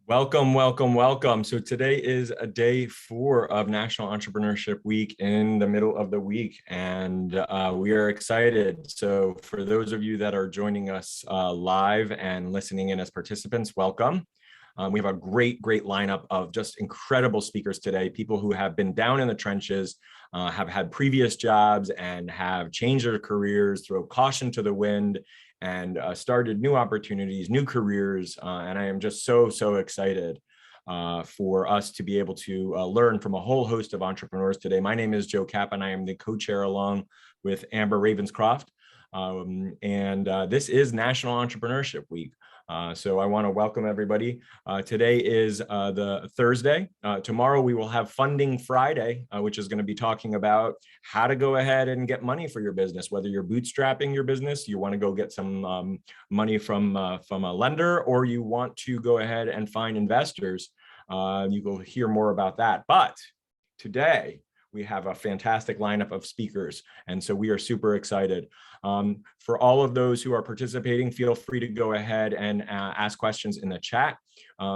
Welcome, welcome, welcome. So today is a day 4 of National Entrepreneurship Week in the middle of the week, and we are excited. So for those of you that are joining us live and listening in as participants, welcome. We have a great lineup of just incredible speakers today, people who have been down in the trenches, have had previous jobs and have changed their careers, throw caution to the wind, and started new opportunities, new careers. And I am just so excited for us to be able to learn from a whole host of entrepreneurs today. My name is Joe Kapp, and I am the co-chair along with Amber Ravenscroft. This is National Entrepreneurship Week. So I want to welcome everybody. Today is the Thursday. Tomorrow we will have Funding Friday, which is going to be talking about how to go ahead and get money for your business, whether you're bootstrapping your business, you want to go get some money from a lender, or you want to go ahead and find investors. You will hear more about that. But today, we have a fantastic lineup of speakers, and so we are super excited. For all of those who are participating, feel free to go ahead and ask questions in the chat.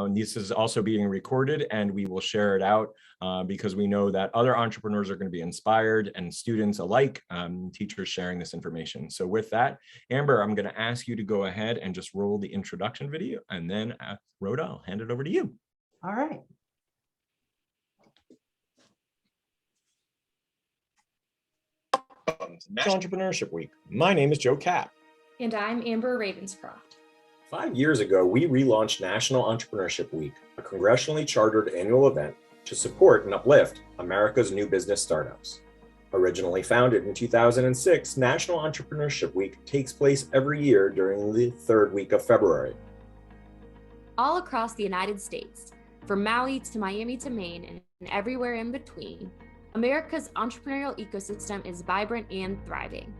This is also being recorded, and we will share it out because we know that other entrepreneurs are going to be inspired, and students alike, teachers sharing this information. So with that, Amber, I'm going to ask you to go ahead and just roll the introduction video, and then Rhoda, I'll hand it over to you. All right. National Entrepreneurship Week. My name is Joe Kapp. And I'm Amber Ravenscroft. 5 years ago, we relaunched National Entrepreneurship Week, a congressionally chartered annual event to support and uplift America's new business startups. Originally founded in 2006, National Entrepreneurship Week takes place every year during the 3rd week of February. All across the United States, from Maui to Miami to Maine and everywhere in between, America's entrepreneurial ecosystem is vibrant and thriving.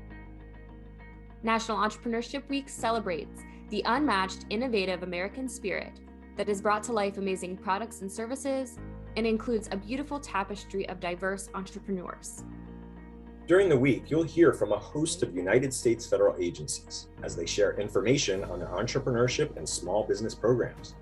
National Entrepreneurship Week celebrates the unmatched, innovative American spirit that has brought to life amazing products and services and includes a beautiful tapestry of diverse entrepreneurs. During the week, you'll hear from a host of United States federal agencies as they share information on their entrepreneurship and small business programs.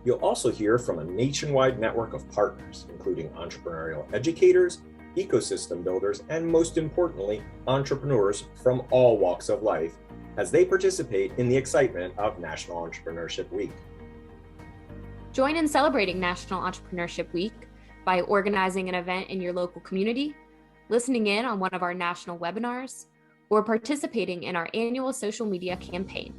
You'll also hear from a nationwide network of partners, including entrepreneurial educators, ecosystem builders, and most importantly, entrepreneurs from all walks of life as they participate in the excitement of National Entrepreneurship Week. Join in celebrating National Entrepreneurship Week by organizing an event in your local community, listening in on one of our national webinars, or participating in our annual social media campaign.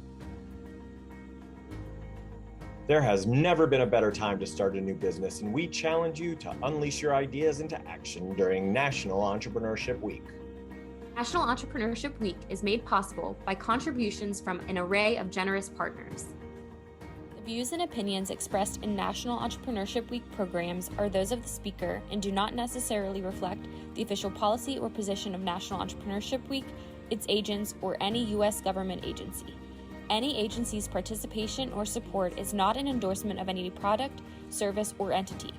There has never been a better time to start a new business, and we challenge you to unleash your ideas into action during National Entrepreneurship Week. National Entrepreneurship Week is made possible by contributions from an array of generous partners. The views and opinions expressed in National Entrepreneurship Week programs are those of the speaker and do not necessarily reflect the official policy or position of National Entrepreneurship Week, its agents, or any U.S. government agency. Any agency's participation or support is not an endorsement of any product, service, or entity.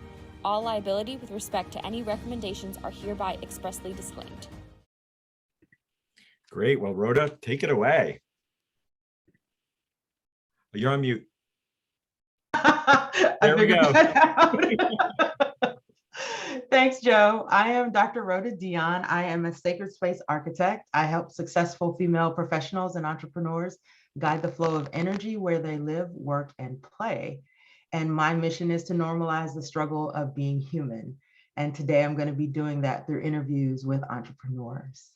All liability with respect to any recommendations are hereby expressly disclaimed. Great. Well, Rhoda, take it away. You're on mute. There we go. Thanks, Joe. I am Dr. Rhoda Dion. I am a sacred space architect. I help successful female professionals and entrepreneurs guide the flow of energy where they live, work, and play. And my mission is to normalize the struggle of being human. And today I'm going to be doing that through interviews with entrepreneurs.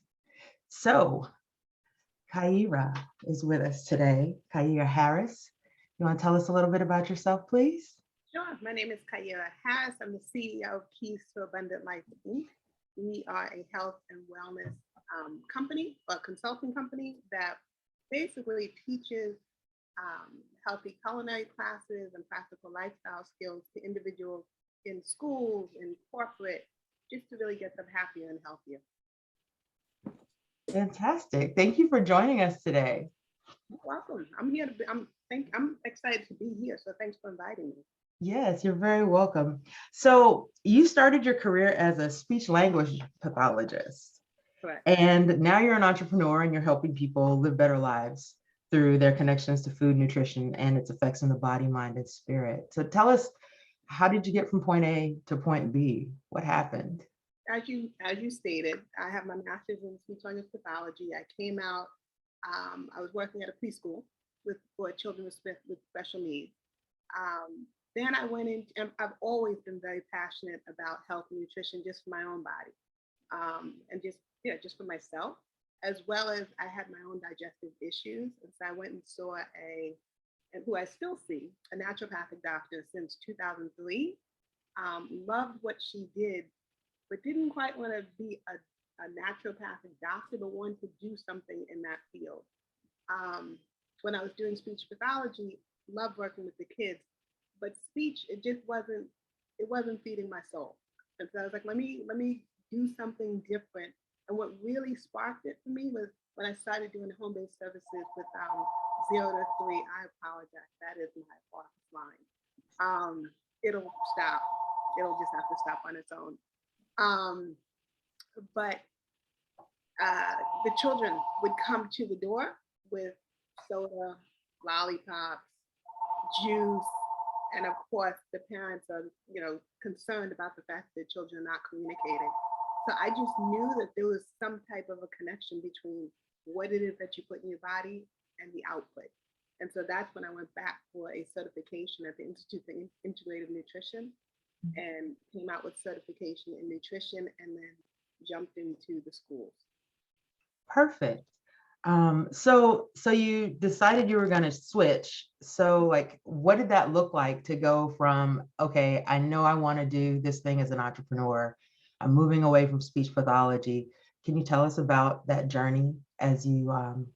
So Kyira is with us today. Kyira Harris. You want to tell us a little bit about yourself, please? Sure. My name is Kyira Harris. I'm the CEO of Keys to Abundant Life, Inc. We are a health and wellness company, a consulting company that basically teaches healthy culinary classes and practical lifestyle skills to individuals in schools, in corporate, just to really get them happier and healthier. Fantastic. Thank you for joining us today. You're welcome. I'm here to be, I'm excited to be here. So thanks for inviting me. Yes, you're very welcome. So you started your career as a speech language pathologist. Correct. And now you're an entrepreneur and you're helping people live better lives. through their connections to food, nutrition, and its effects on the body, mind, and spirit. So tell us, how did you get from point A to point B? What happened? As you stated, I have my master's in speech-language pathology. I came out, I was working at a preschool for children with special needs. Then I went in, and I've always been very passionate about health and nutrition, just for my own body, and just for myself, as well as I had my own digestive issues. And so I went and saw and who I still see, a naturopathic doctor since 2003. Loved what she did, but didn't quite want to be a naturopathic doctor, but wanted to do something in that field. When I was doing speech pathology, loved working with the kids, but speech, it wasn't feeding my soul. And so I was like, let me do something different. And what really sparked it for me was when I started doing home-based services with 0 to 3. I apologize, that is my office line. It'll stop. It'll just have to stop on its own. But the children would come to the door with soda, lollipops, juice, and of course the parents are, concerned about the fact that children are not communicating. So I just knew that there was some type of a connection between what it is that you put in your body and the output. And so that's when I went back for a certification at the Institute for Integrative Nutrition and came out with certification in nutrition, and then jumped into the schools. Perfect. So you decided you were going to switch. So like, what did that look like to go from, okay, I know I want to do this thing as an entrepreneur, I'm moving away from speech pathology. Can you tell us about that journey as you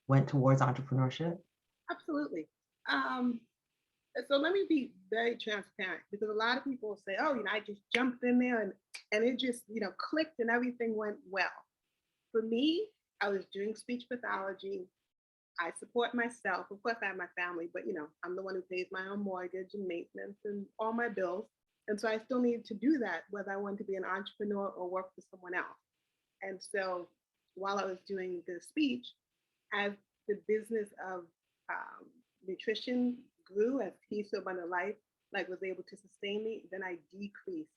went towards entrepreneurship? Absolutely. So let me be very transparent, because a lot of people say, oh, I just jumped in there and it just, clicked and everything went well. For me, I was doing speech pathology. I support myself. Of course, I have my family, but I'm the one who pays my own mortgage and maintenance and all my bills. And so I still needed to do that, whether I wanted to be an entrepreneur or work for someone else. And so while I was doing the speech, as the business of nutrition grew, as Peace to Abundant Life was able to sustain me, then I decreased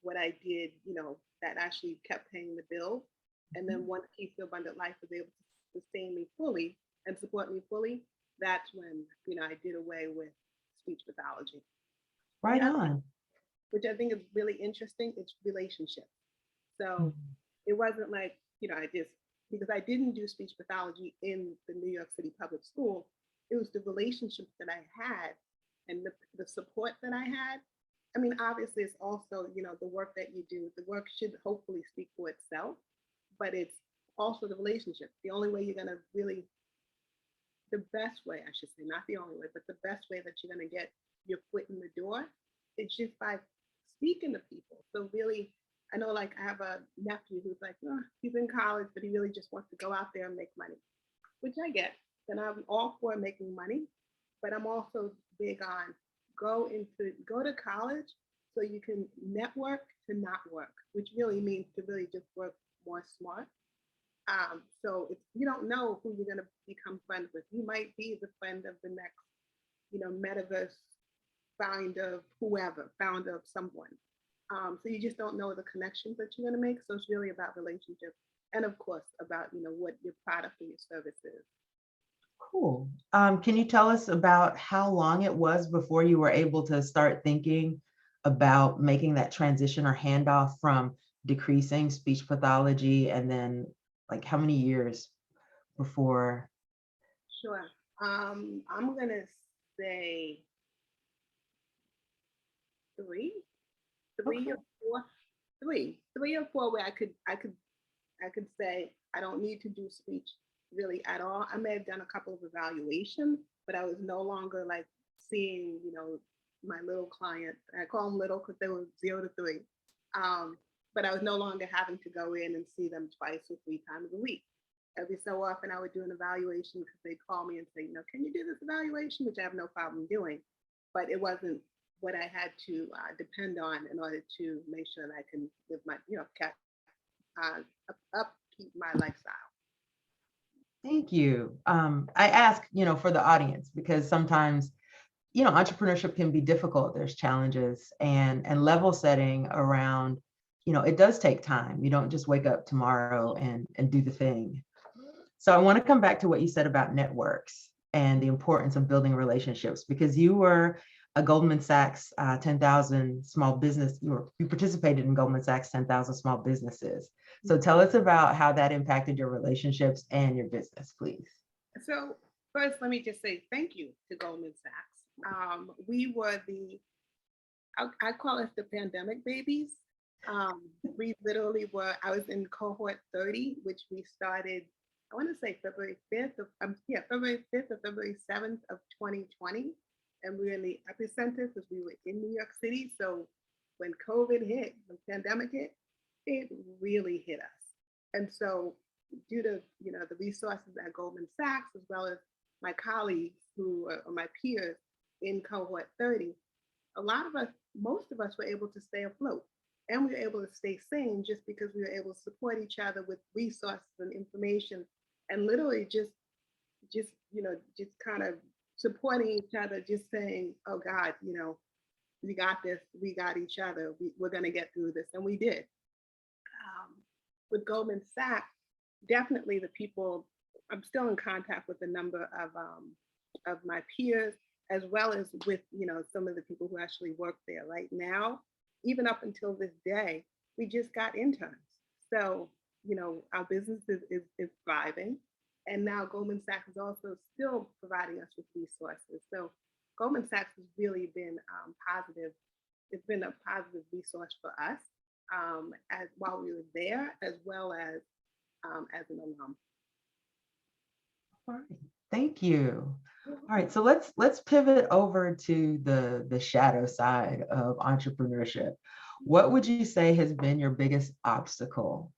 what I did, that actually kept paying the bills. And then once Peace to Abundant Life was able to sustain me fully and support me fully, that's when, I did away with speech pathology. Right on. Which I think is really interesting. It's relationships. So it wasn't like, because I didn't do speech pathology in the New York City public school, it was the relationships that I had and the support that I had. I mean, obviously it's also, the work that you do, the work should hopefully speak for itself, but it's also the relationship. The only way you're gonna really, the best way, I should say, not the only way, but the best way that you're gonna get your foot in the door, it's just by speaking to people. So really, I know I have a nephew who's he's in college, but he really just wants to go out there and make money, which I get. And I'm all for making money, but I'm also big on go to college so you can network to not work, which really means to really just work more smart. So you don't know who you're going to become friends with. You might be the friend of the next, metaverse founder of someone. So you just don't know the connections that you're going to make. So it's really about relationships, and of course about what your product or your service is. Cool. Can you tell us about how long it was before you were able to start thinking about making that transition or handoff from decreasing speech pathology, and then how many years before? Sure. I'm gonna say three or four, where I could say I don't need to do speech really at all. I may have done a couple of evaluations, but I was no longer seeing, my little clients. I call them little because they were 0 to 3. But I was no longer having to go in and see them twice or 3 times a week. Every so often I would do an evaluation because they'd call me and say, can you do this evaluation? Which I have no problem doing, but it wasn't what I had to depend on in order to make sure that I can live my, upkeep my lifestyle. Thank you. I ask, for the audience, because sometimes, entrepreneurship can be difficult. There's challenges and level setting around, it does take time. You don't just wake up tomorrow and do the thing. So I want to come back to what you said about networks and the importance of building relationships, because you were a Goldman Sachs 10,000 small business, you participated in Goldman Sachs 10,000 small businesses. So tell us about how that impacted your relationships and your business, please. So first, let me just say thank you to Goldman Sachs. We were I call us the pandemic babies. We literally were, I was in cohort 30, which we started, I want to say February 5th February 5th or February 7th of 2020. And we were in the epicenter because we were in New York City. So when COVID hit, when pandemic hit, it really hit us. And so due to, the resources at Goldman Sachs, as well as my colleagues who are my peers in cohort 30, most of us were able to stay afloat. And we were able to stay sane just because we were able to support each other with resources and information, and literally just kind of supporting each other, just saying, oh God, we got this, we got each other, we're gonna get through this, and we did. With Goldman Sachs, definitely the people, I'm still in contact with a number of my peers, as well as with, some of the people who actually work there right now. Even up until this day, we just got interns. So, our business is thriving. And now Goldman Sachs is also still providing us with resources. So Goldman Sachs has really been positive. It's been a positive resource for us as while we were there, as well as an alum. All right. Thank you. All right, so let's pivot over to the shadow side of entrepreneurship. What would you say has been your biggest obstacle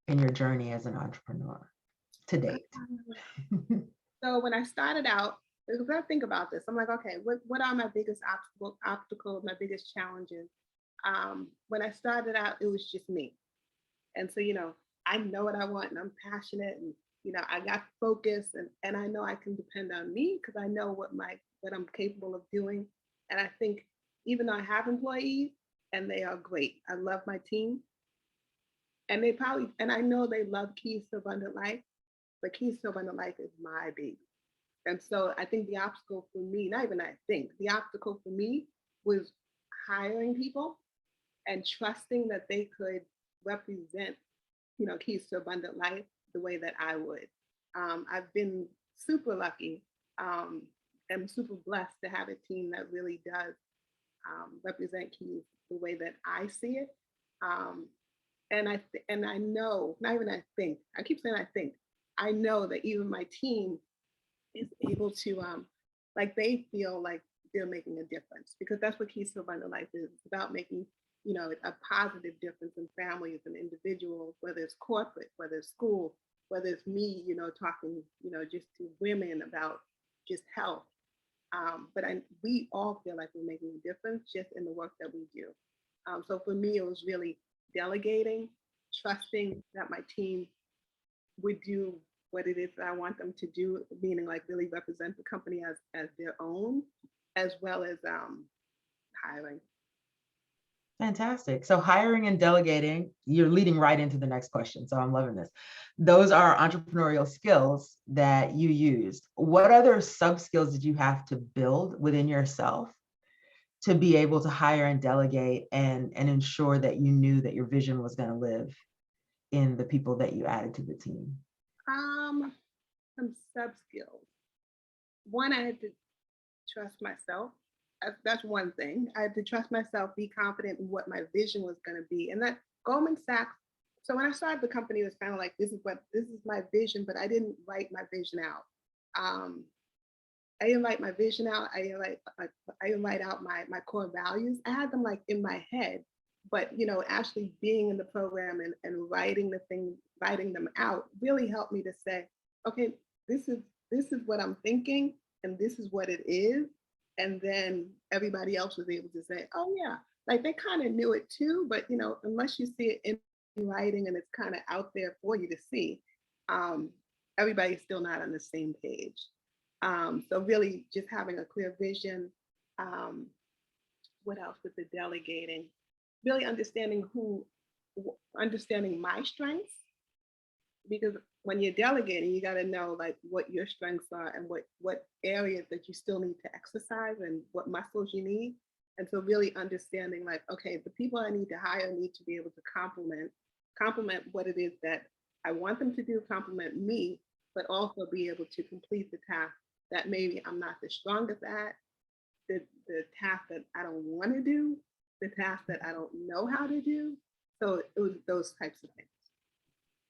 in your journey as an entrepreneur to date? So when I started out, because I think about this, I'm like, okay, what are my biggest obstacles, my biggest challenges? When I started out, it was just me. And so, I know what I want and I'm passionate, and I got focus, and I know I can depend on me because I know what I'm capable of doing. And I think even though I have employees and they are great, I love my team, and I know they love Keys to Abundant Life, but Keys to Abundant Life is my baby. And so I think the obstacle for me, the obstacle for me was hiring people and trusting that they could represent, Keys to Abundant Life the way that I would. I've been super lucky and super blessed to have a team that really does represent Keys the way that I see it. And I know, not even I keep saying I know that even my team is able to, they feel like they're making a difference, because that's what Keys to Abundant Life is. It's about making, a positive difference in families and individuals, whether it's corporate, whether it's school, whether it's me, talking, just to women about just health. But we all feel like we're making a difference just in the work that we do. So for me, it was really delegating, trusting that my team would do what it is that I want them to do, meaning like really represent the company as their own, as well as hiring. Fantastic. So hiring and delegating, you're leading right into the next question. So I'm loving this. Those are entrepreneurial skills that you used. What other sub skills did you have to build within yourself to be able to hire and delegate and ensure that you knew that your vision was going to live in the people that you added to the team? Some sub skills. One, I had to trust myself. That's one thing. I had to trust myself, be confident in what my vision was going to be. And that Goldman Sachs, so when I started the company, it was kind of like, this is my vision, but I didn't write my vision out. I didn't write my vision out. I didn't write out my core values. I had them like in my head, but actually being in the program and writing them out really helped me to say, okay, this is what I'm thinking, and this is what it is. And then everybody else was able to say, oh yeah, like they kind of knew it too, but unless you see it in writing and it's kind of out there for you to see, everybody's still not on the same page. So really just having a clear vision. What else with the delegating? Really understanding my strengths, because when you're delegating, you got to know like what your strengths are and what areas that you still need to exercise and what muscles you need. And so really understanding like, okay, the people I need to hire need to be able to complement what it is that I want them to do, complement me, but also be able to complete the task that maybe I'm not the strongest at, the task that I don't want to do, the task that I don't know how to do. So it was those types of things.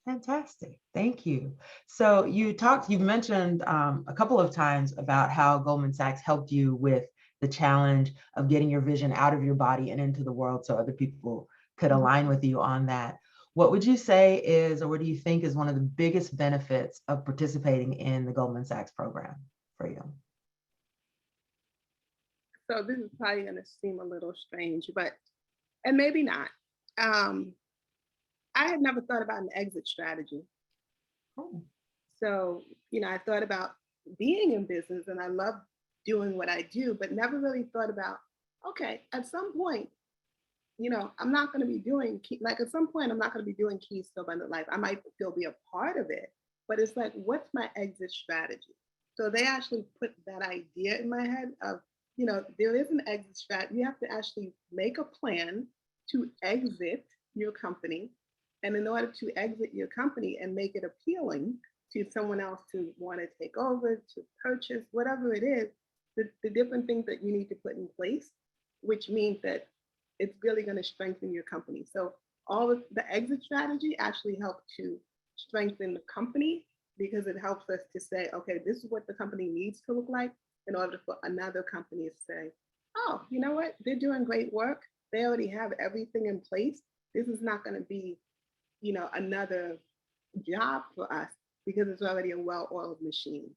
Fantastic. Thank you. So you've mentioned a couple of times about how Goldman Sachs helped you with the challenge of getting your vision out of your body and into the world so other people could align with you on that. What would you say is, or what do you think is one of the biggest benefits of participating in the Goldman Sachs program for you? So this is probably going to seem a little strange, and maybe not. I had never thought about an exit strategy. Oh. So, I thought about being in business and I love doing what I do, but never really thought about, okay, at some point, I'm not going to be doing, at some point, I'm not going to be doing Keys to Abundant Life. I might still be a part of it, but it's like, what's my exit strategy? So they actually put that idea in my head of, there is an exit strategy. You have to actually make a plan to exit your company. And in order to exit your company and make it appealing to someone else to want to take over, to purchase, whatever it is, the different things that you need to put in place, which means that it's really going to strengthen your company. So all of the exit strategy actually helped to strengthen the company, because it helps us to say, okay, this is what the company needs to look like in order for another company to say, oh, you know what? They're doing great work. They already have everything in place. This is not going to be, another job for us, because it's already a well-oiled machine.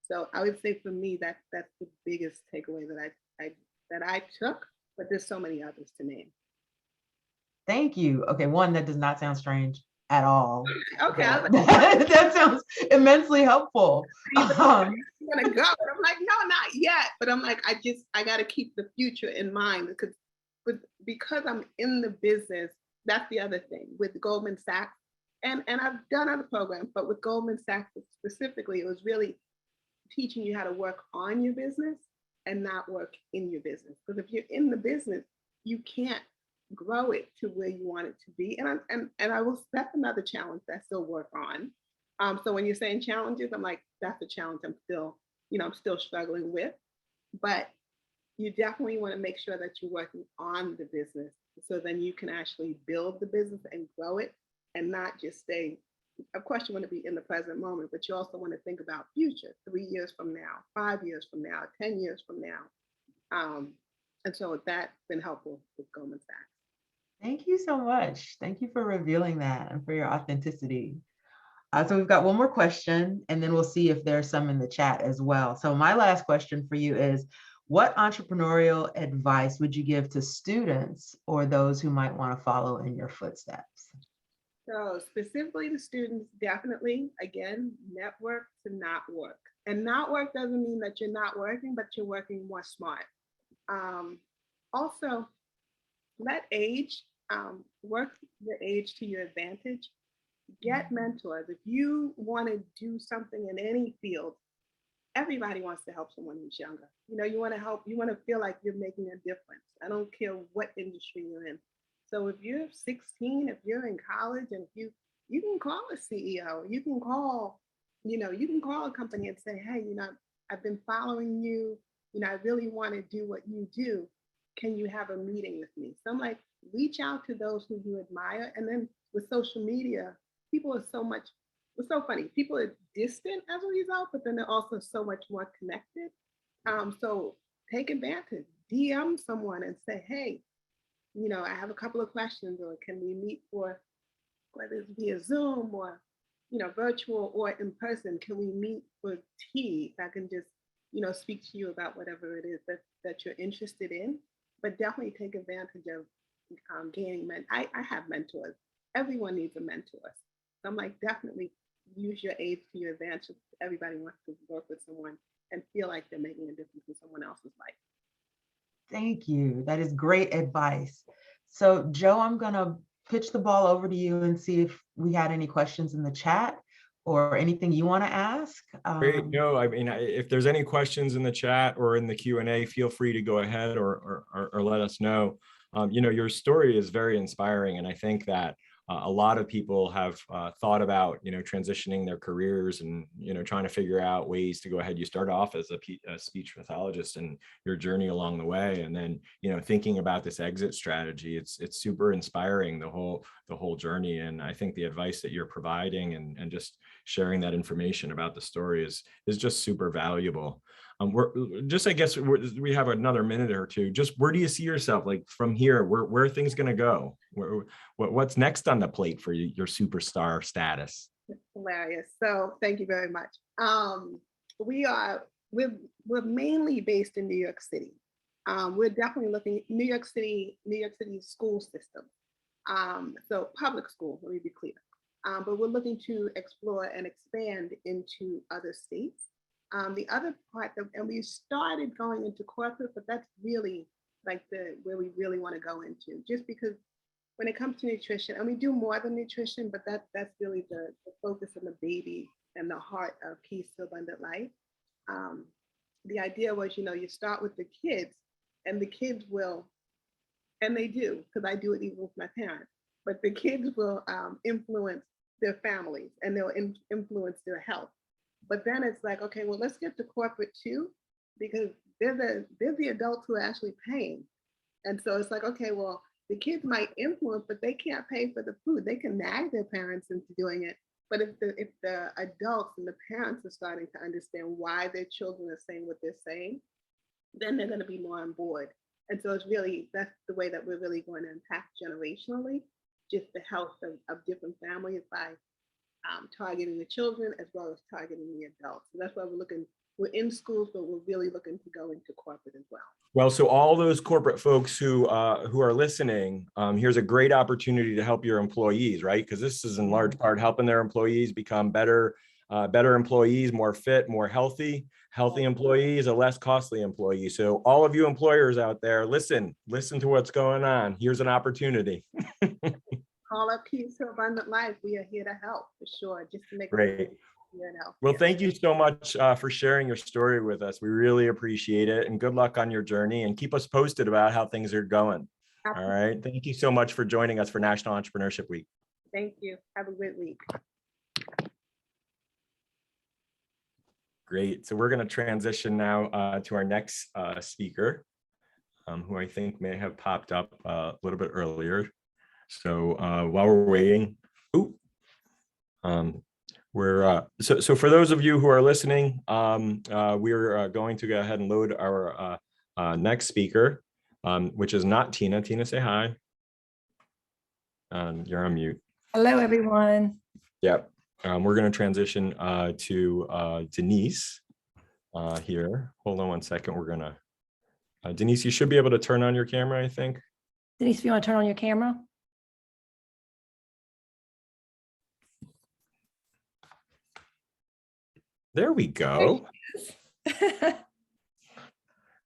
So I would say for me, that's the biggest takeaway that I took, but there's so many others to name. Thank you. Okay, one, that does not sound strange at all. Okay. That sounds immensely helpful. I'm gonna go. And I'm like, no, not yet. But I'm like, I got to keep the future in mind, because I'm in the business. That's the other thing with Goldman Sachs. And I've done other programs, but with Goldman Sachs specifically, it was really teaching you how to work on your business and not work in your business. Because if you're in the business, you can't grow it to where you want it to be. And that's another challenge that I still work on. So when you're saying challenges, I'm like, that's a challenge I'm still struggling with. But you definitely want to make sure that you're working on the business, so then you can actually build the business and grow it, and not just stay. Of course, you want to be in the present moment, but you also want to think about future, 3 years from now, 5 years from now, 10 years from now. And so that's been helpful with Goldman Sachs. Thank you so much. Thank you for revealing that and for your authenticity. So we've got one more question, and then we'll see if there's some in the chat as well. So my last question for you is, what entrepreneurial advice would you give to students or those who might want to follow in your footsteps? So specifically to students, definitely, again, network to not work. And not work doesn't mean that you're not working, but you're working more smart. Also, let age, work the age to your advantage. Get mentors. If you want to do something in any field, everybody wants to help someone who's younger. You want to help, you want to feel like you're making a difference. I don't care what industry you're in. So if you're 16, if you're in college, and if you can call a CEO, you can call a company and say, hey, I've been following you, I really want to do what you do. Can you have a meeting with me? So I'm like, reach out to those who you admire. And then with social media, it's so funny. People are distant as a result, but then they're also so much more connected. So take advantage, DM someone and say, hey, I have a couple of questions, or can we meet for, whether it's via Zoom or, virtual or in person, can we meet for tea? I can just, speak to you about whatever it is that you're interested in, but definitely take advantage of gaining I have mentors. Everyone needs a mentor. So I'm like, definitely use your age to your advantage. Everybody wants to work with someone and feel like they're making a difference in someone else's life. Thank you. That is great advice. So Joe, I'm gonna pitch the ball over to you and see if we had any questions in the chat or anything you want to ask. Great. No, I mean, if there's any questions in the chat or in the Q&A, feel free to go ahead or let us know. You know, your story is very inspiring, and I think that a lot of people have thought about, you know, transitioning their careers and, you know, trying to figure out ways to go ahead. You start off as a speech pathologist and your journey along the way, and then, you know, thinking about this exit strategy. It's super inspiring, the whole journey. And I think the advice that you're providing and just sharing that information about the story is just super valuable. We're just, I guess we have another minute or two. Just where do you see yourself, like, from here? Where are things going to go? What's next on the plate for you, your superstar status? Hilarious. So thank you very much. We're mainly based in New York City. We're definitely looking at New York City school system. So public school, let me be clear. But we're looking to explore and expand into other states. The other part and we started going into corporate, but that's really like where we really want to go into, just because when it comes to nutrition, and we do more than nutrition, but that's really the focus of the baby and the heart of Keys to Abundant Life. The idea was, you know, you start with the kids, and the kids will, and they do, because I do it even with my parents, but the kids will influence their families, and they'll influence their health. But then it's like, okay, well, let's get to corporate too, because they're the adults who are actually paying. And so it's like, okay, well, the kids might influence, but they can't pay for the food. They can nag their parents into doing it. But if the adults and the parents are starting to understand why their children are saying what they're saying, then they're going to be more on board. And so that's the way that we're really going to impact generationally, just the health of different families by targeting the children as well as targeting the adults. So that's why we're in schools, but we're really looking to go into corporate as well. Well, so all those corporate folks who are listening, here's a great opportunity to help your employees, right? Because this is in large part helping their employees become better employees, more fit, more healthy employees, a less costly employee. So all of you employers out there, listen to what's going on. Here's an opportunity. Call up Keys to Abundant Life. We are here to help for sure, just to make great. Well, thank you so much for sharing your story with us. We really appreciate it, and good luck on your journey, and keep us posted about how things are going. Absolutely. All right. Thank you so much for joining us for National Entrepreneurship Week. Thank you. Have a great week. Great. So we're going to transition now to our next speaker, who I think may have popped up a little bit earlier. So while we're waiting, so for those of you who are listening, we're going to go ahead and load our next speaker, which is not Tina. Tina, say hi. You're on mute. Hello, everyone. Yep. We're going to transition to Denise here. Hold on one second. We're going to, Denise, you should be able to turn on your camera, I think. Denise, if you want to turn on your camera. There we go.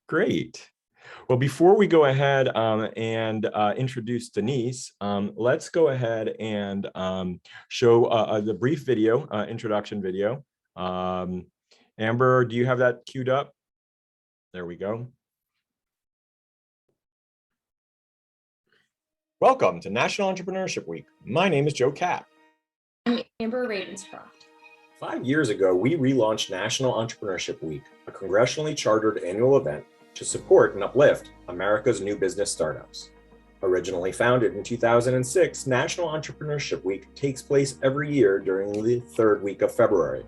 Great. Well, before we go ahead and introduce Denise, let's go ahead and show the brief video, introduction video. Amber, do you have that queued up? There we go. Welcome to National Entrepreneurship Week. My name is Joe Kapp. I'm Amber Ravenscroft. 5 years ago, we relaunched National Entrepreneurship Week, a congressionally chartered annual event to support and uplift America's new business startups. Originally founded in 2006, National Entrepreneurship Week takes place every year during the third week of February.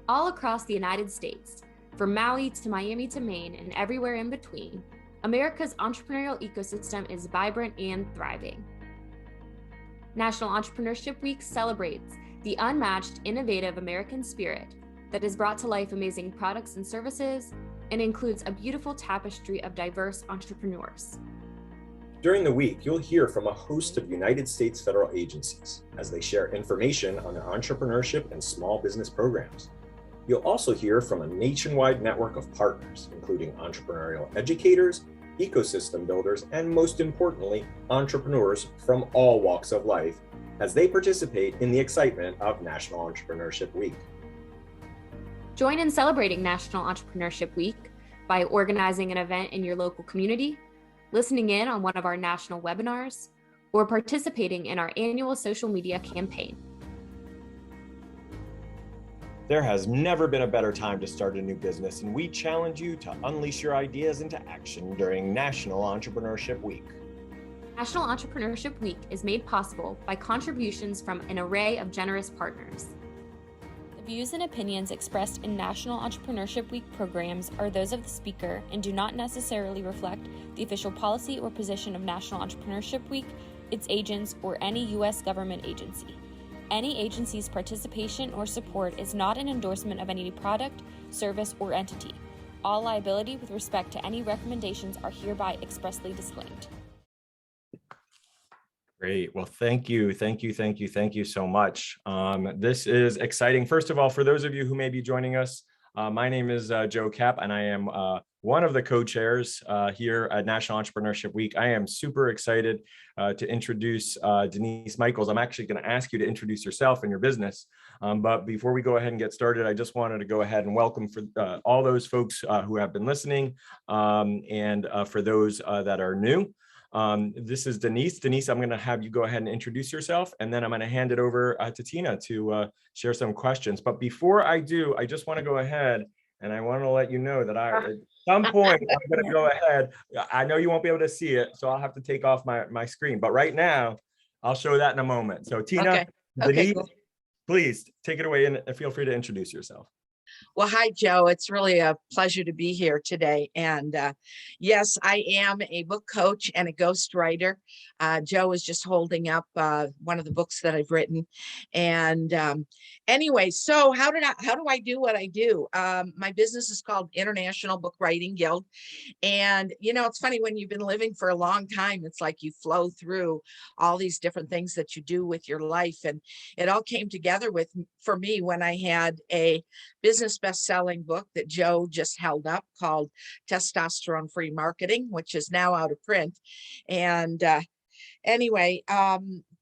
All across the United States, from Maui to Miami to Maine and everywhere in between, America's entrepreneurial ecosystem is vibrant and thriving. National Entrepreneurship Week celebrates the unmatched, innovative American spirit that has brought to life amazing products and services and includes a beautiful tapestry of diverse entrepreneurs. During the week, you'll hear from a host of United States federal agencies as they share information on their entrepreneurship and small business programs. You'll also hear from a nationwide network of partners, including entrepreneurial educators, ecosystem builders, and most importantly, entrepreneurs from all walks of life as they participate in the excitement of National Entrepreneurship Week. Join in celebrating National Entrepreneurship Week by organizing an event in your local community, listening in on one of our national webinars, or participating in our annual social media campaign. There has never been a better time to start a new business, and we challenge you to unleash your ideas into action during National Entrepreneurship Week. National Entrepreneurship Week is made possible by contributions from an array of generous partners. The views and opinions expressed in National Entrepreneurship Week programs are those of the speaker and do not necessarily reflect the official policy or position of National Entrepreneurship Week, its agents, or any U.S. government agency. Any agency's participation or support is not an endorsement of any product, service, or entity. All liability with respect to any recommendations are hereby expressly disclaimed. Great. Well, thank you so much. This is exciting. First of all, for those of you who may be joining us, my name is Joe Cap, and I am one of the co-chairs here at National Entrepreneurship Week. I am super excited to introduce Denise Michaels. I'm actually going to ask you to introduce yourself and your business. But before we go ahead and get started, I just wanted to go ahead and welcome for all those folks who have been listening, and for those that are new. This is Denise. Denise, I'm going to have you go ahead and introduce yourself, and then I'm going to hand it over to Tina to share some questions. But before I do, I just want to go ahead and I want to let you know that at some point I'm going to go ahead. I know you won't be able to see it, so I'll have to take off my screen. But right now, I'll show that in a moment. So Tina, Denise, cool. Please take it away and feel free to introduce yourself. Well, hi, Joe. It's really a pleasure to be here today. And yes, I am a book coach and a ghostwriter. Joe is just holding up one of the books that I've written. And anyway, so how do I do what I do? My business is called International Book Writing Guild. And, you know, it's funny when you've been living for a long time, it's like you flow through all these different things that you do with your life. And it all came together for me when I had a business best-selling book that Joe just held up called Testosterone Free Marketing, which is now out of print. And anyway,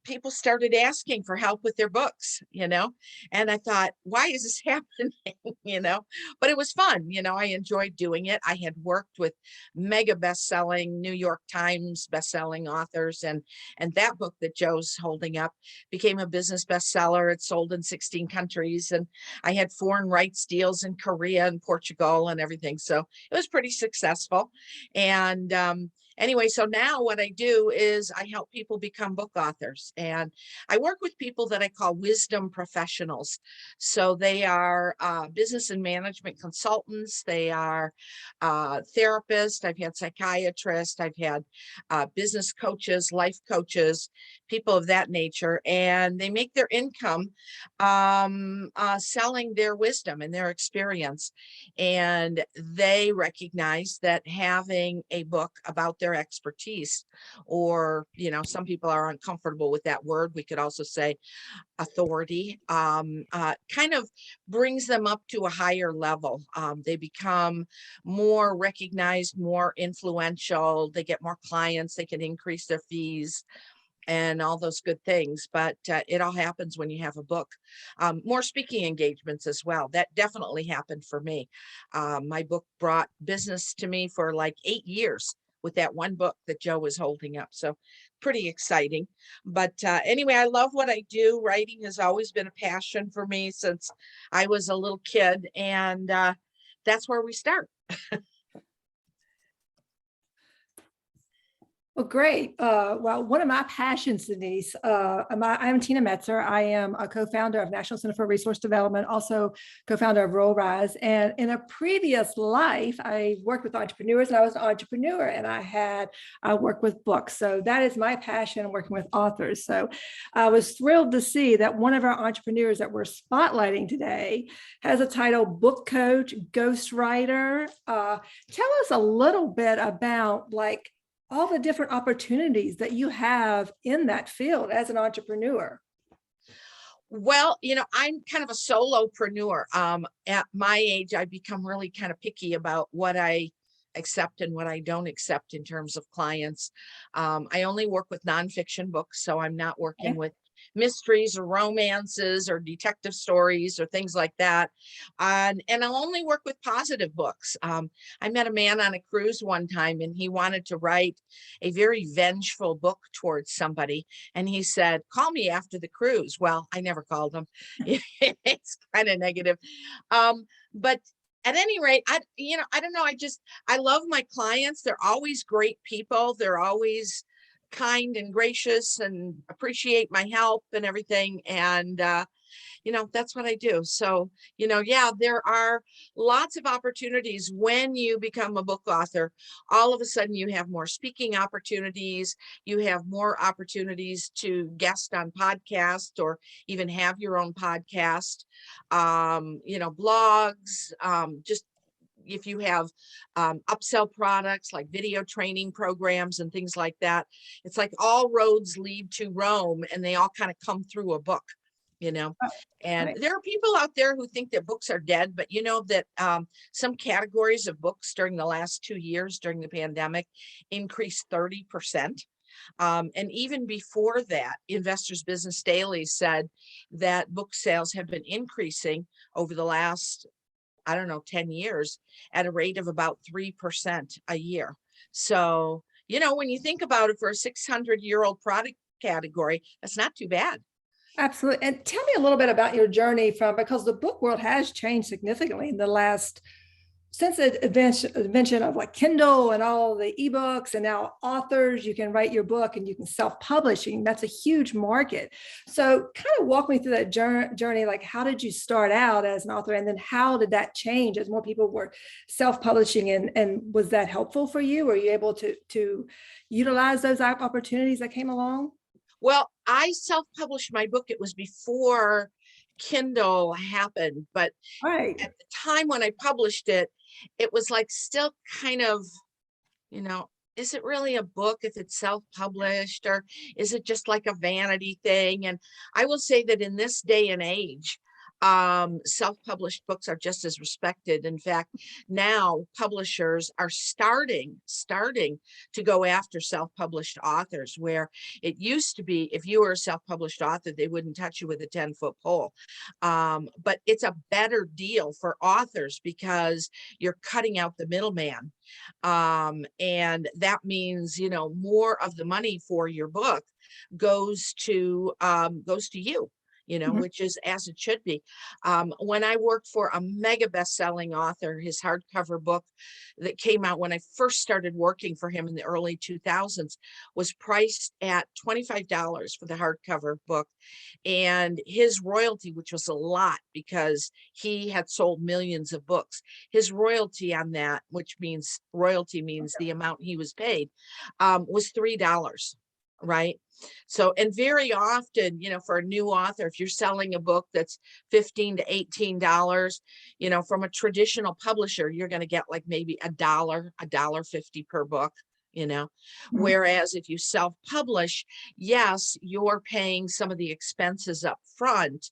people started asking for help with their books, you know, and I thought, why is this happening? You know, but it was fun. You know, I enjoyed doing it. I had worked with mega best-selling New York Times best-selling authors, and that book that Joe's holding up became a business bestseller. It sold in 16 countries, and I had foreign rights deals in Korea and Portugal and everything. So it was pretty successful. And anyway, so now what I do is I help people become book authors, and I work with people that I call wisdom professionals. So they are business and management consultants. They are therapists. I've had psychiatrists. I've had business coaches, life coaches, people of that nature, and they make their income selling their wisdom and their experience. And they recognize that having a book about their expertise, or, you know, some people are uncomfortable with that word. We could also say authority, kind of brings them up to a higher level. They become more recognized, more influential. They get more clients. They can increase their fees and all those good things. But it all happens when you have a book. More speaking engagements as well. That definitely happened for me. My book brought business to me for like 8 years with that one book that Joe was holding up. So pretty exciting. But anyway, I love what I do. Writing has always been a passion for me since I was a little kid. And that's where we start. Well, great. Well, one of my passions, Denise, I'm Tina Metzer. I am a co-founder of National Center for Resource Development, also co-founder of Rural Rise. And in a previous life, I worked with entrepreneurs, and I was an entrepreneur, and I worked with books. So that is my passion, working with authors. So I was thrilled to see that one of our entrepreneurs that we're spotlighting today has a title, book coach, ghostwriter. Tell us a little bit about all the different opportunities that you have in that field as an entrepreneur? Well, I'm kind of a solopreneur. At my age, I become really kind of picky about what I accept and what I don't accept in terms of clients. I only work with nonfiction books, so I'm not working with mysteries or romances or detective stories or things like that. And I'll only work with positive books. I met a man on a cruise one time, and he wanted to write a very vengeful book towards somebody. And he said, call me after the cruise. Well, I never called him. It's kind of negative. But at any rate, I don't know. I love my clients. They're always great people. They're always kind and gracious and appreciate my help and everything. And, that's what I do. So, yeah, there are lots of opportunities when you become a book author. All of a sudden you have more speaking opportunities. You have more opportunities to guest on podcasts or even have your own podcast, blogs, just if you have upsell products like video training programs and things like that. It's like all roads lead to Rome, and they all kind of come through a book, and Right. there are people out there who think that books are dead, but that some categories of books during the last 2 years during the pandemic increased 30%. And even before that, Investors Business Daily said that book sales have been increasing over the last 10 years at a rate of about 3% a year. So, when you think about it, for a 600-year-old product category, that's not too bad. Absolutely. And tell me a little bit about your journey because the book world has changed significantly in the last, since the invention of like Kindle and all the ebooks, and now authors, you can write your book and you can self-publishing. That's a huge market. So kind of walk me through that journey. Like, how did you start out as an author? And then how did that change as more people were self-publishing? And was that helpful for you? Were you able to utilize those opportunities that came along? Well, I self-published my book. It was before Kindle happened, but Right. at the time when I published it, it was like still kind of, is it really a book if it's self-published, or is it just like a vanity thing? And I will say that in this day and age, self-published books are just as respected. In fact, now publishers are starting to go after self-published authors, where it used to be if you were a self-published author, they wouldn't touch you with a 10-foot pole. But it's a better deal for authors because you're cutting out the middleman. And that means, more of the money for your book goes to you. Which is as it should be. When I worked for a mega best-selling author, his hardcover book that came out when I first started working for him in the early 2000s was priced at $25 for the hardcover book. And his royalty, which was a lot because he had sold millions of books, his royalty on that, which means royalty means the amount he was paid, was $3. Right. So, and very often, for a new author, if you're selling a book that's $15 to $18, from a traditional publisher, you're going to get like maybe $1.50 per book. Whereas if you self-publish, yes, you're paying some of the expenses up front,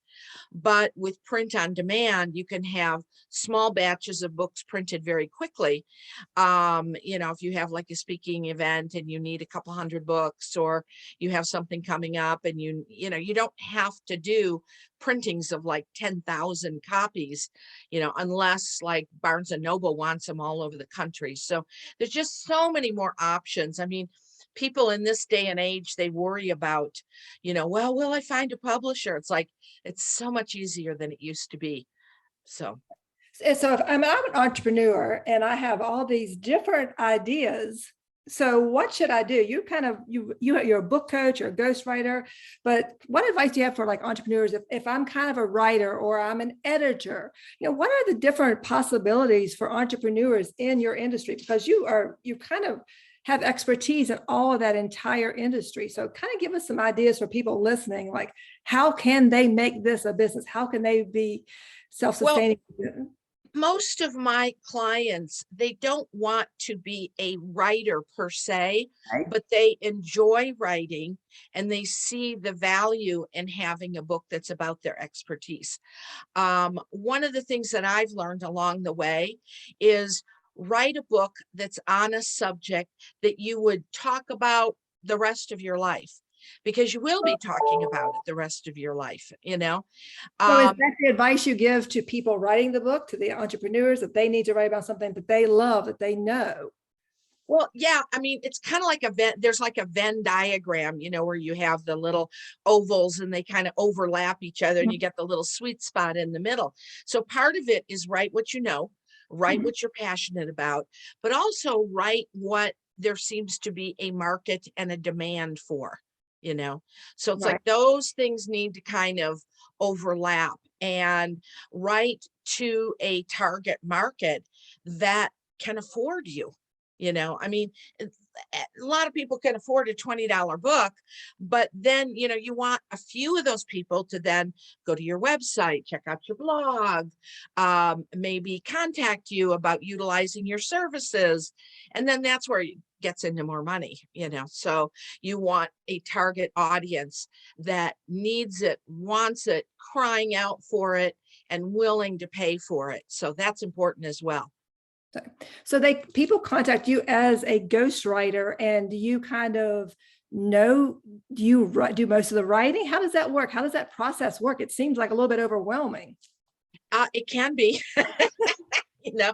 but with print on demand, you can have small batches of books printed very quickly. If you have like a speaking event and you need a couple hundred books, or you have something coming up and you don't have to do printings of like 10,000 copies, unless like Barnes and Noble wants them all over the country. So there's just so many more options. I mean, people in this day and age, they worry about, well, will I find a publisher? It's like, it's so much easier than it used to be. So if I'm an entrepreneur and I have all these different ideas, so what should I do? You're a book coach or a ghostwriter, but what advice do you have for like entrepreneurs? If I'm kind of a writer or I'm an editor, what are the different possibilities for entrepreneurs in your industry? Because you kind of have expertise in all of that entire industry. So kind of give us some ideas for people listening, like how can they make this a business? How can they be self-sustaining? most of my clients, they don't want to be a writer per se, Right. but they enjoy writing and they see the value in having a book that's about their expertise. One of the things that I've learned along the way is write a book that's on a subject that you would talk about the rest of your life, because you will be talking about it the rest of your life, you know? So is that the advice you give to people writing the book, to the entrepreneurs, that they need to write about something that they love, that they know? Well, yeah, I mean, it's kind of like there's like a Venn diagram, you know, where you have the little ovals and they kind of overlap each other and you get the little sweet spot in the middle. So part of it is write what you know, write what you're passionate about, but also write what there seems to be a market and a demand for, you know? So it's like those things need to kind of overlap, and write to a target market that can afford you. You know, I mean, a lot of people can afford a $20 book, but then, you know, you want a few of those people to then go to your website, check out your blog, maybe contact you about utilizing your services. And then that's where it gets into more money, you know. So you want a target audience that needs it, wants it, crying out for it, and willing to pay for it. So that's important as well. So people contact you as a ghostwriter, and do you kind of know, do you do most of the writing? How does that work? How does that process work? It seems like a little bit overwhelming. It can be, you know.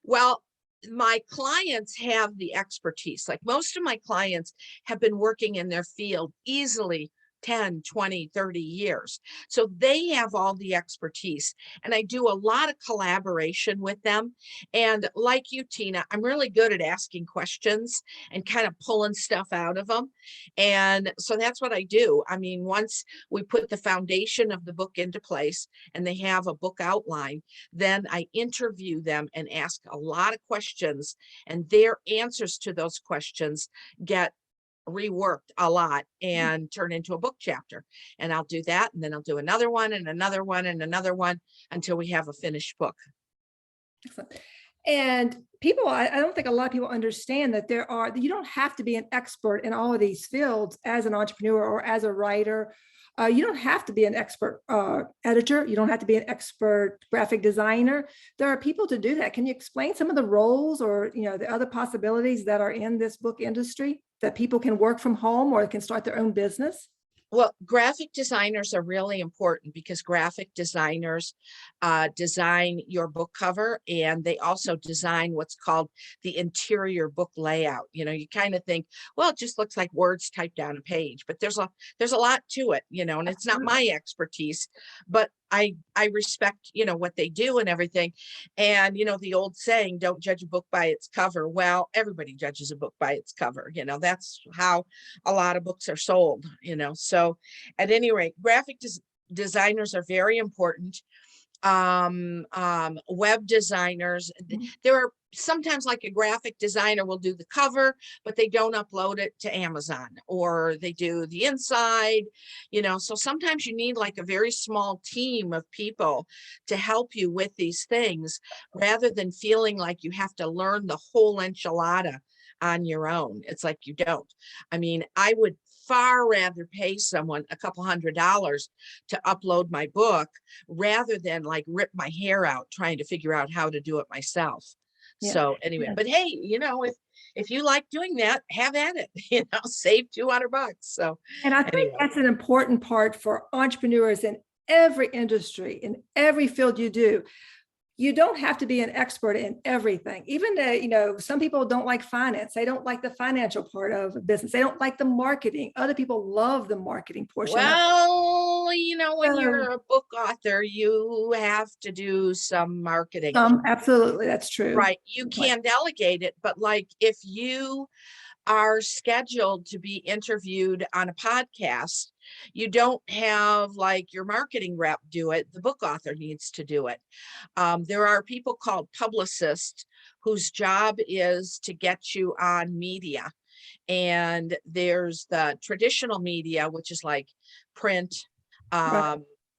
Well, my clients have the expertise. Like most of my clients have been working in their field easily 10, 20, 30 years. So they have all the expertise, and I do a lot of collaboration with them. And like you, Tina, I'm really good at asking questions and kind of pulling stuff out of them. And so that's what I do. I mean, once we put the foundation of the book into place and they have a book outline, then I interview them and ask a lot of questions, and their answers to those questions get reworked a lot and turn into a book chapter. And I'll do that, and then I'll do another one and another one and another one until we have a finished book. Excellent. And people, I don't think a lot of people understand that you don't have to be an expert in all of these fields as an entrepreneur or as a writer. You don't have to be an expert editor. You don't have to be an expert graphic designer. There are people to do that. Can you explain some of the roles, or, you know, the other possibilities that are in this book industry, that people can work from home or can start their own business? Well, graphic designers are really important, because graphic designers design your book cover, and they also design what's called the interior book layout. You know, you kind of think, well, it just looks like words typed down a page, but there's a lot to it, you know, and it's not my expertise, but I respect, you know, what they do and everything. And, you know, the old saying, don't judge a book by its cover. Well, everybody judges a book by its cover. You know, that's how a lot of books are sold, you know. So at any rate, graphic designers are very important. Web designers, there are sometimes, like, a graphic designer will do the cover, but they don't upload it to Amazon, or they do the inside, you know. So sometimes you need like a very small team of people to help you with these things, rather than feeling like you have to learn the whole enchilada on your own. It's like you don't. I mean, I would far rather pay someone a couple $100s to upload my book, rather than like rip my hair out trying to figure out how to do it myself. Yeah. So anyway, but hey, you know, if you like doing that, have at it, you know, save $200. So, and I think that's an important part for entrepreneurs in every industry, in every field you do. You don't have to be an expert in everything. Even, you know, some people don't like finance. They don't like the financial part of business. They don't like the marketing. Other people love the marketing portion. Well, you know, when you're a book author, you have to do some marketing. Absolutely, that's true. Right. You can delegate it, but like if you are scheduled to be interviewed on a podcast, you don't have like your marketing rep do it. The book author needs to do it. There are people called publicists whose job is to get you on media. And there's the traditional media, which is like print,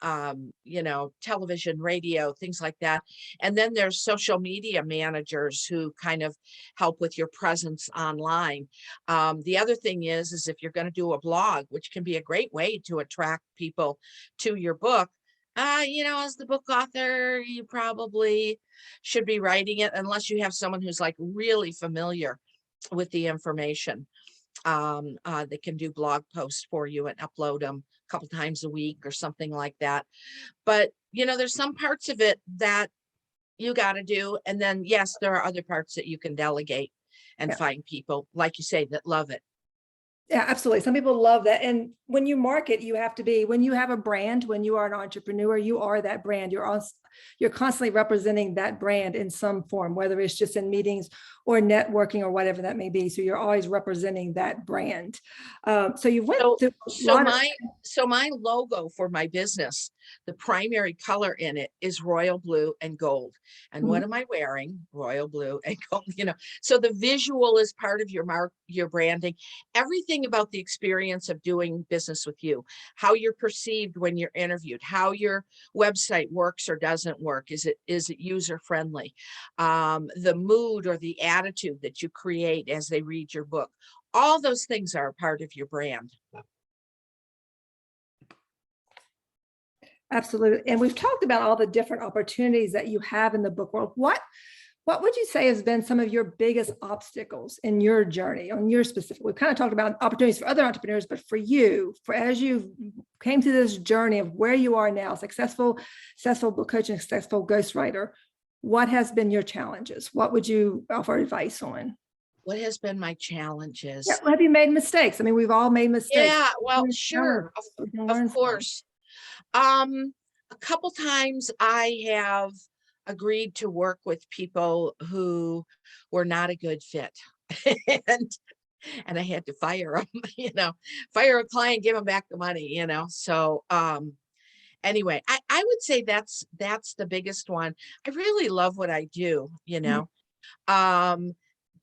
you know, television, radio, things like that. And then there's social media managers who kind of help with your presence online. The other thing is if you're going to do a blog, which can be a great way to attract people to your book, you know, as the book author, you probably should be writing it unless you have someone who's like really familiar with the information. They can do blog posts for you and upload them a couple times a week or something like that. But, you know, there's some parts of it that you got to do. And then, yes, there are other parts that you can delegate and find people, like you say, that love it. Yeah, absolutely. Some people love that. And when you market, you have to be, when you have a brand, when you are an entrepreneur, you are that brand. You're constantly representing that brand in some form, whether it's just in meetings or networking or whatever that may be. So you're always representing that brand. So you went through so my logo for my business, the primary color in it is royal blue and gold. And what am I wearing? Royal blue and gold, you know. So the visual is part of your branding. Everything about the experience of doing business with you, how you're perceived when you're interviewed, how your website works or doesn't work. Is it user friendly? The mood or the attitude that you create as they read your book. All those things are a part of your brand. Absolutely. And we've talked about all the different opportunities that you have in the book world. What would you say has been some of your biggest obstacles in your journey, on your specific? We've kind of talked about opportunities for other entrepreneurs, but for you, as you came to this journey of where you are now, successful book coach and successful ghostwriter, what has been your challenges? What would you offer advice on? What has been my challenges? Yeah, have you made mistakes? I mean, we've all made mistakes. Yeah, well, sure, of course. A couple times I have agreed to work with people who were not a good fit. and I had to fire them, you know, fire a client, give them back the money, you know. So anyway, I would say that's the biggest one. I really love what I do, you know.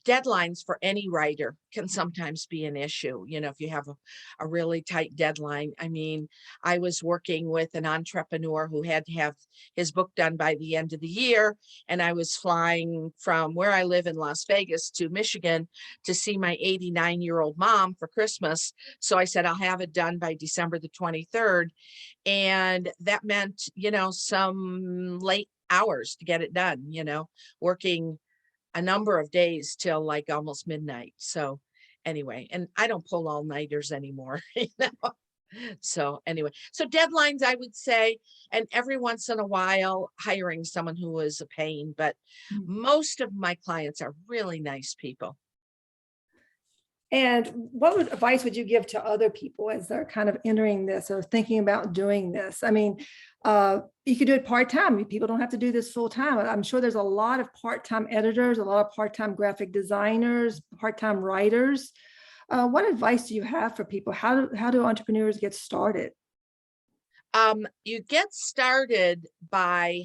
Deadlines for any writer can sometimes be an issue. You know, if you have a really tight deadline. I mean, I was working with an entrepreneur who had to have his book done by the end of the year. And I was flying from where I live in Las Vegas to Michigan to see my 89-year-old mom for Christmas. So I said, I'll have it done by December the 23rd. And that meant, you know, some late hours to get it done, you know, working a number of days till like almost midnight. So anyway, and I don't pull all-nighters anymore, you know. So anyway, so deadlines, I would say, and every once in a while hiring someone who is a pain, but most of my clients are really nice people. And what advice would you give to other people as they're kind of entering this or thinking about doing this? I mean, you could do it part-time. People don't have to do this full-time. I'm sure there's a lot of part-time editors, a lot of part-time graphic designers, part-time writers. What advice do you have for people? How do entrepreneurs get started? You get started by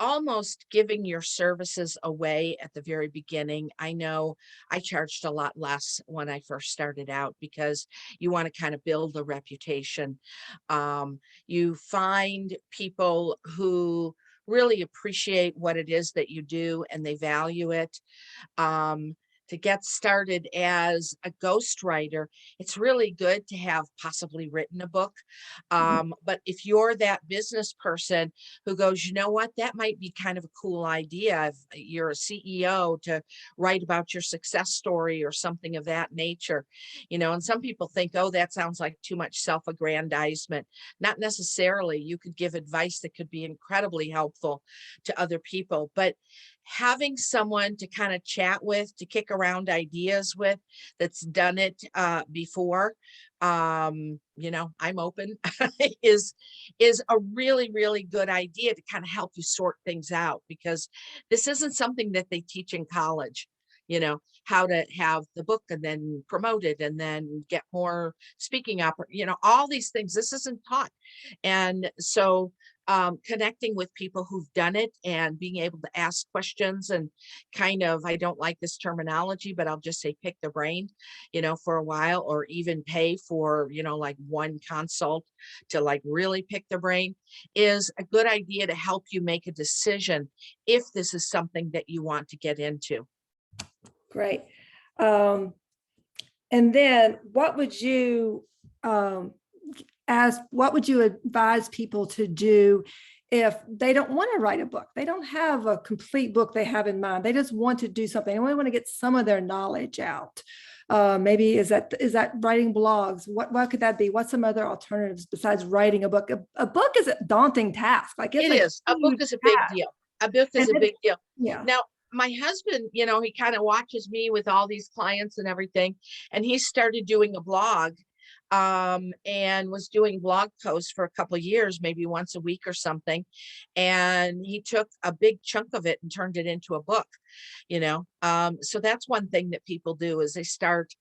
almost giving your services away at the very beginning. I know I charged a lot less when I first started out because you want to kind of build a reputation. You find people who really appreciate what it is that you do and they value it. To get started as a ghostwriter, it's really good to have possibly written a book. But if you're that business person who goes, you know what, that might be kind of a cool idea. If you're a CEO, to write about your success story or something of that nature, you know, and some people think, oh, that sounds like too much self-aggrandizement. Not necessarily. You could give advice that could be incredibly helpful to other people, but having someone to kind of chat with, to kick around ideas with, that's done it before, you know, I'm open, is a really, really good idea to kind of help you sort things out, because this isn't something that they teach in college, you know, how to have the book and then promote it and then get more speaking up, you know, all these things. This isn't taught. And so connecting with people who've done it and being able to ask questions and kind of, I don't like this terminology, but I'll just say pick their brain, for a while, or even pay for, like one consult to like really pick their brain, is a good idea to help you make a decision if this is something that you want to get into. Great. And then what would you advise people to do if they don't want to write a book? They don't have a complete book they have in mind. They just want to do something. They only want to get some of their knowledge out. Maybe is that writing blogs? What could that be? What's some other alternatives besides writing a book? A book is a daunting task. Like it is. A book is a big deal. A book is a big deal. Yeah. Now, my husband, he kind of watches me with all these clients and everything, and he started doing a blog, and was doing blog posts for a couple of years, maybe once a week or something. And he took a big chunk of it and turned it into a book, so that's one thing that people do, is they start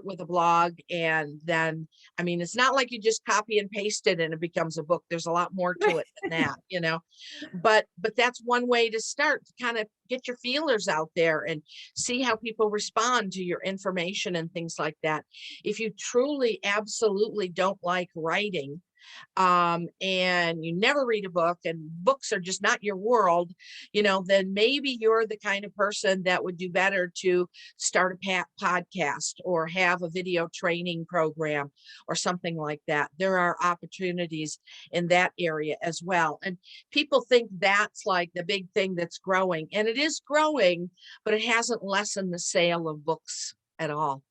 with a blog, and then, it's not like you just copy and paste it and it becomes a book. There's a lot more to it than that, but that's one way to start, to kind of get your feelers out there and see how people respond to your information and things like that. If you truly, absolutely don't like writing, and you never read a book, and books are just not your world, then maybe you're the kind of person that would do better to start a podcast or have a video training program or something like that. There are opportunities in that area as well. And people think that's like the big thing that's growing, and it is growing, but it hasn't lessened the sale of books at all.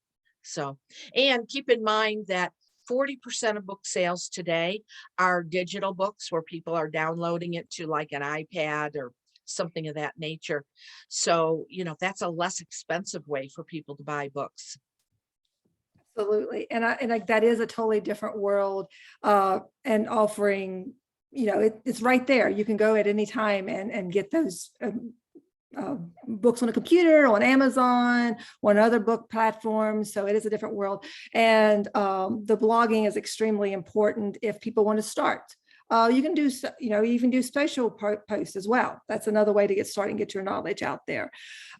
So, and keep in mind that 40% of book sales today are digital books, where people are downloading it to like an iPad or something of that nature. So, that's a less expensive way for people to buy books. Absolutely. And that is a totally different world, and offering, it's right there. You can go at any time and get those books on a computer, on Amazon, on other book platforms. So it is a different world. And the blogging is extremely important if people want to start. You can do, do social posts as well. That's another way to get started and get your knowledge out there.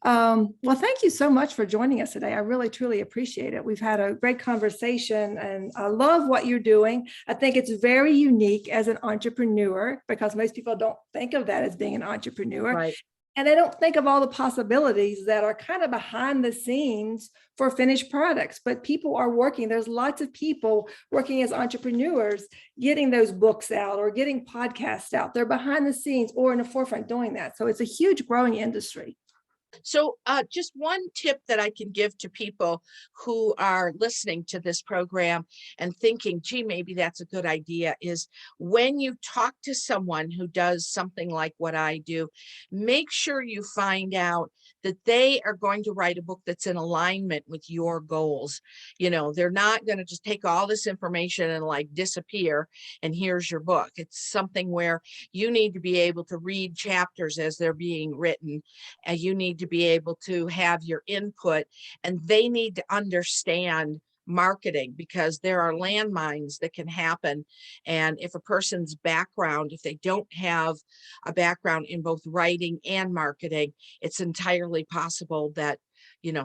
Well, thank you so much for joining us today. I really, truly appreciate it. We've had a great conversation, and I love what you're doing. I think it's very unique as an entrepreneur, because most people don't think of that as being an entrepreneur. Right. And they don't think of all the possibilities that are kind of behind the scenes for finished products. But people are working. There's lots of people working as entrepreneurs, getting those books out or getting podcasts out. They're behind the scenes or in the forefront doing that. So it's a huge growing industry. So just one tip that I can give to people who are listening to this program and thinking, gee, maybe that's a good idea, is when you talk to someone who does something like what I do, make sure you find out that they are going to write a book that's in alignment with your goals. They're not going to just take all this information and like disappear and here's your book. It's something where you need to be able to read chapters as they're being written, and you need to be able to have your input, and they need to understand marketing, because there are landmines that can happen. And if a person's background, if they don't have a background in both writing and marketing, it's entirely possible that,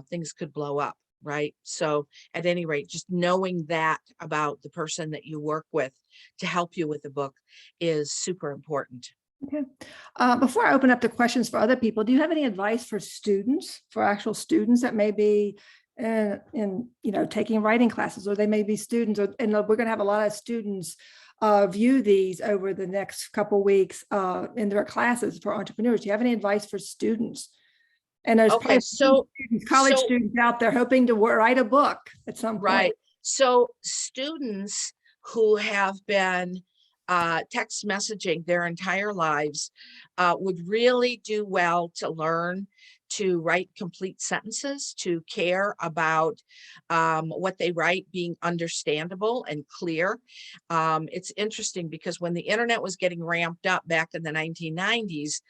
things could blow up. Right. So at any rate, just knowing that about the person that you work with to help you with the book is super important. Okay. Before I open up the questions for other people, do you have any advice for actual students that may be in taking writing classes, or they may be students, and we're going to have a lot of students view these over the next couple of weeks in their classes for entrepreneurs? Do you have any advice for students? And there's college students out there hoping to write a book at some point. Right. So students who have been text messaging their entire lives would really do well to learn to write complete sentences, to care about what they write being understandable and clear. It's interesting because when the internet was getting ramped up back in the 1990s,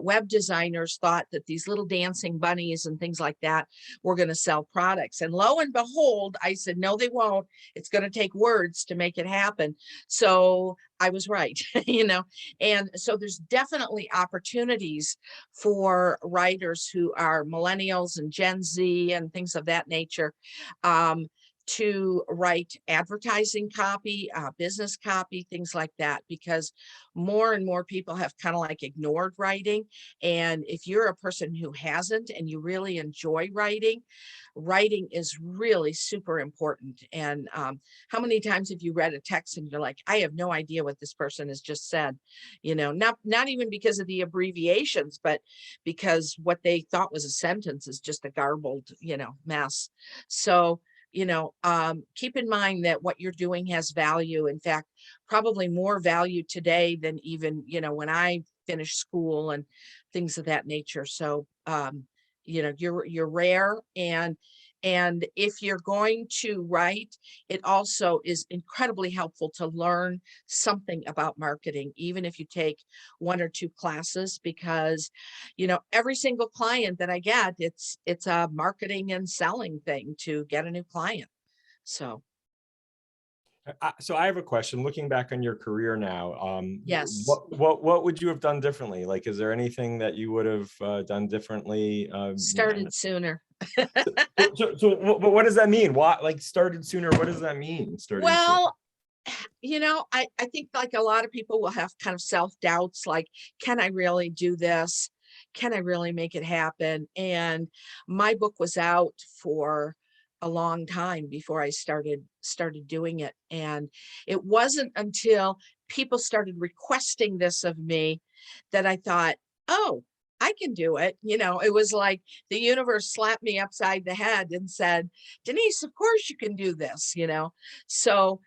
web designers thought that these little dancing bunnies and things like that were going to sell products. And lo and behold, I said, no, they won't. It's going to take words to make it happen. So I was right, and so there's definitely opportunities for writers who are millennials and Gen Z and things of that nature, to write advertising copy, business copy, things like that, because more and more people have kind of like ignored writing. And if you're a person who hasn't and you really enjoy writing, writing is really super important. And how many times have you read a text and you're like, I have no idea what this person has just said, not even because of the abbreviations, but because what they thought was a sentence is just a garbled, mess. So, keep in mind that what you're doing has value. In fact, probably more value today than even, when I finished school and things of that nature. So, you're rare, and if you're going to write, it also is incredibly helpful to learn something about marketing, even if you take 1 or 2 classes, because every single client that I get, it's a marketing and selling thing to get a new client. So So I have a question. Looking back on your career now, yes. what would you have done differently? Like, is there anything that you would have done differently? Started sooner. So what does that mean? What, like, started sooner? What does that mean? Well, I think like a lot of people will have kind of self-doubts, like, can I really do this? Can I really make it happen? And my book was out for a long time before I started doing it. And it wasn't until people started requesting this of me that I thought, oh, I can do it. It was like the universe slapped me upside the head and said, Denise, of course you can do this, So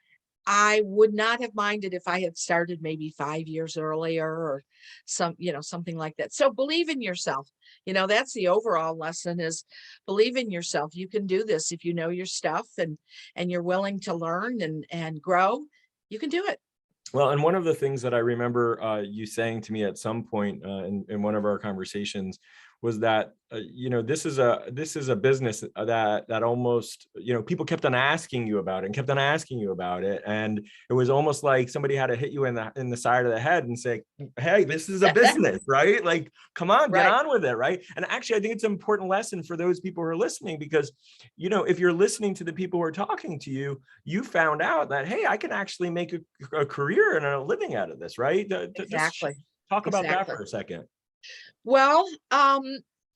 I would not have minded if I had started maybe 5 years earlier or something like that. So believe in yourself. That's the overall lesson, is believe in yourself. You can do this if you know your stuff and you're willing to learn and grow. You can do it. Well, and one of the things that I remember you saying to me at some point in one of our conversations was that this is a business that almost people kept on asking you about it and kept on asking you about it, and it was almost like somebody had to hit you in the side of the head and say, hey, this is a business, right? Like, come on, get on with it, right? And actually, I think it's an important lesson for those people who are listening, because if you're listening to the people who are talking to you, you found out that, hey, I can actually make a career and a living out of this, right? Exactly. Just talk about that for a second. Well,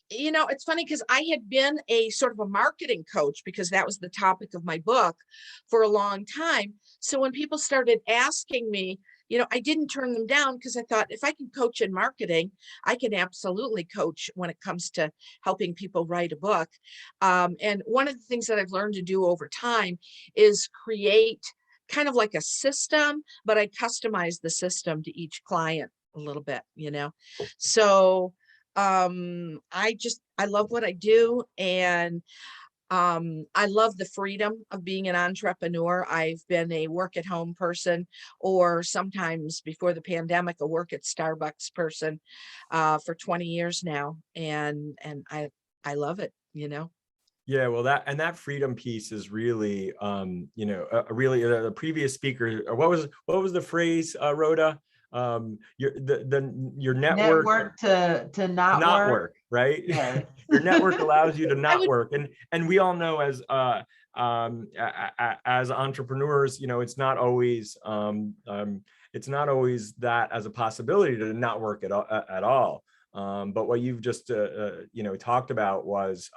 it's funny because I had been a sort of a marketing coach, because that was the topic of my book, for a long time. So when people started asking me, I didn't turn them down, because I thought, if I can coach in marketing, I can absolutely coach when it comes to helping people write a book. And one of the things that I've learned to do over time is create kind of like a system, but I customize the system to each client a little bit, So I love what I do, and I love the freedom of being an entrepreneur. I've been a work at home person, or sometimes before the pandemic, a work at Starbucks person for 20 years now, and I love it, Yeah, well, that freedom piece is really, really the previous speaker. What was the phrase, Rhoda? Your network to not work, right? Yes. Your network allows you to not work, and we all know as entrepreneurs, it's not always that as a possibility to not work at all. But what you've just talked about was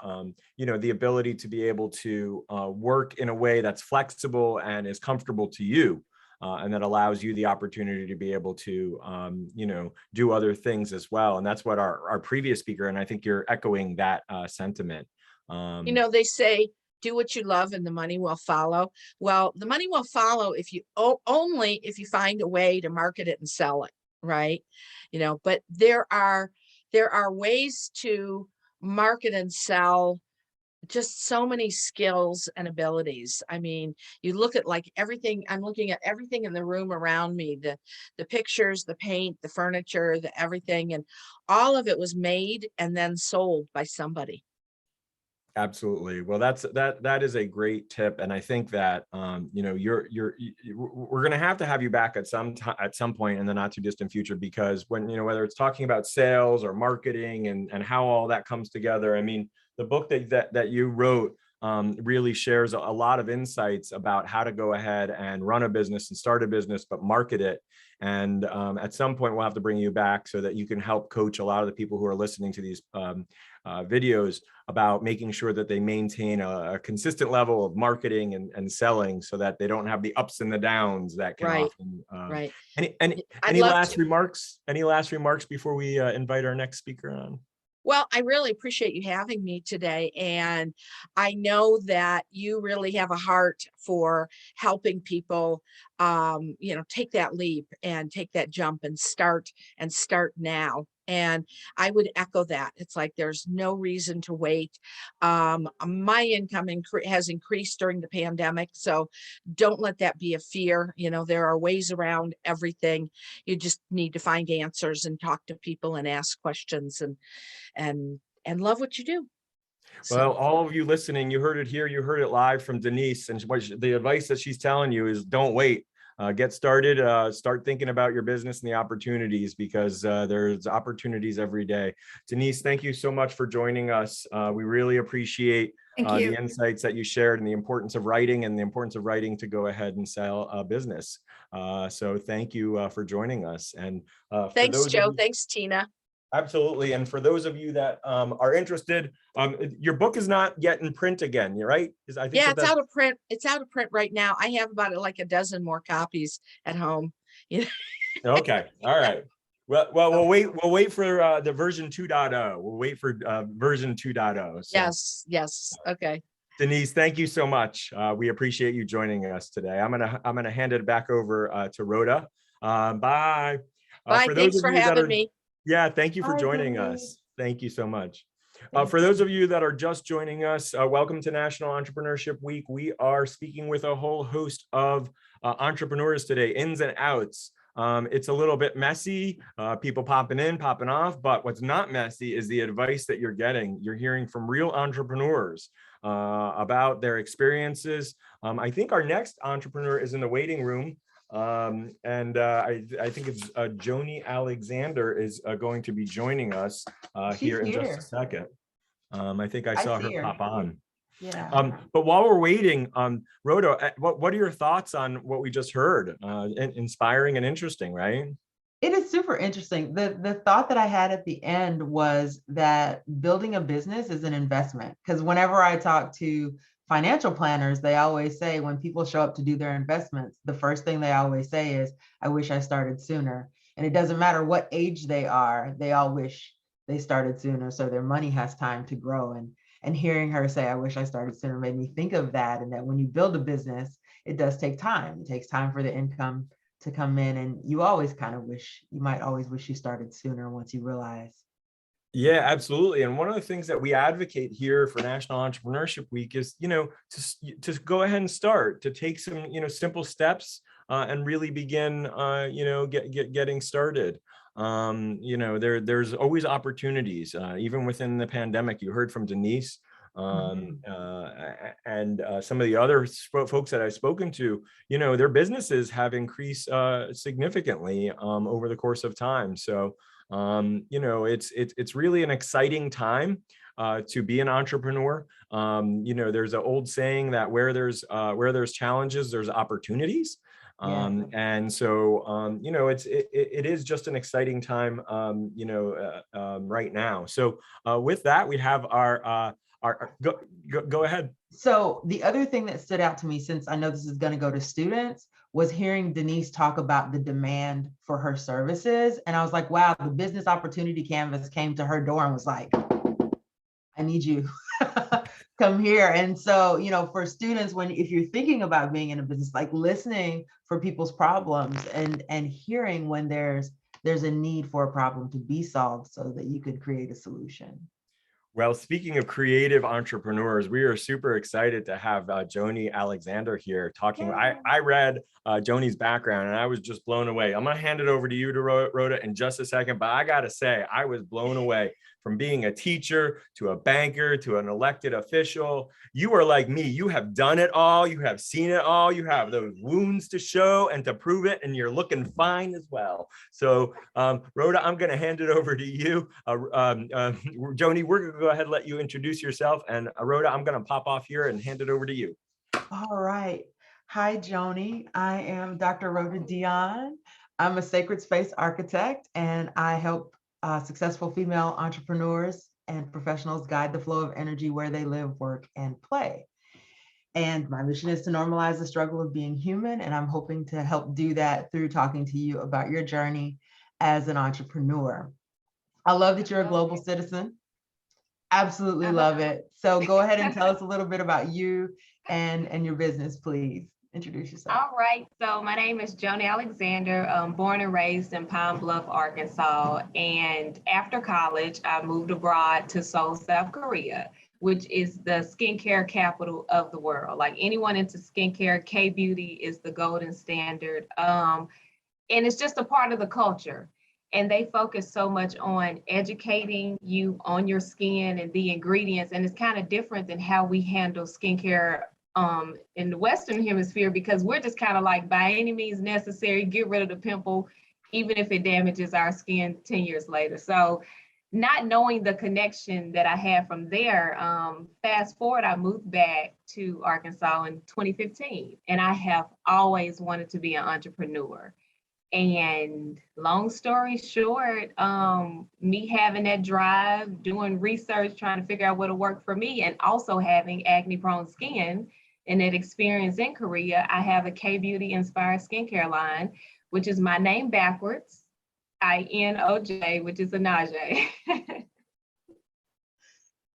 the ability to be able to work in a way that's flexible and is comfortable to you. And that allows you the opportunity to be able to, do other things as well. And that's what our previous speaker, and I think you're echoing that sentiment. They say, do what you love and the money will follow. Well, the money will follow if you only if you find a way to market it and sell it, right? But there are ways to market and sell just so many skills and abilities. I mean, you look at like everything, I'm looking at everything in the room around me, the pictures, the paint, the furniture, the everything, and all of it was made and then sold by somebody. Absolutely. Well, that is a great tip, and I think that you know we're going to have you back at some point in the not too distant future, because when whether it's talking about sales or marketing and how all that comes together. I mean, the book that you wrote really shares a lot of insights about how to go ahead and run a business and start a business, but market it. And at some point, we'll have to bring you back so that you can help coach a lot of the people who are listening to these videos about making sure that they maintain a consistent level of marketing and selling, so that they don't have the ups and the downs that can often. Right. Any last remarks? Any last remarks before we invite our next speaker on? Well, I really appreciate you having me today. And I know that you really have a heart for helping people, take that leap and take that jump and start now. And I would echo that. It's like there's no reason to wait. My income has increased during the pandemic, so don't let that be a fear. There are ways around everything. You just need to find answers and talk to people and ask questions and love what you do. Well, all of you listening, you heard it here. You heard it live from Denise, and the advice that she's telling you is don't wait. Get started, start thinking about your business and the opportunities, because there's opportunities every day. Denise, thank you so much for joining us. We really appreciate the insights that you shared and the importance of writing to go ahead and sell a business. So thank you for joining us. And thanks, Joe. Thanks, Tina. Absolutely. And for those of you that are interested, your book is not yet in print again, right? It's out of print. It's out of print right now. I have about like a dozen more copies at home. Okay. All right. Well, we'll wait for the version 2.0. We'll wait for version 2.0. So. Yes. Okay. Denise, thank you so much. We appreciate you joining us today. I'm gonna hand it back over to Rhoda. Bye. Bye. Thanks for having me. Yeah, thank you for joining us. Thank you so much. For those of you that are just joining us, welcome to National Entrepreneurship Week. We are speaking with a whole host of entrepreneurs today, ins and outs. It's a little bit messy, people popping in, popping off, but what's not messy is the advice that you're getting. You're hearing from real entrepreneurs about their experiences. I think our next entrepreneur is in the waiting room. I think it's Joni Alexander is going to be joining us here in just a second. I think I saw her pop on. Yeah. But while we're waiting, Rhoda, what are your thoughts on what we just heard? Inspiring and interesting, right? It is super interesting. The thought that I had at the end was that building a business is an investment. Because whenever I talk to financial planners, they always say when people show up to do their investments, the first thing they always say is, I wish I started sooner. And it doesn't matter what age they are, they all wish they started sooner so their money has time to grow. And hearing her say, I wish I started sooner, made me think of that. And that when you build a business, it does take time. It takes time for the income to come in. And you might always wish you started sooner once you realize. Yeah, absolutely. And one of the things that we advocate here for National Entrepreneurship Week is, to go ahead and start, to take some, simple steps and really begin, getting started. There's always opportunities, even within the pandemic. You heard from Denise and some of the other folks that I've spoken to, their businesses have increased significantly over the course of time. So it's really an exciting time to be an entrepreneur. There's an old saying that where there's challenges, there's opportunities. And so it is just an exciting time right now. So with that, we have our go ahead. So the other thing that stood out to me, since I know this is going to go to students, was hearing Denise talk about the demand for her services. And I was like, wow, the business opportunity canvas came to her door and was like, I need you, come here. And so, for students, if you're thinking about being in a business, like listening for people's problems and hearing when there's a need for a problem to be solved so that you could create a solution. Well, speaking of creative entrepreneurs, we are super excited to have Joni Alexander here talking. Yeah. I read Joni's background and I was just blown away. I'm going to hand it over to you, Rhoda, in just a second, but I got to say, I was blown away from being a teacher to a banker to an elected official. You are like me. You have done it all. You have seen it all. You have those wounds to show and to prove it, and you're looking fine as well. So Rhoda, I'm going to hand it over to you. Joni, we're going to go ahead and let you introduce yourself. And Rhoda, I'm going to pop off here and hand it over to you. All right. Hi, Joni. I am Dr. Rhoda Dion. I'm a sacred space architect, and I help successful female entrepreneurs and professionals guide the flow of energy where they live, work, and play. And my mission is to normalize the struggle of being human, and I'm hoping to help do that through talking to you about your journey as an entrepreneur. I love that you're a global citizen. Absolutely love it. So go ahead and tell us a little bit about you and your business, please. Introduce yourself. All right. So my name is Joni Alexander, born and raised in Pine Bluff, Arkansas. And after college, I moved abroad to Seoul, South Korea, which is the skincare capital of the world. Like anyone into skincare, K-beauty is the golden standard. And it's just a part of the culture. And they focus so much on educating you on your skin and the ingredients. And it's kind of different than how we handle skincare in the Western hemisphere, because we're just kind of like, by any means necessary, get rid of the pimple, even if it damages our skin 10 years later. So not knowing the connection that I had from there, fast forward, I moved back to Arkansas in 2015, and I have always wanted to be an entrepreneur. And long story short, me having that drive, doing research, trying to figure out what'll work for me, and also having acne-prone skin and that experience in Korea, I have a K-beauty inspired skincare line, which is my name backwards, Inoj, which is Inoj.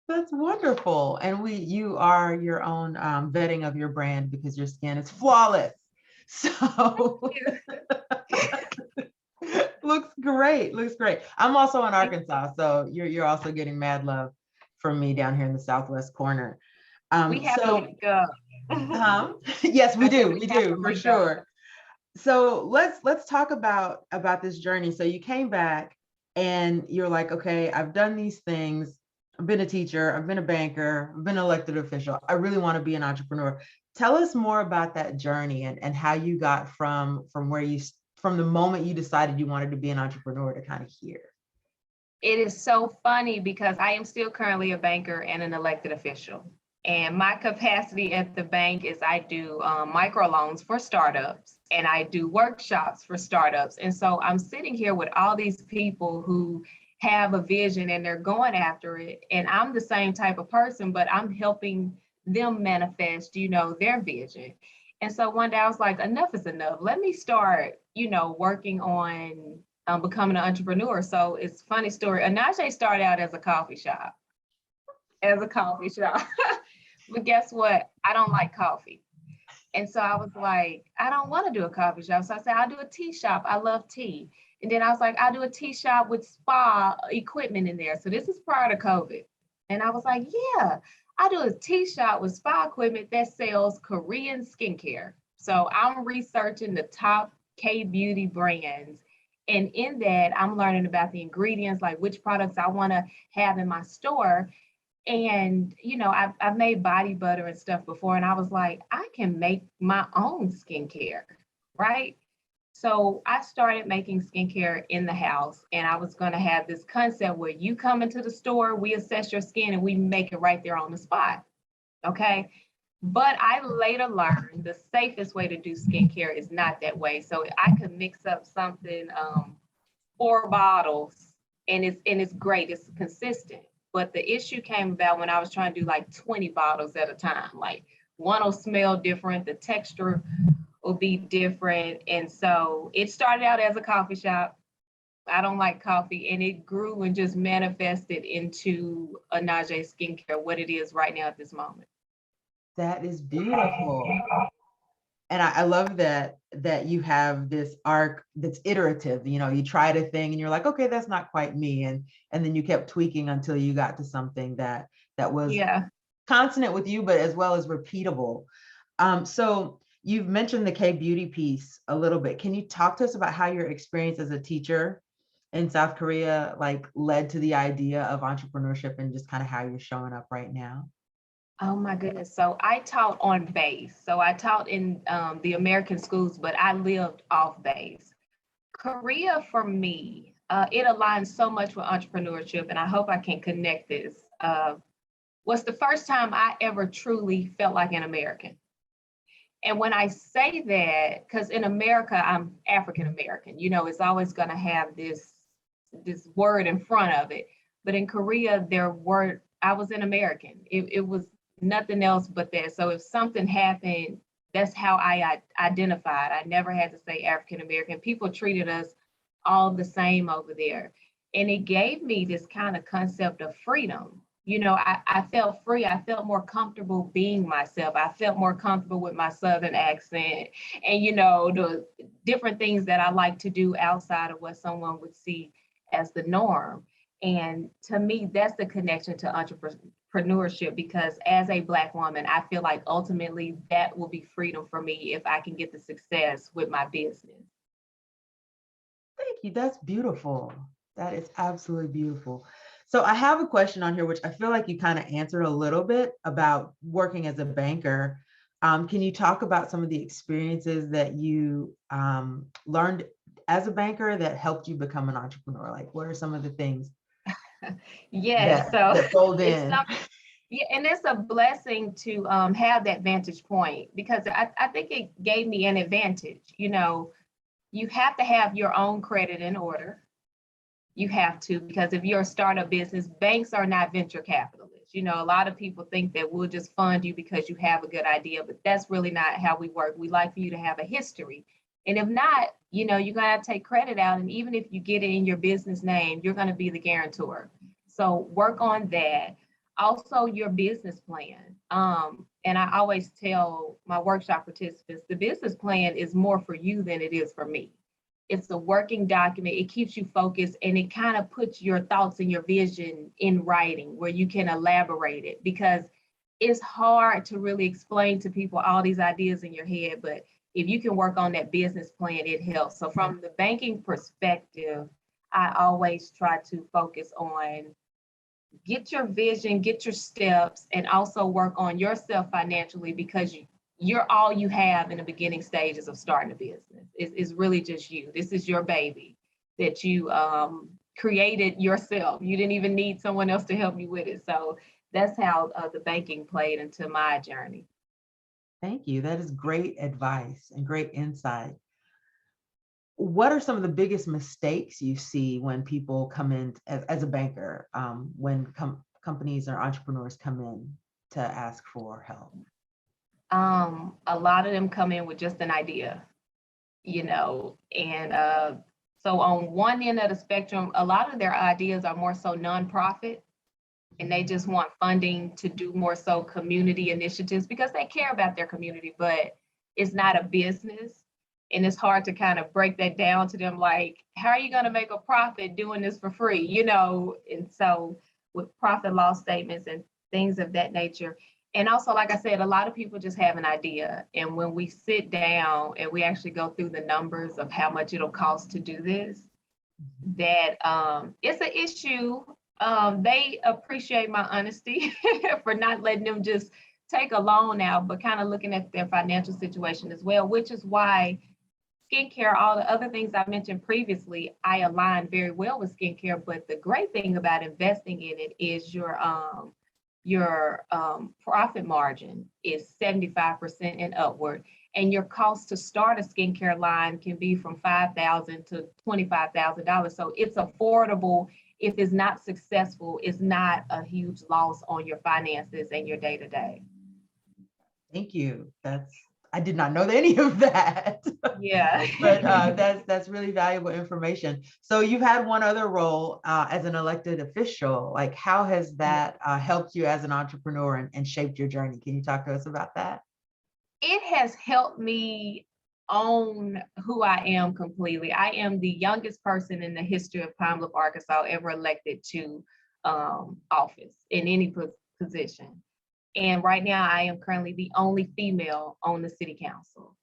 That's wonderful. And you are your own vetting of your brand, because your skin is flawless. So looks great. I'm also in Arkansas, so you're also getting mad love from me down here in the southwest corner. We have to link up. Yes, we do for sure. So let's talk about this journey. So you came back and you're like, okay, I've done these things. I've been a teacher, I've been a banker, I've been an elected official. I really want to be an entrepreneur. Tell us more about that journey and how you got from the moment you decided you wanted to be an entrepreneur to kind of here. It is so funny because I am still currently a banker and an elected official. And my capacity at the bank is I do microloans for startups, and I do workshops for startups. And so I'm sitting here with all these people who have a vision and they're going after it. And I'm the same type of person, but I'm helping them manifest, their vision. And so one day I was like, enough is enough. Let me start, working on becoming an entrepreneur. So it's a funny story. Inoj started out as a coffee shop. But guess what? I don't like coffee. And so I was like, I don't want to do a coffee shop. So I said, I'll do a tea shop. I love tea. And then I was like, I'll do a tea shop with spa equipment in there. So this is prior to COVID. And I was like, yeah, I do a tea shop with spa equipment that sells Korean skincare. So I'm researching the top K-beauty brands. And in that, I'm learning about the ingredients, like which products I want to have in my store. And, I've made body butter and stuff before. And I was like, I can make my own skincare, right? So I started making skincare in the house, and I was going to have this concept where you come into the store, we assess your skin, and we make it right there on the spot. Okay. But I later learned the safest way to do skincare is not that way. So I could mix up something, 4 bottles, and it's great. It's consistent. But the issue came about when I was trying to do like 20 bottles at a time. Like one will smell different, the texture will be different. And so it started out as a coffee shop. I don't like coffee, and it grew and just manifested into Inoj Skincare, what it is right now at this moment. That is beautiful. And I love that you have this arc that's iterative. You tried a thing and you're like, okay, that's not quite me. And then you kept tweaking until you got to something that was consonant with you, but as well as repeatable. So you've mentioned the K-beauty piece a little bit. Can you talk to us about how your experience as a teacher in South Korea like led to the idea of entrepreneurship and just kind of how you're showing up right now? Oh my goodness. So I taught on base. So I taught in the American schools, but I lived off base. Korea for me, it aligns so much with entrepreneurship, and I hope I can connect this. Was the first time I ever truly felt like an American. And when I say that, because in America, I'm African American, you know, it's always going to have this word in front of it. But in Korea, I was an American. It was nothing else but that. So if something happened, that's how I identified. I never had to say African American. People treated us all the same over there. And it gave me this kind of concept of freedom. You know, I felt free. I felt more comfortable being myself. I felt more comfortable with my Southern accent and, you know, the different things that I like to do outside of what someone would see as the norm. And to me, that's the connection to entrepreneurship, because as a Black woman, I feel like ultimately that will be freedom for me if I can get the success with my business. Thank you. That's beautiful. That is absolutely beautiful. So I have a question on here, which I feel like you kind of answered a little bit about working as a banker. Can you talk about some of the experiences that you learned as a banker that helped you become an entrepreneur? Like, what are some of the things that fold in? Yeah, and it's a blessing to have that vantage point, because I think it gave me an advantage. You know, you have to have your own credit in order. You have to, because if you're a startup business, banks are not venture capitalists. You know, a lot of people think that we'll just fund you because you have a good idea, but that's really not how we work. We like for you to have a history. And if not, you know, you're going to take credit out. And even if you get it in your business name, you're going to be the guarantor. So work on that. Also, your business plan. And I always tell my workshop participants, the business plan is more for you than it is for me. It's a working document. It keeps you focused, and it kind of puts your thoughts and your vision in writing where you can elaborate it, because it's hard to really explain to people all these ideas in your head. But if you can work on that business plan, it helps. So from the banking perspective, I always try to focus on get your vision, get your steps, and also work on yourself financially, because you're all you have in the beginning stages of starting a business. It's really just you. This is your baby that you created yourself. You didn't even need someone else to help you with it. So that's how the banking played into my journey. Thank you. That is great advice and great insight. What are some of the biggest mistakes you see when people come in as a banker, when companies or entrepreneurs come in to ask for help? A lot of them come in with just an idea, you know, and so on one end of the spectrum, a lot of their ideas are more so nonprofit, and they just want funding to do more so community initiatives because they care about their community, but it's not a business. And it's hard to kind of break that down to them, like, how are you going to make a profit doing this for free, you know? And so with profit loss statements and things of that nature. And also, like I said, a lot of people just have an idea. And when we sit down and we actually go through the numbers of how much it'll cost to do this, that it's an issue. They appreciate my honesty for not letting them just take a loan out, but kind of looking at their financial situation as well, which is why skincare, all the other things I mentioned previously, I align very well with skincare. But the great thing about investing in it is your profit margin is 75% and upward. And your cost to start a skincare line can be from $5,000 to $25,000. So it's affordable. If it's not successful, it's not a huge loss on your finances and your day-to-day. Thank you. I did not know any of that. Yeah. But that's really valuable information. So you've had one other role as an elected official. Like, how has that helped you as an entrepreneur and shaped your journey? Can you talk to us about that? It has helped me own who I am completely. I am the youngest person in the history of Pine Bluff, Arkansas ever elected to office in any position. And right now I am currently the only female on the city council.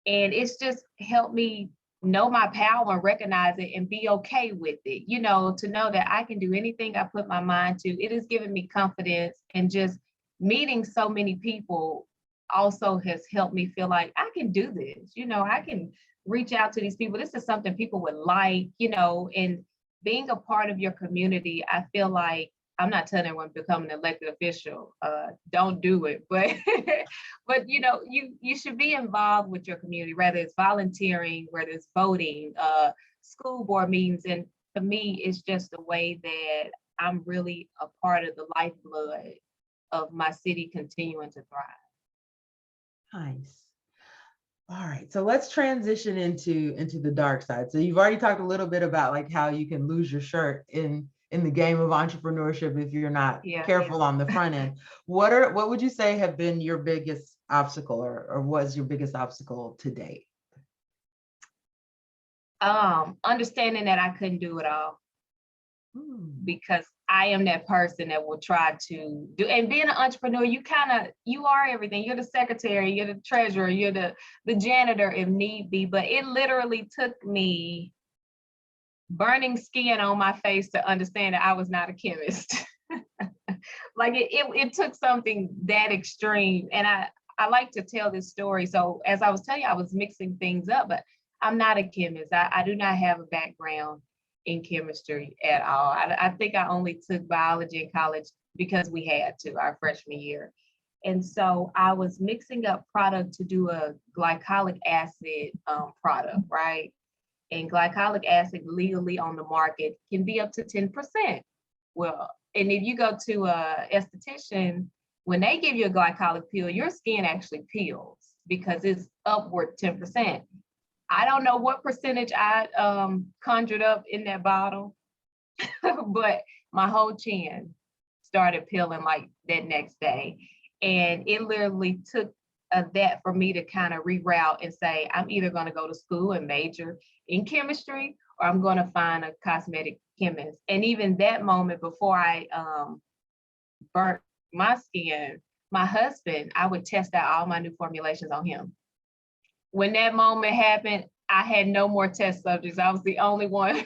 And it's just helped me know my power and recognize it and be okay with it, you know, to know that I can do anything I put my mind to. It has given me confidence, and just meeting so many people also has helped me feel like I can do this. You know, I can reach out to these people. This is something people would like, you know, and being a part of your community, I feel like, I'm not telling everyone to become an elected official, don't do it, but but you know, you should be involved with your community, whether it's volunteering, whether it's voting, school board meetings. And for me, it's just a way that I'm really a part of the lifeblood of my city continuing to thrive. Nice. All right, so let's transition into the dark side. So you've already talked a little bit about like how you can lose your shirt in the game of entrepreneurship if you're not careful on the front end. What would you say have been your biggest obstacle, or was your biggest obstacle to date? Understanding that I couldn't do it all, because I am that person that will try to do, and being an entrepreneur, you are everything. You're the secretary, you're the treasurer, you're the janitor if need be, but it literally took me burning skin on my face to understand that I was not a chemist. Like it took something that extreme. And I like to tell this story. So as I was telling you, I was mixing things up, but I'm not a chemist. I do not have a background in chemistry at all. I think I only took biology in college because we had to, our freshman year. And so I was mixing up product to do a glycolic acid product, right? And glycolic acid legally on the market can be up to 10%. Well, and if you go to a esthetician, when they give you a glycolic pill, your skin actually peels because it's upward 10%. I don't know what percentage I conjured up in that bottle, but my whole chin started peeling like that next day. And it literally took that for me to kind of reroute and say, I'm either going to go to school and major in chemistry, or I'm going to find a cosmetic chemist. And even that moment before I burnt my skin, my husband, I would test out all my new formulations on him. When that moment happened, I had no more test subjects. I was the only one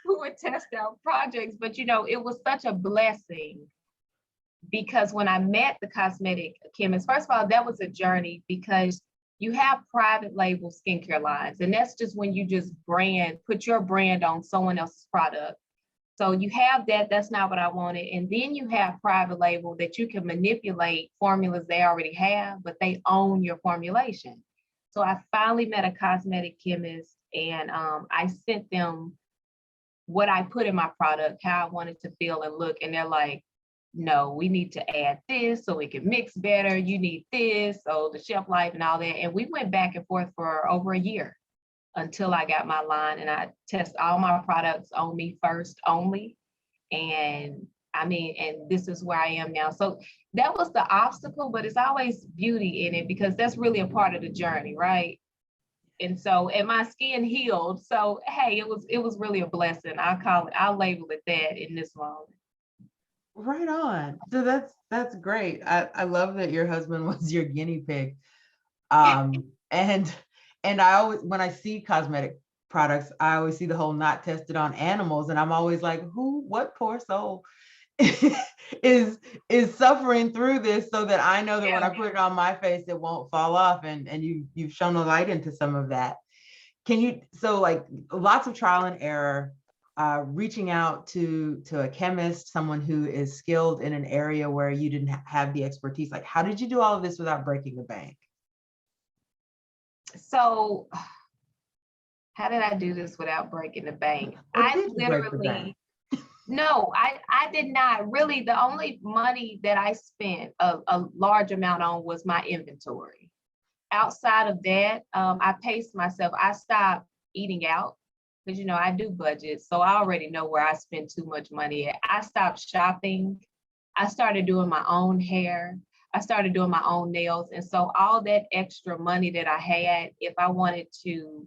who would test out projects. But you know, it was such a blessing, because when I met the cosmetic chemist, first of all, that was a journey, because you have private label skincare lines, and that's just when you just put your brand on someone else's product. So you have that, that's not what I wanted. And then you have private label that you can manipulate formulas they already have, but they own your formulation. So I finally met a cosmetic chemist, and I sent them what I put in my product, how I wanted to feel and look. And they're like, no, we need to add this so it can mix better. You need this, so the shelf life and all that. And we went back and forth for over a year until I got my line, and I test all my products on me first only. And I mean, and this is where I am now. So that was the obstacle, but it's always beauty in it, because that's really a part of the journey, right? And so, and my skin healed. So, hey, it was really a blessing. I'll label it that in this moment. Right on. So that's great. I love that your husband was your guinea pig. And I always, when I see cosmetic products, I always see the whole not tested on animals, and I'm always like, what poor soul is suffering through this, so that I know that when I put it on my face, it won't fall off. And you've shown a light into some of that. So like lots of trial and error, reaching out to a chemist, someone who is skilled in an area where you didn't have the expertise. Like, how did you do all of this without breaking the bank? So how did I do this without breaking the bank? I literally, no, I did not really. The only money that I spent a large amount on was my inventory. Outside of that, I paced myself. I stopped eating out, because, you know, I do budgets, so I already know where I spend too much money at. I stopped shopping. I started doing my own hair. I started doing my own nails. And so all that extra money that I had, if I wanted to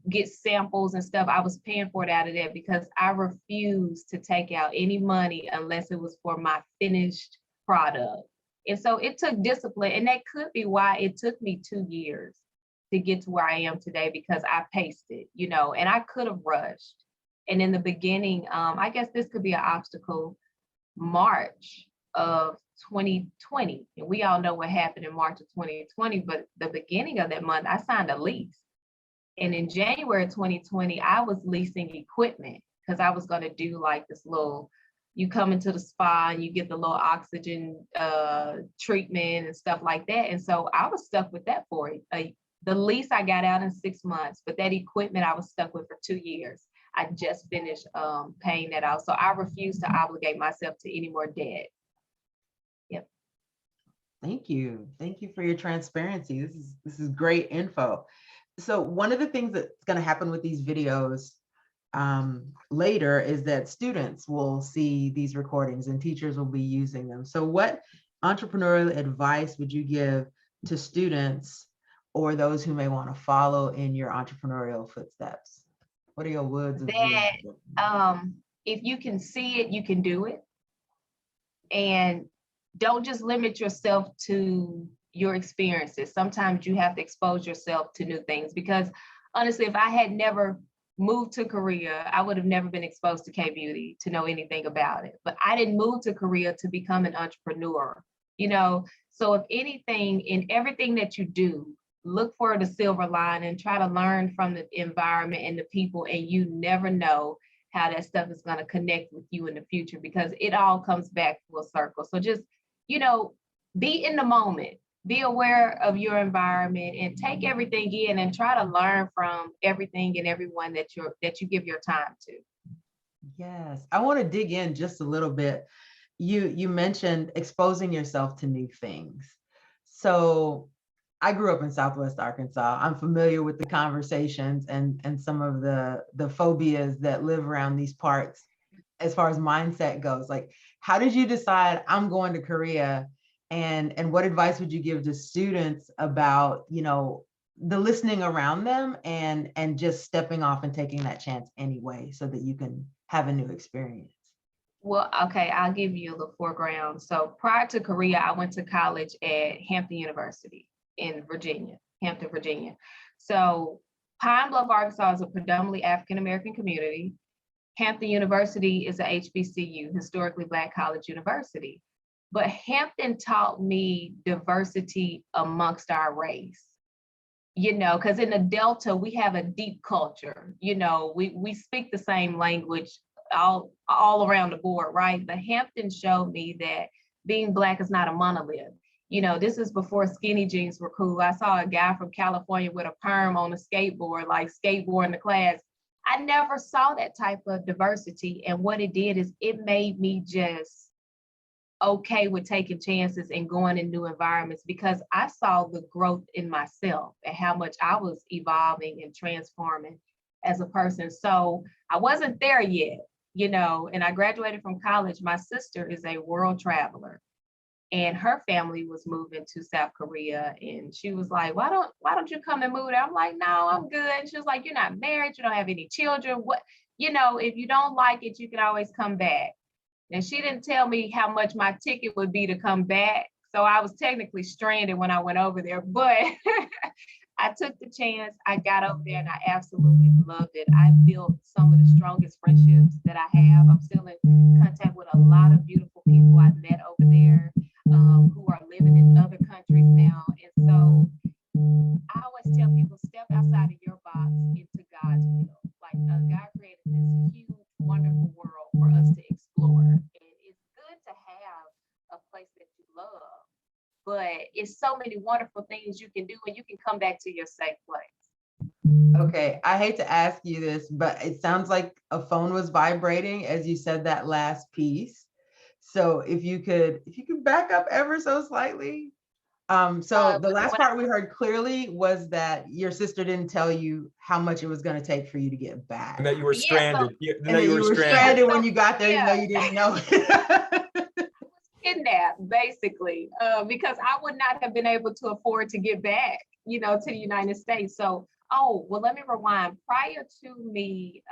get samples and stuff, I was paying for it out of that, because I refused to take out any money unless it was for my finished product. And so it took discipline, and that could be why it took me 2 years to get to where I am today because I paced it, you know, and I could have rushed. And in the beginning, I guess this could be an obstacle, March of 2020. And we all know what happened in March of 2020, but the beginning of that month, I signed a lease. And in January 2020, I was leasing equipment because I was going to do like this little, you come into the spa and you get the little oxygen treatment and stuff like that. And so I was stuck with that for the lease I got out in 6 months, but that equipment I was stuck with for 2 years. I just finished paying that out. So I refuse to obligate myself to any more debt. Yep. Thank you. Thank you for your transparency. This is great info. So one of the things that's going to happen with these videos later is that students will see these recordings and teachers will be using them. So what entrepreneurial advice would you give to students or those who may want to follow in your entrepreneurial footsteps? What are your words of wisdom? If you can see it, you can do it. And don't just limit yourself to your experiences. Sometimes you have to expose yourself to new things, because honestly, if I had never moved to Korea, I would have never been exposed to K-beauty to know anything about it. But I didn't move to Korea to become an entrepreneur, you know? So if anything, in everything that you do, look for the silver line and try to learn from the environment and the people, and you never know how that stuff is going to connect with you in the future, because it all comes back full circle. So just, you know, be in the moment, be aware of your environment and take everything in and try to learn from everything and everyone that you give your time to. Yes, I want to dig in just a little bit. You mentioned exposing yourself to new things. So I grew up in Southwest Arkansas. I'm familiar with the conversations and some of the phobias that live around these parts as far as mindset goes. Like, how did you decide I'm going to Korea? And what advice would you give to students about, you know, the listening around them and just stepping off and taking that chance anyway, so that you can have a new experience? Well, okay, I'll give you a little foreground. So prior to Korea, I went to college at Hampton University in Virginia, Hampton, Virginia. So Pine Bluff, Arkansas is a predominantly African-American community. Hampton University is a HBCU, historically Black college university. But Hampton taught me diversity amongst our race, you know, because in the Delta, we have a deep culture, you know, we speak the same language all around the board, right? But Hampton showed me that being Black is not a monolith. You know, this is before skinny jeans were cool. I saw a guy from California with a perm on a skateboard, like skateboarding the class. I never saw that type of diversity. And what it did is it made me just okay with taking chances and going in new environments, because I saw the growth in myself and how much I was evolving and transforming as a person. So I wasn't there yet, you know, and I graduated from college. My sister is a world traveler, and her family was moving to South Korea. And she was like, why don't you come and move there? I'm like, no, I'm good. And she was like, you're not married, you don't have any children. What, you know, if you don't like it, you can always come back. And she didn't tell me how much my ticket would be to come back. So I was technically stranded when I went over there, but I took the chance. I got over there and I absolutely loved it. I built some of the strongest friendships that I have. I'm still in contact with a lot of beautiful people I met over there who are living in other countries now. And so I always tell people, step outside of your box into God's will. Like God created this huge, wonderful world for us to explore. And it's good to have a place that you love, but it's so many wonderful things you can do, and you can come back to your safe place. Okay, I hate to ask you this, but it sounds like a phone was vibrating as you said that last piece. So if you could back up ever so slightly. So the last part we heard clearly was that your sister didn't tell you how much it was going to take for you to get back. And that you were stranded. And that you were stranded when you got there, even though you didn't know. Kidnapped, basically, because I would not have been able to afford to get back, you know, to the United States. So, let me rewind. Prior to me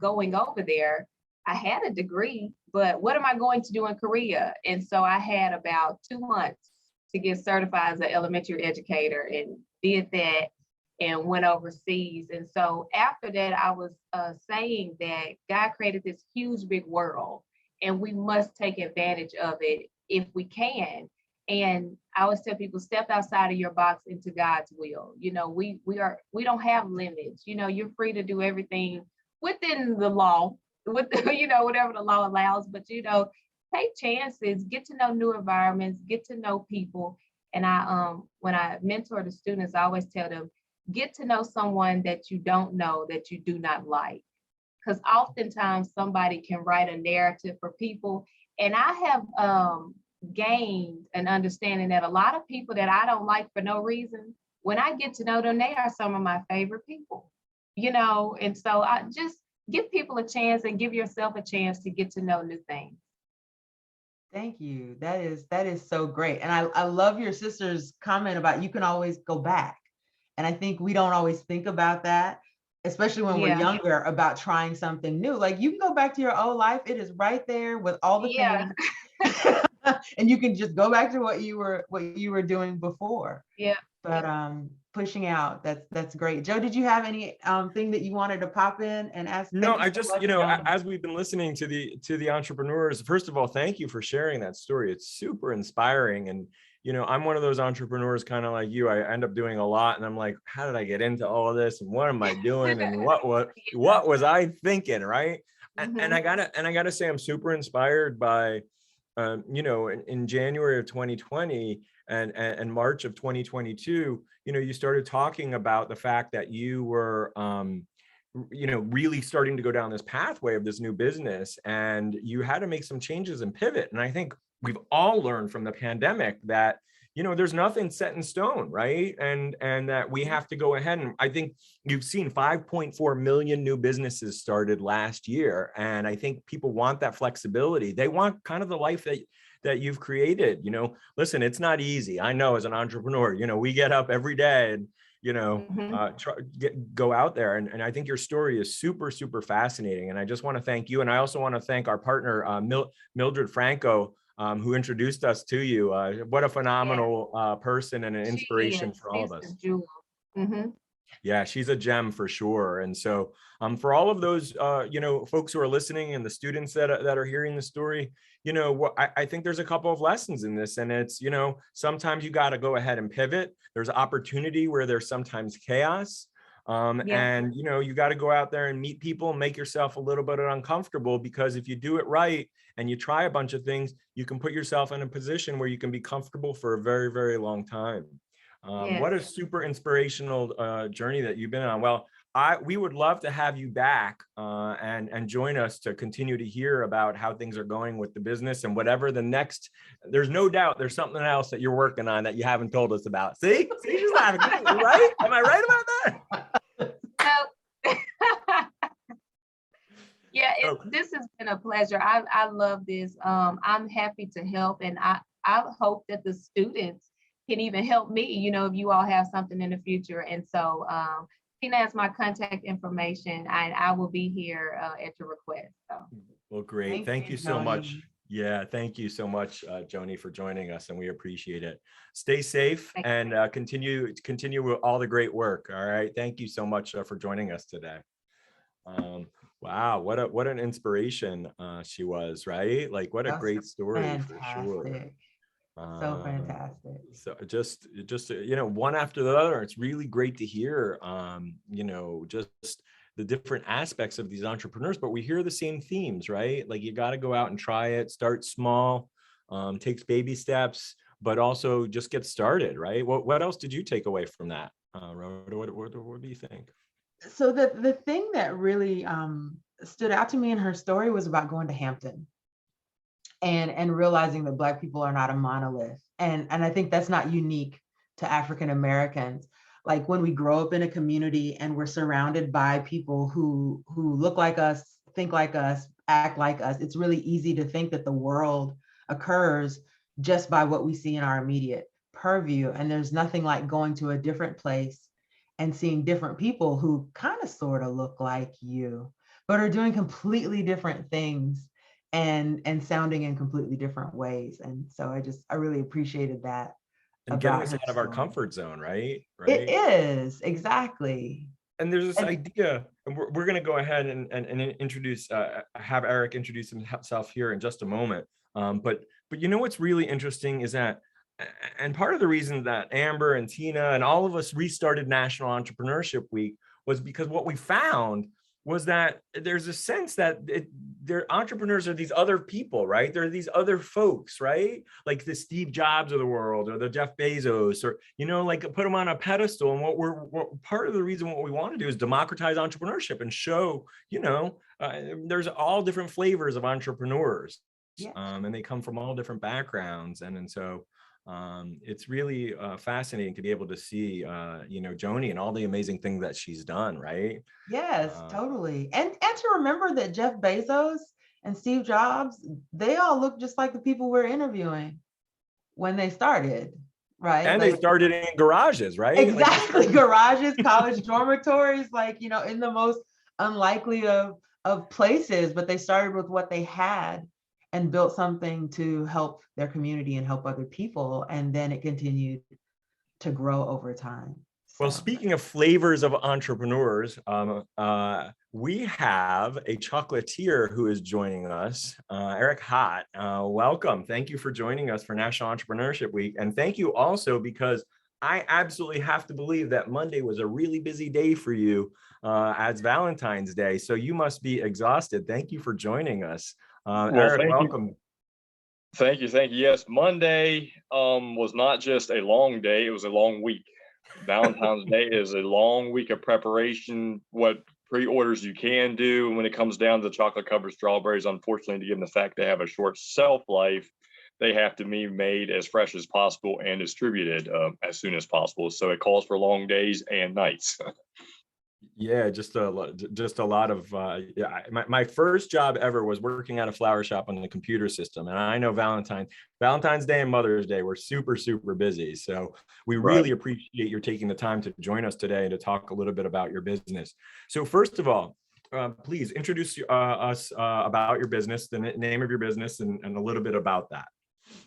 going over there, I had a degree, but what am I going to do in Korea? And so I had about 2 months to get certified as an elementary educator, and did that. and went overseas. And so after that, I was saying that God created this huge big world, and we must take advantage of it if we can. And I always tell people, step outside of your box into God's will. You know, we don't have limits. You know, you're free to do everything within the law, with you know, whatever the law allows. But you know, take chances, get to know new environments, get to know people. And I when I mentor the students, I always tell them, get to know someone that you don't know that you do not like. Because oftentimes somebody can write a narrative for people. And I have gained an understanding that a lot of people that I don't like for no reason, when I get to know them, they are some of my favorite people, you know. And so I just give people a chance and give yourself a chance to get to know new things. Thank you. That is so great. And I love your sister's comment about you can always go back. And I think we don't always think about that, especially when we're younger, about trying something new. Like, you can go back to your old life. It is right there with all the things. And you can just go back to what you were doing before. Yeah. But pushing out, that's great. Joe, did you have any thing that you wanted to pop in and ask? No, I just, you know, as we've been listening to the entrepreneurs, first of all, thank you for sharing that story. It's super inspiring. And, you know, I'm one of those entrepreneurs kind of like you. I end up doing a lot, and I'm like, how did I get into all of this? And what am I doing? And what was I thinking? Right. Mm-hmm. And I gotta say, I'm super inspired by, you know, in January of 2020 and March of 2022, you know, you started talking about the fact that you were, you know, really starting to go down this pathway of this new business, and you had to make some changes and pivot. And I think we've all learned from the pandemic that, you know, there's nothing set in stone, right? And that we have to go ahead. And I think you've seen 5.4 million new businesses started last year. And I think people want that flexibility. They want kind of the life that you've created. You know, listen, it's not easy. I know, as an entrepreneur, you know, we get up every day and, you know, go out there. And I think your story is super, super fascinating. And I just want to thank you. And I also want to thank our partner, Mildred Franco, who introduced us to you. What a phenomenal person and an inspiration for all of us. Yeah, she's a gem for sure. And so for all of those, you know, folks who are listening and the students that are hearing the story, you know, I think there's a couple of lessons in this. And it's, you know, sometimes you got to go ahead and pivot. There's opportunity where there's sometimes chaos. And, you know, you got to go out there and meet people and make yourself a little bit uncomfortable, because if you do it right and you try a bunch of things, you can put yourself in a position where you can be comfortable for a very, very long time. What a super inspirational journey that you've been on. Well, we would love to have you back and join us to continue to hear about how things are going with the business and whatever the next. There's no doubt there's something else that you're working on that you haven't told us about. See, she's laughing, right? Am I right about that? Yeah, this has been a pleasure. I love this. I'm happy to help, and I hope that the students can even help me, you know, if you all have something in the future. And so Tina has my contact information, and I will be here at your request. So. Well, great. Thank you so much. Yeah, thank you so much, Joni, for joining us, and we appreciate it. Stay safe and continue with all the great work. All right. Thank you so much for joining us today. Wow, what an inspiration she was, right? Like, what a great story. Fantastic. For sure. So fantastic. So just you know, one after the other. It's really great to hear you know, just the different aspects of these entrepreneurs, but we hear the same themes, right? Like, you got to go out and try it, start small, takes baby steps, but also just get started, right? What else did you take away from that, Rhoda? What do you think? So the thing that really stood out to me in her story was about going to Hampton and realizing that Black people are not a monolith. And I think that's not unique to African Americans. Like, when we grow up in a community and we're surrounded by people who look like us, think like us, act like us, it's really easy to think that the world occurs just by what we see in our immediate purview. And there's nothing like going to a different place and seeing different people who kind of sort of look like you, but are doing completely different things and sounding in completely different ways. And so I really appreciated that and getting about us her out of our story. comfort zone, right? It is, exactly. And there's this And- idea, and we're going to go ahead and introduce, have Eric introduce himself here in just a moment. But you know what's really interesting is that, and part of the reason that Amber and Tina and all of us restarted National Entrepreneurship Week was because what we found was that there's a sense that their entrepreneurs are these other people, right? They're these other folks, right? Like the Steve Jobs of the world, or the Jeff Bezos, or, you know, like put them on a pedestal. And what part of the reason what we want to do is democratize entrepreneurship and show, you know, there's all different flavors of entrepreneurs, Yeah. and they come from all different backgrounds. And so it's really fascinating to be able to see, you know, Joni and all the amazing things that she's done, right? Yes, totally. And to remember that Jeff Bezos and Steve Jobs, they all look just like the people we're interviewing when they started, right? And Like, they started in garages, right? exactly, garages, college dormitories, like, you know, in the most unlikely of places, but they started with what they had and built something to help their community and help other people. And then it continued to grow over time. Well, So. speaking of flavors of entrepreneurs, we have a chocolatier who is joining us, Eric Hott. Welcome. Thank you for joining us for National Entrepreneurship Week. And thank you also because I absolutely have to believe that Monday was a really busy day for you as Valentine's Day. So you must be exhausted. Thank you for joining us. Eric, welcome. Thank you. Yes, Monday was not just a long day, it was a long week. Valentine's Day is a long week of preparation, what pre-orders you can do. When it comes down to chocolate covered strawberries, unfortunately, given the fact they have a short shelf life, they have to be made as fresh as possible and distributed as soon as possible. So it calls for long days and nights. Yeah, just a lot of yeah. My first job ever was working at a flower shop on the computer system, and I know Valentine's Day and Mother's Day were super busy. So we really appreciate your taking the time to join us today to talk a little bit about your business. So first of all, please introduce us about your business, the name of your business, and a little bit about that.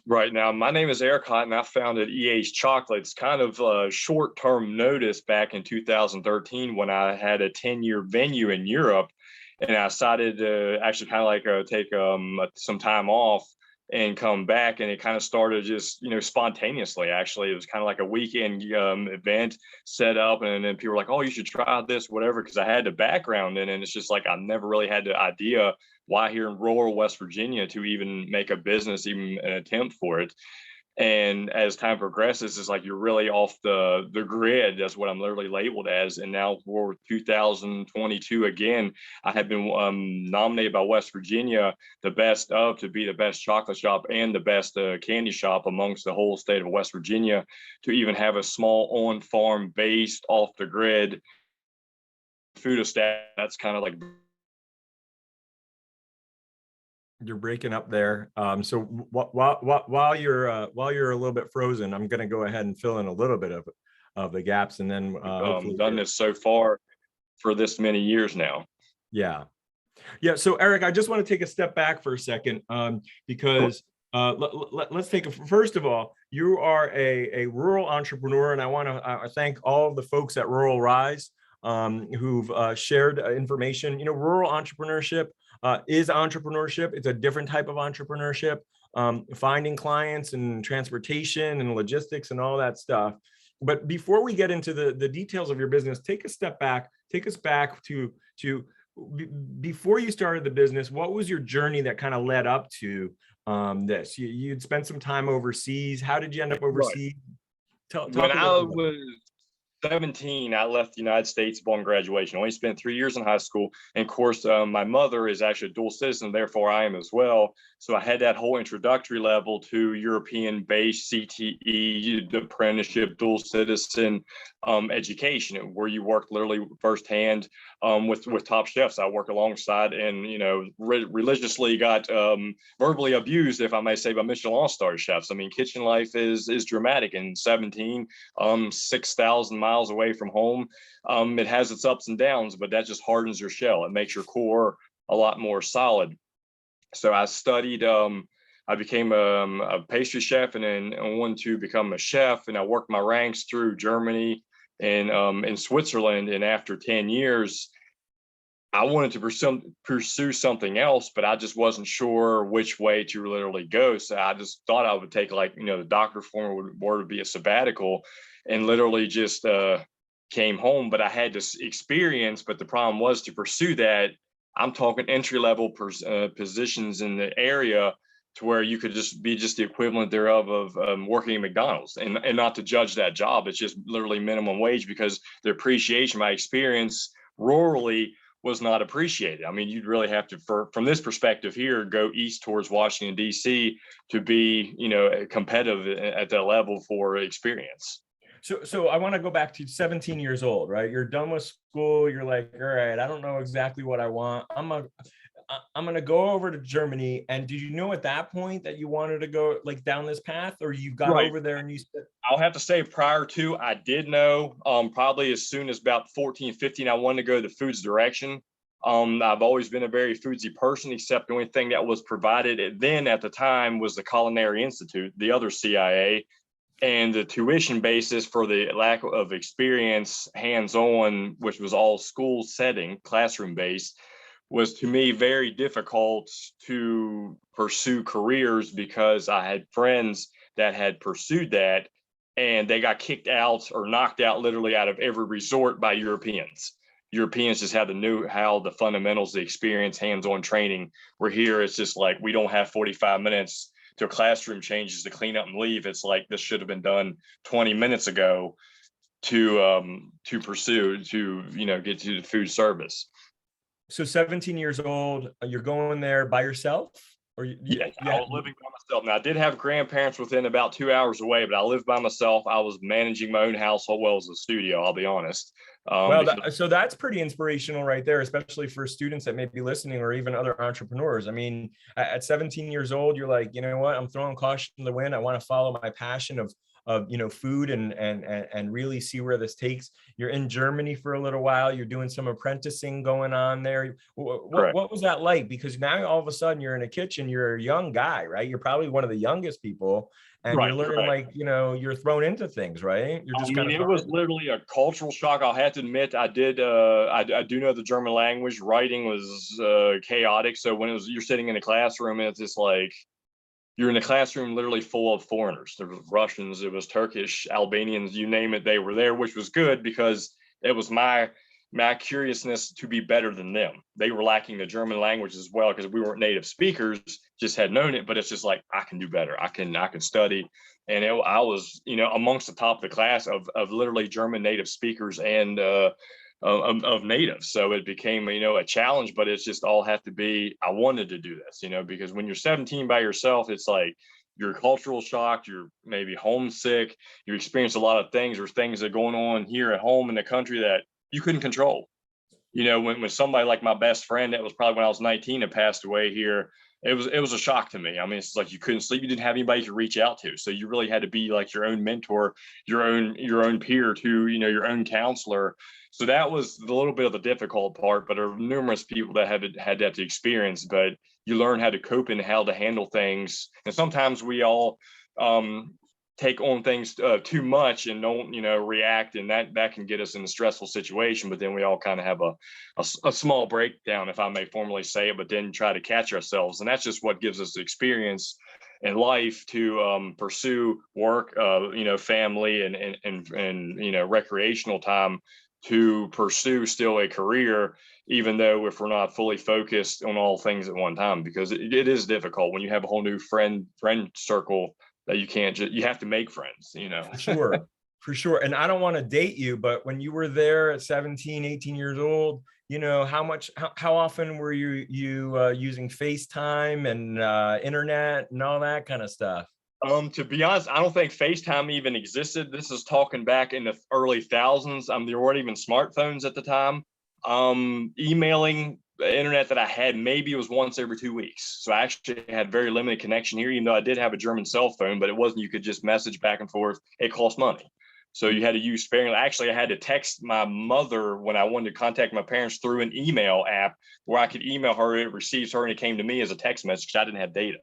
Right. Now, my name is Eric Hott, and I founded EH Chocolates kind of short-term notice back in 2013 when I had a 10-year venue in Europe, and I decided to actually kind of like take some time off and come back, and it kind of started just, you know, spontaneously. Actually, it was kind of like a weekend event set up, and then people were like, "Oh, you should try this, whatever," because I had the background in it, and it's just like I never really had the idea why here in rural West Virginia to even make a business, even an attempt for it. And as time progresses, it's like you're really off the grid. That's what I'm literally labeled as. And now for 2022, again, I have been nominated by West Virginia, the best to be the best chocolate shop and the best candy shop amongst the whole state of West Virginia, to even have a small on-farm based off the grid food estate. That's kind of like. You're breaking up there. So while you're a little bit frozen, I'm going to go ahead and fill in a little bit of the gaps, and then done this so far for this many years now. Yeah. So Eric, I just want to take a step back for a second, because let's take first of all, you are a rural entrepreneur, and I want to thank all of the folks at Rural Rise who've shared information. You know, rural entrepreneurship is entrepreneurship. It's a different type of entrepreneurship, finding clients and transportation and logistics and all that stuff. But before we get into the details of your business, take a step back, take us back to before you started the business. What was your journey that kind of led up to this? You'd spent some time overseas. How did you end up overseas? Right. When I was 17, I left the United States upon graduation. I only spent 3 years in high school. And of course, my mother is actually a dual citizen, therefore I am as well. So I had that whole introductory level to European-based CTE, apprenticeship, dual citizen education, where you work literally firsthand with top chefs. I work alongside and, you know, religiously got verbally abused, if I may say, by Michelin star chefs. I mean, kitchen life is dramatic. And 17, 6,000 miles away from home, it has its ups and downs, but that just hardens your shell. It makes your core a lot more solid. So I studied I became a pastry chef, and then I wanted to become a chef. And I worked my ranks through Germany and in Switzerland. And after 10 years, I wanted to pursue something else, but I just wasn't sure which way to literally go. So I just thought I would take, like, the doctor form would be a sabbatical, and literally just came home. But I had this experience. But the problem was, to pursue that, I'm talking entry-level positions in the area, to where you could just be the equivalent thereof of working at McDonald's, and not to judge that job. It's just literally minimum wage, because the appreciation, my experience rurally, was not appreciated. I mean, you'd really have to, from this perspective here, go east towards Washington, D.C. to be, competitive at that level for experience. So I want to go back to 17 years old, right? You're done with school. You're like, all right, I don't know exactly what I want. I'm going to go over to Germany. And did you know at that point that you wanted to go like down this path, or you got over there and you said? I'll have to say, prior to, I did know, probably as soon as about 14, 15, I wanted to go the foods direction. I've always been a very foodsy person, except the only thing that was provided then at the time was the Culinary Institute, the other CIA. And the tuition basis, for the lack of experience hands-on, which was all school setting, classroom based, was to me very difficult to pursue careers, because I had friends that had pursued that, and they got kicked out or knocked out literally out of every resort by Europeans. Europeans just had the know-how, the fundamentals, the experience, hands-on training. We're here, it's just like, we don't have 45 minutes to classroom changes to clean up and leave. It's like, this should have been done 20 minutes ago to pursue, to get to the food service. So 17 years old, you're going there by yourself? Yeah, I was living by myself. Now, I did have grandparents within about 2 hours away, but I lived by myself. I was managing my own household, well as a studio, I'll be honest. So that's pretty inspirational right there, especially for students that may be listening, or even other entrepreneurs. I mean, at 17 years old, you're like, you know what, I'm throwing caution to the wind. I want to follow my passion of food and really see where this takes. You're in Germany for a little while. You're doing some apprenticing going on there. What was that like? Because now all of a sudden you're in a kitchen, you're a young guy, right? You're probably one of the youngest people, and you're learning, you're thrown into things, right? You're just it was literally a cultural shock. I'll have to admit, I do know the German language. Writing was chaotic. So when you're sitting in a classroom, and it's just like, you're in a classroom literally full of foreigners. There was Russians, it was Turkish, Albanians, you name it, they were there, which was good, because it was my curiousness to be better than them. They were lacking the German language as well, because we weren't native speakers, just had known it, but it's just like, I can do better. I can study. And I was, amongst the top of the class of literally German native speakers and of natives. So it became, a challenge, but it's just all have to be, I wanted to do this, because when you're 17 by yourself, it's like, you're cultural shocked, you're maybe homesick, you experience a lot of things, or things that are going on here at home in the country that you couldn't control. When somebody like my best friend, that was probably when I was 19, had passed away here, it was a shock to me. I mean, it's like, you couldn't sleep, you didn't have anybody to reach out to. So you really had to be like your own mentor, your own peer to, your own counselor. So that was a little bit of the difficult part, but there are numerous people that had that experience, but you learn how to cope and how to handle things. And sometimes we all take on things too much and don't, react, and that can get us in a stressful situation. But then we all kind of have a small breakdown, if I may formally say it, but then try to catch ourselves. And that's just what gives us the experience in life to pursue work, family and recreational time, to pursue still a career, even though if we're not fully focused on all things at one time, because it is difficult when you have a whole new friend circle that you have to make friends, For sure. And I don't want to date you, but when you were there at 17, 18 years old, how often were you using FaceTime and internet and all that kind of stuff? To be honest, I don't think FaceTime even existed. This is talking back in the early thousands. There weren't even smartphones at the time. Emailing, the internet that I had, maybe it was once every 2 weeks. So I actually had very limited connection here, even though I did have a German cell phone, but it wasn't, you could just message back and forth. It cost money. So you had to use sparingly. Actually, I had to text my mother when I wanted to contact my parents through an email app where I could email her, it receives her, and it came to me as a text message because I didn't have data.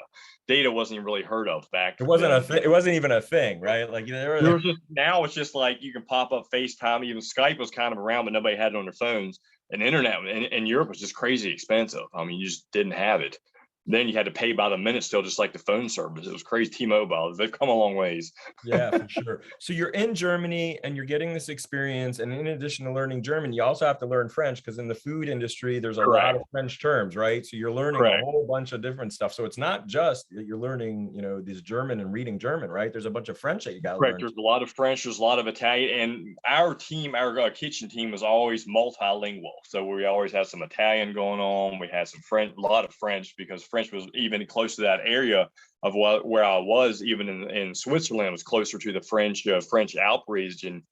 Data wasn't even really heard of back It wasn't then. it wasn't even a thing, right? Like There was just, now it's just like you can pop up FaceTime. Even Skype was kind of around, but nobody had it on their phones. And internet in Europe was just crazy expensive. I mean, you just didn't have it. Then you had to pay by the minute still, just like the phone service. It was crazy. T-Mobile, they've come a long ways. Yeah, for sure. So you're in Germany and you're getting this experience. And in addition to learning German, you also have to learn French because in the food industry, there's a lot of French terms, right? So you're learning a whole bunch of different stuff. So it's not just that you're learning, you know, this German and reading German, right? There's a bunch of French that you got to learn. There's a lot of French, there's a lot of Italian, and our team, our kitchen team was always multilingual. So we always had some Italian going on. We had some French, a lot of French, because French was even close to that area of where I was, even in Switzerland, was closer to the French Alp region.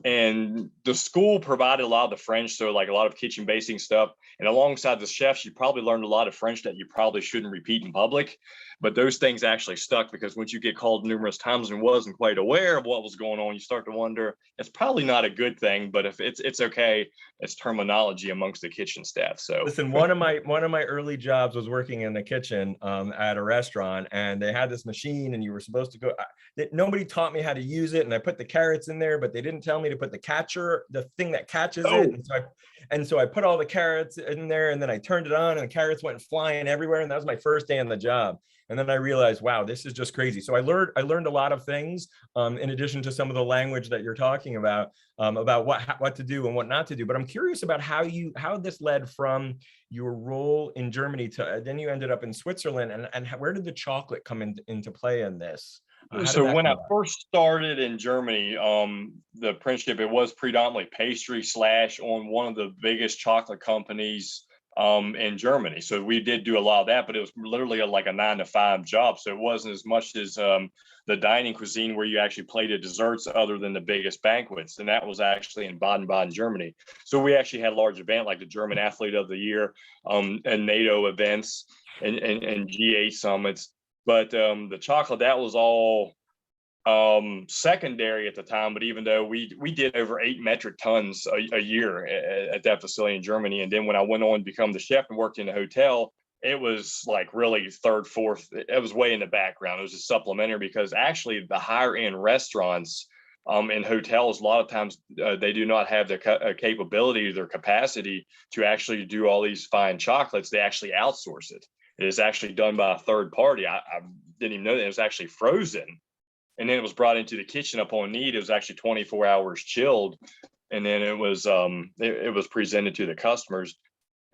And the school provided a lot of the French, so like a lot of kitchen basing stuff. And alongside the chefs, you probably learned a lot of French that you probably shouldn't repeat in public. But those things actually stuck, because once you get called numerous times and wasn't quite aware of what was going on, you start to wonder, it's probably not a good thing, but if it's okay, it's terminology amongst the kitchen staff. So listen, one of my early jobs was working in the kitchen at a restaurant, and they had this machine and you were supposed to go, nobody taught me how to use it. And I put the carrots in there, but they didn't tell me to put the catcher, the thing that catches it. And so I put all the carrots in there, and then I turned it on and the carrots went flying everywhere. And that was my first day on the job. And then I realized, wow, this is just crazy. So I learned a lot of things in addition to some of the language that you're talking about what to do and what not to do. But I'm curious about how this led from your role in Germany to then you ended up in Switzerland, and where did the chocolate come into play in this? So when I first started in Germany, the apprenticeship, it was predominantly pastry / on one of the biggest chocolate companies in Germany. So we did do a lot of that, but it was literally like a 9-to-5 job. So it wasn't as much as the dining cuisine where you actually plated desserts other than the biggest banquets. And that was actually in Baden-Baden, Germany. So we actually had large events like the German Athlete of the Year, and NATO events and GA summits. But the chocolate, that was all secondary at the time. But even though we did over 8 metric tons a year at that facility in Germany. And then when I went on to become the chef and worked in the hotel, it was like really third, fourth, it was way in the background. It was just supplementary, because actually the higher end restaurants in hotels, a lot of times they do not have the capability or their capacity to actually do all these fine chocolates. They actually outsource it. It is actually done by a third party. I didn't even know that it was actually frozen. And then it was brought into the kitchen upon need. It was actually 24 hours chilled. And then it was presented to the customers,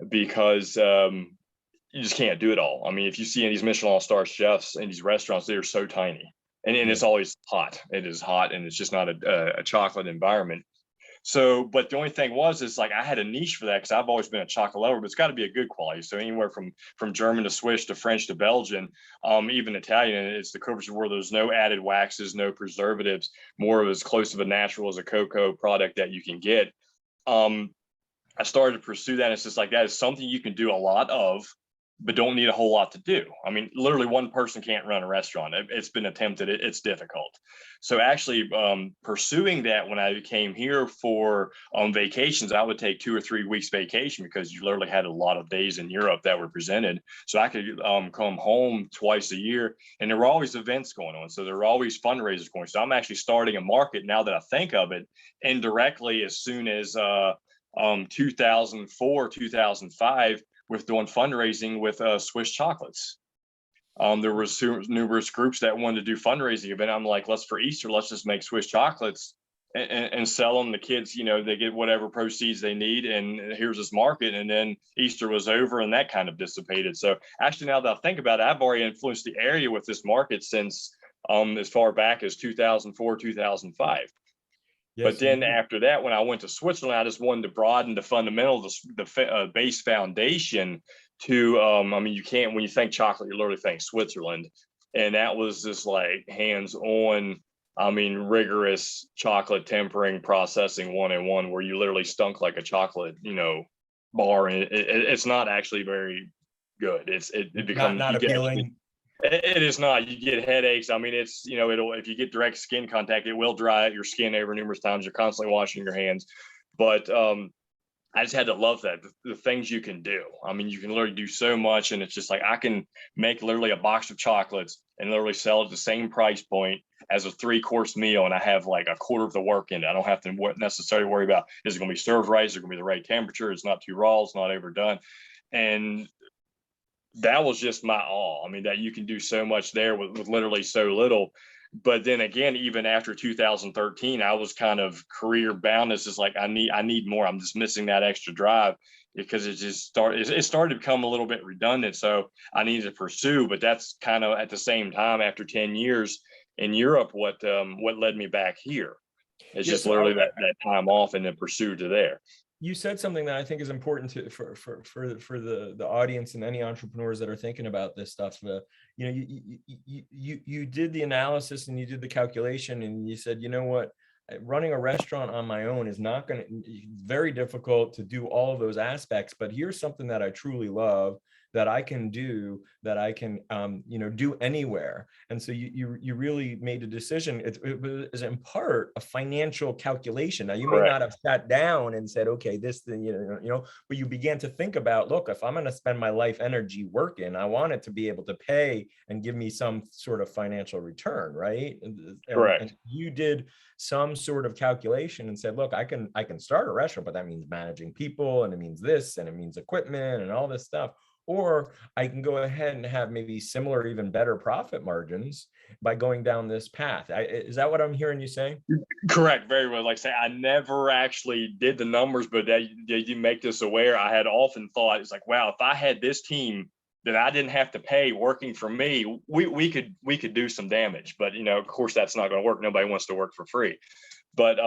because you just can't do it all. I mean, if you see these Michelin star chefs in these restaurants, they're so tiny. And it's always hot. It is hot, and it's just not a chocolate environment. So, but the only thing is like I had a niche for that, because I've always been a chocolate lover, but it's got to be a good quality. So anywhere from German to Swiss to French to Belgian, even Italian, it's the coverage where there's no added waxes, no preservatives, more of as close to a natural as a cocoa product that you can get. I started to pursue that. It's just like, that is something you can do a lot of, but don't need a whole lot to do. I mean, literally one person can't run a restaurant. It's been attempted. It's difficult. So actually pursuing that, when I came here for vacations, I would take 2 or 3 weeks vacation, because you literally had a lot of days in Europe that were presented. So I could come home twice a year, and there were always events going on. So there were always fundraisers going. So I'm actually starting a market, now that I think of it, indirectly as soon as 2004, 2005, with doing fundraising with Swiss chocolates. There was numerous groups that wanted to do fundraising event. I'm like, for Easter, let's just make Swiss chocolates and sell them. The kids, they get whatever proceeds they need, and here's this market. And then Easter was over, and that kind of dissipated. So actually, now that I think about it, I've already influenced the area with this market since as far back as 2004, 2005. Yes, but then after that, when I went to Switzerland, I just wanted to broaden the fundamentals, the base foundation to, I mean, you can't, when you think chocolate, you literally think Switzerland. And that was just like hands-on, I mean, rigorous chocolate tempering processing 101, where you literally stunk like a chocolate, bar. And it's not actually very good. It becomes not appealing. It is not. You get headaches. I mean, it's, it'll, if you get direct skin contact, it will dry out your skin over numerous times. You're constantly washing your hands. But I just had to love that, the things you can do. I mean, you can literally do so much. And it's just like, I can make literally a box of chocolates and literally sell it at the same price point as a 3-course meal. And I have like a quarter of the work in it. I don't have to necessarily worry about, is it going to be served right? Is it going to be the right temperature? It's not too raw. It's not overdone. And that was just my awe. I mean, that you can do so much there with literally so little. But then again, even after 2013, I was kind of career bound. It's just like, I need more. I'm just missing that extra drive because it started to become a little bit redundant. So I needed to pursue, but that's kind of at the same time, after 10 years in Europe, what led me back here. It's just literally that time off and then pursue to there. You said something that I think is important for the audience and any entrepreneurs that are thinking about this stuff. You did the analysis and you did the calculation and you said, you know what, running a restaurant on my own is not going to, very difficult to do all of those aspects, but here's something that I truly love that I can do, that I can, do anywhere. And so you really made a decision. It was in part a financial calculation. Now you may not have sat down and said, okay, this thing, but you began to think about, look, if I'm going to spend my life energy working, I want it to be able to pay and give me some sort of financial return, right? Correct. And you did some sort of calculation and said, look, I can start a restaurant, but that means managing people, and it means this, and it means equipment and all this stuff. Or I can go ahead and have maybe similar, even better profit margins by going down this path. Is that what I'm hearing you say? Correct. Very well. Like I say, I never actually did the numbers, but that you make this aware. I had often thought, it's like, wow, if I had this team that I didn't have to pay working for me, we could do some damage. But, of course, that's not going to work. Nobody wants to work for free. But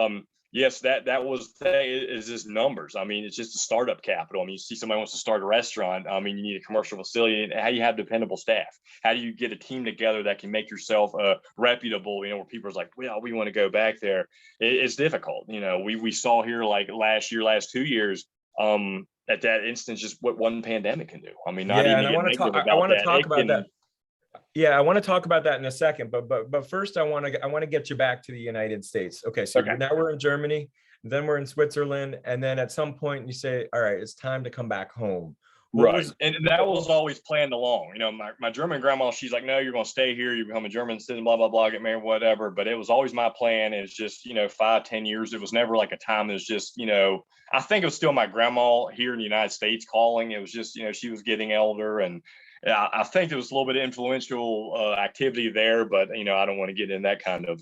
yes, that is just numbers. I mean, it's just a startup capital. I mean, you see somebody wants to start a restaurant. I mean, you need a commercial facility. And how do you have dependable staff? How do you get a team together that can make yourself reputable? Where people are like, well, we want to go back there. It's difficult. We saw here like last 2 years. At that instance, just what one pandemic can do. I mean, not even. I want to talk about that. Yeah, I want to talk about that in a second, but first I want to get you back to the United States. Okay, so now we're in Germany, then we're in Switzerland, and then at some point you say, all right, it's time to come back home. And that was always planned along. My German grandma, she's like, no, you're going to stay here. You become a German citizen, blah, blah, blah, get married, whatever. But it was always my plan. It's just, 5-10 years. It was never like a time. It was just, I think it was still my grandma here in the United States calling. It was just, she was getting elder, and I think there was a little bit of influential activity there, but I don't want to get in that kind of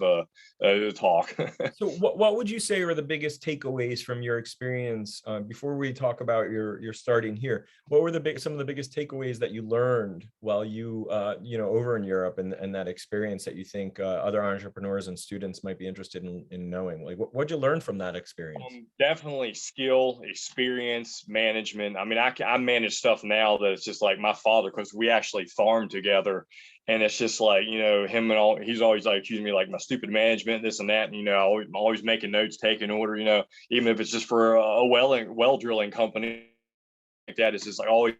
talk. So, what would you say are the biggest takeaways from your experience before we talk about your starting here? What were some of the biggest takeaways that you learned while you over in Europe, and that experience that you think other entrepreneurs and students might be interested in knowing? Like, what'd you learn from that experience? Definitely skill, experience, management. I mean, I manage stuff now that it's just like my father, because we actually farm together, and it's just like, him and all, he's always like accusing me like my stupid management, this and that. And, I'm always making notes, taking order, even if it's just for a well drilling company like that. It's just like always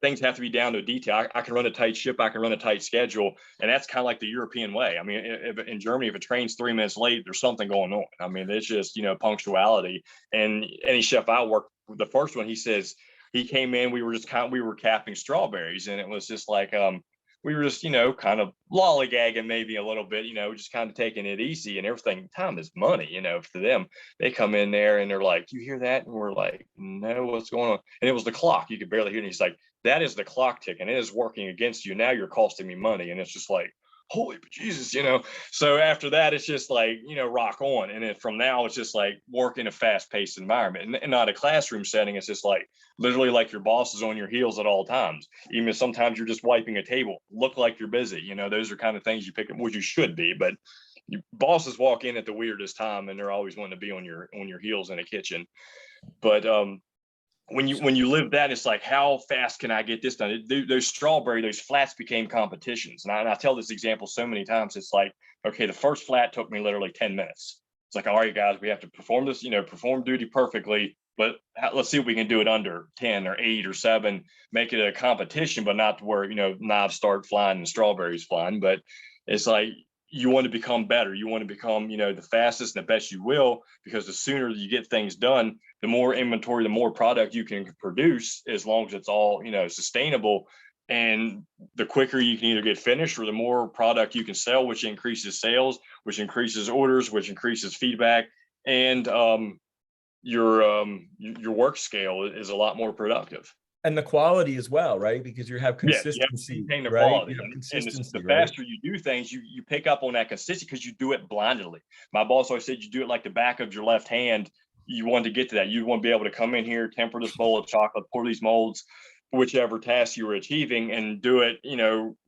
things have to be down to detail. I can run a tight ship. I can run a tight schedule. And that's kind of like the European way. I mean, in Germany, if a train's 3 minutes late, there's something going on. I mean, it's just, punctuality. And any chef I worked with, the first one, he says, he came in, we were capping strawberries, and it was just like, we were just, kind of lollygagging maybe a little bit, just kind of taking it easy, and everything. Time is money, for them. They come in there and they're like, do you hear that? And we're like, no, what's going on? And it was the clock. You could barely hear it. And he's like, that is the clock ticking. It is working against you. Now you're costing me money. And it's just like, holy Jesus, So after that, it's just like, rock on. And then from now, it's just like work in a fast-paced environment, and not a classroom setting. It's just like literally like your boss is on your heels at all times. Even if sometimes you're just wiping a table, look like you're busy. Those are kind of things you pick up, which you should be. But bosses walk in at the weirdest time, and they're always wanting to be on your heels in a kitchen. But when you live that, it's like, how fast can I get this done? Those flats became competitions. And I tell this example so many times. It's like, okay, the first flat took me literally 10 minutes. It's like, all right, guys, we have to perform this, perform duty perfectly. but let's see if we can do it under 10 or 8 or 7, make it a competition, but not to where, knives start flying and strawberries flying. But it's like, you want to become better. You want to become, the fastest and the best you will, because the sooner you get things done, the more inventory, the more product you can produce, as long as it's all, sustainable. And the quicker you can either get finished, or the more product you can sell, which increases sales, which increases orders, which increases feedback. And your work scale is a lot more productive. And the quality as well, right? Because you have consistency, you have to right? quality. You have And consistency, the faster you do things, you pick up on that consistency, because you do it blindly. My boss always said you do it like the back of your left hand. You want to get to that. You want to be able to come in here, temper this bowl of chocolate, pour these molds, whichever task you were achieving, and do it,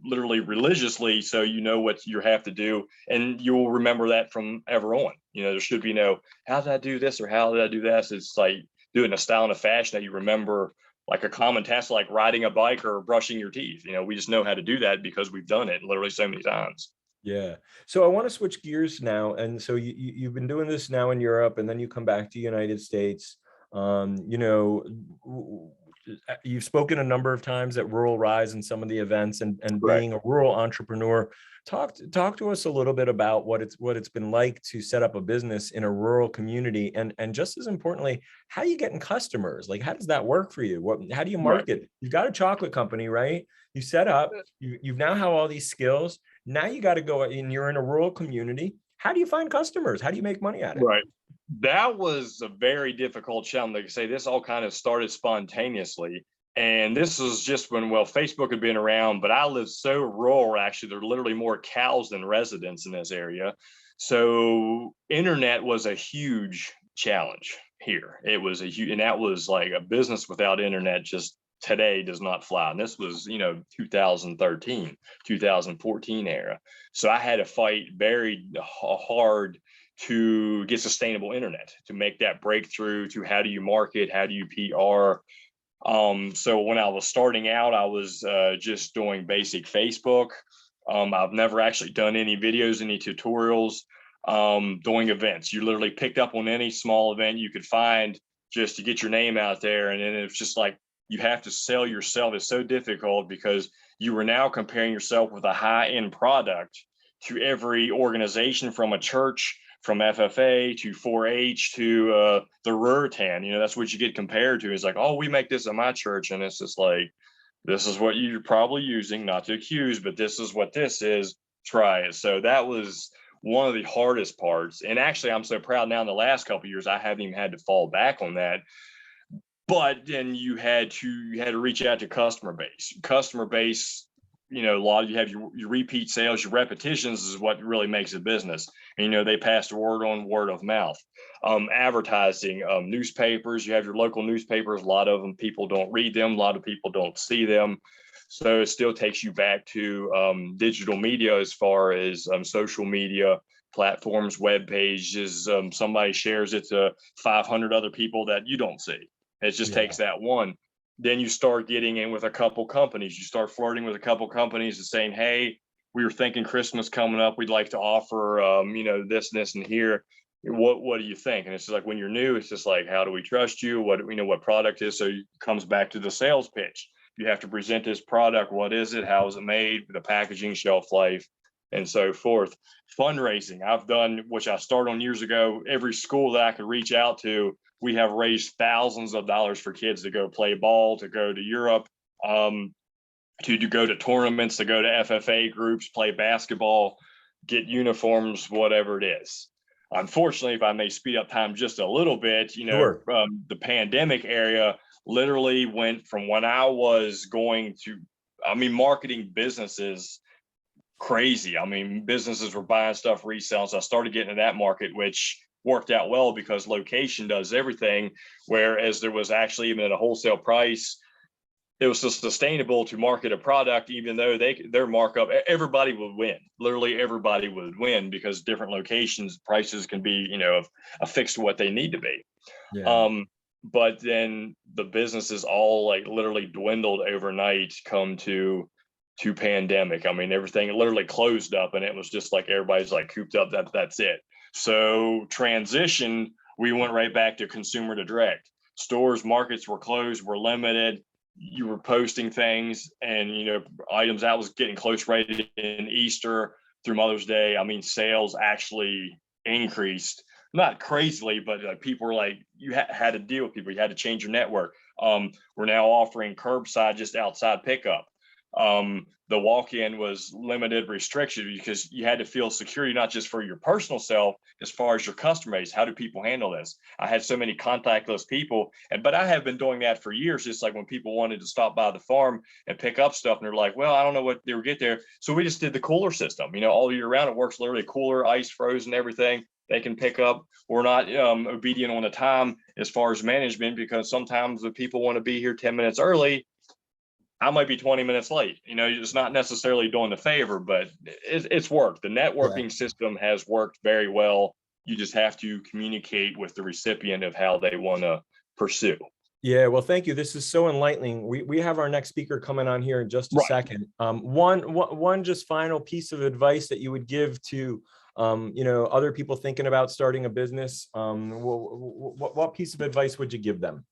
literally religiously, so you know what you have to do, and you'll remember that from ever on. There should be no, how did I do this, or how did I do this? It's like do it in a style and a fashion that you remember, like a common task, like riding a bike or brushing your teeth. We just know how to do that because we've done it literally so many times. Yeah. So I want to switch gears now. And so you've been doing this now in Europe, and then you come back to the United States. You've spoken a number of times at Rural Rise and some of the events, and being a rural entrepreneur. Talk to us a little bit about what it's been like to set up a business in a rural community, and just as importantly, how you getting customers. Like, how does that work for you? How do you market? Right. You've got a chocolate company, right? You set up, you've now have all these skills. Now you got to go, and you're in a rural community. How do you find customers? How do you make money at it? Right. That was a very difficult challenge. Like I say, this all kind of started spontaneously. And this was just when, Facebook had been around, but I live so rural, actually, there are literally more cows than residents in this area. So internet was a huge challenge here. It was and that was like a business without internet just today does not fly. And this was, 2013, 2014 era. So I had to fight very hard to get sustainable internet, to make that breakthrough to how do you market, how do you PR. So when I was starting out, I was just doing basic Facebook. I've never actually done any videos, any tutorials, doing events. You literally picked up on any small event you could find just to get your name out there. And then it's just like, you have to sell yourself. It's so difficult because you were now comparing yourself with a high-end product to every organization, from a church, from FFA to 4-H to the Ruritan. That's what you get compared to. It's like, oh, we make this at my church. And it's just like, this is what you're probably using, not to accuse, but this is what this is. Try it. So that was one of the hardest parts. And actually, I'm so proud now in the last couple of years, I haven't even had to fall back on that. But then you had to reach out to customer base. A lot of you have your repeat sales, your repetitions is what really makes a business. And, they pass the word on, word of mouth. Advertising, newspapers, you have your local newspapers. A lot of them, people don't read them. A lot of people don't see them. So it still takes you back to digital media, as far as social media platforms, web pages. Somebody shares it to 500 other people that you don't see. It just takes that one. Then you start getting in with a couple companies. You start flirting with a couple companies and saying, hey, we were thinking Christmas coming up. We'd like to offer, this, and here. What do you think? And it's just like, when you're new, it's just like, how do we trust you? What product is? So it comes back to the sales pitch. You have to present this product. What is it? How is it made? The packaging, shelf life, and so forth. Fundraising, I've done, which I started on years ago. Every school that I could reach out to, we have raised thousands of dollars for kids to go play ball, to go to Europe, to go to tournaments, to go to FFA groups, play basketball, get uniforms, whatever it is. Unfortunately, if I may speed up time just a little bit, Sure. The pandemic area literally went from when I was marketing businesses crazy. Businesses were buying stuff, reselling. So I started getting into that market, which worked out well because location does everything. Whereas there was actually, even at a wholesale price, it was just sustainable to market a product, even though their markup, everybody would win. Literally everybody would win, because different locations, prices can be, affixed to what they need to be. Yeah. But then the businesses all literally dwindled overnight come to pandemic. Everything literally closed up, and it was just like everybody's cooped up. That's it. So transition, we went right back to consumer to direct. stores, markets were closed, were limited. You were posting things, and items that was getting close right in Easter through Mother's Day. I mean, sales actually increased, not crazily, but people were like, you had to deal with people. You had to change your network. We're now offering curbside, just outside pickup. The walk-in was limited, restriction, because you had to feel security, not just for your personal self, as far as your customer base. How do people handle this? I had so many contactless people, but I have been doing that for years. Just like when people wanted to stop by the farm and pick up stuff, and they're like, well, I don't know what they would get there. So we just did the cooler system, all year round. It works literally cooler, ice, frozen, everything. They can pick up. We're not obedient on the time as far as management, because sometimes the people want to be here 10 minutes early. I might be 20 minutes late. It's not necessarily doing the favor, but it's worked. The networking system has worked very well. You just have to communicate with the recipient of how they want to pursue. Yeah, well, thank you. This is so enlightening. We have our next speaker coming on here in just a second. One just final piece of advice that you would give to other people thinking about starting a business. What piece of advice would you give them?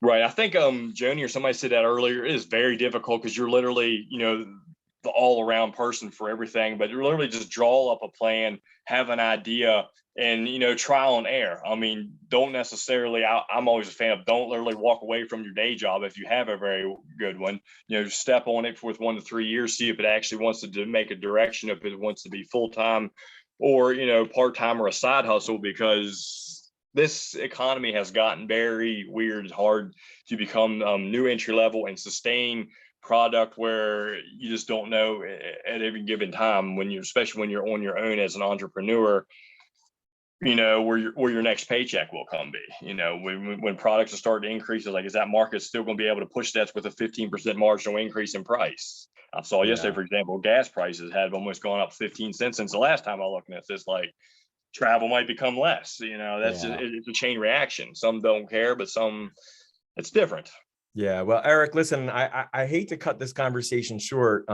Right. I think Joni or somebody said that earlier. It is very difficult because you're literally, the all around person for everything, but you literally just draw up a plan, have an idea, and, trial and error. I mean, don't necessarily, I'm always a fan of don't literally walk away from your day job if you have a very good one. Step on it for 1 to 3 years, see if it actually wants to make a direction, if it wants to be full-time or, part-time or a side hustle, because this economy has gotten very weird. It's hard to become new entry level and sustain product where you just don't know at every given time especially when you're on your own as an entrepreneur, where your next paycheck will come be. When products are starting to increase, it's like, is that market still going to be able to push that with a 15% marginal increase in price? I saw yesterday, for example, gas prices have almost gone up 15 cents since the last time I looked at this. Like, travel might become less, that's it's a chain reaction. Some don't care, but some it's different. Yeah. Well, Eric, listen, I hate to cut this conversation short.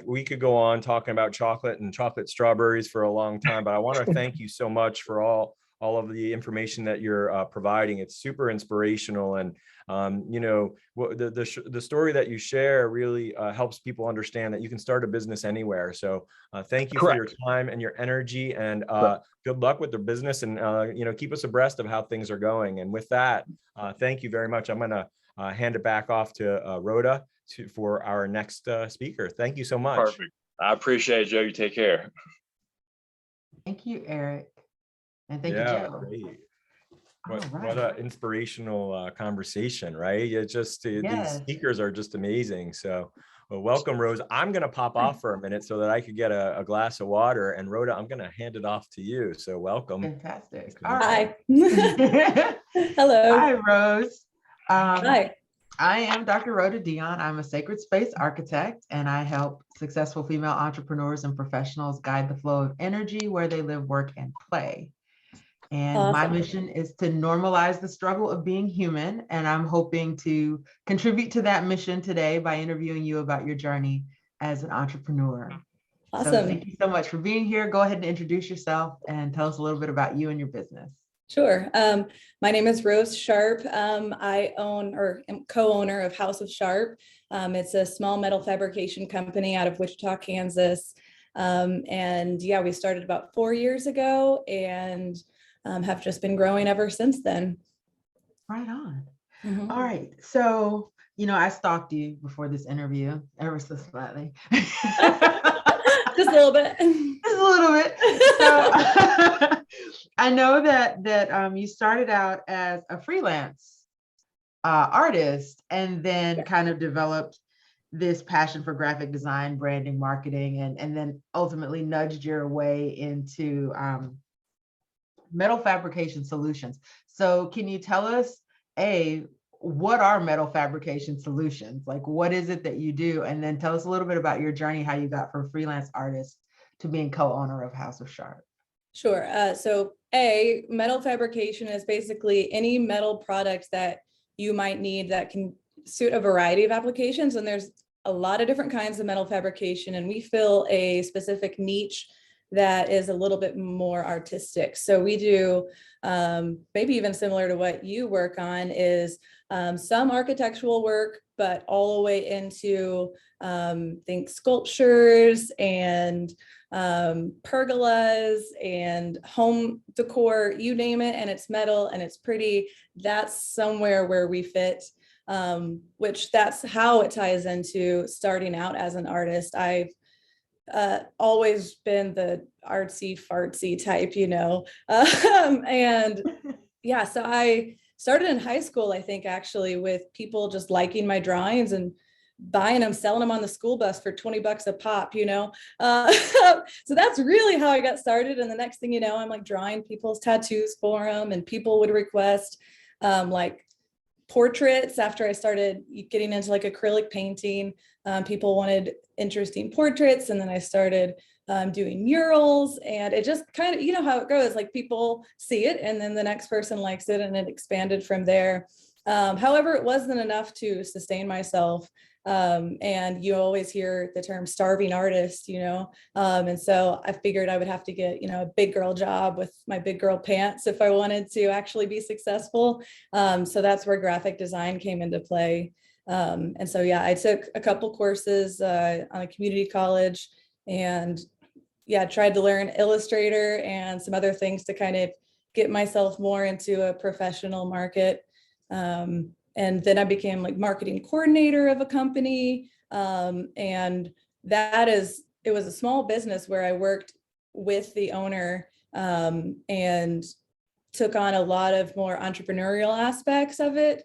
We could go on talking about chocolate and chocolate strawberries for a long time, but I want to thank you so much for all of the information that you're providing. It's super inspirational. And, the story that you share really helps people understand that you can start a business anywhere. So thank you for your time and your energy, and good luck with the business, and, keep us abreast of how things are going. And with that, thank you very much. I'm going to hand it back off to Rhoda for our next speaker. Thank you so much. Perfect. I appreciate it, Joe. You take care. Thank you, Eric. And thank you, Joe. Great. What an inspirational conversation, right? It's just these speakers are just amazing. So welcome, Rose. I'm going to pop off for a minute so that I could get a glass of water. And Rhoda, I'm going to hand it off to you. So welcome. Fantastic. All right. Hello. Hi, Rose. Hi. I am Dr. Rhoda Dion. I'm a sacred space architect, and I help successful female entrepreneurs and professionals guide the flow of energy where they live, work, and play. And my mission is to normalize the struggle of being human. And I'm hoping to contribute to that mission today by interviewing you about your journey as an entrepreneur. Awesome. So thank you so much for being here. Go ahead and introduce yourself and tell us a little bit about you and your business. Sure. My name is Rose Sharp. I own or am co-owner of House of Sharp. It's a small metal fabrication company out of Wichita, Kansas. And yeah, we started about 4 years ago and have just been growing ever since then. Right on. Mm-hmm. All right. So, I stalked you before this interview, ever so slightly. Just a little bit. Just a little bit. So, I know that you started out as a freelance artist and then kind of developed this passion for graphic design, branding, marketing, and then ultimately nudged your way into metal fabrication solutions. So can you tell us, what are metal fabrication solutions? Like, what is it that you do? And then tell us a little bit about your journey, how you got from freelance artist to being co-owner of House of Sharp. Sure. So metal fabrication is basically any metal product that you might need that can suit a variety of applications. And there's a lot of different kinds of metal fabrication, and we fill a specific niche that is a little bit more artistic. So we do maybe even similar to what you work on is some architectural work, but all the way into think sculptures and pergolas and home decor, you name it, and it's metal and it's pretty. That's somewhere where we fit, which that's how it ties into starting out as an artist. I've always been the artsy fartsy type, and yeah, so I started in high school, I think, actually, with people just liking my drawings and buying them, selling them on the school bus for $20 a pop, so that's really how I got started. And the next thing you know, I'm like drawing people's tattoos for them, and people would request like portraits after I started getting into like acrylic painting. People wanted interesting portraits, and then I started doing murals, and it just kind of, how it goes, like people see it and then the next person likes it, and it expanded from there. However, it wasn't enough to sustain myself. And you always hear the term starving artist, and so I figured I would have to get, a big girl job with my big girl pants if I wanted to actually be successful. So that's where graphic design came into play. And so, yeah, I took a couple courses on a community college, and tried to learn Illustrator and some other things to kind of get myself more into a professional market. And then I became like marketing coordinator of a company. And it was a small business where I worked with the owner and took on a lot of more entrepreneurial aspects of it.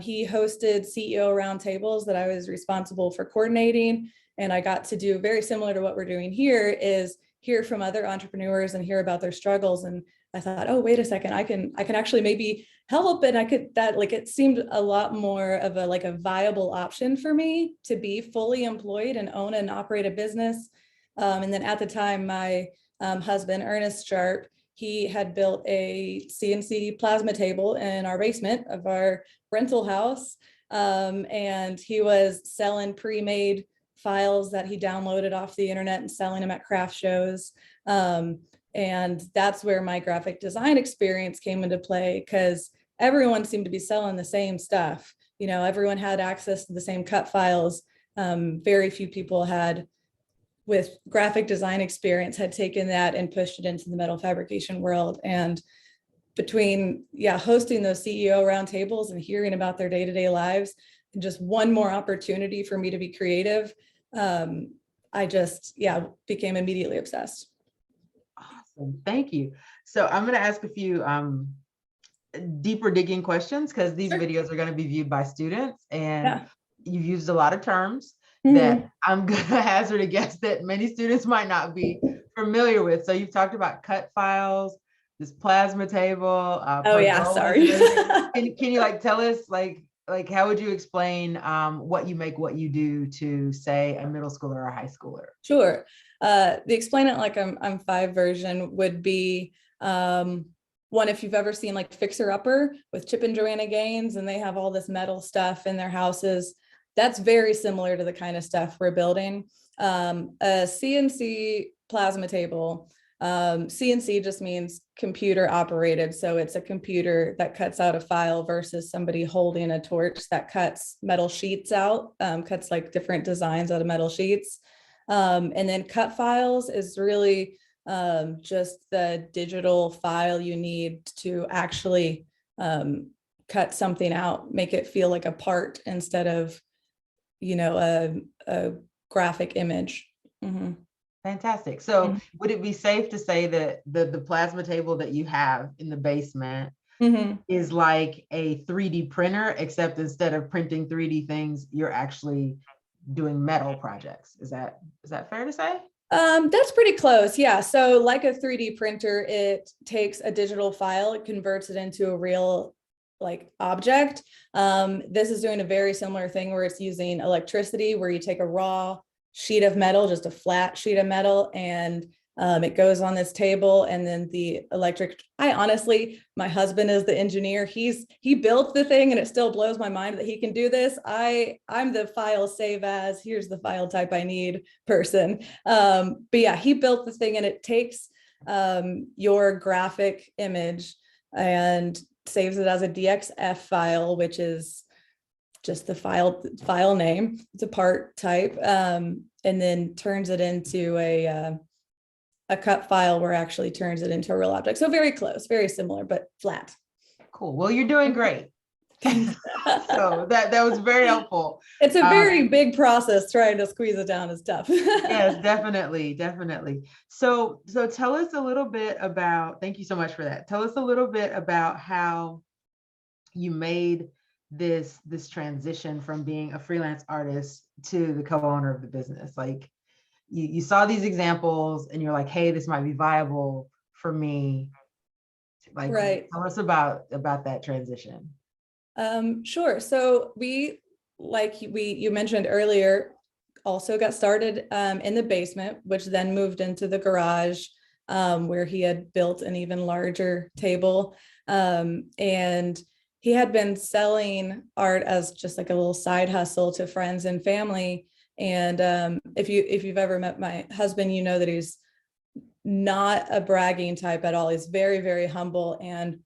He hosted CEO roundtables that I was responsible for coordinating. And I got to do very similar to what we're doing here, is hear from other entrepreneurs and hear about their struggles. And I thought, oh, wait a second, I can actually maybe help. And it seemed a lot more of a viable option for me to be fully employed and own and operate a business. And then at the time, my husband, Ernest Sharp, he had built a CNC plasma table in our basement of our rental house. And he was selling pre-made files that he downloaded off the internet and selling them at craft shows. And that's where my graphic design experience came into play, because everyone seemed to be selling the same stuff. Everyone had access to the same cut files. Very few people with graphic design experience had taken that and pushed it into the metal fabrication world. And between hosting those CEO roundtables and hearing about their day-to-day lives, and just one more opportunity for me to be creative, I just became immediately obsessed. Awesome, thank you. So I'm going to ask a few deeper digging questions, because these videos are going to be viewed by students, and you've used a lot of terms that I'm going to hazard a guess that many students might not be familiar with. So you've talked about cut files, this plasma table. Sorry. Can you tell us how would you explain what you make, what you do to, say, a middle schooler or a high schooler? Sure. The explain it like I'm five version would be one, if you've ever seen like Fixer Upper with Chip and Joanna Gaines, and they have all this metal stuff in their houses, that's very similar to the kind of stuff we're building. A CNC plasma table. CNC just means computer operated. So it's a computer that cuts out a file versus somebody holding a torch that cuts metal sheets out, cuts like different designs out of metal sheets. And then cut files is really just the digital file you need to actually cut something out, make it feel like a part instead of, a graphic image. Mm-hmm. Fantastic. So would it be safe to say that the plasma table that you have in the basement is like a 3D printer, except instead of printing 3D things, you're actually doing metal projects? Is that fair to say? That's pretty close. Yeah. So like a 3D printer, it takes a digital file, it converts it into a real object. This is doing a very similar thing where it's using electricity, where you take a raw sheet of metal, just a flat sheet of metal, and It goes on this table, and then the electric, my husband is the engineer. He built the thing, and it still blows my mind that he can do this. I'm the file save as, here's the file type I need person. But yeah, he built the thing, and it takes your graphic image and saves it as a DXF file, which is just the file name. It's a part type, and then turns it into a cut file where it actually turns it into a real object. So very close, very similar, but flat. Cool. Well, you're doing great. So that was very helpful. It's a very big process. Trying to squeeze it down is tough. Yes, definitely. So tell us a little bit about, thank you so much for that. Tell us a little bit about how you made this transition from being a freelance artist to the co-owner of the business. Like you saw these examples and you're like, hey, this might be viable for me. Like, right. Tell us about that transition. Sure. So you mentioned earlier, also got started in the basement, which then moved into the garage, where he had built an even larger table. And he had been selling art as just like a little side hustle to friends and family. And if you've ever met my husband, you know that he's not a bragging type at all. He's very, very humble and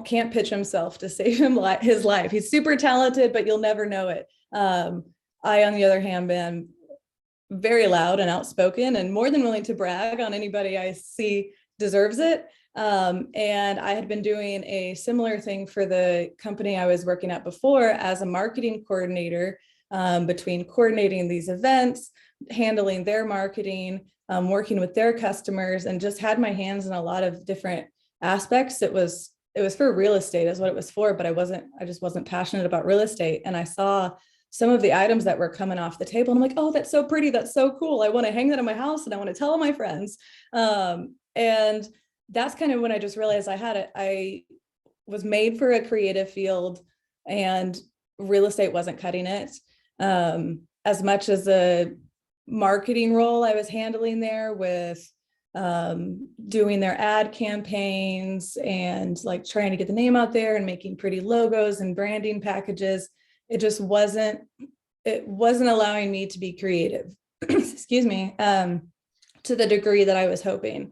can't pitch himself to save his life. He's super talented, but you'll never know it. I, on the other hand, been very loud and outspoken and more than willing to brag on anybody I see deserves it. And I had been doing a similar thing for the company I was working at before as a marketing coordinator, between coordinating these events, handling their marketing, working with their customers, and just had my hands in a lot of different aspects. It was for real estate is what it was for, but I just wasn't passionate about real estate. And I saw some of the items that were coming off the table, and I'm like, oh, that's so pretty. That's so cool. I want to hang that in my house and I want to tell all my friends. And that's kind of when I just realized I was made for a creative field and real estate wasn't cutting it. As much as a marketing role I was handling there with doing their ad campaigns and like trying to get the name out there and making pretty logos and branding packages, it wasn't allowing me to be creative, excuse me, to the degree that I was hoping.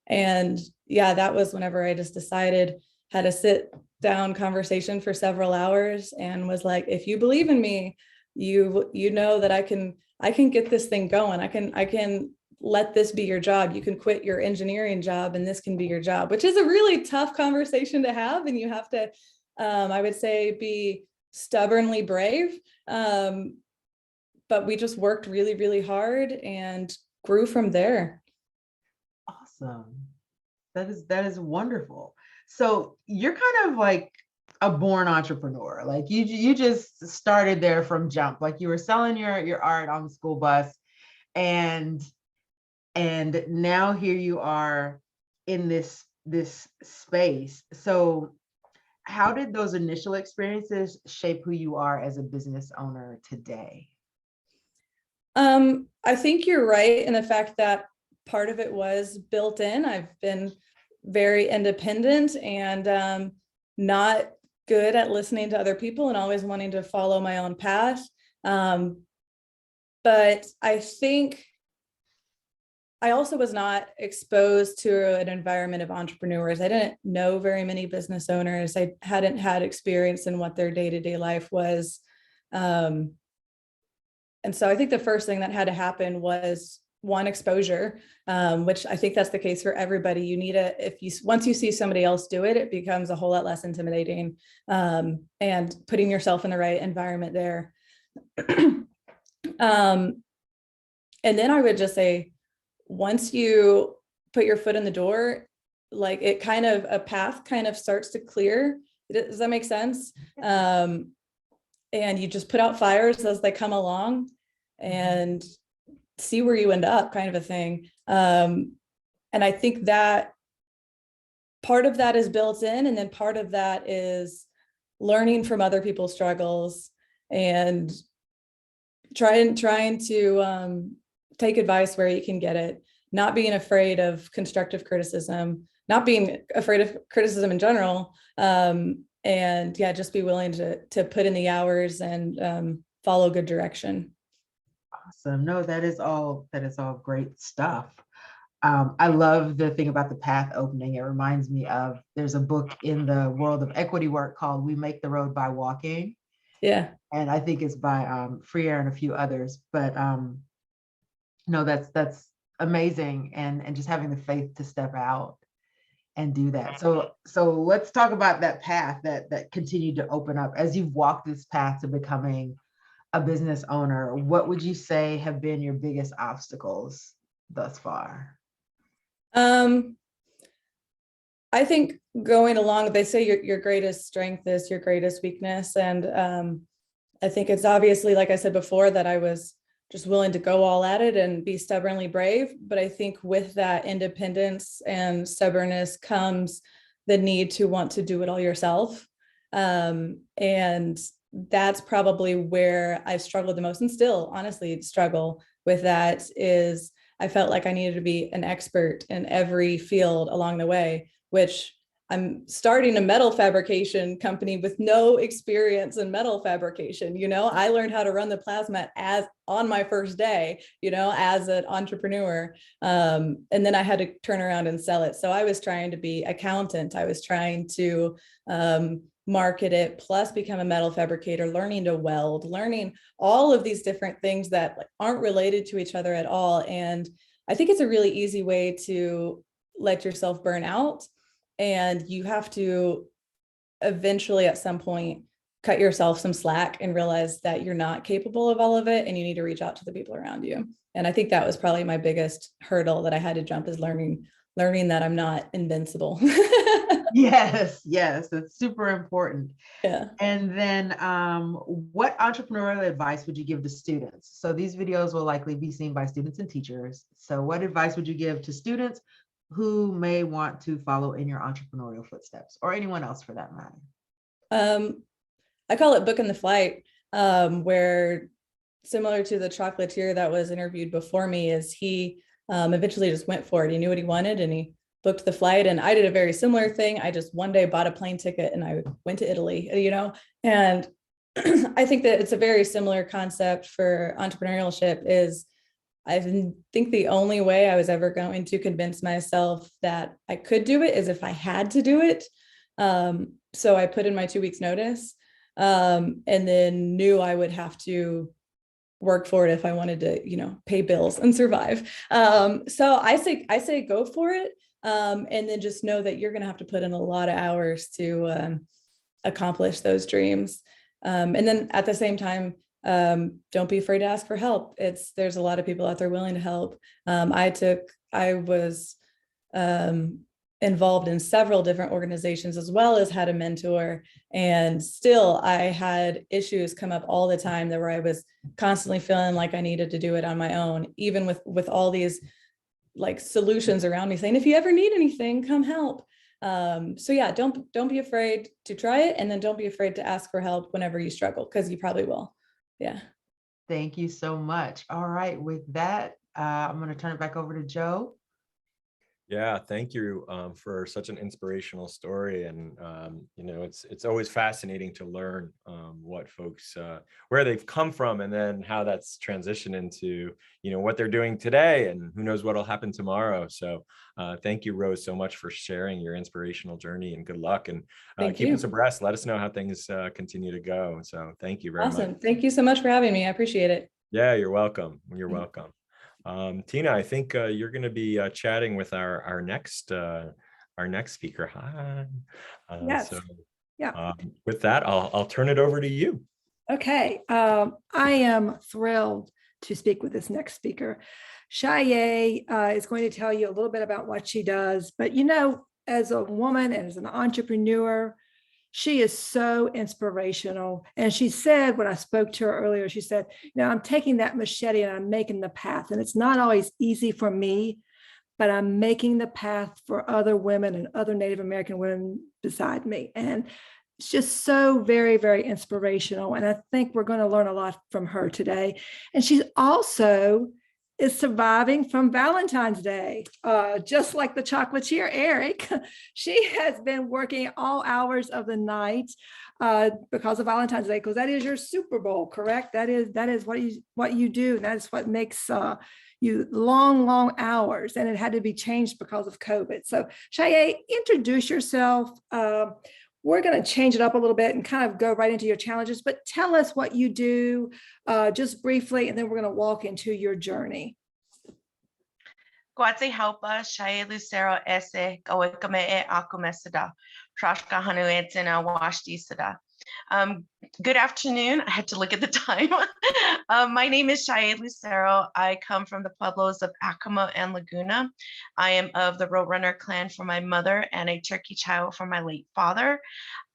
And yeah, that was whenever I just decided, had a sit down conversation for several hours and was like, if you believe in me, you know that I can get this thing going. I can let this be your job. You can quit your engineering job and this can be your job, which is a really tough conversation to have. And you have to, I would say, be stubbornly brave. But we just worked really, really hard and grew from there. Awesome. That is wonderful. So you're kind of like a born entrepreneur. Like you just started there from jump. Like you were selling your art on the school bus, and now here you are in this space. So how did those initial experiences shape who you are as a business owner today? I think you're right in the fact that part of it was built in. I've been very independent and not good at listening to other people and always wanting to follow my own path. But I think I also was not exposed to an environment of entrepreneurs. I didn't know very many business owners. I hadn't had experience in what their day-to-day life was. And so I think the first thing that had to happen was one, exposure, which I think that's the case for everybody. You need once you see somebody else do it, it becomes a whole lot less intimidating, and putting yourself in the right environment there. And then I would just say, once you put your foot in the door, like a path kind of starts to clear. Does that make sense? And you just put out fires as they come along and see where you end up, kind of a thing. And I think that part of that is built in, and then part of that is learning from other people's struggles and trying to take advice where you can get it. not being afraid of constructive criticism, not being afraid of criticism in general. And yeah, just be willing to put in the hours and follow good direction. Awesome. No, that is all great stuff. I love the thing about the path opening. It reminds me of, there's a book in the world of equity work called We Make the Road by Walking. Yeah. And I think it's by Freer and a few others. But no, that's amazing. And just having the faith to step out and do that. So let's talk about that path that continued to open up as you've walked this path to becoming a business owner. What would you say have been your biggest obstacles thus far? I think going along, they say your greatest strength is your greatest weakness. And I think it's obviously, like I said before, that I was just willing to go all at it and be stubbornly brave. But I think with that independence and stubbornness comes the need to want to do it all yourself. And that's probably where I've struggled the most, and still honestly struggle with that, is I felt like I needed to be an expert in every field along the way, which I'm starting a metal fabrication company with no experience in metal fabrication. I learned how to run the plasma as on my first day, as an entrepreneur. And then I had to turn around and sell it. So I was trying to be accountant. I was trying to market it, plus become a metal fabricator, learning to weld, learning all of these different things that aren't related to each other at all. And I think it's a really easy way to let yourself burn out. And you have to eventually at some point cut yourself some slack and realize that you're not capable of all of it, and you need to reach out to the people around you. And I think that was probably my biggest hurdle that I had to jump, is learning that I'm not invincible. Yes, that's super important. Yeah. And then what entrepreneurial advice would you give to students? So these videos will likely be seen by students and teachers. So what advice would you give to students who may want to follow in your entrepreneurial footsteps, or anyone else for that matter? I call it booking the flight, where, similar to the chocolatier that was interviewed before me, is he eventually just went for it. He knew what he wanted and he booked the flight. And I did a very similar thing. I just one day bought a plane ticket and I went to Italy, and I think that it's a very similar concept for entrepreneurship. Is I think the only way I was ever going to convince myself that I could do it is if I had to do it. So I put in my 2 weeks notice, and then knew I would have to work for it if I wanted to, pay bills and survive. So I say go for it. And then just know that you're going to have to put in a lot of hours to accomplish those dreams. And then at the same time, don't be afraid to ask for help. There's a lot of people out there willing to help. I was involved in several different organizations, as well as had a mentor, and still I had issues come up all the time where I was constantly feeling like I needed to do it on my own, even with all these solutions around me saying, if you ever need anything, come help. So yeah, don't be afraid to try it, and then don't be afraid to ask for help whenever you struggle, because you probably will. Yeah. Thank you so much. All right, with that, I'm going to turn it back over to Joe. Yeah, thank you for such an inspirational story. And, it's always fascinating to learn what folks, where they've come from, and then how that's transitioned into, what they're doing today, and who knows what'll happen tomorrow. So thank you, Rose, so much for sharing your inspirational journey, and good luck, and keep us abreast. Let us know how things continue to go. So thank you very much. Awesome. Thank you so much for having me. I appreciate it. Yeah, you're welcome. You're welcome. Tina, I think you're going to be chatting with our next speaker. Hi. Yes. So, yeah. With that, I'll turn it over to you. Okay. I am thrilled to speak with this next speaker. Shayai is going to tell you a little bit about what she does, but as a woman and as an entrepreneur, she is so inspirational. And she said, when I spoke to her earlier, she said, I'm taking that machete and I'm making the path. And it's not always easy for me, but I'm making the path for other women and other Native American women beside me. And it's just so very, very inspirational. And I think we're going to learn a lot from her today. And she's also is surviving from Valentine's Day. Just like the chocolatier, Eric, she has been working all hours of the night because of Valentine's Day, because that is your Super Bowl, correct? That is what you do. And that's what makes you long hours, and it had to be changed because of COVID. So Shayai, introduce yourself. We're going to change it up a little bit and kind of go right into your challenges, but tell us what you do just briefly, and then we're going to walk into your journey. Guate helpa Shayai Lucero ese kawekame e akumesada. Trashka hanu etzena washti sada. Good afternoon. I had to look at the time. My name is Shayai Lucero. I come from the pueblos of Acoma and Laguna. I am of the Roadrunner clan for my mother and a Turkey child for my late father.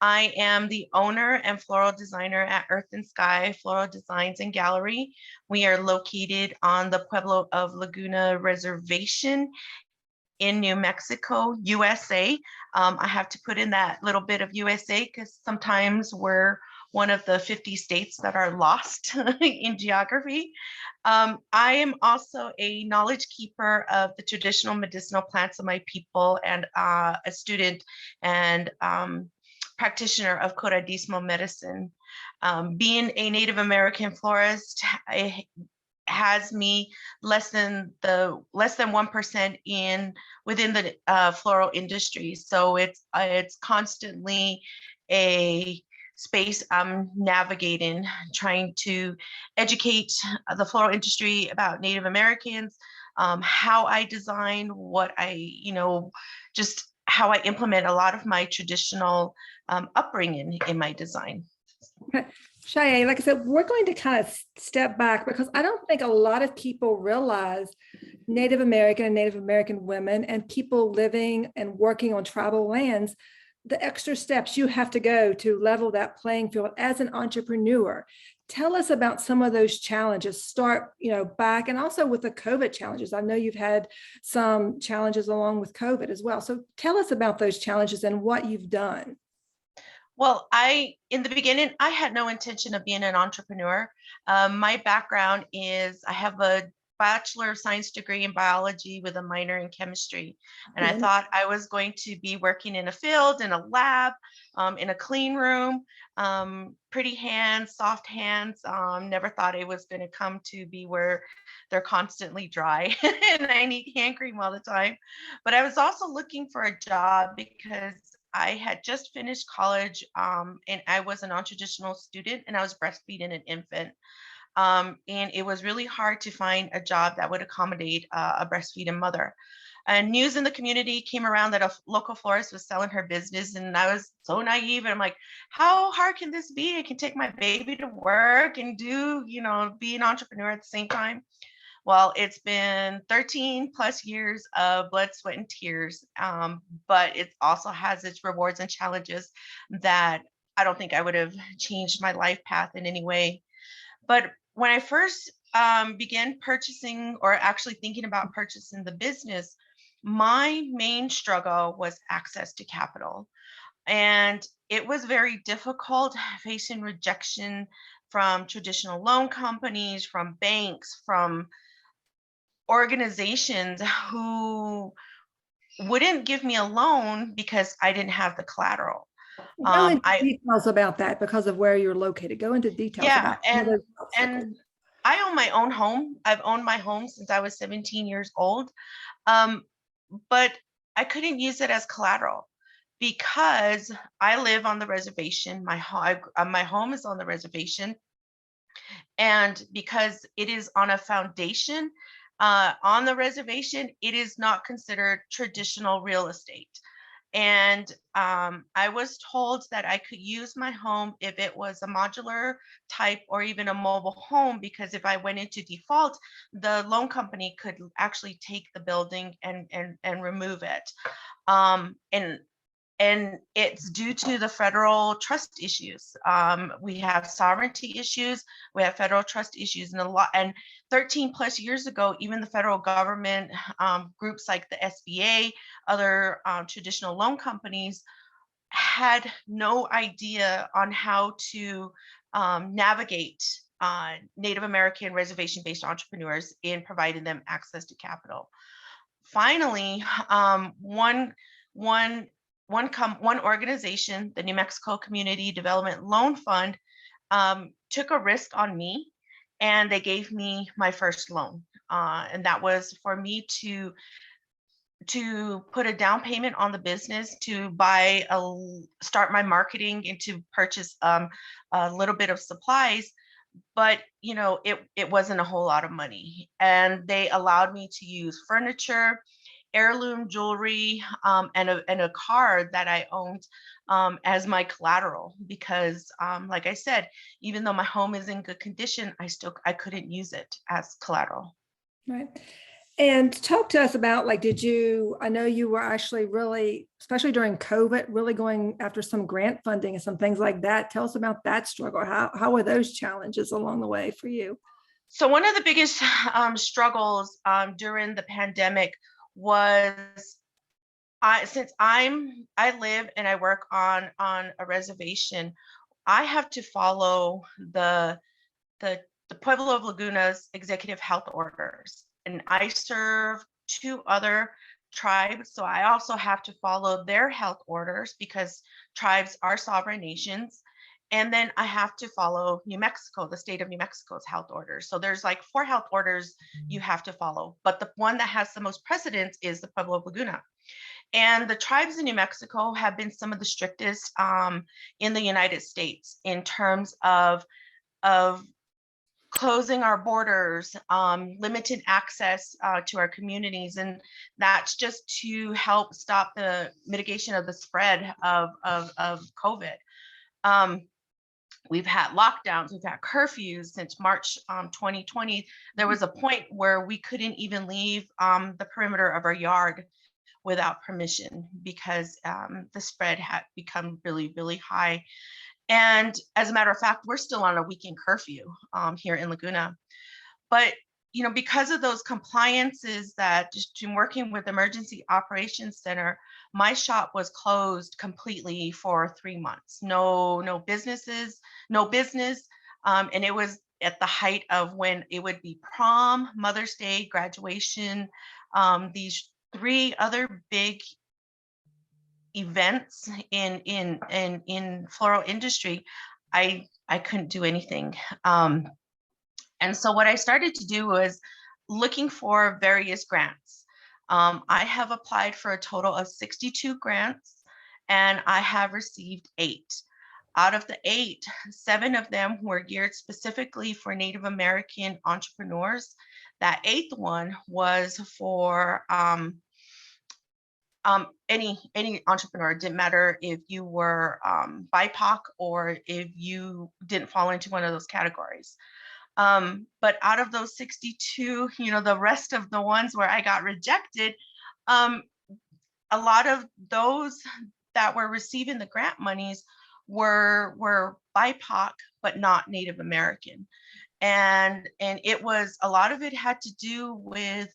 I am the owner and floral designer at Earth and Sky Floral Designs and Gallery. We are located on the Pueblo of Laguna Reservation in New Mexico, USA. I have to put in that little bit of USA because sometimes we're one of the 50 states that are lost in geography. I am also a knowledge keeper of the traditional medicinal plants of my people, and a student and practitioner of Coradismo medicine. Being a Native American florist, has me less than 1% within the floral industry. So it's constantly a space I'm navigating, trying to educate the floral industry about Native Americans, how I design, what just how I implement a lot of my traditional upbringing in my design. Okay. Shayai, like I said, we're going to kind of step back because I don't think a lot of people realize Native American and Native American women and people living and working on tribal lands, the extra steps you have to go to level that playing field as an entrepreneur. Tell us about some of those challenges. Start, back, and also with the COVID challenges. I know you've had some challenges along with COVID as well. So tell us about those challenges and what you've done. Well, in the beginning, I had no intention of being an entrepreneur. My background is I have a Bachelor of Science degree in biology with a minor in chemistry. And I thought I was going to be working in a field, in a lab, in a clean room, pretty hands, soft hands. Never thought it was going to come to be where they're constantly dry and I need hand cream all the time. But I was also looking for a job because I had just finished college and I was a non-traditional student and I was breastfeeding an infant. And it was really hard to find a job that would accommodate a breastfeeding mother. And news in the community came around that a local florist was selling her business. And I was so naive. And I'm like, how hard can this be? I can take my baby to work and be an entrepreneur at the same time. Well, it's been 13 plus years of blood, sweat, and tears, but it also has its rewards and challenges that I don't think I would have changed my life path in any way. But when I first began purchasing or actually thinking about purchasing the business, my main struggle was access to capital. And it was very difficult facing rejection from traditional loan companies, from banks, from organizations who wouldn't give me a loan because I didn't have the collateral. Go into details about that because of where you're located. Go into details. Yeah, and I own my own home. I've owned my home since I was 17 years old, but I couldn't use it as collateral because I live on the reservation. My home is on the reservation, and because it is on a foundation on the reservation, it is not considered traditional real estate. And I was told that I could use my home if it was a modular type or even a mobile home, because if I went into default, the loan company could actually take the building and remove it. And it's due to the federal trust issues. We have sovereignty issues, we have federal trust issues, and 13 plus years ago, even the federal government, groups like the SBA, other traditional loan companies had no idea on how to navigate Native American reservation-based entrepreneurs in providing them access to capital. Finally, one organization, the New Mexico Community Development Loan Fund, took a risk on me, and they gave me my first loan. And that was for me to put a down payment on the business, to start my marketing and to purchase a little bit of supplies. But it wasn't a whole lot of money, and they allowed me to use furniture, heirloom jewelry, and a car that I owned as my collateral, because like I said, even though my home is in good condition, I couldn't use it as collateral. Right. And talk to us about, like, I know you were actually really, especially during COVID, really going after some grant funding and some things like that. Tell us about that struggle. How were those challenges along the way for you? So one of the biggest struggles during the pandemic was, since I live and I work on a reservation, I have to follow the Pueblo of Laguna's executive health orders. And I serve 2 other tribes, so I also have to follow their health orders because tribes are sovereign nations. And then I have to follow New Mexico, the state of New Mexico's health orders. So there's like 4 health orders you have to follow, but the one that has the most precedence is the Pueblo of Laguna. And the tribes in New Mexico have been some of the strictest in the United States in terms of closing our borders, limited access to our communities. And that's just to help stop the mitigation of the spread of COVID. We've had lockdowns, we've had curfews since March 2020. There was a point where we couldn't even leave the perimeter of our yard without permission because the spread had become really, really high. And as a matter of fact, we're still on a weekend curfew here in Laguna. But because of those compliances that just in working with Emergency Operations Center, my shop was closed completely for 3 months. No business. And it was at the height of when it would be prom, Mother's Day, graduation, these 3 other big events in floral industry. I couldn't do anything. And so what I started to do was looking for various grants. I have applied for a total of 62 grants, and I have received 8. Out of the 8, 7 of them were geared specifically for Native American entrepreneurs. That 8th one was for any entrepreneur. It didn't matter if you were BIPOC or if you didn't fall into one of those categories. But out of those 62, the rest of the ones where I got rejected, a lot of those that were receiving the grant monies were BIPOC, but not Native American. And it was, a lot of it had to do with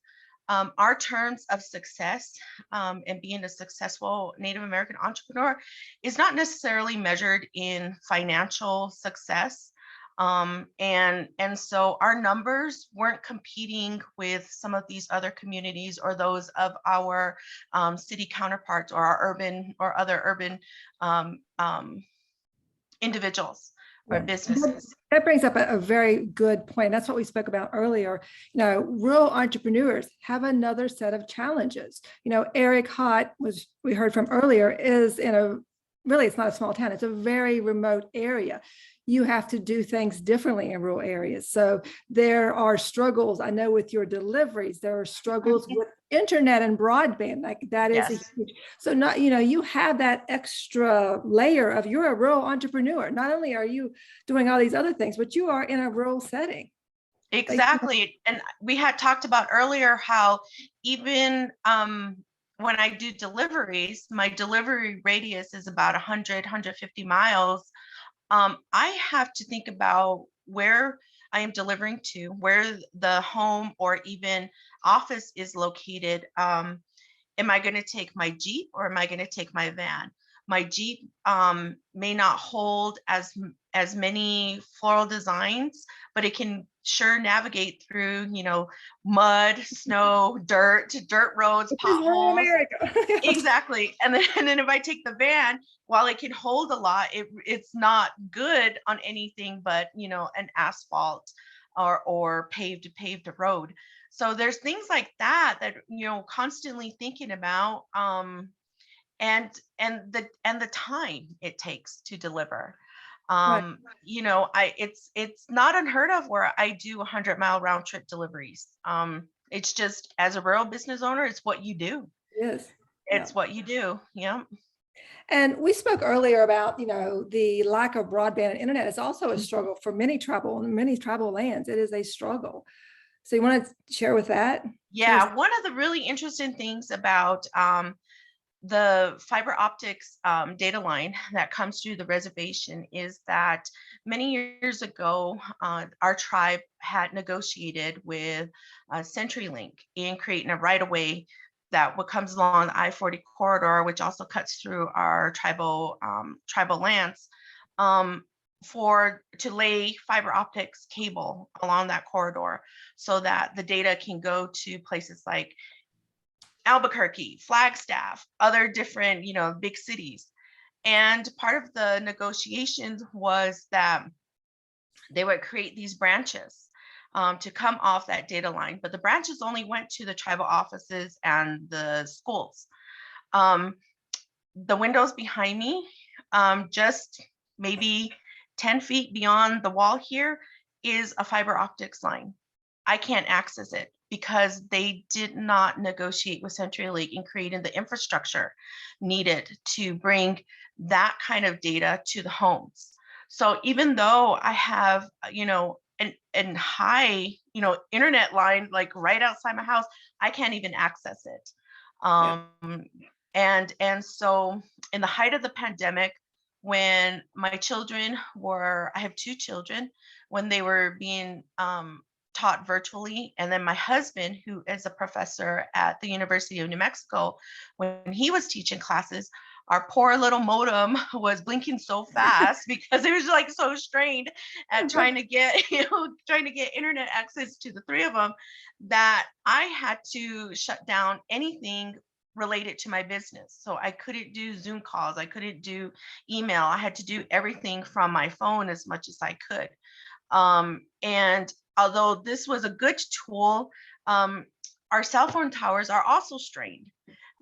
our terms of success, and being a successful Native American entrepreneur is not necessarily measured in financial success. And so our numbers weren't competing with some of these other communities or those of our city counterparts or our urban or other urban individuals or businesses. That brings up a very good point. That's what we spoke about earlier. Rural entrepreneurs have another set of challenges. Eric Hott, we heard from earlier, is really, it's not a small town. It's a very remote area. You have to do things differently in rural areas. So there are struggles, I know, with your deliveries. There are struggles with internet and broadband. Like that is a huge, so not, you have that extra layer of, you're a rural entrepreneur. Not only are you doing all these other things, but you are in a rural setting. Exactly. And we had talked about earlier how even when I do deliveries, my delivery radius is about 100, 150 miles. I have to think about where I am delivering to, where the home or even office is located. Am I going to take my Jeep or am I going to take my van? my Jeep may not hold as many floral designs, but it can sure navigate through, mud, snow, dirt roads, potholes. America. Exactly. And then if I take the van, while it can hold a lot, it's not good on anything but, an asphalt or paved road. So there's things like that, constantly thinking about, and the time it takes to deliver. Right. It's not unheard of where I do 100-mile round trip deliveries. It's just, as a rural business owner, it's what you do. Yes. It's what you do. Yeah. And we spoke earlier about, the lack of broadband and internet is also a struggle for many tribal lands. It is a struggle. So you want to share with that? Yeah. One of the really interesting things about the fiber optics data line that comes through the reservation is that many years ago, our tribe had negotiated with CenturyLink in creating a right-of-way that what comes along the I-40 corridor, which also cuts through our tribal lands, to lay fiber optics cable along that corridor so that the data can go to places like Albuquerque, Flagstaff, other different, big cities. And part of the negotiations was that they would create these branches to come off that data line, but the branches only went to the tribal offices and the schools. The windows behind me, just maybe 10 feet beyond the wall here, is a fiber optics line. I can't access it because they did not negotiate with CenturyLink in creating the infrastructure needed to bring that kind of data to the homes. So even though I have, an high, internet line, like right outside my house, I can't even access it. And so in the height of the pandemic, when my children I have 2 children, when they were being taught virtually, and then my husband, who is a professor at the University of New Mexico, when he was teaching classes, our poor little modem was blinking so fast because it was like so strained at trying to get internet access to the 3 of them, that I had to shut down anything related to my business. So I couldn't do Zoom calls, I couldn't do email, I had to do everything from my phone as much as I could. And although this was a good tool, our cell phone towers are also strained.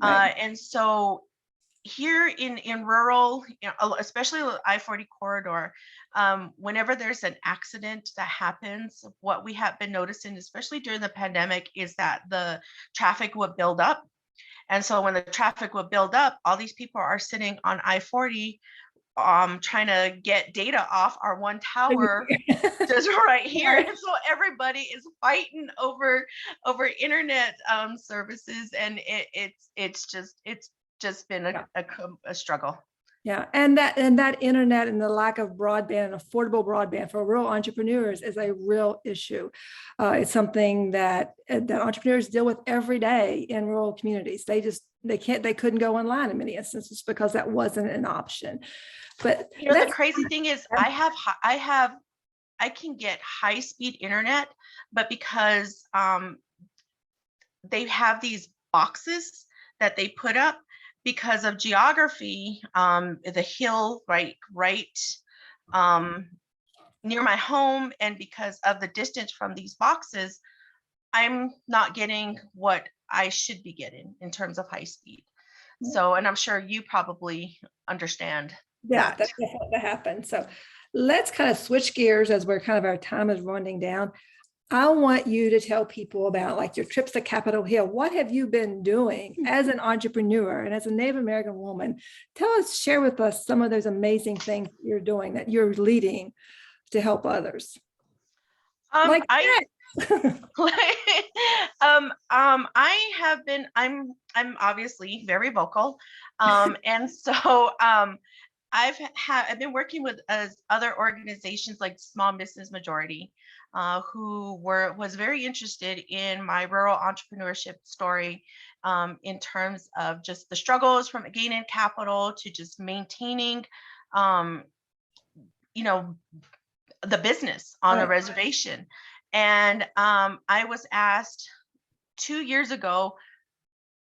Right. And so here in rural, especially the I-40 corridor, whenever there's an accident that happens, what we have been noticing, especially during the pandemic, is that the traffic would build up. And so when the traffic would build up, all these people are sitting on I-40 trying to get data off our one tower just right here. And so everybody is fighting over internet services, and it's just been a struggle. Yeah, and that internet and the lack of broadband, affordable broadband for rural entrepreneurs is a real issue. It's something that entrepreneurs deal with every day in rural communities. They couldn't go online in many instances because that wasn't an option. But the crazy thing is, I can get high-speed internet, but because they have these boxes that they put up, because of geography, the hill right near my home, and because of the distance from these boxes, I'm not getting what I should be getting in terms of high speed. So, and I'm sure you probably understand. Yeah, that happens. So let's kind of switch gears as our time is winding down. I want you to tell people about like your trips to Capitol Hill. What have you been doing as an entrepreneur and as a Native American woman? Share with us some of those amazing things you're doing, that you're leading to help others. I have been, I'm obviously very vocal. And so I've been working with other organizations like Small Business Majority, who was very interested in my rural entrepreneurship story, in terms of just the struggles from gaining capital to just maintaining, um, you know, the business on the Right. reservation. And I was asked 2 years ago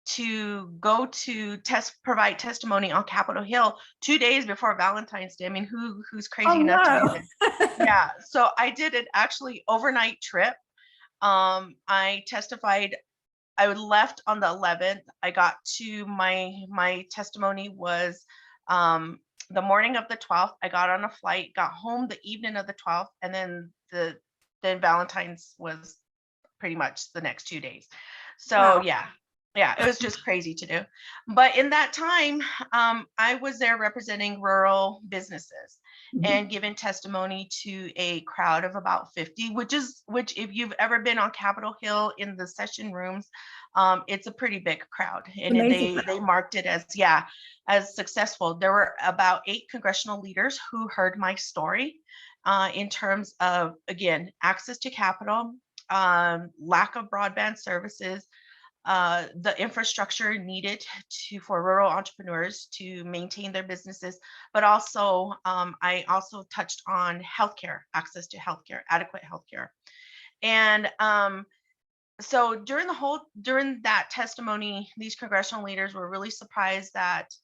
to go to provide testimony on Capitol Hill 2 days before Valentine's Day. I mean, who's crazy Oh, enough to do no. that? Yeah. So I did an actually overnight trip. I testified. I left on the 11th. I got to my testimony was the morning of the 12th. I got on a flight, got home the evening of the 12th, and then Valentine's was pretty much the next 2 days. So Wow. yeah, it was just crazy to do. But in that time, I was there representing rural businesses Mhm. and giving testimony to a crowd of about 50, which if you've ever been on Capitol Hill in the session rooms, it's a pretty big crowd. And Amazing. they marked it as successful. There were about 8 congressional leaders who heard my story, in terms of, again, access to capital, lack of broadband services, the infrastructure needed for rural entrepreneurs to maintain their businesses, but also I also touched on healthcare, access to healthcare, adequate healthcare. And so during that testimony, these congressional leaders were really surprised that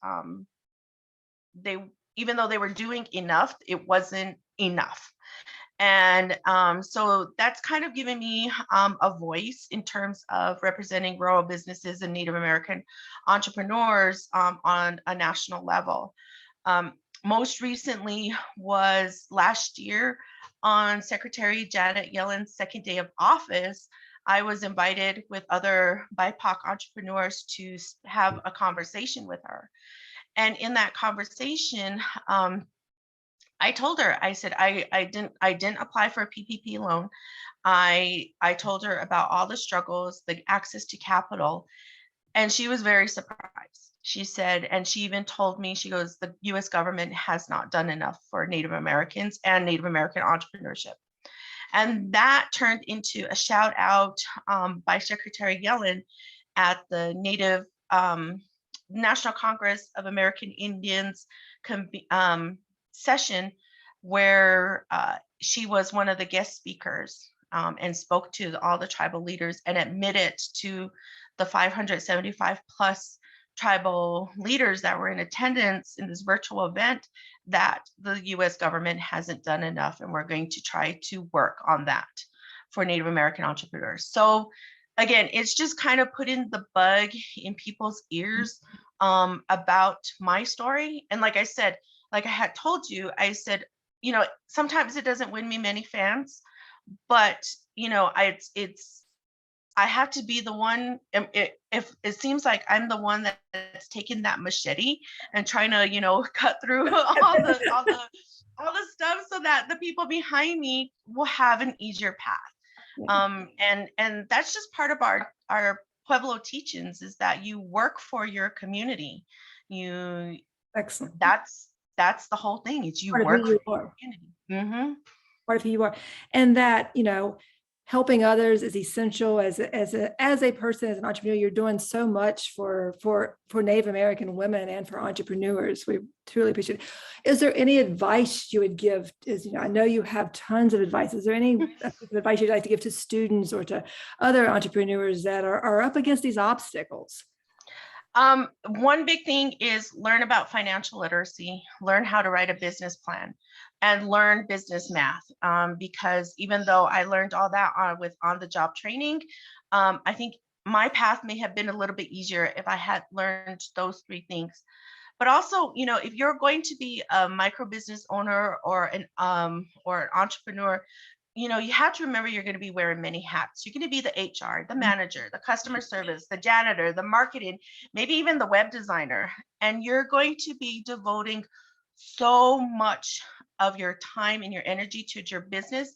even though they were doing enough, it wasn't enough. And so that's kind of given me a voice in terms of representing rural businesses and Native American entrepreneurs on a national level. Most recently was last year on Secretary Janet Yellen's second day of office. I was invited with other BIPOC entrepreneurs to have a conversation with her. And in that conversation, I told her, I said, I didn't apply for a PPP loan. I told her about all the struggles, the access to capital, and she was very surprised. She said, and she even told me, she goes, the US government has not done enough for Native Americans and Native American entrepreneurship. And that turned into a shout out by Secretary Yellen at the National Congress of American Indians session, where she was one of the guest speakers, and spoke to all the tribal leaders and admitted to the 575 plus tribal leaders that were in attendance in this virtual event that the US government hasn't done enough, and we're going to try to work on that for Native American entrepreneurs. So again, it's just kind of putting the bug in people's ears about my story. And like I said, like I had told you, I said, sometimes it doesn't win me many fans, but I have to be the one. If it seems like I'm the one that's taking that machete and trying to, cut through all the stuff so that the people behind me will have an easier path. And that's just part of our Pueblo teachings, is that you work for your community. Excellent. That's the whole thing. It's you Part of work who you for are. your community. Part of who you are, and that helping others is essential. As a person, as an entrepreneur, you're doing so much for Native American women and for entrepreneurs. We truly appreciate it. Is there any advice you would give? I know you have tons of advice. Is there any advice you'd like to give to students or to other entrepreneurs that are up against these obstacles? One big thing is learn about financial literacy, learn how to write a business plan, and learn business math. Because even though I learned all that on the job training, I think my path may have been a little bit easier if I had learned those 3 things. But also, if you're going to be a micro business owner or an entrepreneur, you have to remember you're going to be wearing many hats. You're going to be the HR, the manager, the customer service, the janitor, the marketing, maybe even the web designer. And you're going to be devoting so much of your time and your energy to your business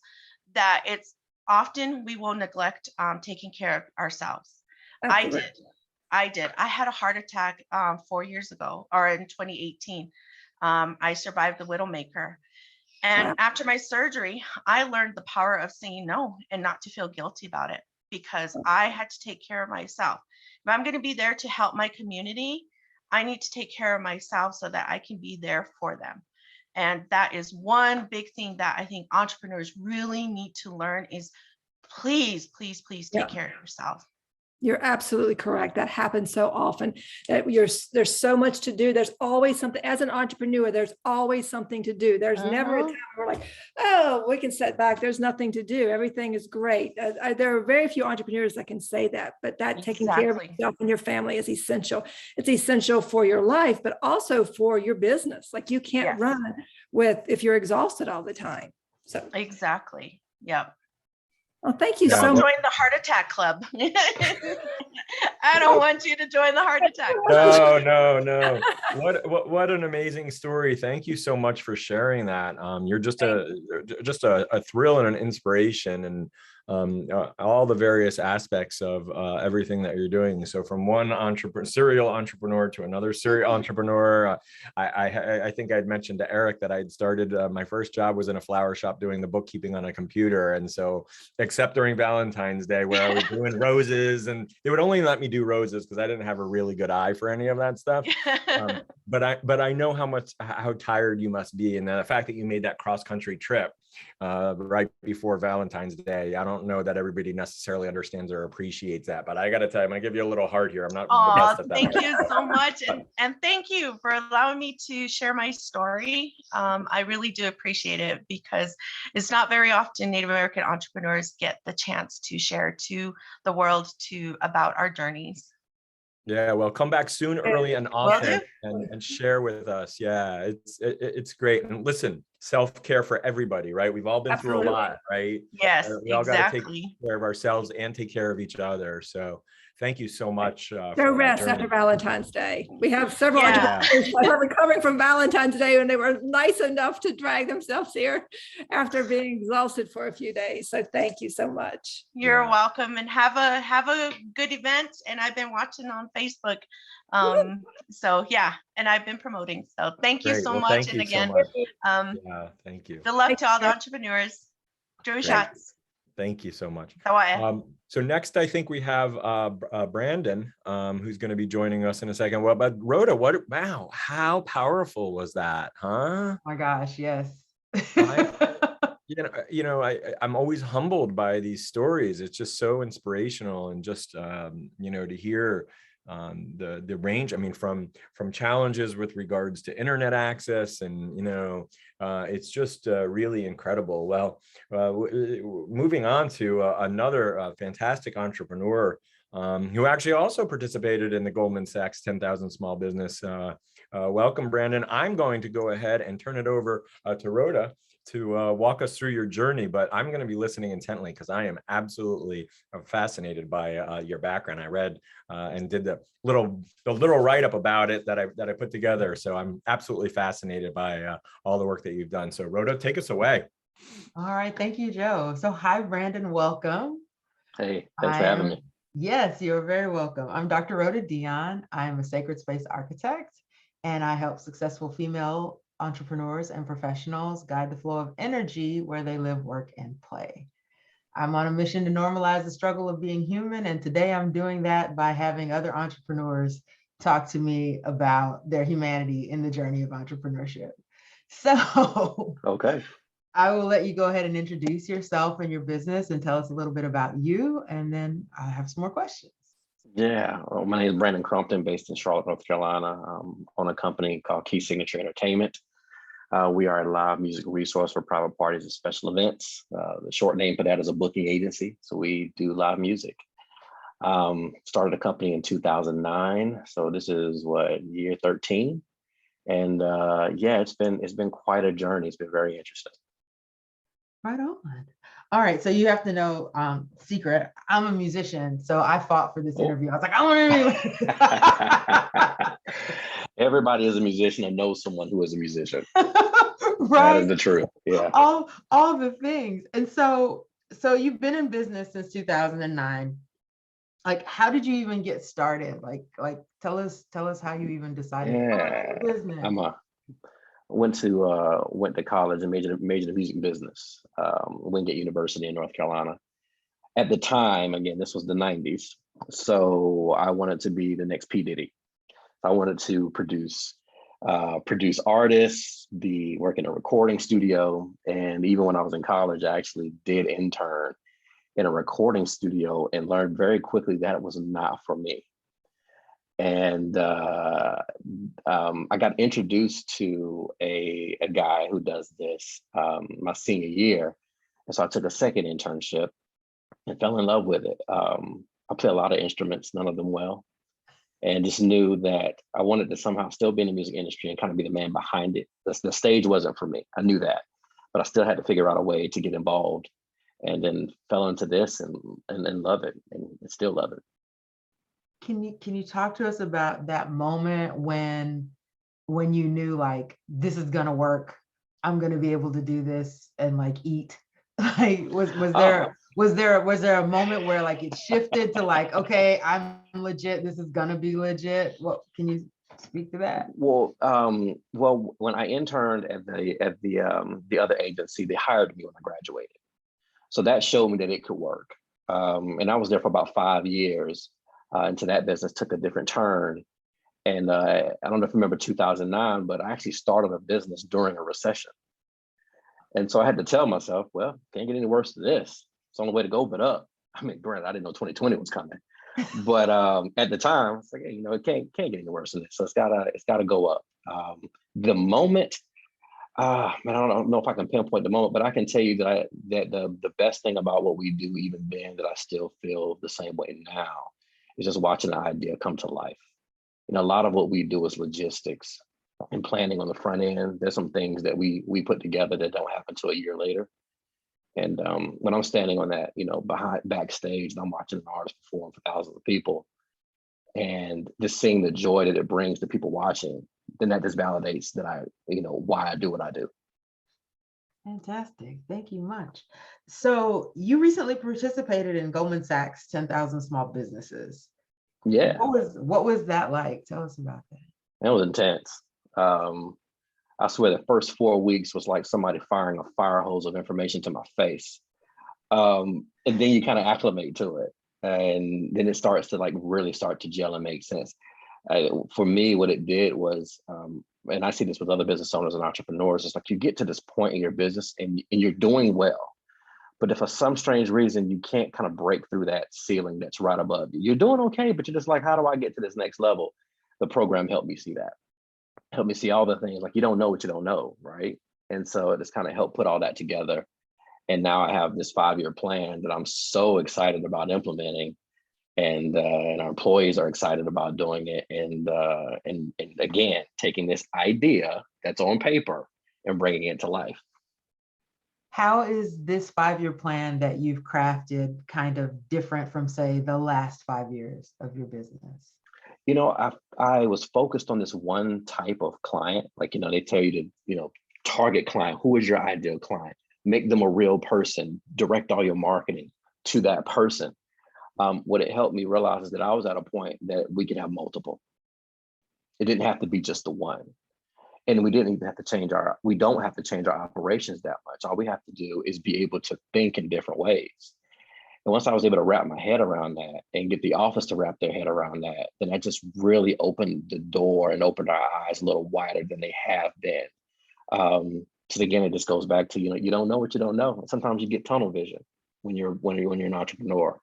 that it's often we will neglect taking care of ourselves. Absolutely. I did. I had a heart attack 4 years ago, or in 2018. I survived the widowmaker. And after my surgery, I learned the power of saying no and not to feel guilty about it, because I had to take care of myself. If I'm going to be there to help my community, I need to take care of myself so that I can be there for them. And that is one big thing that I think entrepreneurs really need to learn is please, please, please take care of yourself. You're absolutely correct. That happens so often that there's so much to do. There's always something. As an entrepreneur, there's always something to do. There's never a time where we're like, oh, we can sit back. There's nothing to do. Everything is great. There are very few entrepreneurs that can say that, but that taking care of yourself and your family is essential. It's essential for your life, but also for your business. Like you can't run if you're exhausted all the time. So exactly. Yep. Well, thank you so so much. Join the heart attack club. I don't want you to join the heart attack No, club. no, no. What an amazing story. Thank you so much for sharing that. You're just a thrill and an inspiration, and all the various aspects of everything that you're doing. So from one serial entrepreneur to another serial entrepreneur. I think I'd mentioned to Eric that I'd started, my first job was in a flower shop doing the bookkeeping on a computer. And so except during Valentine's Day where I was doing roses, and they would only let me do roses because I didn't have a really good eye for any of that stuff. But I know how tired you must be. And the fact that you made that cross-country trip right before Valentine's Day, I don't know that everybody necessarily understands or appreciates that, but I got to tell you, I'm gonna give you a little heart here. I'm not the best at that. Thank you so much. And thank you for allowing me to share my story. I really do appreciate it, because it's not very often Native American entrepreneurs get the chance to share to the world about our journeys. Yeah, well, come back soon, early and often, and share with us. Yeah, it's great. And listen, self-care for everybody, right? We've all been through a lot, right? Yes, we all got to take care of ourselves and take care of each other. So thank you so much. No rest after Valentine's Day. We have several entrepreneurs that are recovering from Valentine's Day, and they were nice enough to drag themselves here after being exhausted for a few days. So thank you so much. You're welcome, and have a good event. And I've been watching on Facebook. So yeah, and I've been promoting. So thank you so much. Thank and you again, so much. Thank you. Good luck to all the entrepreneurs. Drew shots. Thank you so much. So next, I think we have Brandon, who's going to be joining us in a second. Well, but Rhoda, wow, how powerful was that, huh? Oh my gosh, yes. I'm always humbled by these stories. It's just so inspirational, and just to hear the range. I mean, from challenges with regards to internet access, and it's just really incredible. Well, moving on to another fantastic entrepreneur who actually also participated in the Goldman Sachs 10,000 Small Business. Welcome, Brandon. I'm going to go ahead and turn it over to Rhoda to walk us through your journey, but I'm going to be listening intently because I am absolutely fascinated by your background. I read and did the little write-up about it that I put together. So I'm absolutely fascinated by all the work that you've done. So Rhoda, take us away. All right, thank you, Joe. So hi, Brandon, welcome. Hey, thanks for having me. Yes, you're very welcome. I'm Dr. Rhoda Dion. I'm a sacred space architect, and I help successful female entrepreneurs and professionals guide the flow of energy where they live, work, and play. I'm on a mission to normalize the struggle of being human, and today I'm doing that by having other entrepreneurs talk to me about their humanity in the journey of entrepreneurship. So, okay, I will let you go ahead and introduce yourself and your business and tell us a little bit about you, and then I have some more questions. Yeah, well, my name is Brandon Crumpton, based in Charlotte, North Carolina. On a company called Key Signature Entertainment. We are a live music resource for private parties and special events. The short name for that is a booking agency. So we do live music. Started a company in 2009. So this is year 13. And it's been quite a journey. It's been very interesting. Right on. All right, so you have to know, secret, I'm a musician, so I fought for this interview. I was like, I want to. Everybody is a musician and knows someone who is a musician. Right. That is the truth. Yeah. All the things. And so you've been in business since 2009. Like, how did you even get started? Like tell us how you even decided to business. went to college and majored in music business, Wingate University in North Carolina. At the time, again, this was the 90s. So I wanted to be the next P. Diddy. I wanted to produce artists, work in a recording studio. And even when I was in college, I actually did intern in a recording studio and learned very quickly that it was not for me. And I got introduced to a guy who does this my senior year. And so I took a second internship and fell in love with it. I play a lot of instruments, none of them well, and just knew that I wanted to somehow still be in the music industry and kind of be the man behind it. The stage wasn't for me. I knew that, but I still had to figure out a way to get involved, and then fell into this and love it, and still love it. Can you talk to us about that moment when you knew like this is gonna work, I'm gonna be able to do this and like eat? Like was there a moment where like it shifted to like, okay, I'm legit, this is gonna be legit? What can you speak to that? Well, when I interned at the other agency, they hired me when I graduated, so that showed me that it could work. And I was there for about 5 years. Until that business took a different turn. And I don't know if you remember 2009, but I actually started a business during a recession. And so I had to tell myself, well, can't get any worse than this. It's the only way to go but up. I mean, granted, I didn't know 2020 was coming. But at the time, it's like, hey, it can't get any worse than this. So it's gotta go up. The moment, man, I don't know if I can pinpoint the moment, but I can tell you that the best thing about what we do, even then, that I still feel the same way now, is just watching the idea come to life. A lot of what we do is logistics and planning on the front end. There's some things that we put together that don't happen until a year later. And when I'm standing on that, backstage, and I'm watching an artist perform for thousands of people, and just seeing the joy that it brings to people watching, then that just validates that why I do what I do. Fantastic. Thank you much. So you recently participated in Goldman Sachs 10,000 Small Businesses. Yeah. What was that like? Tell us about that. That was intense. I swear the first 4 weeks was like somebody firing a fire hose of information to my face. And then you kind of acclimate to it. And then it starts to really start to gel and make sense. For me, what it did was, and I see this with other business owners and entrepreneurs, it's like you get to this point in your business and you're doing well. But if for some strange reason you can't kind of break through that ceiling that's right above you, you're doing okay, but you're just like, how do I get to this next level? The program helped me see that. Helped me see all the things, like you don't know what you don't know, right? And so it just kind of helped put all that together. And now I have this 5-year plan that I'm so excited about implementing. And our employees are excited about doing it, and again, taking this idea that's on paper and bringing it to life. How is this 5-year plan that you've crafted kind of different from, say, the last 5 years of your business? I was focused on this one type of client. They tell you to, target client. Who is your ideal client? Make them a real person. Direct all your marketing to that person. What it helped me realize is that I was at a point that we could have multiple. It didn't have to be just the one. And we don't have to change our operations that much. All we have to do is be able to think in different ways. And once I was able to wrap my head around that and get the office to wrap their head around that, then I just really opened the door and opened our eyes a little wider than they have been. So again, it just goes back to, you don't know what you don't know. Sometimes you get tunnel vision when you're an entrepreneur,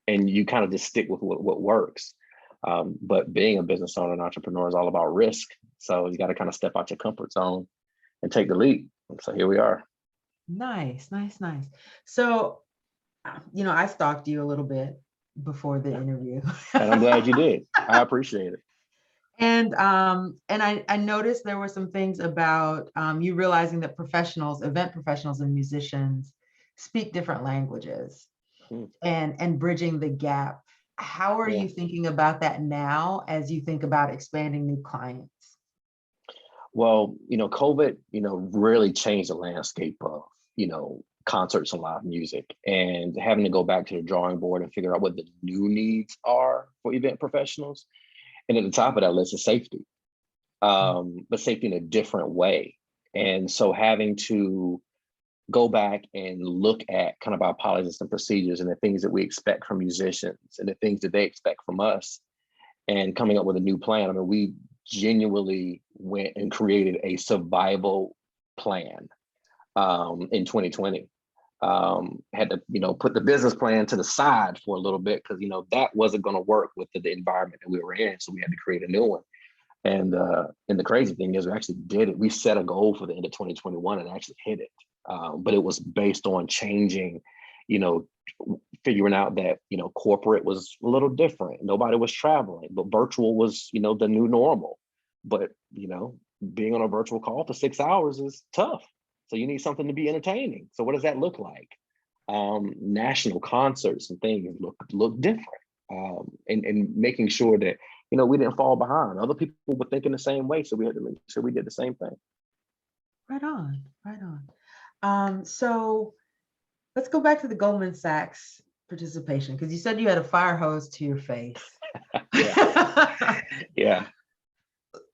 and you kind of just stick with what works. But being a business owner and entrepreneur is all about risk. So you got to kind of step out your comfort zone and take the leap. So here we are. Nice. So, I stalked you a little bit before the interview. And I'm glad you did. I appreciate it. And I noticed there were some things about you realizing that event professionals and musicians speak different languages, and bridging the gap. How are you thinking about that now as you think about expanding new clients? Well, COVID, really changed the landscape of, concerts and live music, and having to go back to the drawing board and figure out what the new needs are for event professionals. And at the top of that list is safety, but safety in a different way. And so having to go back and look at kind of our policies and procedures and the things that we expect from musicians and the things that they expect from us, and coming up with a new plan. I mean, we genuinely went and created a survival plan in 2020. Had to, put the business plan to the side for a little bit because, that wasn't going to work with the environment that we were in. So we had to create a new one. And the crazy thing is we actually did it. We set a goal for the end of 2021 and actually hit it. But it was based on changing, figuring out that, corporate was a little different. Nobody was traveling, but virtual was, the new normal. But, being on a virtual call for 6 hours is tough. So you need something to be entertaining. So what does that look like? National concerts and things look different. And making sure that, we didn't fall behind. Other people were thinking the same way. So we had to make sure we did the same thing. Right on. So let's go back to the Goldman Sachs participation, because you said you had a fire hose to your face. Yeah.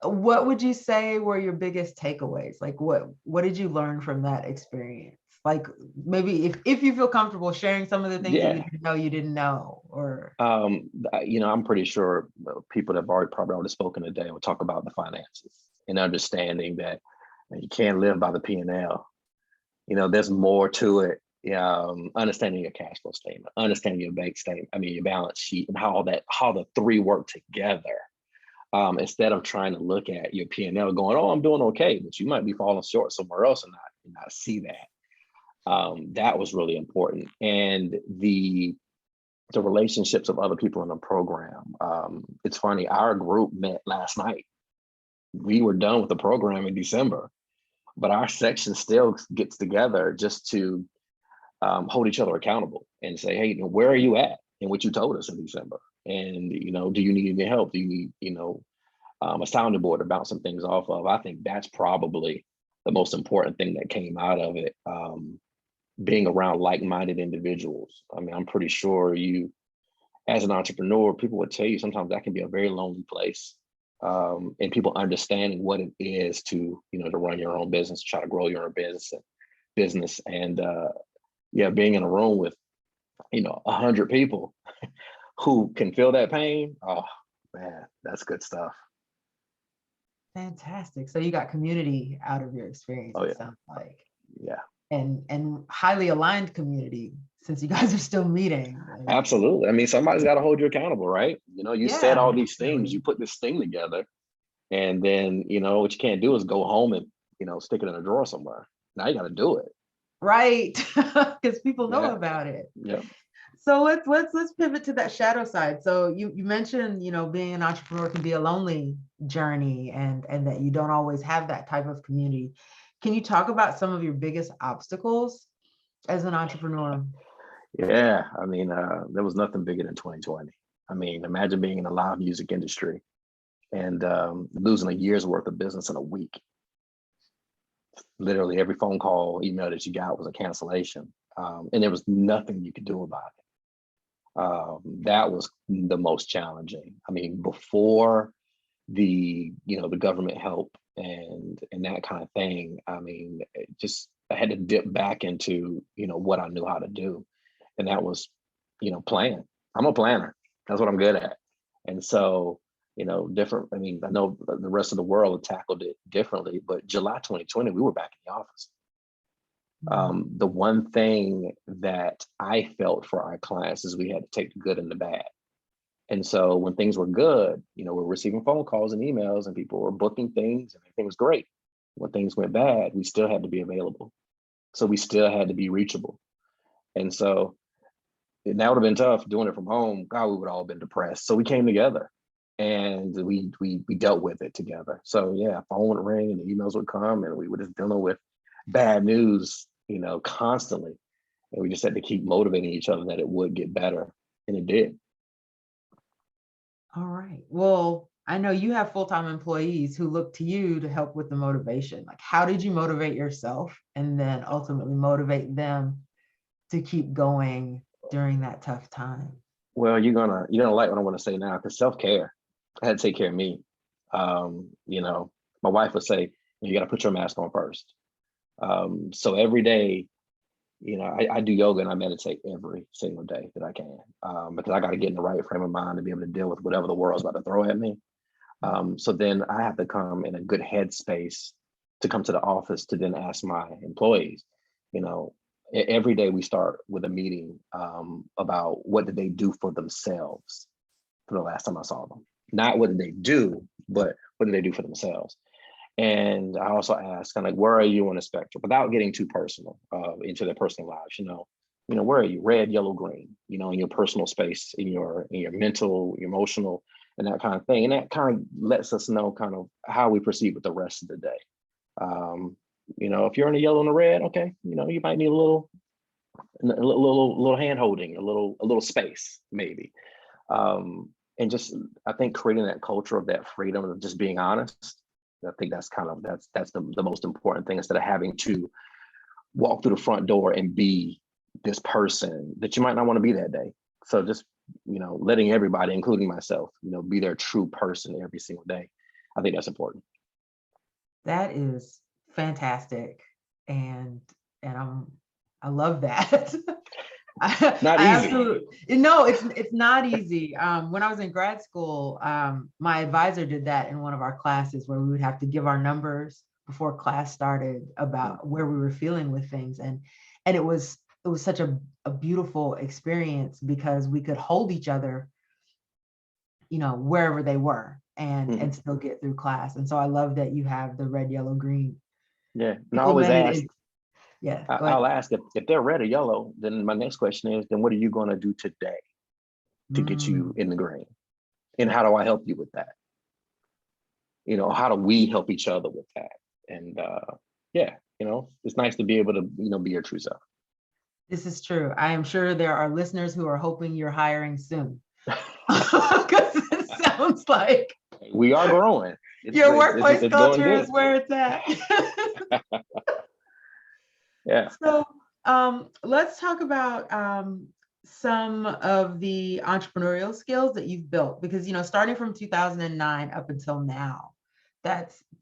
What would you say were your biggest takeaways? Like what did you learn from that experience? Like maybe if you feel comfortable sharing some of the things that you didn't know, or I'm pretty sure people that have probably already spoken today will talk about the finances and understanding that you can't live by the P&L. There's more to it. Understanding your cash flow statement, understanding your bank statement, your balance sheet, and how the three work together. Instead of trying to look at your P&L going, oh, I'm doing okay, but you might be falling short somewhere else and not see that. That was really important. And the relationships of other people in the program. It's funny, our group met last night. We were done with the program in December, but our section still gets together just to hold each other accountable and say, hey, where are you at in what you told us in December? And, do you need any help? Do you need, a sounding board to bounce some things off of? I think that's probably the most important thing that came out of it. Being around like-minded individuals. I'm pretty sure you, as an entrepreneur, people would tell you sometimes that can be a very lonely place. And people understanding what it is to, to run your own business, try to grow your own business. And being in a room with, 100 people who can feel that pain. Oh man, that's good stuff. Fantastic. So you got community out of your experience. Oh, yeah. It sounds like. Yeah. And highly aligned community, since you guys are still meeting. Absolutely. Somebody's got to hold you accountable, right? You said all these things, you put this thing together, and then, what you can't do is go home and, stick it in a drawer somewhere. Now you got to do it. Right. Because people know about it. Yeah. So let's pivot to that shadow side. So you mentioned, being an entrepreneur can be a lonely journey, and that you don't always have that type of community. Can you talk about some of your biggest obstacles as an entrepreneur? Yeah, there was nothing bigger than 2020. Imagine being in the live music industry and losing a year's worth of business in a week. Literally every phone call, email that you got was a cancellation, and there was nothing you could do about it. That was the most challenging. Before the government help and that kind of thing, I had to dip back into what I knew how to do, and that was plan. I'm a planner. That's what I'm good at. And so different. I know the rest of the world tackled it differently, but July 2020 we were back in the office. The one thing that I felt for our clients is we had to take the good and the bad. And so when things were good, we're receiving phone calls and emails and people were booking things and everything was great. When things went bad, we still had to be available. So we still had to be reachable. And so that would have been tough doing it from home. God, we would all have been depressed. So we came together and we dealt with it together. So yeah, phone would ring and the emails would come and we were just dealing with bad news, constantly. And we just had to keep motivating each other that it would get better. And it did. All right. Well, I know you have full-time employees who look to you to help with the motivation. Like, how did you motivate yourself and then ultimately motivate them to keep going during that tough time? Well, you're gonna like what I want to say now, because self-care. I had to take care of me. My wife would say, You got to put your mask on first. So every day, I do yoga and I meditate every single day that I can, because I got to get in the right frame of mind to be able to deal with whatever the world's about to throw at me. So then I have to come in a good headspace to come to the office to then ask my employees, every day we start with a meeting about what did they do for themselves for the last time I saw them. Not what did they do, but what did they do for themselves? And I also ask kind of like, where are you on the spectrum without getting too personal into their personal lives, where are you? Red, yellow, green, in your personal space, in your mental, emotional, and that kind of thing. And that kind of lets us know kind of how we proceed with the rest of the day. If you're in the yellow and the red, okay, you might need a little hand holding, a little space, maybe. And just, I think creating that culture of that freedom of just being honest, I think that's the most important thing, instead of having to walk through the front door and be this person that you might not want to be that day. So just, letting everybody, including myself, be their true person every single day. I think that's important. That is fantastic. And I love that. Not easy. No, it's not easy. When I was in grad school, my advisor did that in one of our classes, where we would have to give our numbers before class started about where we were feeling with things. And it was such a beautiful experience, because we could hold each other, wherever they were, and still get through class. And so I love that you have the red, yellow, green. Yeah. And I always ask, yeah, I'll ask if they're red or yellow, then my next question is, then what are you going to do today to get you in the green? And how do I help you with that? How do we help each other with that? And it's nice to be able to, be your true self. This is true. I am sure there are listeners who are hoping you're hiring soon. Because it sounds like we are growing. Your workplace culture is where it's at. Yeah. So let's talk about some of the entrepreneurial skills that you've built, because, starting from 2009 up until now,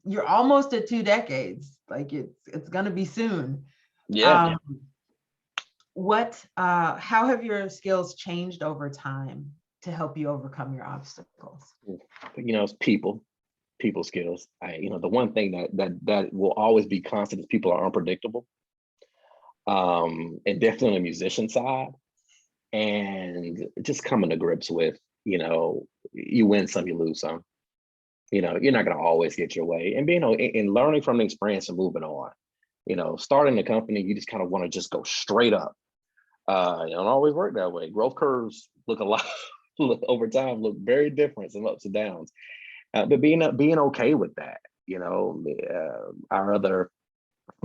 you're almost at 2 decades. Like it's going to be soon. Yeah. How have your skills changed over time to help you overcome your obstacles? It's people skills. The one thing that will always be constant is people are unpredictable. And definitely on the musician side, and just coming to grips with, you win some, you lose some. You're not going to always get your way, and and learning from the experience and moving on. Starting the company, you just kind of want to just go straight up. It don't always work that way. Growth curves look a lot over time, look very different, some ups and downs. But being okay with that, me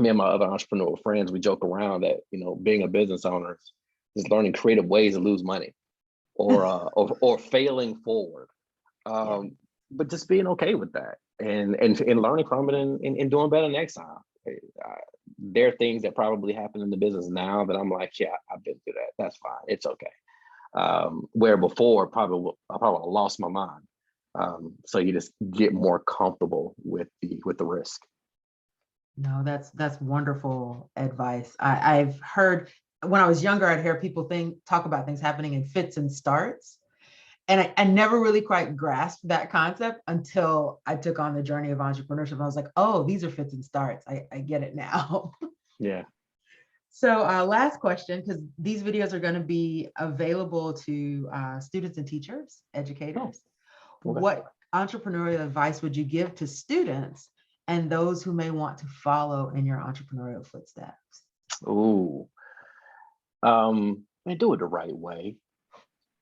and my other entrepreneurial friends, we joke around that, being a business owner is learning creative ways to lose money or failing forward. But just being okay with that and learning from it and doing better next time. There are things that probably happen in the business now that I'm like, yeah, I've been through that. That's fine. It's okay. Where before, I probably lost my mind. So you just get more comfortable with the risk. No, that's wonderful advice. I've heard, when I was younger, I'd hear people talk about things happening in fits and starts. And I never really quite grasped that concept until I took on the journey of entrepreneurship. I was like, oh, these are fits and starts. I get it now. Yeah. So last question, because these videos are going to be available to students and teachers, educators. Oh, okay. What entrepreneurial advice would you give to students and those who may want to follow in your entrepreneurial footsteps? Ooh, do it the right way.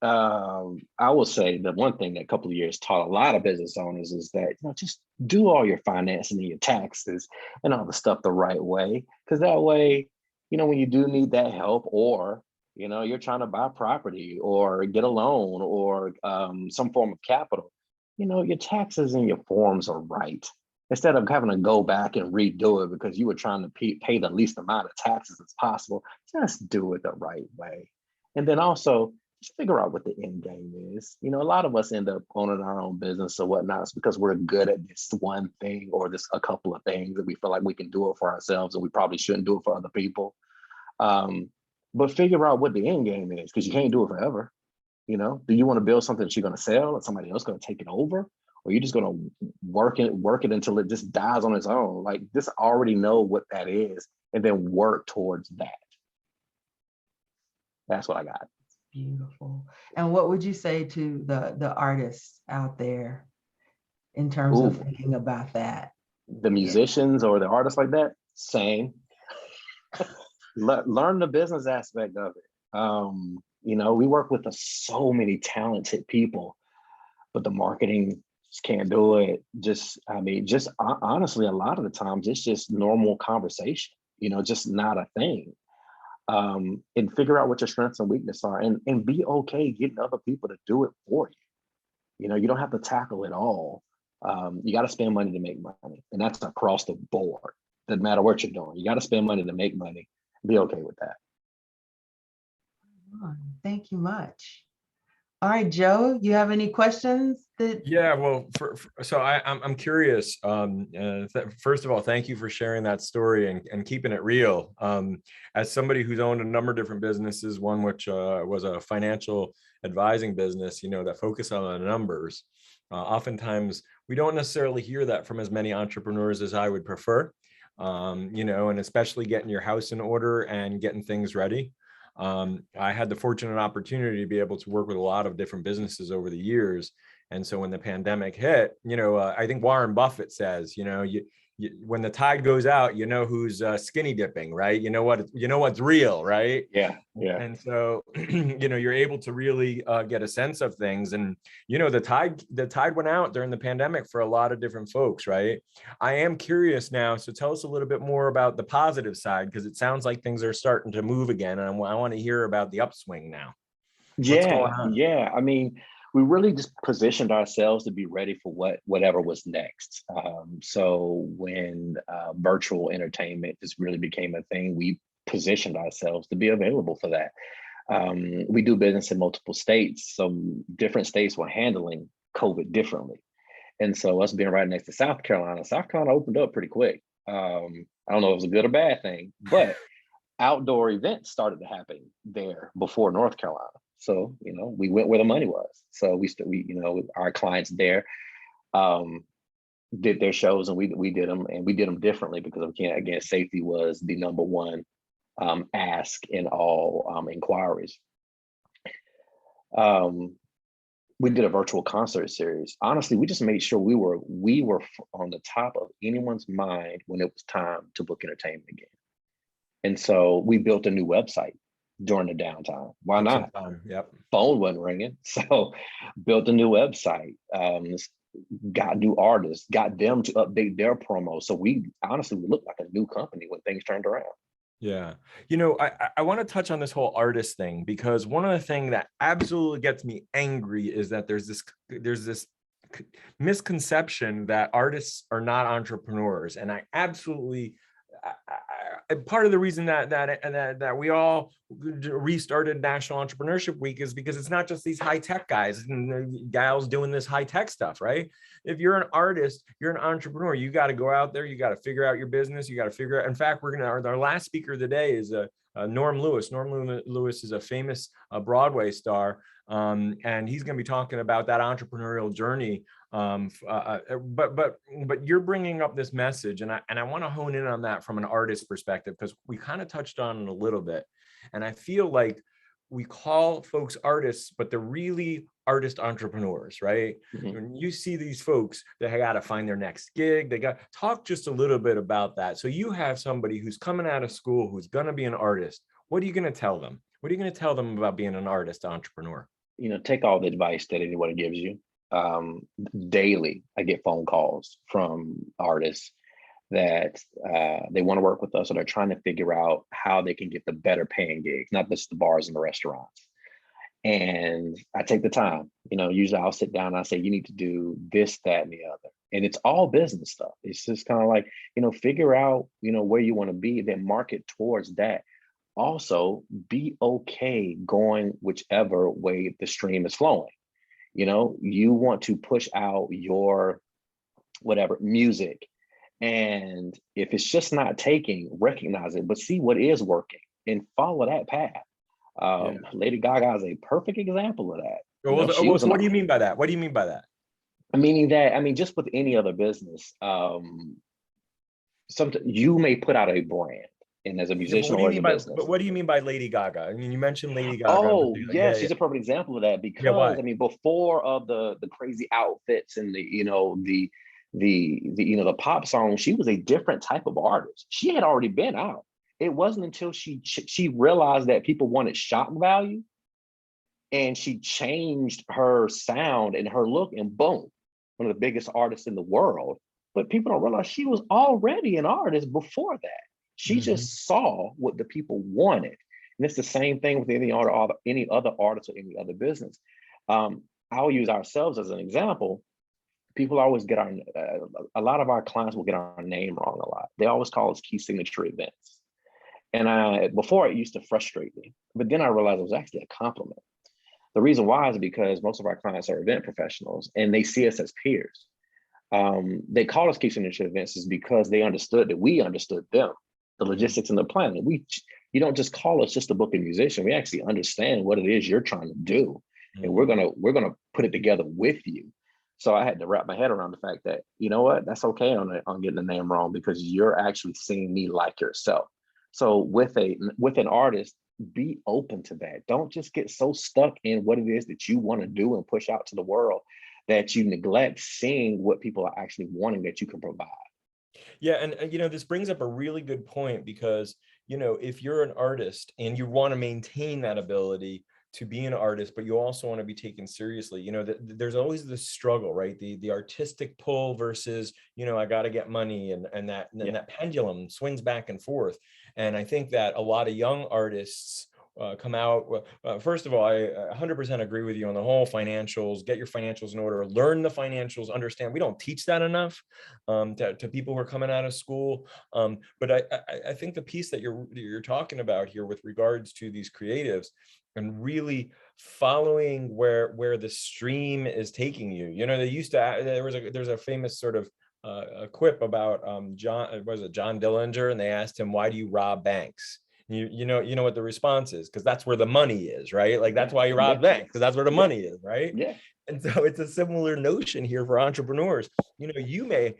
I will say the one thing that a couple of years taught a lot of business owners is that, just do all your financing and your taxes and all the stuff the right way. Because that way, when you do need that help, or, you're trying to buy property or get a loan or some form of capital, your taxes and your forms are right. Instead of having to go back and redo it because you were trying to pay the least amount of taxes as possible, just do it the right way. And then also, just figure out what the end game is. You know, a lot of us end up owning our own business or whatnot. It's because we're good at this one thing or this a couple of things that we feel like we can do it for ourselves and we probably shouldn't do it for other people. But figure out what the end game is, because you can't do it forever. You know, do you want to build something that you're going to sell and somebody else going to take it over? Or you're just going to work it until it just dies on its own? Like, just already know what that is and then work towards that. That's what I got. Beautiful. And what would you say to the artists out there in terms of thinking about that? The musicians or the artists like that? Same. Learn the business aspect of it. You know, we work with so many talented people, but the marketing just can't do it. Honestly, a lot of the times it's just normal conversation, you know, just not a thing. And figure out what your strengths and weaknesses are, and be okay getting other people to do it for you. You know, you don't have to tackle it all. You got to spend money to make money, and that's across the board. Doesn't matter what you're doing. You got to spend money to make money. Be okay with that. Thank you much. All right, Joe, you have any questions? Yeah, well, so I'm curious. First of all, thank you for sharing that story and keeping it real. As somebody who's owned a number of different businesses, one which was a financial advising business, you know, that focus on the numbers. Oftentimes, we don't necessarily hear that from as many entrepreneurs as I would prefer. You know, and especially getting your house in order and getting things ready. I had the fortunate opportunity to be able to work with a lot of different businesses over the years. And so when the pandemic hit, you know, I think Warren Buffett says, you know, when the tide goes out, you know who's skinny dipping, right? You know what's real, right? Yeah. And so, you know, you're able to really get a sense of things. And, you know, the tide went out during the pandemic for a lot of different folks, right? I am curious now. So tell us a little bit more about the positive side, because it sounds like things are starting to move again. And I want to hear about the upswing now. What's going on? Yeah. I mean, we really just positioned ourselves to be ready for whatever was next. So when virtual entertainment just really became a thing, we positioned ourselves to be available for that. We do business in multiple states. So different states were handling COVID differently. And so us being right next to South Carolina opened up pretty quick. I don't know if it was a good or bad thing, but outdoor events started to happen there before North Carolina. So, you know, we went where the money was. So we you know, our clients there did their shows, and we did them differently, because again, safety was the number one ask in all inquiries. We did a virtual concert series. Honestly, we just made sure we were on the top of anyone's mind when it was time to book entertainment again. And so we built a new website during the downtime. Why not? Yep. Phone wasn't ringing. So built a new website, got new artists, got them to update their promos. So we looked like a new company when things turned around. Yeah. You know, I want to touch on this whole artist thing, because one of the things that absolutely gets me angry is that there's this misconception that artists are not entrepreneurs. And I absolutely, part of the reason that we all restarted National Entrepreneurship Week is because it's not just these high tech guys and gals doing this high tech stuff, right? If you're an artist, you're an entrepreneur, you got to go out there, you got to figure out your business, you got to figure out. In fact, our last speaker of the day is Norm Lewis. Norm Lewis is a famous Broadway star, and he's going to be talking about that entrepreneurial journey. But you're bringing up this message, and I want to hone in on that from an artist perspective, because we kind of touched on it a little bit, and I feel like we call folks artists, but they're really artist entrepreneurs, right? Mm-hmm. When you see these folks, they got to find their next gig. They got talk just a little bit about that. So you have somebody who's coming out of school who's going to be an artist. What are you going to tell them? What are you going to tell them about being an artist entrepreneur? You know, take all the advice that anyone gives you. Daily, I get phone calls from artists that they want to work with us, or they're trying to figure out how they can get the better paying gigs, not just the bars and the restaurants. And I take the time, you know, usually I'll sit down and I say, you need to do this, that, and the other. And it's all business stuff. It's just kind of like, you know, figure out, you know, where you want to be, then market towards that. also be okay going whichever way the stream is flowing. You know, you want to push out your whatever music, and if it's just not taking, recognize it, but see what is working and follow that path. Lady Gaga is a perfect example of that. So what do you mean by that? What do you mean by that? Meaning that, I mean, just with any other business, sometimes you may put out a brand, and as a musician or as a business. But what do you mean by Lady Gaga? I mean, you mentioned Lady Gaga. Oh, yeah, she's a perfect example of that, because I mean, before of the crazy outfits and the pop song, she was a different type of artist. She had already been out. It wasn't until she realized that people wanted shock value, and she changed her sound and her look, and boom, one of the biggest artists in the world. But people don't realize she was already an artist before that. She just saw what the people wanted. And it's the same thing with any other artist or any other business. I'll use ourselves as an example. People always get a lot of our clients will get our name wrong a lot. They always call us Key Signature Events. And before it used to frustrate me, but then I realized it was actually a compliment. The reason why is because most of our clients are event professionals, and they see us as peers. They call us Key Signature Events is because they understood that we understood them, the logistics and the planning. You don't just call us just to book a musician. We actually understand what it is you're trying to do, and we're gonna put it together with you. So I had to wrap my head around the fact that, you know what, that's okay on getting the name wrong, because you're actually seeing me like yourself. So with an artist, be open to that. Don't just get so stuck in what it is that you want to do and push out to the world that you neglect seeing what people are actually wanting that you can provide. Yeah, and this brings up a really good point, because if you're an artist and you want to maintain that ability to be an artist, but you also want to be taken seriously, there's always this struggle, right? The artistic pull versus, I got to get money, and that pendulum swings back and forth. And I think that a lot of young artists come out. First of all, I 100% agree with you on the whole financials. Get your financials in order. Learn the financials. Understand. We don't teach that enough to people who are coming out of school. But I think the piece that you're talking about here with regards to these creatives and really following where the stream is taking you. There's a famous sort of a quip about John Dillinger, and they asked him, why do you rob banks? You know what the response is, because that's where the money is, right? Like, that's why you rob banks, because that's where the money is, right? Yeah. And so it's a similar notion here for entrepreneurs. You may,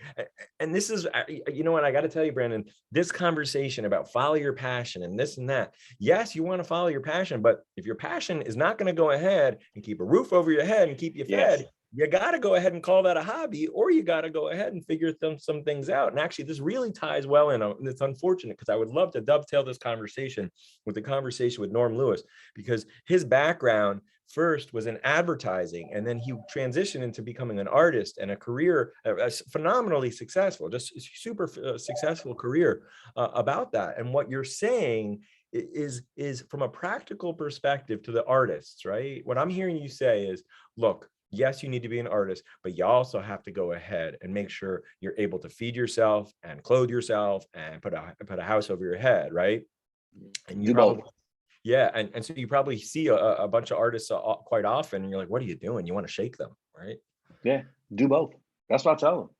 and this is, what I got to tell you, Brandon, this conversation about follow your passion and this and that. Yes, you want to follow your passion, but if your passion is not going to go ahead and keep a roof over your head and keep you fed, you got to go ahead and call that a hobby, or you got to go ahead and figure some things out. And actually, this really ties well in, and it's unfortunate because I would love to dovetail this conversation with the conversation with Norm Lewis, because his background first was in advertising, and then he transitioned into becoming an artist and a career, a phenomenally successful, just super successful career about that. And what you're saying is from a practical perspective to the artists, right? What I'm hearing you say is, look, yes, you need to be an artist, but you also have to go ahead and make sure you're able to feed yourself and clothe yourself and put a house over your head, right? And you probably, and so you probably see a bunch of artists quite often, and you're like, what are you doing? You want to shake them, right? Yeah, do both. That's what I tell them,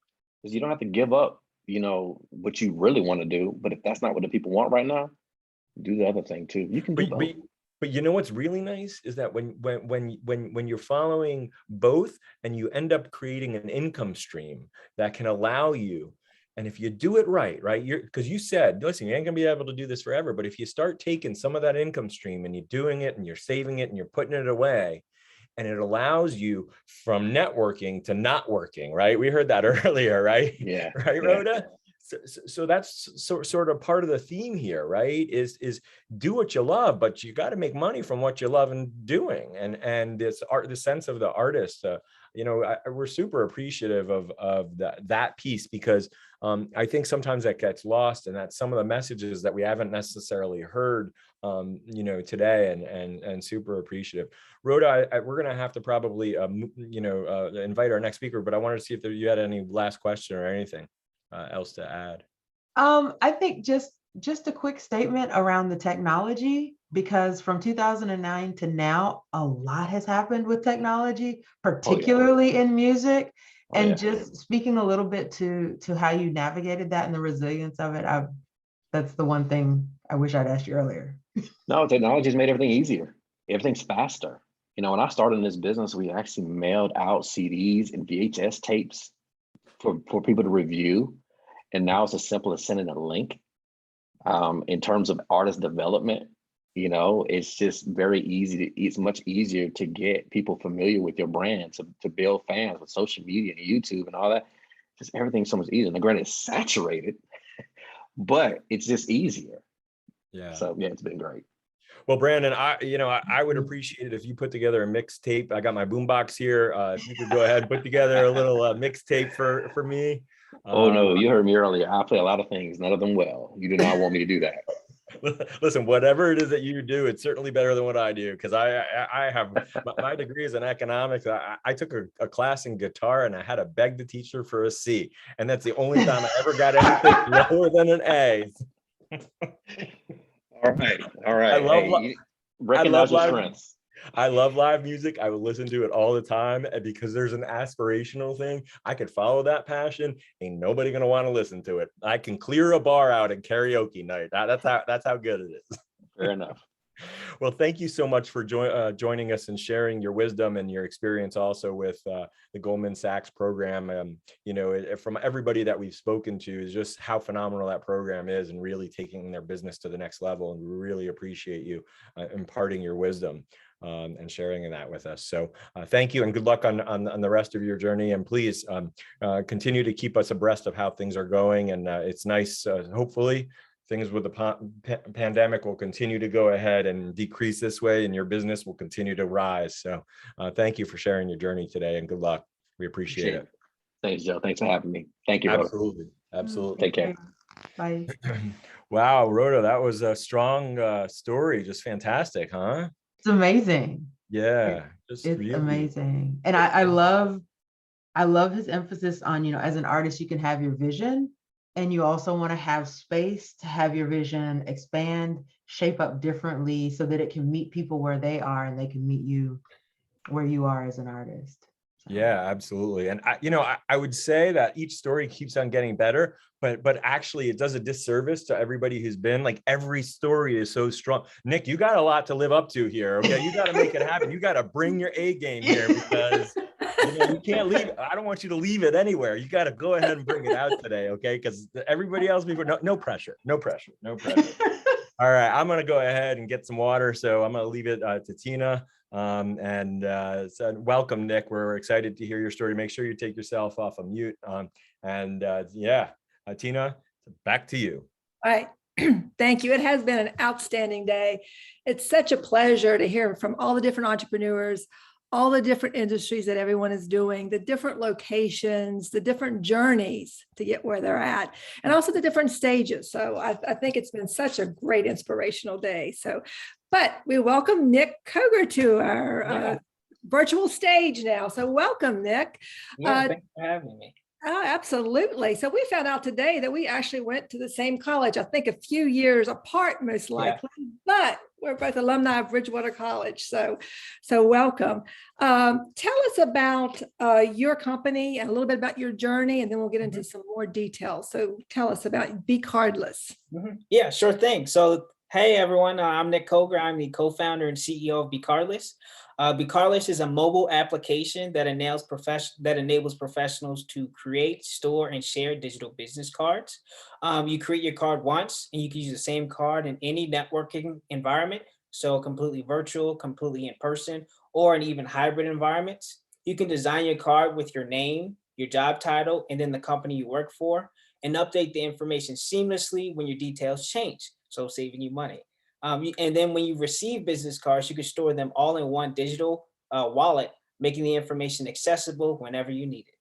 because you don't have to give up, what you really want to do. But if that's not what the people want right now, do the other thing too. You can do both. But what's really nice is that when you're following both, and you end up creating an income stream that can allow you, and if you do it right, because you said, listen, you ain't gonna be able to do this forever, but if you start taking some of that income stream and you're doing it and you're saving it and you're putting it away, and it allows you from networking to not working, right? We heard that earlier, right? Yeah. Right, Rhoda? So that's sort of part of the theme here, right? Is do what you love, but you got to make money from what you love and doing. And this art, the sense of the artist, we're super appreciative of that piece, because I think sometimes that gets lost, and that's some of the messages that we haven't necessarily heard, today, and super appreciative. Rhoda, we're going to have to probably, invite our next speaker, but I wanted to see if you had any last question or anything else to add. I think just just a quick statement around the technology, because from 2009 to now, a lot has happened with technology, particularly in music. And just speaking a little bit to how you navigated that and the resilience of it, that's the one thing I wish I'd asked you earlier. No, technology's made everything easier. Everything's faster. You know, when I started in this business, we actually mailed out CDs and VHS tapes for people to review. And now it's as simple as sending a link. In terms of artist development, you know, it's just very easy it's much easier to get people familiar with your brand, to build fans with social media and YouTube and all that. Just everything's so much easier. And granted, it's saturated, but it's just easier. Yeah. So yeah, it's been great. Well, Brandon, I would appreciate it if you put together a mixtape. I got my boombox here. If you could go ahead and put together a little mixtape for me. Oh no, you heard me earlier. I play a lot of things, none of them well. You do not want me to do that. Listen, whatever it is that you do, it's certainly better than what I do, because I have my degree is in economics. I took a class in guitar and I had to beg the teacher for a C, and that's the only time I ever got anything lower than an A. All right. Recognize your strengths. I love live music. I would listen to it all the time, and because there's an aspirational thing, I could follow that passion. Ain't nobody gonna want to listen to it. I can clear a bar out in karaoke night. That's how good it is. Fair enough. Well, thank you so much for joining us and sharing your wisdom and your experience also with the Goldman Sachs program. From everybody that we've spoken to, is just how phenomenal that program is and really taking their business to the next level. And we really appreciate you imparting your wisdom and sharing that with us. So thank you and good luck on the rest of your journey. And please continue to keep us abreast of how things are going. And it's nice, hopefully, things with the pandemic will continue to go ahead and decrease this way, and your business will continue to rise. So thank you for sharing your journey today, and good luck. We appreciate it. Thanks, Joe. Thanks for having me. Thank you. Absolutely. Rhoda. Absolutely. Take care. Bye. Wow, Rhoda, that was a strong story. Just fantastic, huh? It's amazing. Yeah. It's really amazing. And I love his emphasis on, as an artist, you can have your vision, and you also want to have space to have your vision expand, shape up differently so that it can meet people where they are and they can meet you where you are as an artist. So. Yeah, absolutely. And I would say that each story keeps on getting better, but actually it does a disservice to everybody who's been, like, every story is so strong. Nick, you got a lot to live up to here. Okay. You got to make it happen. You got to bring your A game here, because you can't leave. I don't want you to leave it anywhere. You got to go ahead and bring it out today. Okay. Because everybody else before, no pressure. All right. I'm going to go ahead and get some water. So I'm going to leave it to Tina. So welcome, Nick. We're excited to hear your story. Make sure you take yourself off of mute. Tina, back to you. All right. Thank you. It has been an outstanding day. It's such a pleasure to hear from all the different entrepreneurs, all the different industries that everyone is doing, the different locations, the different journeys to get where they're at, and also the different stages. So I think it's been such a great inspirational day. But we welcome Nick Koger to our virtual stage now. So welcome, Nick. Yeah, thanks for having me. Oh, absolutely. So we found out today that we actually went to the same college, I think a few years apart, most likely, but we're both alumni of Bridgewater College. So welcome. Tell us about your company and a little bit about your journey, and then we'll get into some more details. So tell us about BeCardless. Yeah, sure thing. So, hey, everyone, I'm Nick Koger. I'm the co-founder and CEO of BeCardless. BeCardless is a mobile application that enables professionals to create, store, and share digital business cards. You create your card once, and you can use the same card in any networking environment, so completely virtual, completely in person, or in even hybrid environments. You can design your card with your name, your job title, and then the company you work for, and update the information seamlessly when your details change, so saving you money. And then when you receive business cards, you can store them all in one digital wallet, making the information accessible whenever you need it.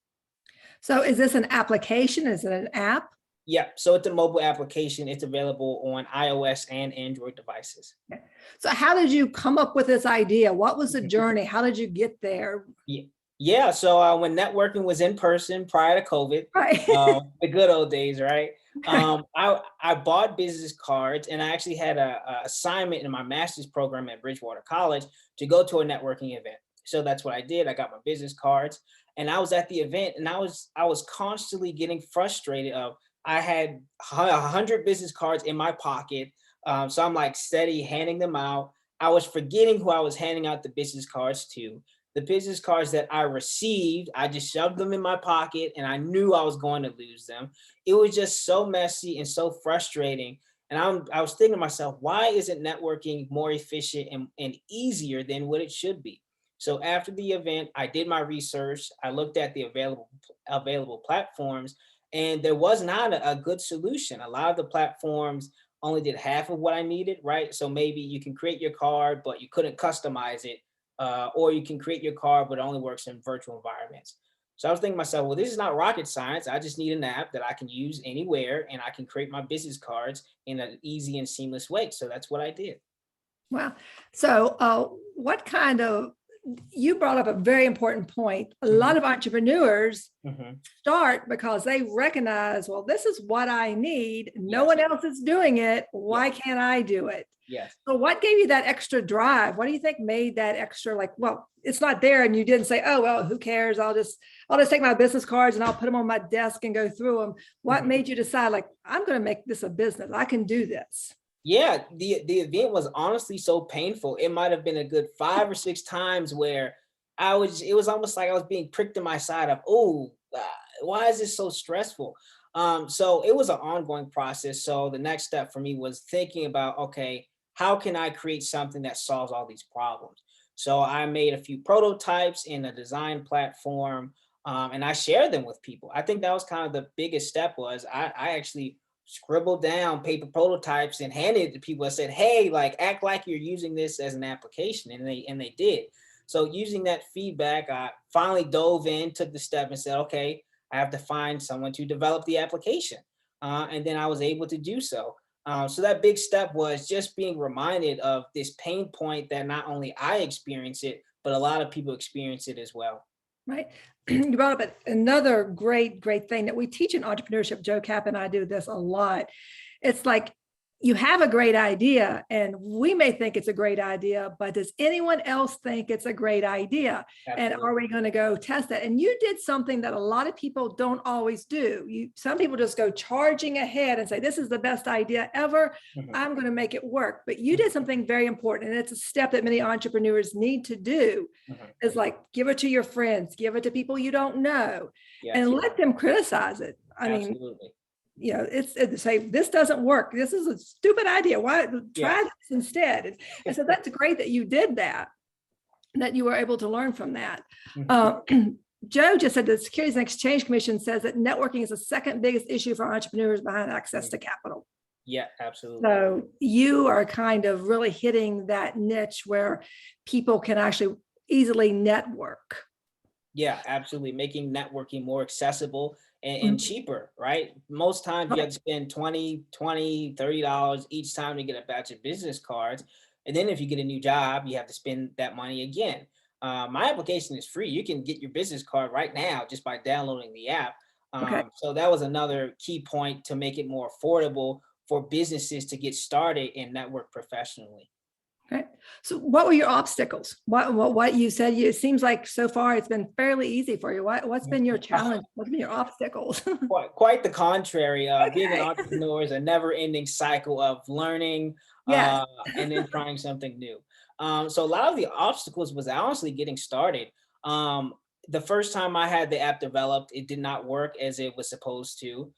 So is this an application? Is it an app? Yeah, so it's a mobile application. It's available on iOS and Android devices. Okay. So how did you come up with this idea? What was the journey? How did you get there? Yeah. So when networking was in person prior to COVID, right. The good old days, right? I bought business cards, and I actually had a assignment in my master's program at Bridgewater College to go to a networking event. So that's what I did. I got my business cards, and I was at the event, and I was constantly getting frustrated of I had 100 business cards in my pocket. So I'm like steady handing them out. I was forgetting who I was handing out the business cards to. The business cards that I received, I just shoved them in my pocket, and I knew I was going to lose them. It was just so messy and so frustrating. And I was thinking to myself, why isn't networking more efficient and easier than what it should be? So after the event, I did my research. I looked at the available platforms, and there was not a good solution. A lot of the platforms only did half of what I needed, right? So maybe you can create your card, but you couldn't customize it. Or you can create your card, but it only works in virtual environments. So I was thinking to myself, well, this is not rocket science. I just need an app that I can use anywhere, and I can create my business cards in an easy and seamless way. So that's what I did. Wow. So what kind of, you brought up a very important point. A lot of entrepreneurs start because they recognize, well, this is what I need. No one else is doing it. Why can't I do it? Yes. So what gave you that extra drive? What do you think made that extra, like, well, it's not there, and you didn't say, oh, well, who cares? I'll just take my business cards and I'll put them on my desk and go through them. What made you decide, like, I'm going to make this a business? I can do this. Yeah, the event was honestly so painful. It might have been a good 5 or 6 times where it was almost like I was being pricked in my side of, why is this so stressful? So it was an ongoing process. So the next step for me was thinking about, okay, how can I create something that solves all these problems? So I made a few prototypes in a design platform, and I shared them with people. I think that was kind of the biggest step. Was I actually scribbled down paper prototypes and handed it to people and said, hey, like, act like you're using this as an application. And they did. So using that feedback, I finally dove in, took the step and said, okay, I have to find someone to develop the application. And then I was able to do so. So that big step was just being reminded of this pain point that not only I experience it, but a lot of people experience it as well. Right. You brought up another great thing that we teach in entrepreneurship. Joe Cap and I do this a lot. It's like, you have a great idea, and we may think it's a great idea, but does anyone else think it's a great idea? Absolutely. And are we going to go test that? And you did something that a lot of people don't always do. Some people just go charging ahead and say, this is the best idea ever. I'm going to make it work. But you did something very important, and it's a step that many entrepreneurs need to do. Is like, give it to your friends, give it to people you don't know, and let them criticize it. I mean, it's say, this doesn't work. This is a stupid idea. Why try this instead? And so that's great that you did that you were able to learn from that. Joe just said the Securities and Exchange Commission says that networking is the second biggest issue for entrepreneurs behind access to capital. Yeah, absolutely. So you are kind of really hitting that niche where people can actually easily network. Yeah, absolutely. Making networking more accessible and cheaper, right? Most times you have to spend $20, $30 each time to get a batch of business cards. And then if you get a new job, you have to spend that money again. My application is free. You can get your business card right now just by downloading the app. So that was another key point to make it more affordable for businesses to get started and network professionally. Okay. So what were your obstacles? What you said, it seems like so far it's been fairly easy for you. What's been your challenge? What's been your obstacles? Quite the contrary. Being an entrepreneur is a never ending cycle of learning and then trying something new. So a lot of the obstacles was honestly getting started. The first time I had the app developed, it did not work as it was supposed to.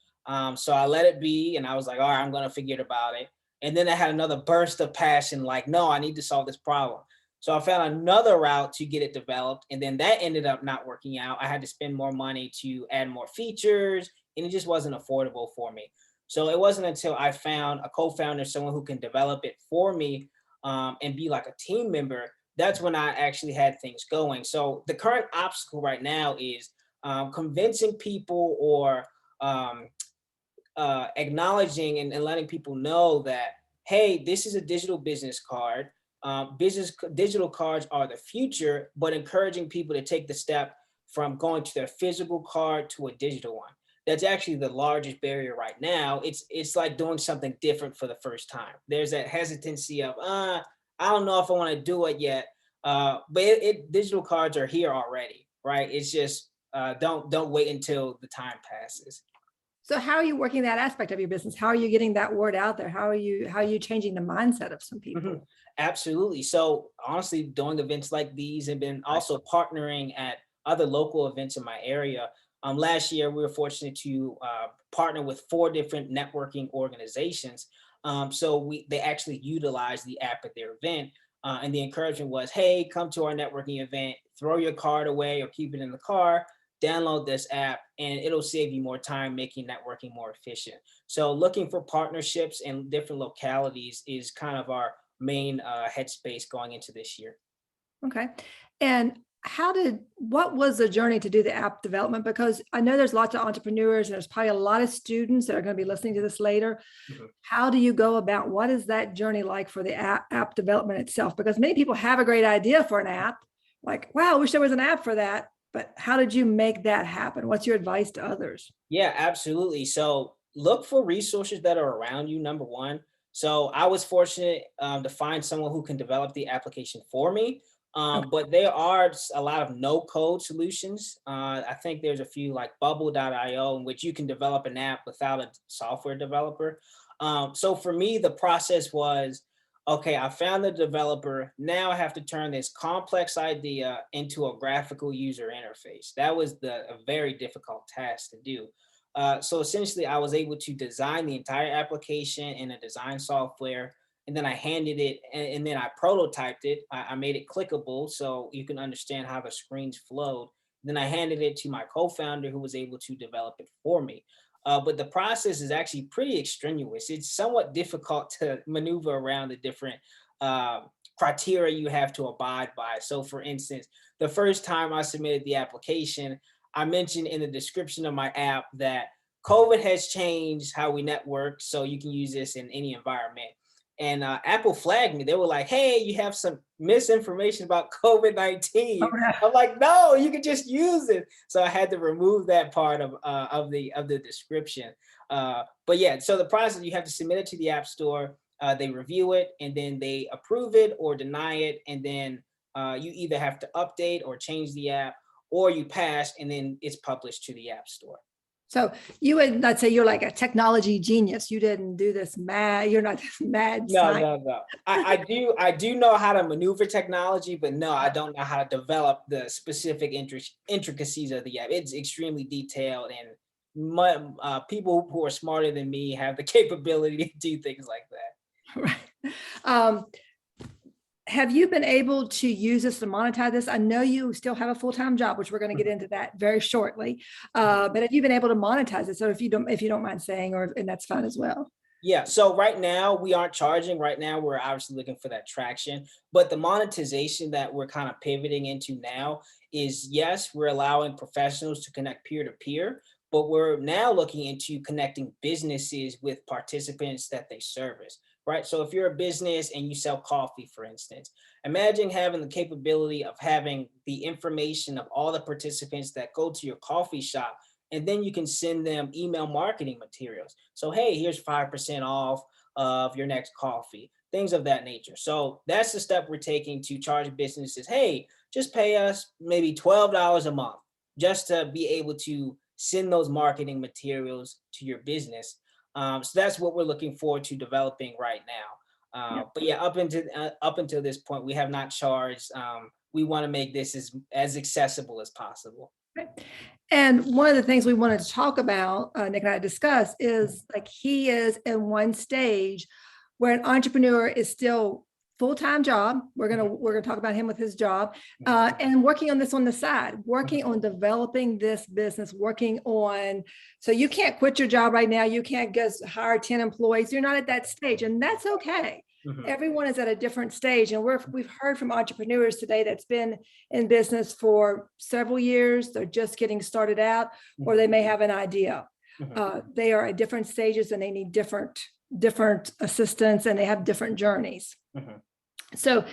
So I let it be, and I was like, all right, I'm going to forget about it. And then I had another burst of passion, like, no, I need to solve this problem. So I found another route to get it developed. And then that ended up not working out. I had to spend more money to add more features, and it just wasn't affordable for me. So it wasn't until I found a co-founder, someone who can develop it for me and be like a team member, that's when I actually had things going. So the current obstacle right now is convincing people or acknowledging and letting people know that, hey, this is a digital business card. Digital cards are the future, but encouraging people to take the step from going to their physical card to a digital one. that's actually the largest barrier right now. It's like doing something different for the first time. There's that hesitancy of, I don't know if I want to do it yet. But digital cards are here already, right? It's just don't wait until the time passes. So how are you working that aspect of your business? How are you getting that word out there? How are you changing the mindset of some people? Mm-hmm. Absolutely. So honestly, doing events like these and then also partnering at other local events in my area. Last year, we were fortunate to partner with 4 different networking organizations. So they actually utilized the app at their event. And the encouragement was, hey, come to our networking event, throw your card away or keep it in the car, download this app, and it'll save you more time, making networking more efficient. So looking for partnerships in different localities is kind of our main headspace going into this year. Okay. And what was the journey to do the app development? Because I know there's lots of entrepreneurs and there's probably a lot of students that are going to be listening to this later. Mm-hmm. How do you go about, what is that journey like for the app development itself? Because many people have a great idea for an app, like, wow, I wish there was an app for that. But how did you make that happen? What's your advice to others? Yeah, absolutely. So look for resources that are around you, number one. So I was fortunate to find someone who can develop the application for me. But there are a lot of no-code solutions. I think there's a few like bubble.io in which you can develop an app without a software developer. So for me, the process was, okay, I found the developer. Now I have to turn this complex idea into a graphical user interface. That was a very difficult task to do. So essentially, I was able to design the entire application in a design software. And then I handed it, and then I prototyped it. I made it clickable so you can understand how the screens flowed. Then I handed it to my co-founder who was able to develop it for me. But the process is actually pretty extraneous. It's somewhat difficult to maneuver around the different criteria you have to abide by. So for instance, the first time I submitted the application, I mentioned in the description of my app that COVID has changed how we network, so you can use this in any environment. And Apple flagged me. They were like, hey, you have some misinformation about COVID-19. I'm like, no, you can just use it. So I had to remove that part of the description. But yeah, so the process, you have to submit it to the App Store. They review it, and then they approve it or deny it. And then you either have to update or change the app, or you pass, and then it's published to the App Store. So you would not say you're like a technology genius. You didn't do this mad. You're not mad. No. I do know how to maneuver technology, but no, I don't know how to develop the specific intricacies of the app. It's extremely detailed, and people who are smarter than me have the capability to do things like that. Right. Have you been able to use this to monetize this? I know you still have a full-time job, which we're going to get into that very shortly. But have you been able to monetize it? So if you don't mind saying, and that's fine as well. Yeah. So right now we aren't charging. Right now we're obviously looking for that traction. But the monetization that we're kind of pivoting into now is, yes, we're allowing professionals to connect peer-to-peer, but we're now looking into connecting businesses with participants that they service. Right. So if you're a business and you sell coffee, for instance, imagine having the capability of having the information of all the participants that go to your coffee shop, and then you can send them email marketing materials. So, hey, here's 5% off of your next coffee, things of that nature. So that's the step we're taking to charge businesses. Hey, just pay us maybe $12 a month just to be able to send those marketing materials to your business. So that's what we're looking forward to developing right now. But yeah, up until this point, we have not charged. We want to make this as accessible as possible. Right. And one of the things we wanted to talk about, Nick and I discussed, is like he is in one stage where an entrepreneur is still full-time job. We're gonna talk about him with his job, and working on this on the side, working on developing this business, so you can't quit your job right now. You can't just hire 10 employees. You're not at that stage, and that's okay. Mm-hmm. Everyone is at a different stage, and we've heard from entrepreneurs today that's been in business for several years. They're just getting started out, or they may have an idea. Mm-hmm. They are at different stages, and they need different assistance, and they have different journeys. Mm-hmm. So,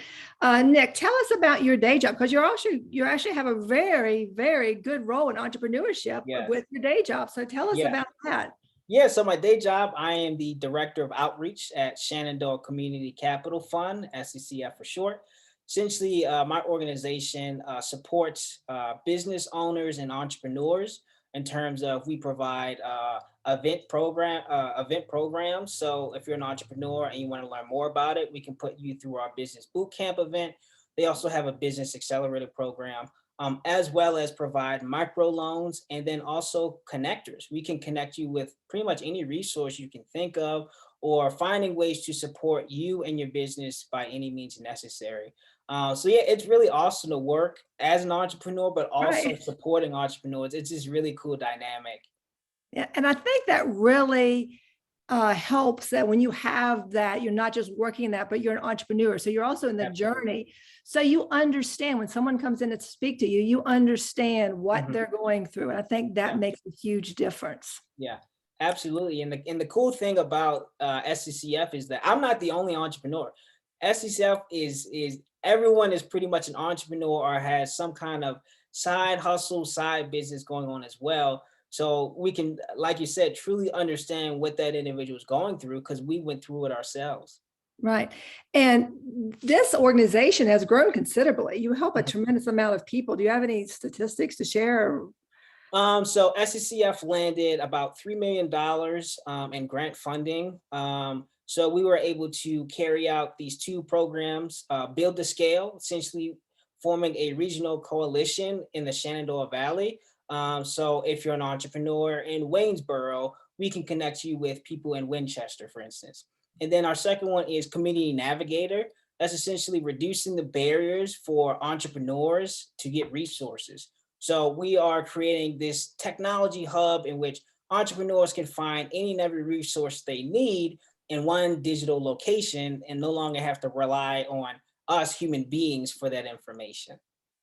Nick, tell us about your day job, because you actually have a very, very good role in entrepreneurship with your day job. So tell us about that. Yeah, so my day job, I am the Director of Outreach at Shenandoah Community Capital Fund, SCCF for short. Essentially, my organization supports business owners and entrepreneurs in terms of we provide event programs. So if you're an entrepreneur and you want to learn more about it, we can put you through our business bootcamp event. They also have a business accelerator program, as well as provide microloans and then also connectors. We can connect you with pretty much any resource you can think of, or finding ways to support you and your business by any means necessary. So yeah, it's really awesome to work as an entrepreneur, but also supporting entrepreneurs. It's just really cool dynamic. Yeah, and I think that really helps that when you have that, you're not just working that, but you're an entrepreneur. So you're also in the journey. So you understand when someone comes in to speak to you, you understand what they're going through. And I think that makes a huge difference. Yeah, absolutely. And the cool thing about SCCF is that I'm not the only entrepreneur. SCCF is everyone is pretty much an entrepreneur or has some kind of side hustle, side business going on as well. So we can, like you said, truly understand what that individual is going through because we went through it ourselves. Right. And this organization has grown considerably. You help a tremendous amount of people. Do you have any statistics to share? So SCCF landed about $3 million in grant funding. So we were able to carry out these two programs, Build to Scale, essentially forming a regional coalition in the Shenandoah Valley. So if you're an entrepreneur in Waynesboro, we can connect you with people in Winchester, for instance. And then our second one is Community Navigator. That's essentially reducing the barriers for entrepreneurs to get resources. So we are creating this technology hub in which entrepreneurs can find any and every resource they need in one digital location and no longer have to rely on us human beings for that information.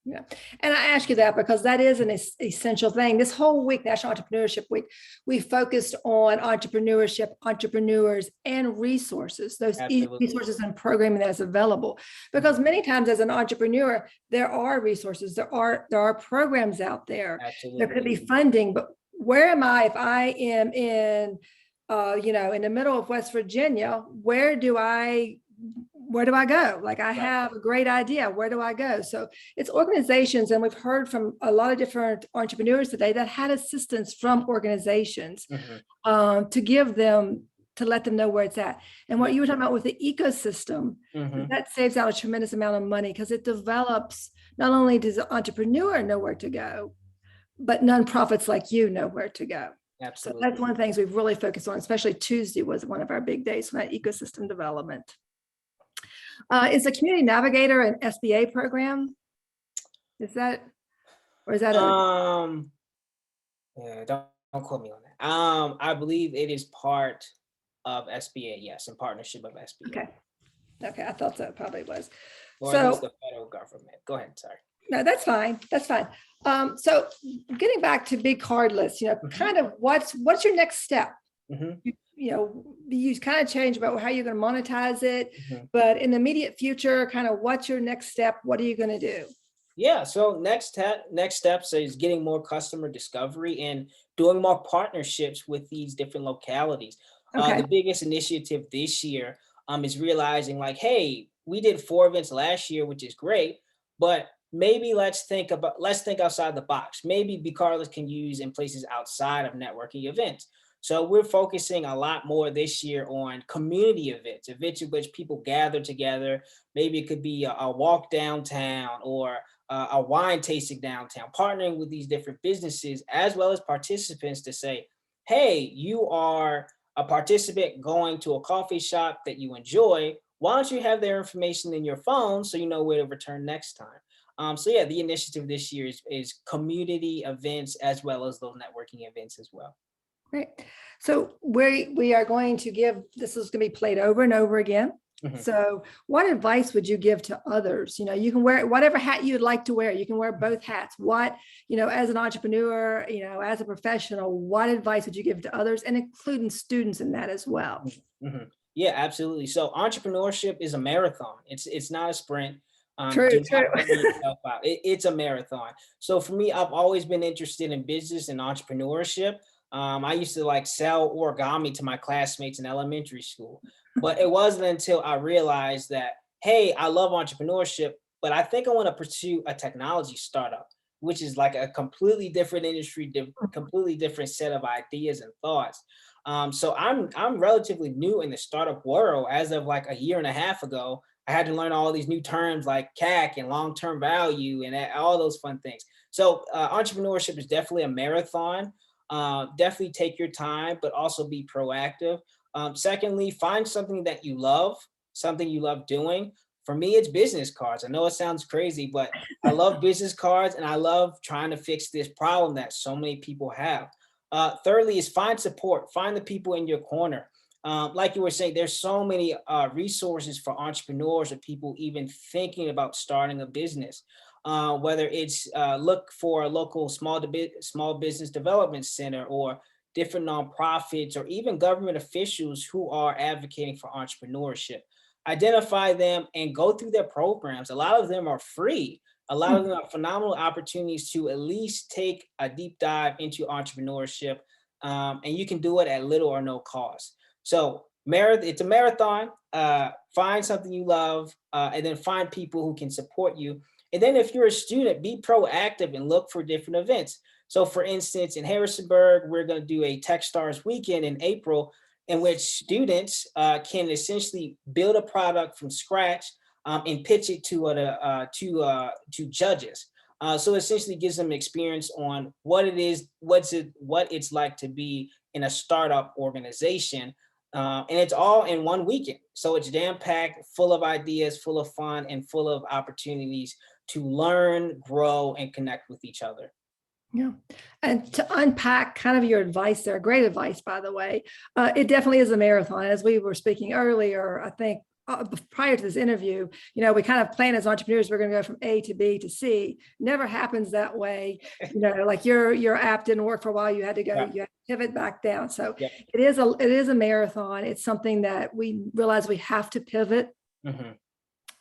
Yeah. And I ask you that because that is an essential thing. This whole week, National Entrepreneurship Week, we focused on entrepreneurship, entrepreneurs, and resources, those resources and programming that is available. Because many times as an entrepreneur, there are resources, there are programs out there. Absolutely. There could be funding, but where am I if I am in, in the middle of West Virginia? Where do I go? Like I have a great idea. Where do I go? So it's organizations. And we've heard from a lot of different entrepreneurs today that had assistance from organizations to let them know where it's at. And what you were talking about with the ecosystem, that saves out a tremendous amount of money because it develops, not only does the entrepreneur know where to go, but nonprofits like you know where to go. Absolutely. So that's one of the things we've really focused on, especially Tuesday was one of our big days for that ecosystem development. Is the Community Navigator an SBA program? Is that, or is that yeah, don't quote me on that. I believe it is part of SBA, yes, in partnership of SBA. Okay, I thought that probably was. Or at least the federal government. Go ahead, sorry. No, that's fine. That's fine. So getting back to BeCardless, kind of what's your next step? You kind of change about how you're going to monetize it, but in the immediate future, kind of what's your next step? What are you going to do? Yeah, so next steps is getting more customer discovery and doing more partnerships with these different localities. The biggest initiative this year is realizing like, hey, we did 4 events last year, which is great, but maybe let's think outside the box. Maybe BeCardless can use in places outside of networking events. So we're focusing a lot more this year on community events in which people gather together. Maybe it could be a walk downtown or a wine tasting downtown, partnering with these different businesses as well as participants to say, hey, you are a participant going to a coffee shop that you enjoy. Why don't you have their information in your phone so you know where to return next time? So yeah, the initiative this year is community events as well as those networking events as well. Great. So we are going to give, this is going to be played over and over again. So what advice would you give to others? You can wear whatever hat you'd like to wear. You can wear both hats. What, as an entrepreneur, as a professional, what advice would you give to others and including students in that as well? Yeah, absolutely. So entrepreneurship is a marathon. It's not a sprint. True, Do true. not burn yourself out. It's a marathon. So for me, I've always been interested in business and entrepreneurship. I used to like sell origami to my classmates in elementary school, but it wasn't until I realized that, hey, I love entrepreneurship, but I think I want to pursue a technology startup, which is like a completely different industry, completely different set of ideas and thoughts. So I'm relatively new in the startup world. As of like a year and a half ago, I had to learn all these new terms like CAC and long-term value and all those fun things. So entrepreneurship is definitely a marathon. Definitely take your time, but also be proactive. Secondly, find something that you love, something you love doing. For me, it's business cards. I know it sounds crazy, but I love business cards and I love trying to fix this problem that so many people have. Thirdly is find support, find the people in your corner. Like you were saying, there's so many resources for entrepreneurs or people even thinking about starting a business. Whether it's look for a local small business development center or different nonprofits or even government officials who are advocating for entrepreneurship. Identify them and go through their programs. A lot of them are free. A lot of them are phenomenal opportunities to at least take a deep dive into entrepreneurship. And you can do it at little or no cost. So it's a marathon. Find something you love and then find people who can support you. And then if you're a student, be proactive and look for different events. So for instance, in Harrisonburg, we're going to do a Techstars weekend in April in which students can essentially build a product from scratch and pitch it to judges. So essentially gives them experience on what it is, what it's like to be in a startup organization. And it's all in one weekend. So it's jam-packed, full of ideas, full of fun, and full of opportunities to learn, grow, and connect with each other. Yeah. And to unpack kind of your advice there, great advice, by the way, it definitely is a marathon. As we were speaking earlier, I think prior to this interview, we kind of plan as entrepreneurs, we're going to go from A to B to C. Never happens that way. Like your app didn't work for a while. You had to go, you had to pivot back down. So it is a marathon. It's something that we realize we have to pivot. Mm-hmm.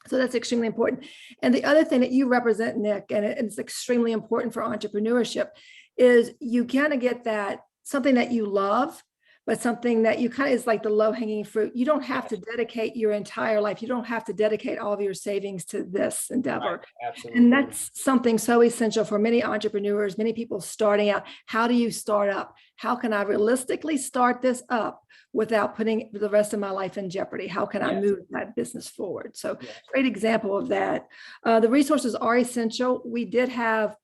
So that's extremely important. And the other thing that you represent, Nick, and it's extremely important for entrepreneurship, is you kind of get that something that you love, but something that you kind of is like the low-hanging fruit. You don't have to dedicate your entire life. You don't have to dedicate all of your savings to this endeavor. Right, absolutely. And that's something so essential for many entrepreneurs, many people starting out. How do you start up? How can I realistically start this up without putting the rest of my life in jeopardy? How can I move that business forward? So great example of that. The resources are essential. We did have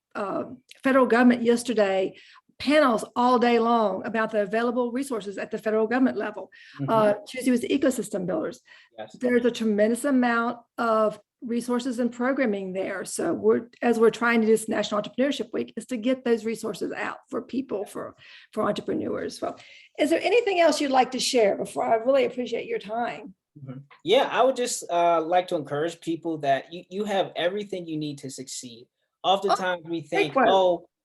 federal government yesterday panels all day long about the available resources at the federal government level. Tuesday was the ecosystem builders. There's a tremendous amount of resources and programming there. So we're trying to do this National Entrepreneurship Week is to get those resources out for people, for entrepreneurs. Well, is there anything else you'd like to share before? I really appreciate your time. Yeah, I would just like to encourage people that you have everything you need to succeed. Oftentimes we think,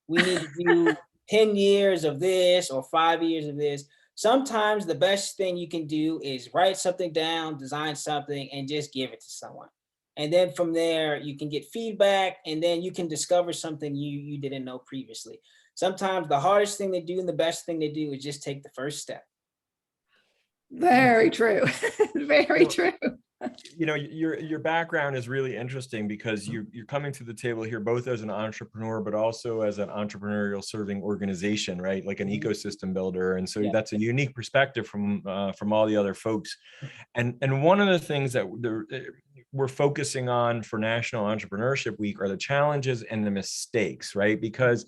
we need to do 10 years of this or 5 years of this. Sometimes the best thing you can do is write something down, design something, and just give it to someone. And then from there, you can get feedback, and then you can discover something you didn't know previously. Sometimes the hardest thing to do and the best thing to do is just take the first step. Very true. Very true. Your background is really interesting because you're coming to the table here both as an entrepreneur, but also as an entrepreneurial serving organization, right? Like an ecosystem builder. And so that's a unique perspective from all the other folks. And one of the things that we're focusing on for National Entrepreneurship Week are the challenges and the mistakes, right? Because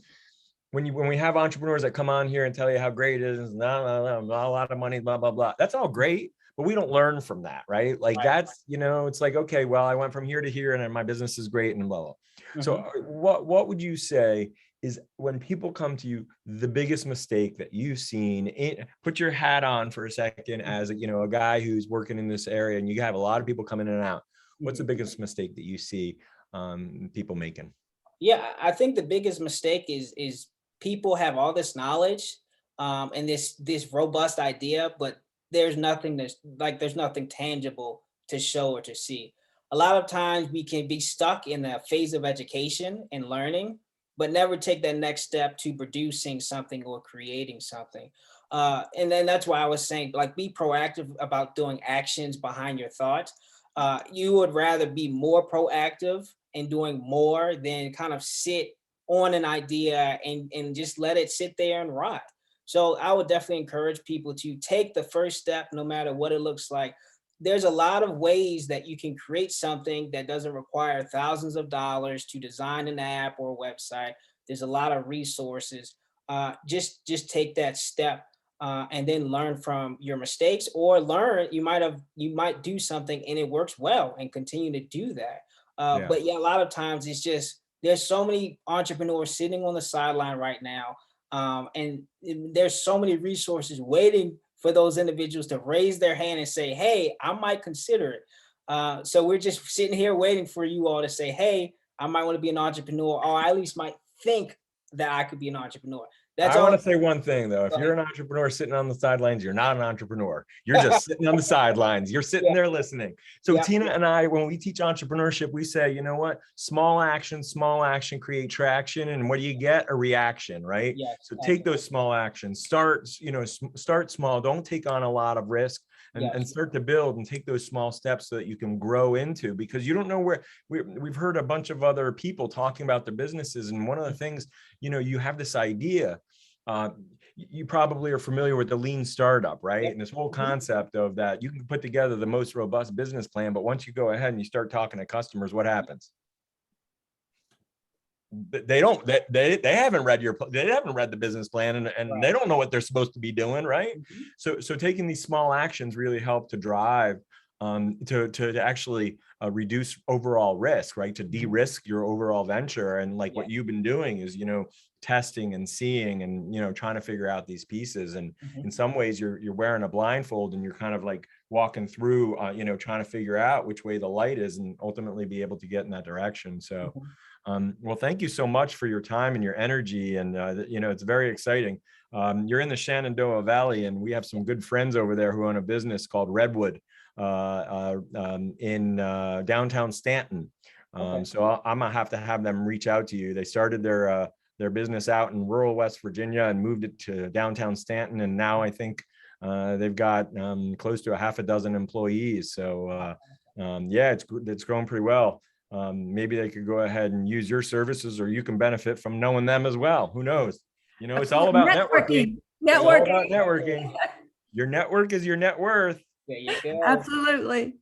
when we have entrepreneurs that come on here and tell you how great it is, not a lot of money, blah, blah, blah, that's all great. But we don't learn from that, right? Like that's, it's like, okay, well, I went from here to here and my business is great and blah, blah. So what would you say is when people come to you, the biggest mistake that you've seen, put your hat on for a second as, a guy who's working in this area and you have a lot of people coming in and out. What's the biggest mistake that you see people making? Yeah, I think the biggest mistake is people have all this knowledge and this robust idea, but there's nothing there's nothing tangible to show or to see. A lot of times we can be stuck in a phase of education and learning, but never take that next step to producing something or creating something. And then that's why I was saying, like, be proactive about doing actions behind your thoughts. You would rather be more proactive and doing more than kind of sit on an idea and just let it sit there and rot. So I would definitely encourage people to take the first step, no matter what it looks like. There's a lot of ways that you can create something that doesn't require thousands of dollars to design an app or a website. There's a lot of resources. Just take that step, and then learn from your mistakes, or you might do something and it works well and continue to do that. But yeah, a lot of times it's just, there's so many entrepreneurs sitting on the sideline right now. And there's so many resources waiting for those individuals to raise their hand and say, hey, I might consider it. So we're just sitting here waiting for you all to say, hey, I might want to be an entrepreneur, or I at least might think that I could be an entrepreneur. That's I want to say one thing though. If you're an entrepreneur sitting on the sidelines, you're not an entrepreneur. You're just sitting on the sidelines. You're sitting there listening. So Tina and I, when we teach entrepreneurship, we say, you know what? Small action create traction. And what do you get? A reaction, right? So take those small actions. Start small. Don't take on a lot of risk. And start to build and take those small steps so that you can grow into, because you don't know where we've heard a bunch of other people talking about their businesses. And one of the things, you have this idea, you probably are familiar with the lean startup, right? And this whole concept of that you can put together the most robust business plan, but once you go ahead and you start talking to customers, what happens? They haven't read the business plan, and they don't know what they're supposed to be doing, right? So taking these small actions really help to drive to actually reduce overall risk, right? To de-risk your overall venture. And like what you've been doing is, testing and seeing and, trying to figure out these pieces. And in some ways you're wearing a blindfold and you're kind of like walking through, trying to figure out which way the light is and ultimately be able to get in that direction. So, well, thank you so much for your time and your energy. And, it's very exciting. You're in the Shenandoah Valley, and we have some good friends over there who own a business called Redwood in downtown Stanton. So I'm gonna have to have them reach out to you. They started their business out in rural West Virginia and moved it to downtown Stanton. And now I think they've got close to a half a dozen employees. So it's growing pretty well. Maybe they could go ahead and use your services, or you can benefit from knowing them as well. Who knows? It's all about networking. It's all about networking. Your network is your net worth. There you go.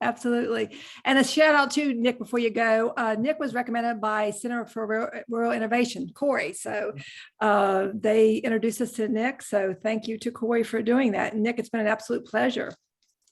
Absolutely. And a shout out to Nick before you go. Nick was recommended by Center for Rural Innovation, Corey. So they introduced us to Nick. So thank you to Corey for doing that. And Nick, it's been an absolute pleasure.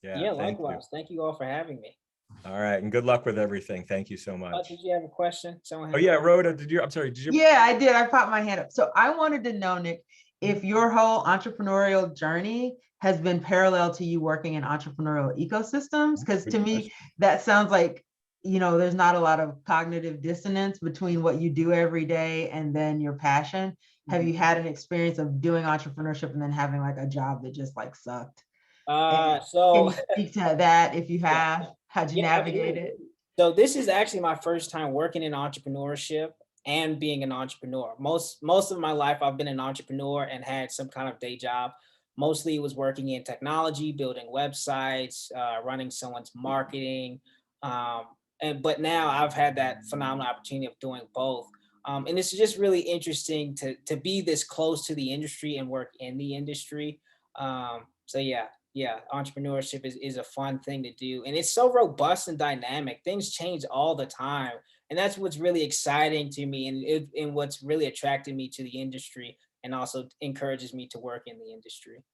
Yeah, likewise. Thank you all for having me. All right. And good luck with everything. Thank you so much. Did you have a question? Rhoda, I'm sorry. Did you? Yeah, I did. I popped my hand up. So I wanted to know, Nick, if your whole entrepreneurial journey has been parallel to you working in entrepreneurial ecosystems, because to me, that sounds like, there's not a lot of cognitive dissonance between what you do every day and then your passion. Have you had an experience of doing entrepreneurship and then having like a job that just like sucked? Can you speak to that if you have? How'd you navigate it? So this is actually my first time working in entrepreneurship and being an entrepreneur. Most of my life, I've been an entrepreneur and had some kind of day job. Mostly it was working in technology, building websites, running someone's marketing. But now I've had that phenomenal opportunity of doing both. And it's just really interesting to be this close to the industry and work in the industry. Entrepreneurship is a fun thing to do. And it's so robust and dynamic. Things change all the time. And that's what's really exciting to me and what's really attracted me to the industry, and also encourages me to work in the industry.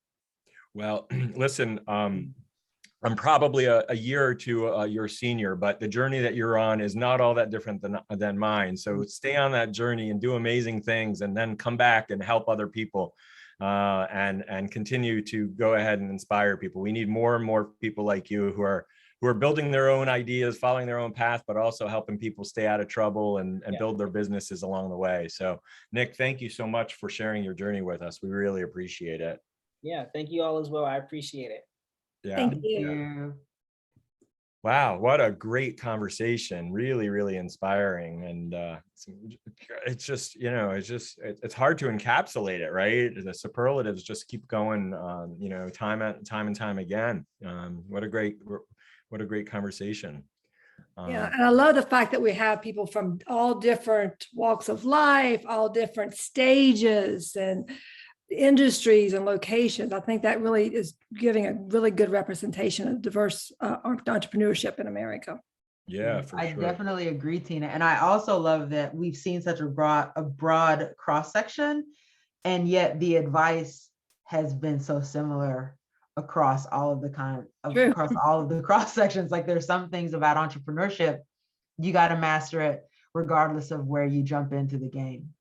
Well, listen, I'm probably a year or two your senior, but the journey that you're on is not all that different than mine. So stay on that journey and do amazing things, and then come back and help other people and continue to go ahead and inspire people. We need more and more people like you who are building their own ideas, following their own path, but also helping people stay out of trouble and build their businesses along the way. So Nick, thank you so much for sharing your journey with us. We really appreciate it. Yeah, thank you all as well. I appreciate it. Yeah. Thank Thank you. you. Wow, what a great conversation. Really, really inspiring. And it's just, it's hard to encapsulate it, right? The superlatives just keep going, time and time again. What a great conversation. Yeah, and I love the fact that we have people from all different walks of life, all different stages and industries and locations. I think that really is giving a really good representation of diverse entrepreneurship in America. Yeah, for I sure. definitely agree, Tina. And I also love that we've seen such a broad cross section, and yet the advice has been so similar across all of the across all of the cross sections. Like there's some things about entrepreneurship, you got to master it regardless of where you jump into the game.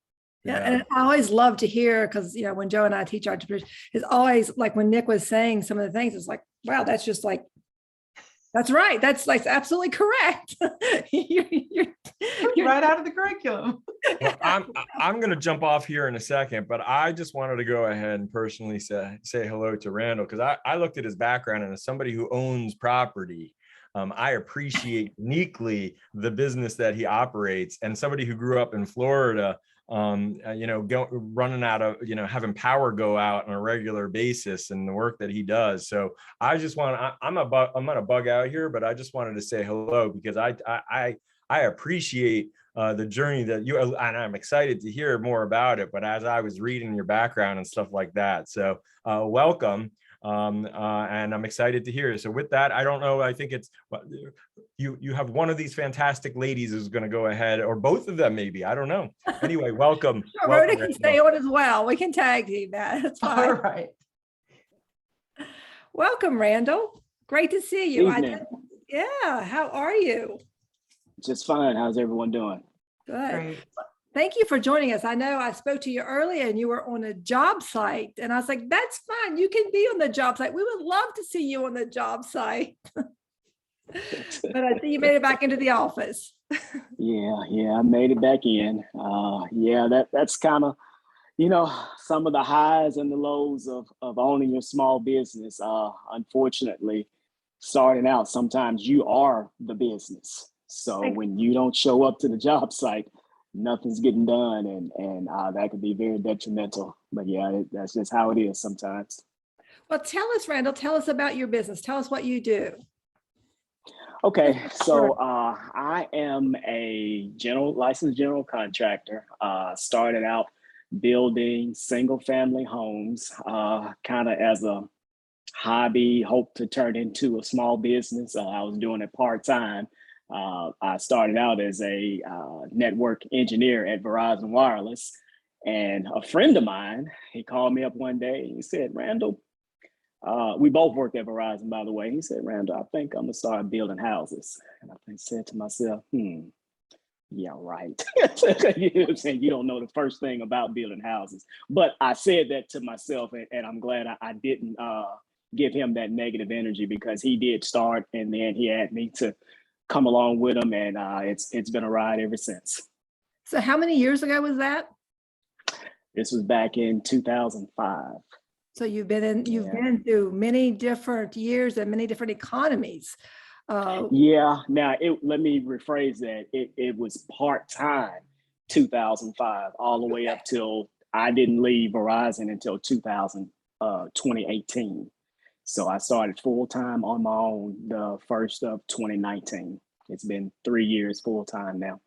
Yeah, and I always love to hear, because when Joe and I teach entrepreneurs, it's always like when Nick was saying some of the things, it's like, wow, that's just like, that's right. That's like absolutely correct. you're right out of the curriculum. Well, I'm going to jump off here in a second, but I just wanted to go ahead and personally say hello to Randall, because I looked at his background, and as somebody who owns property, I appreciate uniquely the business that he operates, and somebody who grew up in Florida, running out of, having power go out on a regular basis, and the work that he does. So I just I'm going to bug out here, but I just wanted to say hello, because I appreciate the journey that you, and I'm excited to hear more about it. But as I was reading your background and stuff like that, so welcome. And I'm excited to hear it. So with that, I don't know, I think it's you have one of these fantastic ladies who's going to go ahead, or both of them maybe, I don't know. Anyway, welcome. Rhoda can stay on as well. We can tag team that. That's fine. All right. Welcome, Randall. Great to see you. Yeah, how are you? just fine. How's everyone doing? Good. Great. Thank you for joining us. I know I spoke to you earlier and you were on a job site, and I was like, that's fine. You can be on the job site. We would love to see you on the job site. But I think you made it back into the office. Yeah, I made it back in. That's kind of, some of the highs and the lows of owning your small business. Unfortunately, starting out, sometimes you are the business. So when you don't show up to the job site, nothing's getting done, and that could be very detrimental. But yeah, that's just how it is sometimes. Well, tell us, Randall, tell us about your business. Tell us what you do. Okay, so I am a licensed general contractor. Started out building single family homes, kind of as a hobby, hope to turn into a small business. I was doing it part-time. I started out as a network engineer at Verizon Wireless, and a friend of mine, he called me up one day and he said, Randall, we both worked at Verizon, by the way. He said, Randall, I think I'm gonna start building houses. And I said to myself, yeah, right. You know what I'm saying? You don't know the first thing about building houses. But I said that to myself, and I'm glad I didn't give him that negative energy, because he did start, and then he had me to come along with him, and it's been a ride ever since. So how many years ago was that? This was back in 2005. So you've been through many different years and many different economies. Yeah. Now, let me rephrase that. It was part-time 2005 all the way up till I didn't leave Verizon until 2018. So I started full-time on my own the first of 2019. It's been 3 years full-time now.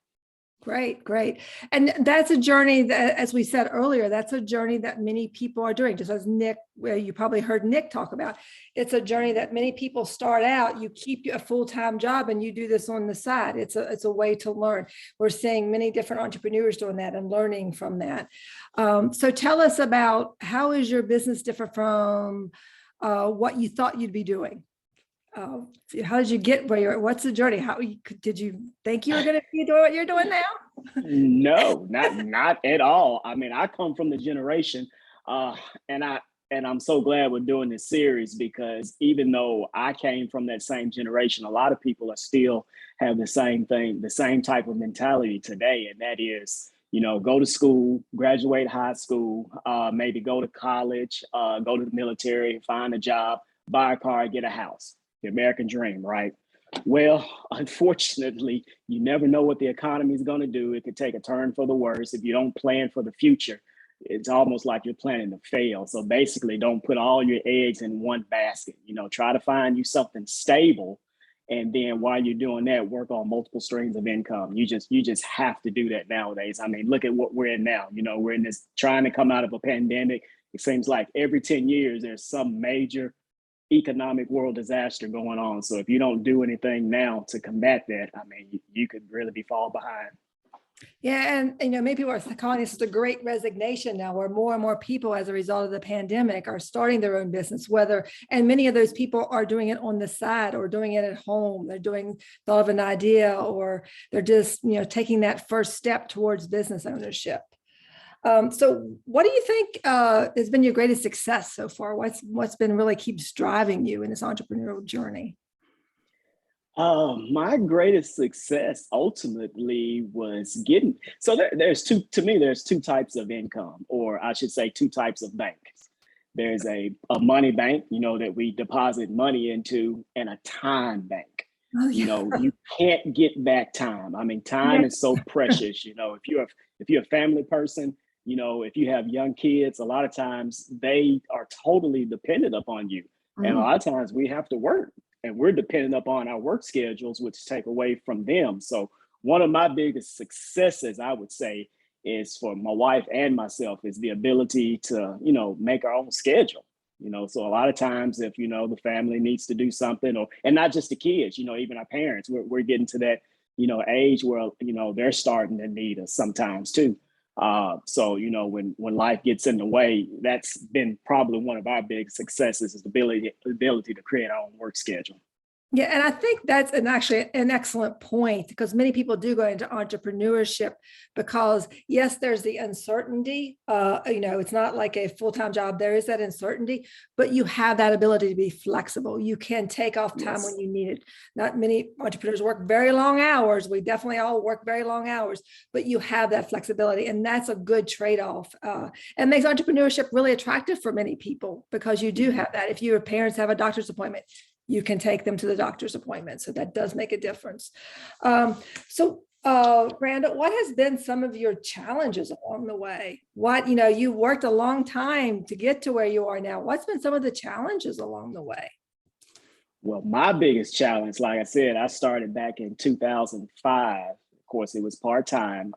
Great. And that's a journey that, as we said earlier, that's a journey that many people are doing. Just as Nick, you probably heard Nick talk about, it's a journey that many people start out, you keep a full-time job and you do this on the side. It's a way to learn. We're seeing many different entrepreneurs doing that and learning from that. So tell us about, how is your business different from what you thought you'd be doing? How did you get where what's the journey? Did you think you were going to be doing what you're doing now? No, not at all. I mean, I come from the generation, and I'm so glad we're doing this series, because even though I came from that same generation, a lot of people are still have the same thing, the same type of mentality today. And that is, go to school, graduate high school, maybe go to college, go to the military, find a job, buy a car, get a house, the American dream, right? Well, unfortunately, you never know what the economy is going to do. It could take a turn for the worse. If you don't plan for the future, it's almost like you're planning to fail. So basically, don't put all your eggs in one basket. You know, try to find you something stable. And then while you're doing that, work on multiple streams of income. You just have to do that nowadays. I mean, look at what we're in now. You know, we're in this trying to come out of a pandemic. It seems like every 10 years, there's some major economic world disaster going on. So if you don't do anything now to combat that, I mean, you could really be fall behind. Yeah, and many people are calling this the great resignation now, where more and more people, as a result of the pandemic, are starting their own business, and many of those people are doing it on the side or doing it at home. They're thought of an idea, or they're just, taking that first step towards business ownership. So what do you think has been your greatest success so far? What's been really keeps driving you in this entrepreneurial journey? My greatest success ultimately was there's two types of income, or I should say two types of banks. There's a money bank, that we deposit money into, and a time bank. Oh, yeah. You can't get back time. I mean, time is so precious. If you're a family person, if you have young kids, a lot of times they are totally dependent upon you. Mm-hmm. And a lot of times we have to work. And we're dependent upon our work schedules, which take away from them. So one of my biggest successes, I would say, is for my wife and myself, is the ability to, make our own schedule. So a lot of times if, the family needs to do something, and not just the kids, even our parents, we're getting to that, age where, they're starting to need us sometimes too. So, when life gets in the way, that's been probably one of our big successes, is the ability to create our own work schedule. Yeah, and I think that's actually an excellent point, because many people do go into entrepreneurship because, yes, there's the uncertainty. It's not like a full-time job. There is that uncertainty, but you have that ability to be flexible. You can take off time when you need it. Not many entrepreneurs work very long hours. We definitely all work very long hours, but you have that flexibility, and that's a good trade-off. And makes entrepreneurship really attractive for many people, because you do have that. If your parents have a doctor's appointment, you can take them to the doctor's appointment. So that does make a difference. Randall, what has been some of your challenges along the way? You worked a long time to get to where you are now. What's been some of the challenges along the way? Well, my biggest challenge, like I said, I started back in 2005. Of course, it was part-time.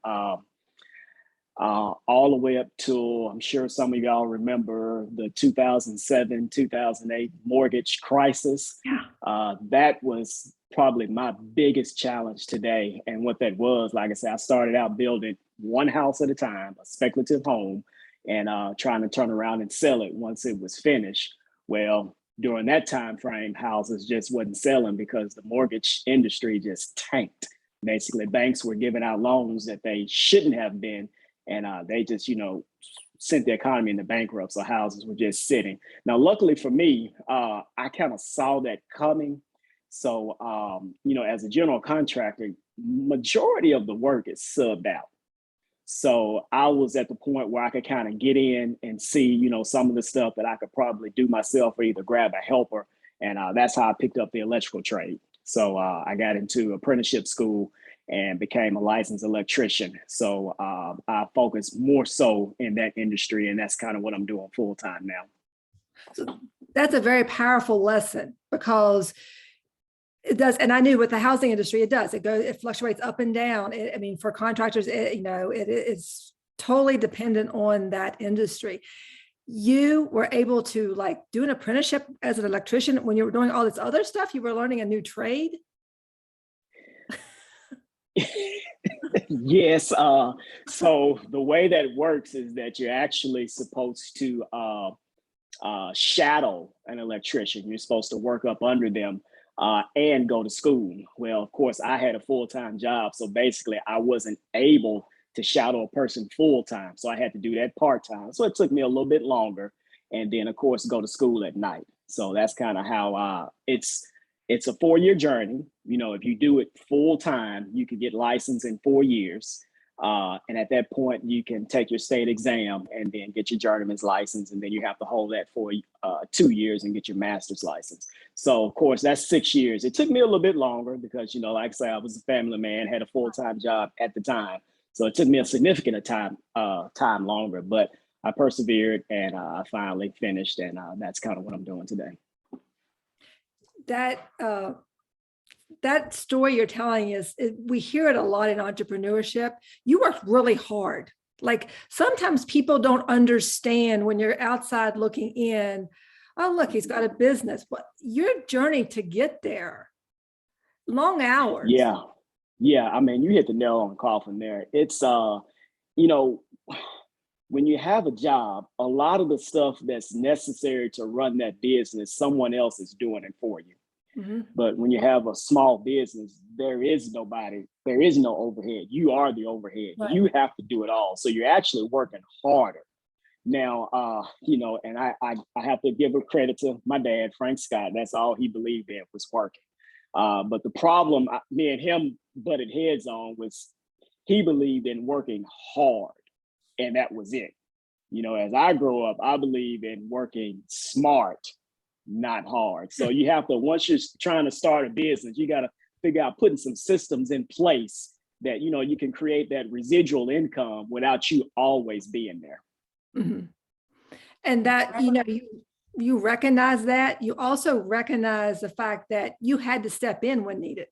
All the way up to, I'm sure some of y'all remember, the 2007, 2008 mortgage crisis. Yeah. That was probably my biggest challenge today. And what that was, like I said, I started out building one house at a time, a speculative home, and trying to turn around and sell it once it was finished. Well, during that time frame, houses just wasn't selling because the mortgage industry just tanked. Basically, banks were giving out loans that they shouldn't have been. And they just, sent the economy into bankrupt. So houses were just sitting. Now, luckily for me, I kind of saw that coming. So, as a general contractor, majority of the work is subbed out. So I was at the point where I could kind of get in and see, some of the stuff that I could probably do myself, or either grab a helper. And that's how I picked up the electrical trade. So I got into apprenticeship school and became a licensed electrician. So I focus more so in that industry, and that's kind of what I'm doing full time now. So that's a very powerful lesson, because it does, and I knew with the housing industry, it does. It fluctuates up and down. For contractors, it's totally dependent on that industry. You were able to do an apprenticeship as an electrician when you were doing all this other stuff. You were learning a new trade. Yes. So the way that works is that you're actually supposed to shadow an electrician. You're supposed to work up under them and go to school. Well, of course, I had a full-time job. So basically, I wasn't able to shadow a person full-time. So I had to do that part-time. So it took me a little bit longer. And then, of course, go to school at night. So that's kind of how it's a 4-year journey. If you do it full time, you could get licensed in 4 years. And at that point, you can take your state exam and then get your journeyman's license. And then you have to hold that for 2 years and get your master's license. So of course, that's 6 years. It took me a little bit longer because, you know, like I say, I was a family man, had a full-time job at the time. So it took me a significant time longer, but I persevered and I finally finished. And that's kind of what I'm doing today. That story you're telling is, we hear it a lot in entrepreneurship. You work really hard. Like sometimes people don't understand when you're outside looking in, oh, look, he's got a business, but your journey to get there, long hours. Yeah. I mean, you hit the nail on the coffin there. It's, you know, when you have a job, a lot of the stuff that's necessary to run that business, someone else is doing it for you. Mm-hmm. But when you have a small business, there is no overhead. You are the overhead. Right. You have to do it all. So you're actually working harder. Now, you know, and I have to give a credit to my dad, Frank Scott. That's all he believed in was working. But the problem me and him butted heads on was he believed in working hard, and that was it. You know, as I grow up, I believe in working smart, not hard. So you have to, once you're trying to start a business, you got to figure out putting some systems in place that, you know, you can create that residual income without you always being there. Mm-hmm. And that, you know, you recognize that. You also recognize the fact that you had to step in when needed.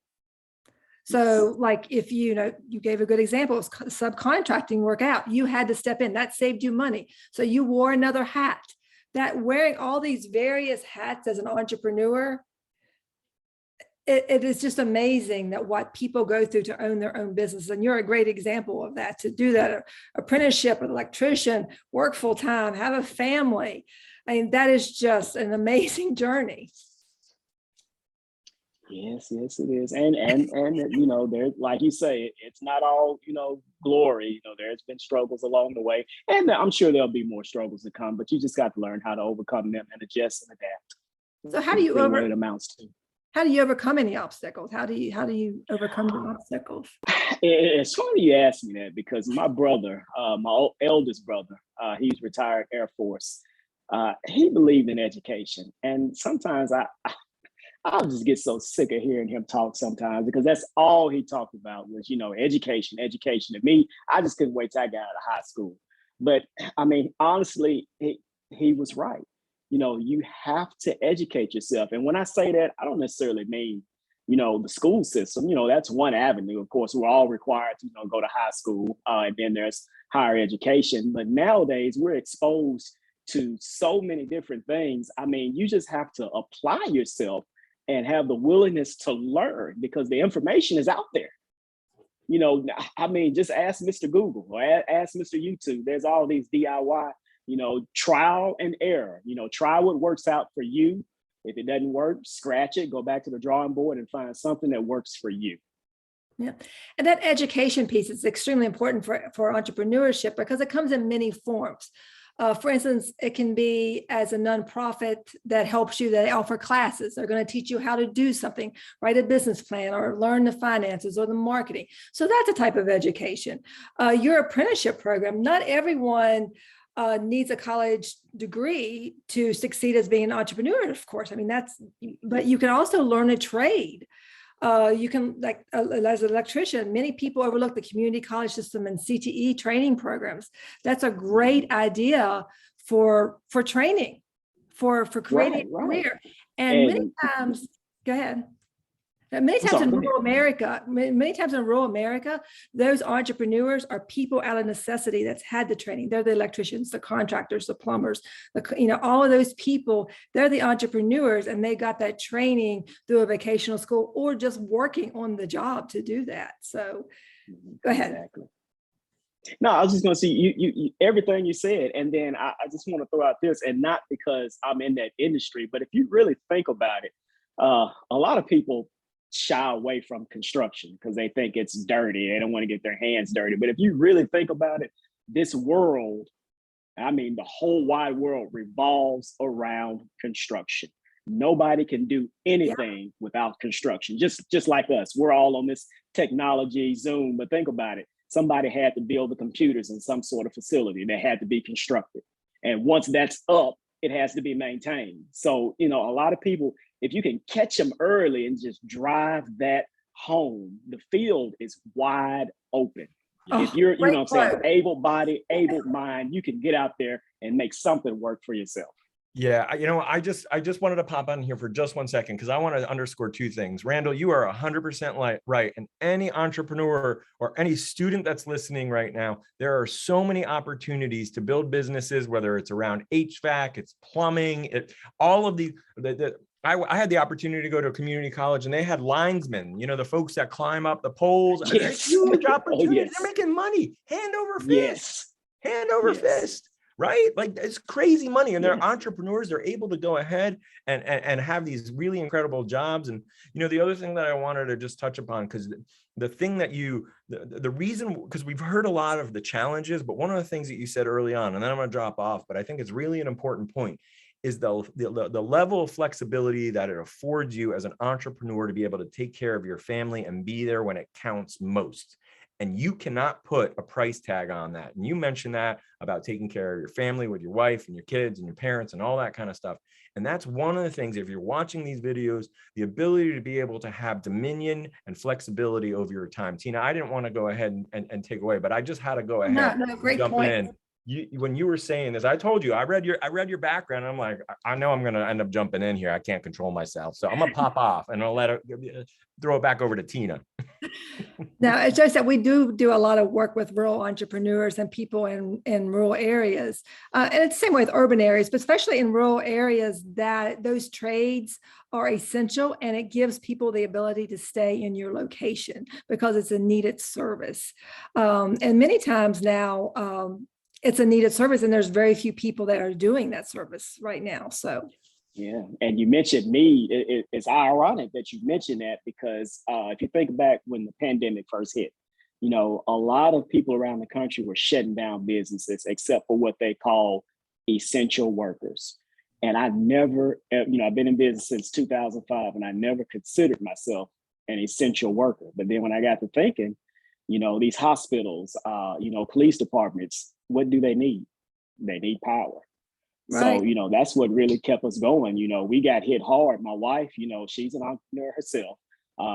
So like if you gave a good example of subcontracting work out, you had to step in, that saved you money. So you wore another hat. That wearing all these various hats as an entrepreneur, it is just amazing that what people go through to own their own business. And you're a great example of that, to do that apprenticeship, an electrician, work full time, have a family. I mean, that is just an amazing journey. Yes, it is. And you know, there, like you say, it's not all, you know, glory. You know, there's been struggles along the way. And I'm sure there'll be more struggles to come, but you just got to learn how to overcome them and adjust and adapt. So how do you what it amounts to. How do you overcome any obstacles? How do you overcome the obstacles? It's funny you ask me that, because my brother, my eldest brother, he's retired Air Force. He believed in education. And sometimes I'll just get so sick of hearing him talk sometimes, because that's all he talked about was, you know, education. To me, I just couldn't wait till I got out of high school. But I mean, honestly, he was right. You know, you have to educate yourself. And when I say that, I don't necessarily mean, you know, the school system. You know, that's one avenue. Of course, we're all required to, you know, go to high school, and then there's higher education. But nowadays, we're exposed to so many different things. I mean, you just have to apply yourself and have the willingness to learn, because the information is out there. You know, I mean, just ask Mr. Google or ask Mr. YouTube. There's all these DIY, you know, trial and error. You know, try what works out for you. If it doesn't work, scratch it, go back to the drawing board and find something that works for you. Yeah. And that education piece is extremely important for entrepreneurship, because it comes in many forms. For instance, it can be as a nonprofit that helps you, that offer classes. They're going to teach you how to do something, write a business plan, or learn the finances or the marketing. So that's a type of education. Your apprenticeship program, not everyone needs a college degree to succeed as being an entrepreneur, of course. I mean, but you can also learn a trade. You can, like, as an electrician, many people overlook the community college system and CTE training programs. That's a great idea for training, for creating a career. And many times, go ahead. Many times in rural America, those entrepreneurs are people out of necessity that's had the training. They're the electricians, the contractors, the plumbers, all of those people. They're the entrepreneurs, and they got that training through a vocational school or just working on the job to do that. So, go ahead. Exactly. No, I was just going to say you everything you said, and then I just want to throw out this, and not because I'm in that industry, but if you really think about it, a lot of people shy away from construction because they think it's dirty. They don't want to get their hands dirty. But if you really think about it, this world, I mean, the whole wide world revolves around construction. Nobody can do anything without construction. Just like us, we're all on this technology, Zoom, but think about it. Somebody had to build the computers in some sort of facility that had to be constructed. And once that's up, it has to be maintained. So, you know, a lot of people, if you can catch them early and just drive that home, the field is wide open. If you're, you know what I'm saying, able-bodied, able mind, you can get out there and make something work for yourself. Yeah, you know, I just wanted to pop on here for just 1 second because I want to underscore 2 things. Randall, you are 100% right. And any entrepreneur or any student that's listening right now, there are so many opportunities to build businesses, whether it's around HVAC, it's plumbing, all of I had the opportunity to go to a community college and they had linesmen, you know, the folks that climb up the poles. Yes. Huge opportunities. Oh, yes. They're making money, hand over fist, yes. hand over yes. fist. Right? Like it's crazy money. And they're Yes. entrepreneurs. They're able to go ahead and have these really incredible jobs. And, you know, the other thing that I wanted to just touch upon, because the thing that the reason, because we've heard a lot of the challenges, but one of the things that you said early on, and then I'm going to drop off, but I think it's really an important point, is the level of flexibility that it affords you as an entrepreneur to be able to take care of your family and be there when it counts most. And you cannot put a price tag on that. And you mentioned that about taking care of your family with your wife and your kids and your parents and all that kind of stuff. And that's one of the things, if you're watching these videos, the ability to be able to have dominion and flexibility over your time. Tina, I didn't want to go ahead and take away, but I just had to go ahead No, great jump point. in. When you were saying this, I told you, I read your background. And I'm like, I know I'm going to end up jumping in here. I can't control myself. So I'm going to pop off and I'll throw it back over to Tina. Now, as Joe said, we do a lot of work with rural entrepreneurs and people in rural areas. And it's the same way with urban areas, but especially in rural areas, that those trades are essential and it gives people the ability to stay in your location because it's a needed service. And many times now, it's a needed service and there's very few people that are doing that service right now. So. Yeah, and you mentioned me. It's ironic that you mentioned that because if you think back when the pandemic first hit, you know, a lot of people around the country were shutting down businesses except for what they call essential workers. And I never, you know, I've been in business since 2005 and I never considered myself an essential worker. But then when I got to thinking, you know, these hospitals, you know, police departments, what do they need? They need power. Right. So, you know, that's what really kept us going. You know, we got hit hard. My wife, you know, she's an entrepreneur herself.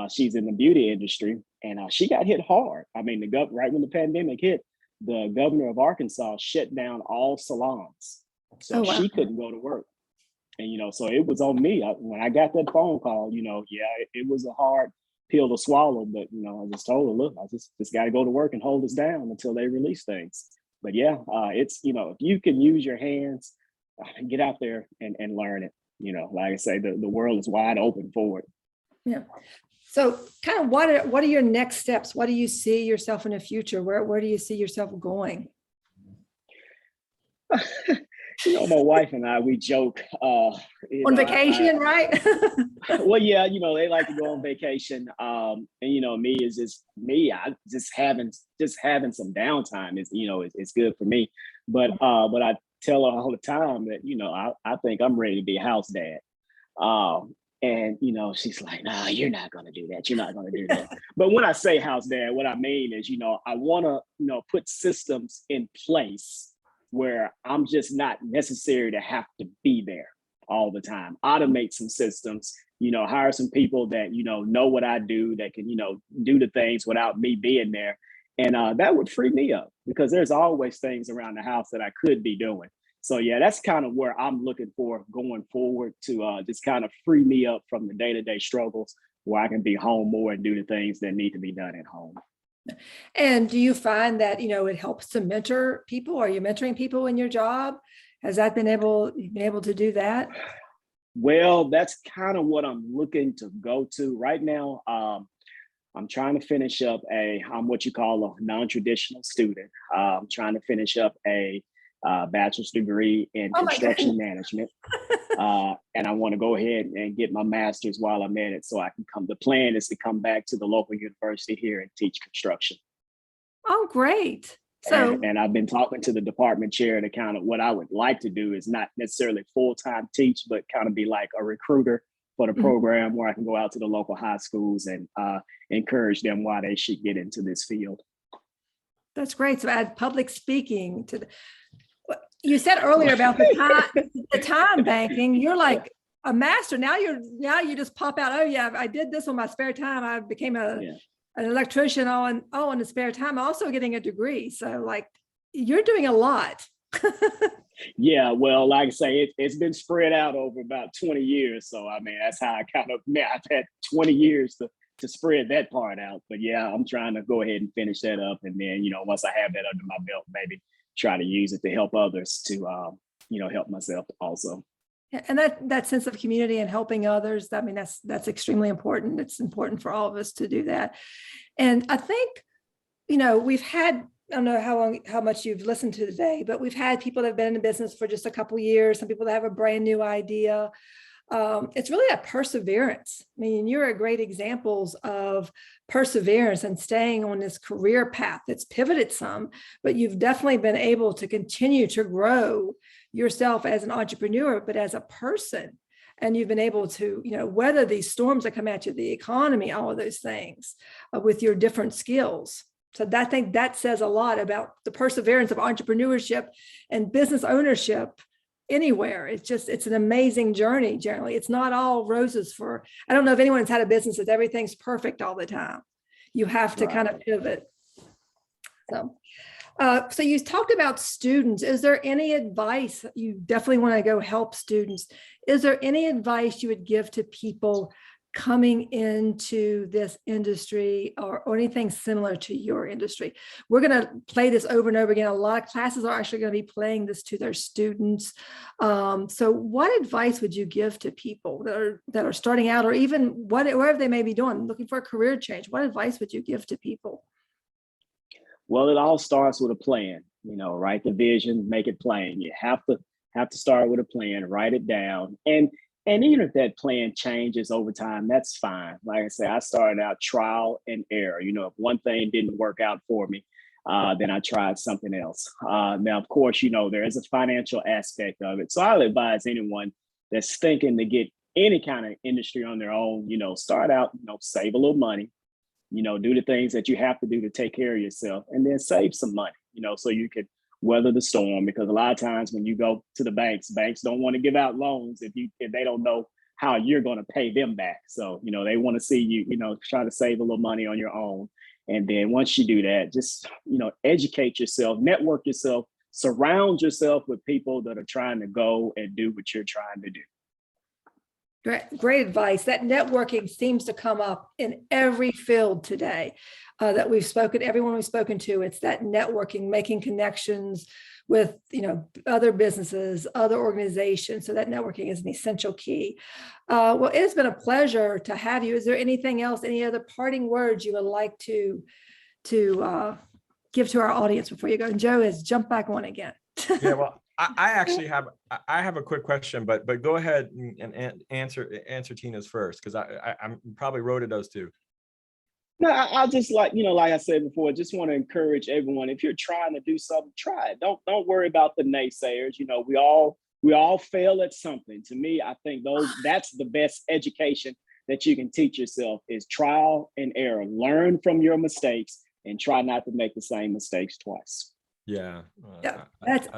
She's in the beauty industry and she got hit hard. I mean, right when the pandemic hit, the governor of Arkansas shut down all salons. So she couldn't go to work. And, you know, so it was on me. When I got that phone call, you know, it was a hard pill to swallow. But, you know, I just told her, look, I just got to go to work and hold us down until they release things. But yeah, it's, you know, if you can use your hands, get out there and learn it. You know, like I say, the world is wide open for it. Yeah. So kind of what are your next steps? What do you see yourself in the future? Where do you see yourself going? You know, my wife and I, we joke. On vacation, right? Well, yeah, you know, they like to go on vacation. And, you know, me is just me. I just having some downtime is, you know, it's good for me. But I tell her all the time that, you know, I think I'm ready to be a house dad. And, you know, she's like, no, you're not going to do that. You're not going to do that. But when I say house dad, what I mean is, you know, I want to, you know, put systems in place where I'm just not necessary to have to be there all the time. Automate some systems, you know, hire some people that, you know what I do, that can, you know, do the things without me being there. And that would free me up because there's always things around the house that I could be doing. So yeah, that's kind of where I'm looking for going forward to just kind of free me up from the day-to-day struggles where I can be home more and do the things that need to be done at home. And do you find that, you know, it helps to mentor people? Are you mentoring people in your job? Has that been able to do that? Well, that's kind of what I'm looking to go to right now. I'm trying to finish up I'm what you call a non-traditional student. I'm trying to finish up a bachelor's degree in construction management. And I want to go ahead and get my master's while I'm at it so I can the plan is to come back to the local university here and teach construction. Oh, great. So, and I've been talking to the department chair to kind of what I would like to do is not necessarily full-time teach, but kind of be like a recruiter for the program where I can go out to the local high schools and encourage them why they should get into this field. That's great. So add public speaking to the, you said earlier about the time banking. You're like a master. Now you just pop out. Oh yeah, I did this on my spare time. I became an electrician in the spare time. I'm also getting a degree. So like you're doing a lot. Yeah, well, like I say, it's been spread out over about 20 years. So I mean, that's how I I've had 20 years to spread that part out. But yeah, I'm trying to go ahead and finish that up. And then, once I have that under my belt, maybe try to use it to help others to, help myself also. And that sense of community and helping others, I mean, that's extremely important. It's important for all of us to do that. And I think, we've had, I don't know how much you've listened to today, but we've had people that have been in the business for just a couple of years, some people that have a brand new idea. It's really a perseverance. I mean, you're a great examples of perseverance and staying on this career path that's pivoted some, but you've definitely been able to continue to grow yourself as an entrepreneur, but as a person. And you've been able to, weather these storms that come at you, the economy, all of those things with your different skills. So I think that says a lot about the perseverance of entrepreneurship and business ownership anywhere. It's an amazing journey. Generally, it's not all roses I don't know if anyone's had a business that everything's perfect all the time. You have to kind of pivot. So you talked about students. Is there any advice? You definitely want to go help students. Is there any advice you would give to people coming into this industry or anything similar to your industry? We're going to play this over and over again. A lot of classes are actually going to be playing this to their students. So what advice would you give to people that are starting out, or even whatever they may be doing, looking for a career change? What advice would you give to people? Well, it all starts with a plan. Write the vision, make it plain. You have to start with a plan, write it down. And even if that plan changes over time, that's fine. Like I said, I started out trial and error. If one thing didn't work out for me, then I tried something else. Now, of course, there is a financial aspect of it. So I'll advise anyone that's thinking to get any kind of industry on their own, start out, save a little money, do the things that you have to do to take care of yourself, and then save some money, so you could weather the storm. Because a lot of times when you go to the banks don't want to give out loans if they don't know how you're going to pay them back. So, they want to see you, try to save a little money on your own. And then once you do that, just, educate yourself, network yourself, surround yourself with people that are trying to go and do what you're trying to do. Great advice. That networking seems to come up in every field today that we've spoken, everyone we've spoken to. It's that networking, making connections with, other businesses, other organizations. So that networking is an essential key. Well, it has been a pleasure to have you. Is there anything else, any other parting words you would like to give to our audience before you go? And Joe has jumped back on again. Yeah, well, I actually have a quick question, but go ahead and answer Tina's first, because I'm probably wrote those too. No, I'll just like I said before, just want to encourage everyone. If you're trying to do something, try it. Don't worry about the naysayers. We all fail at something. To me, I think that's the best education that you can teach yourself is trial and error. Learn from your mistakes and try not to make the same mistakes twice. Yeah.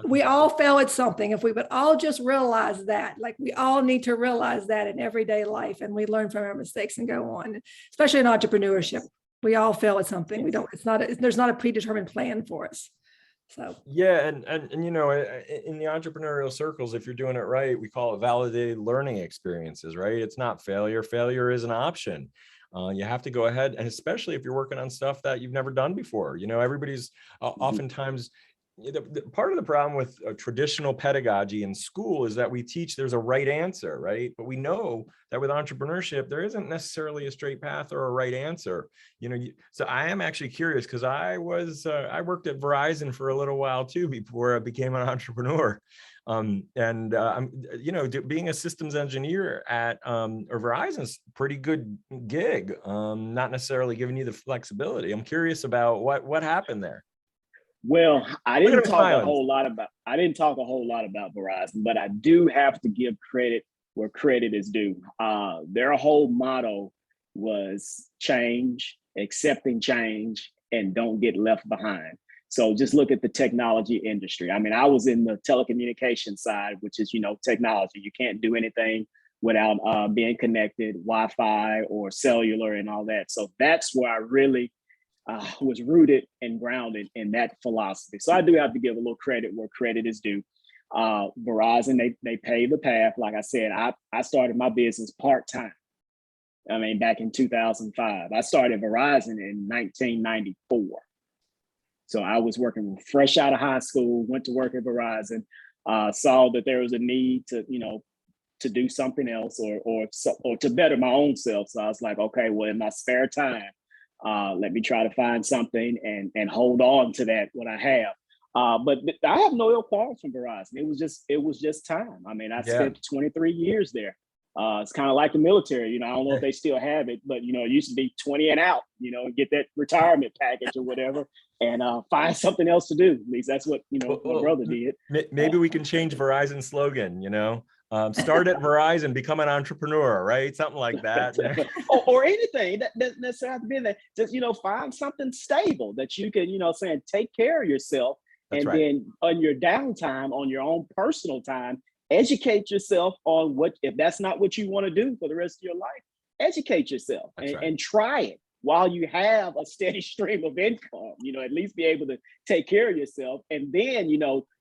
We all fail at something. If we would all just realize that, like we all need to realize that in everyday life, and we learn from our mistakes and go on, especially in entrepreneurship. We all fail at something. There's not a predetermined plan for us. So yeah, and in the entrepreneurial circles, if you're doing it right, we call it validated learning experiences, right? It's not failure. Failure is an option. You have to go ahead, and especially if you're working on stuff that you've never done before. Everybody's oftentimes, part of the problem with traditional pedagogy in school is that we teach there's a right answer, right? But we know that with entrepreneurship, there isn't necessarily a straight path or a right answer. So I am actually curious, because I worked at Verizon for a little while too before I became an entrepreneur. Being a systems engineer at Verizon's a pretty good gig, not necessarily giving you the flexibility. I'm curious about what happened there. Well, I didn't talk a whole lot about Verizon, but I do have to give credit where credit is due. Their whole motto was change, accepting change, and don't get left behind. So just look at the technology industry. I mean, I was in the telecommunication side, which is, technology. You can't do anything without being connected, Wi-Fi or cellular and all that. So that's where I really was rooted and grounded in that philosophy. So I do have to give a little credit where credit is due. Verizon, they paved the path. Like I said, I started my business part-time. I mean, back in 2005. I started Verizon in 1994. So I was working fresh out of high school, went to work at Verizon, saw that there was a need to, to do something else or to better my own self. So I was like, okay, well, in my spare time, let me try to find something and hold on to that, what I have. But I have no ill qualms from Verizon. It was just time. I mean, I spent 23 years there. It's kind of like the military, I don't know if they still have it, but it used to be 20 and out, and get that retirement package or whatever and find something else to do. At least that's what, my brother did. Maybe we can change Verizon's slogan, start at Verizon, become an entrepreneur, right? Something like that. or anything that doesn't necessarily have to be in there. Just, find something stable that you can, take care of yourself. That's right. Then on your downtime, on your own personal time, educate yourself on if that's not what you want to do for the rest of your life, educate yourself and try it while you have a steady stream of income, at least be able to take care of yourself and then,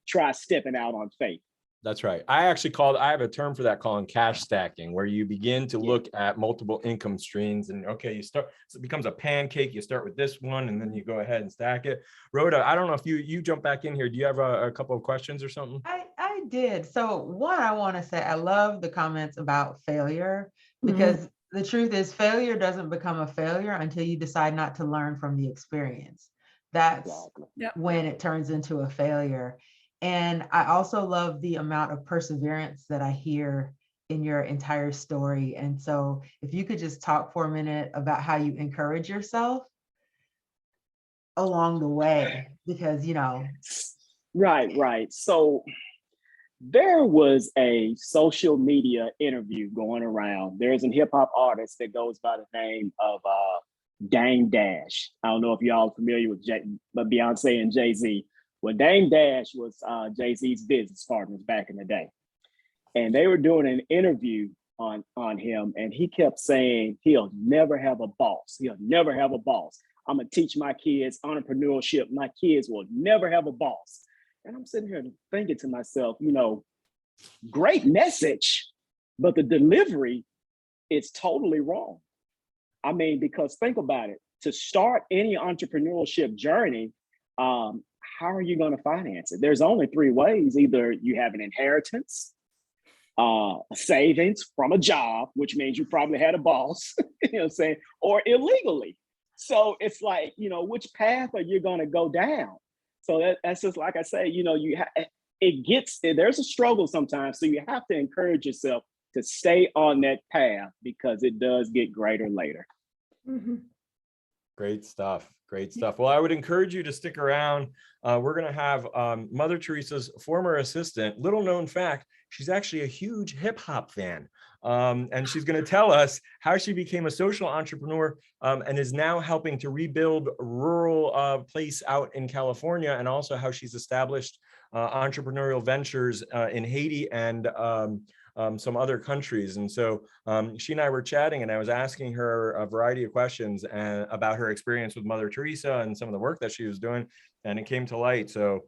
try stepping out on faith. That's right. I have a term for that called cash stacking, where you begin to look at multiple income streams and you start, so it becomes a pancake. You start with this one and then you go ahead and stack it. Rhoda, I don't know if you jump back in here. Do you have a couple of questions or something? I did. So one, I want to say, I love the comments about failure because the truth is failure doesn't become a failure until you decide not to learn from the experience. That's when it turns into a failure. And I also love the amount of perseverance that I hear in your entire story. And so if you could just talk for a minute about how you encourage yourself along the way, because, Right. So there was a social media interview going around. There's a hip hop artist that goes by the name of Dame Dash. I don't know if y'all are familiar with Beyonce and Jay-Z. Well, Dame Dash was Jay-Z's business partners back in the day. And they were doing an interview on him, and he kept saying he'll never have a boss. He'll never have a boss. I'm going to teach my kids entrepreneurship. My kids will never have a boss. And I'm sitting here thinking to myself, great message, but the delivery is totally wrong. I mean, because think about it. To start any entrepreneurship journey, how are you going to finance it? There's only three ways. Either you have an inheritance, savings from a job, which means you probably had a boss, or illegally. So it's like, which path are you going to go down? So that's just like I say, there's a struggle sometimes. So you have to encourage yourself to stay on that path because it does get greater later. Mm-hmm. Great stuff. Well, I would encourage you to stick around. We're going to have Mother Teresa's former assistant. Little known fact, she's actually a huge hip hop fan. And she's going to tell us how she became a social entrepreneur and is now helping to rebuild a rural place out in California, and also how she's established entrepreneurial ventures in Haiti and some other countries. And so she and I were chatting, and I was asking her a variety of questions about her experience with Mother Teresa and some of the work that she was doing, and it came to light. So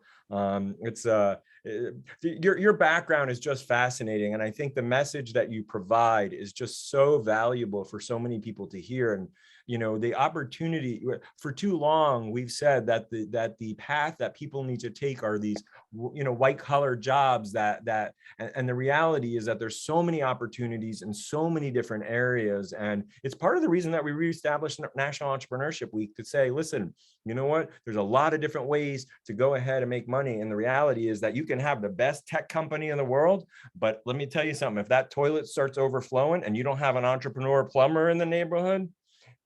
your background is just fascinating, and I think the message that you provide is just so valuable for so many people to hear. And the opportunity, for too long we've said that the path that people need to take are these white collar jobs and the reality is that there's so many opportunities in so many different areas. And it's part of the reason that we reestablished National Entrepreneurship Week, to say, listen, you know what, there's a lot of different ways to go ahead and make money. And the reality is that you can have the best tech company in the world, but let me tell you something, if that toilet starts overflowing and you don't have an entrepreneur plumber in the neighborhood,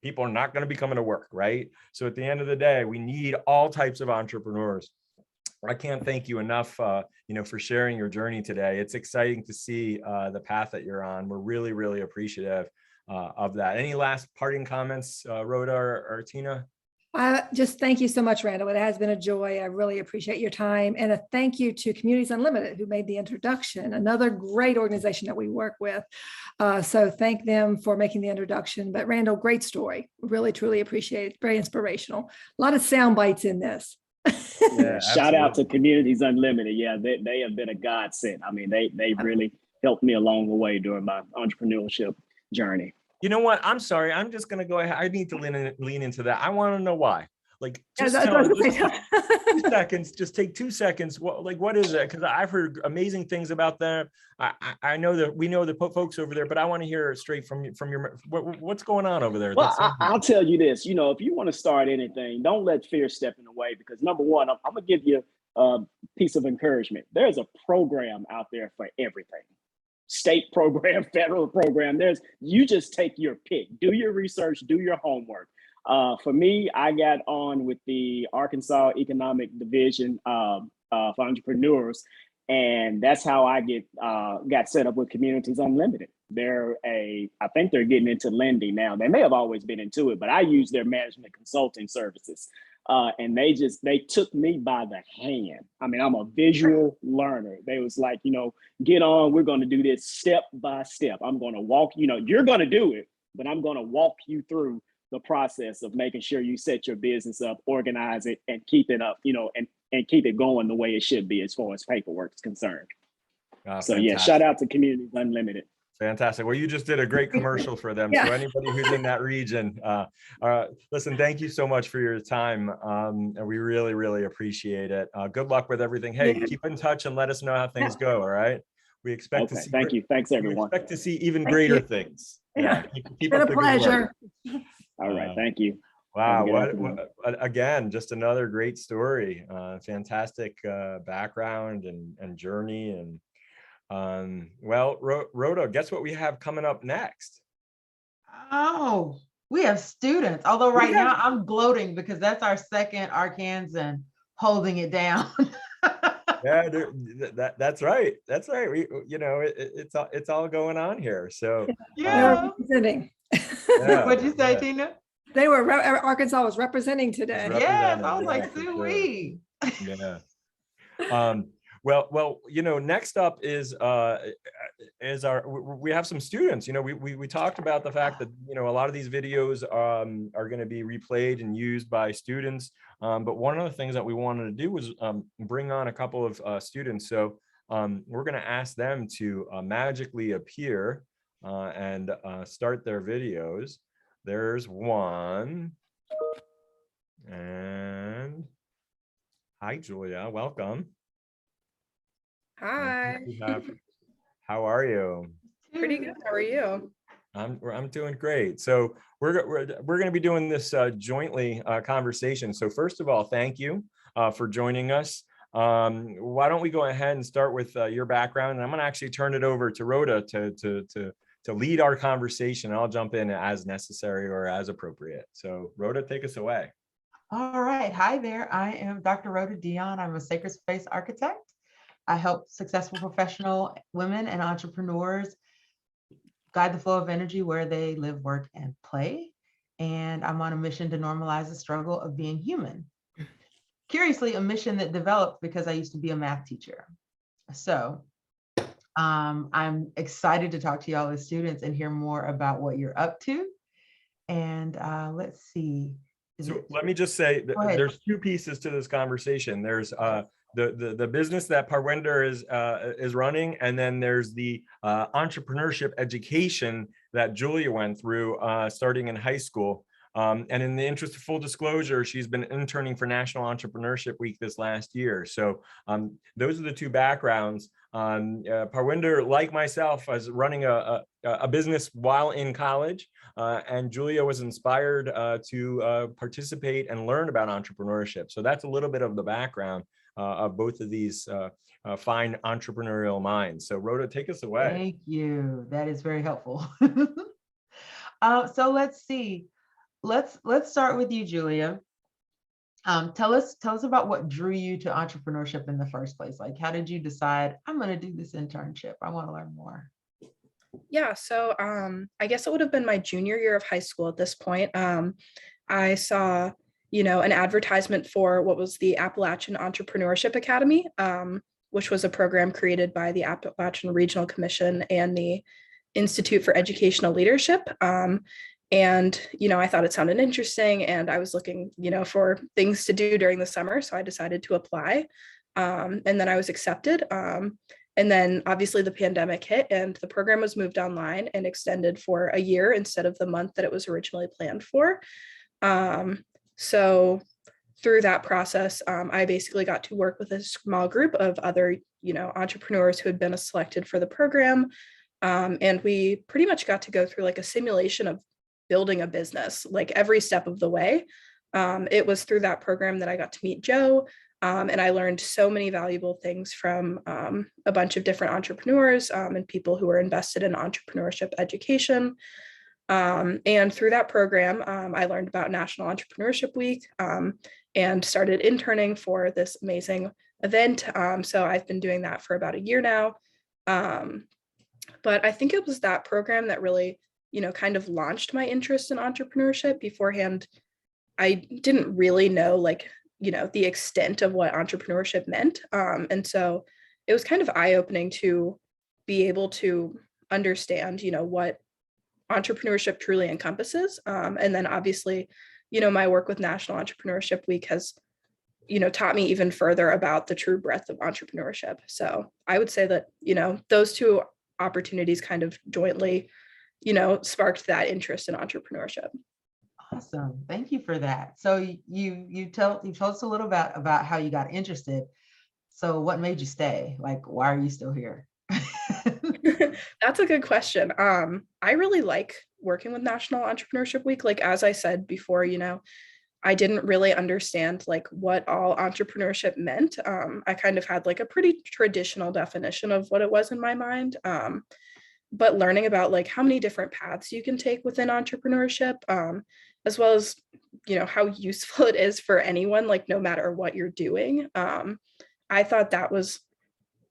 people are not going to be coming to work, right? So at the end of the day, we need all types of entrepreneurs. I can't thank you enough, for sharing your journey today. It's exciting to see the path that you're on. We're really, really appreciative of that. Any last parting comments, Rhoda or Tina? Just thank you so much, Randall. It has been a joy. I really appreciate your time. And a thank you to Communities Unlimited, who made the introduction, another great organization that we work with. So thank them for making the introduction. But Randall, great story. Really, truly appreciate it. Very inspirational. A lot of sound bites in this. Yeah, shout out to Communities Unlimited. Yeah, they have been a godsend. I mean, they really helped me along the way during my entrepreneurship journey. You know what? I'm sorry. I'm just going to go ahead. I need to lean into that. I want to know why. Like, just tell me, 2 seconds. Just take 2 seconds. What is it? Because I've heard amazing things about them. I know that we know the folks over there, but I want to hear straight from your what's going on over there. Well, I'll tell you this. If you want to start anything, don't let fear step in the way. Because number one, I'm gonna give you a piece of encouragement. There's a program out there for everything. State program, federal program. You just take your pick. Do your research. Do your homework. For me, I got on with the Arkansas Economic Division for entrepreneurs, and that's how I got set up with Communities Unlimited. I think they're getting into lending now. They may have always been into it, but I use their management consulting services. And they took me by the hand. I mean, I'm a visual learner. They was like, get on, we're going to do this step by step. I'm going to walk, you're going to do it, but I'm going to walk you through the process of making sure you set your business up, organize it, and keep it up, and keep it going the way it should be as far as paperwork is concerned. So yeah, shout out to Communities Unlimited. Fantastic. Well, you just did a great commercial for them. Yeah. So anybody who's in that region, listen, thank you so much for your time. And we really, really appreciate it. Good luck with everything. Hey, keep in touch and let us know how things go. All right. We expect to see. Thank you. Thanks, everyone. We expect to see even greater things. Yeah. Keep up the pleasure. All right. Thank you. Wow. Again, just another great story. Fantastic background and journey. And well, Rhoda, guess what we have coming up next? Oh, we have students. Although right now I'm gloating because that's our second Arkansan holding it down. Yeah, that's right. That's right. We, it's all going on here. So yeah. Representing. Yeah, What'd you say, Tina? They were Arkansas was representing today. Yes, I was like, "Sweet." Yeah. Well, next up is we have some students. We talked about the fact that a lot of these videos are going to be replayed and used by students. But one of the things that we wanted to do was bring on a couple of students. So we're going to ask them to magically appear and start their videos. There's one. And hi, Julia. Welcome. Hi. How are you? Pretty good. How are you? I'm doing great. So we're going to be doing this jointly conversation. So first of all, thank you for joining us. Why don't we go ahead and start with your background, and I'm going to actually turn it over to Rhoda to lead our conversation. I'll jump in as necessary or as appropriate. So Rhoda, take us away. All right. Hi there. I am Dr. Rhoda Dion. I'm a sacred space architect. I help successful professional women and entrepreneurs guide the flow of energy where they live, work, and play. And I'm on a mission to normalize the struggle of being human. Curiously, a mission that developed because I used to be a math teacher. So I'm excited to talk to y'all as students and hear more about what you're up to. And let's see. So let me just say that there's two pieces to this conversation. There's the business that Parwinder is running, and then there's the entrepreneurship education that Julia went through starting in high school. And in the interest of full disclosure, she's been interning for National Entrepreneurship Week this last year. So those are the two backgrounds. Parwinder, like myself, was running a business while in college, and Julia was inspired to participate and learn about entrepreneurship. So that's a little bit of the background of both of these fine entrepreneurial minds. So Rhoda, take us away. Thank you. That is very helpful. So let's see. Let's start with you, Julia. Tell us about what drew you to entrepreneurship in the first place. Like, how did you decide, I'm going to do this internship? I want to learn more. Yeah, so I guess it would have been my junior year of high school at this point. I saw, an advertisement for what was the Appalachian Entrepreneurship Academy, which was a program created by the Appalachian Regional Commission and the Institute for Educational Leadership. And, I thought it sounded interesting, and I was looking, for things to do during the summer. So I decided to apply. And then I was accepted. And then obviously the pandemic hit, and the program was moved online and extended for a year instead of the month that it was originally planned for. So through that process, I basically got to work with a small group of other, entrepreneurs who had been selected for the program. And we pretty much got to go through like a simulation of building a business, like every step of the way. It was through that program that I got to meet Joe. And I learned so many valuable things from a bunch of different entrepreneurs and people who are invested in entrepreneurship education. And through that program, I learned about National Entrepreneurship Week and started interning for this amazing event. So I've been doing that for about a year now. But I think it was that program that really, kind of launched my interest in entrepreneurship. Beforehand, I didn't really know the extent of what entrepreneurship meant. And so it was kind of eye-opening to be able to understand, what entrepreneurship truly encompasses. And then obviously, my work with National Entrepreneurship Week has, taught me even further about the true breadth of entrepreneurship. So I would say that, those two opportunities kind of jointly, sparked that interest in entrepreneurship. Awesome. Thank you for that. So you told us a little bit about how you got interested. So what made you stay? Like, why are you still here? That's a good question. I really like working with National Entrepreneurship Week. Like, as I said before, I didn't really understand like what all entrepreneurship meant. I kind of had like a pretty traditional definition of what it was in my mind. But learning about like how many different paths you can take within entrepreneurship, as well as, how useful it is for anyone, like no matter what you're doing. I thought that was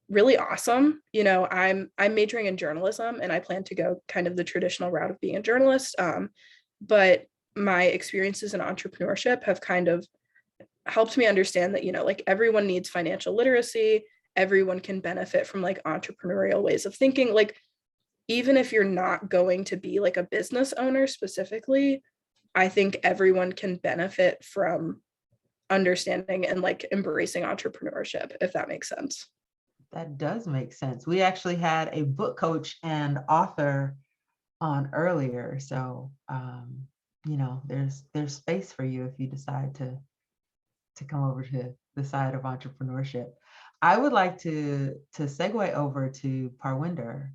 really awesome. I'm majoring in journalism, and I plan to go kind of the traditional route of being a journalist. But my experiences in entrepreneurship have kind of helped me understand that, like everyone needs financial literacy. Everyone can benefit from like entrepreneurial ways of thinking. Like, even if you're not going to be like a business owner specifically, I think everyone can benefit from understanding and like embracing entrepreneurship, if that makes sense. That does make sense. We actually had a book coach and author on earlier. So, there's space for you if you decide to come over to the side of entrepreneurship. I would like to segue over to Parwinder,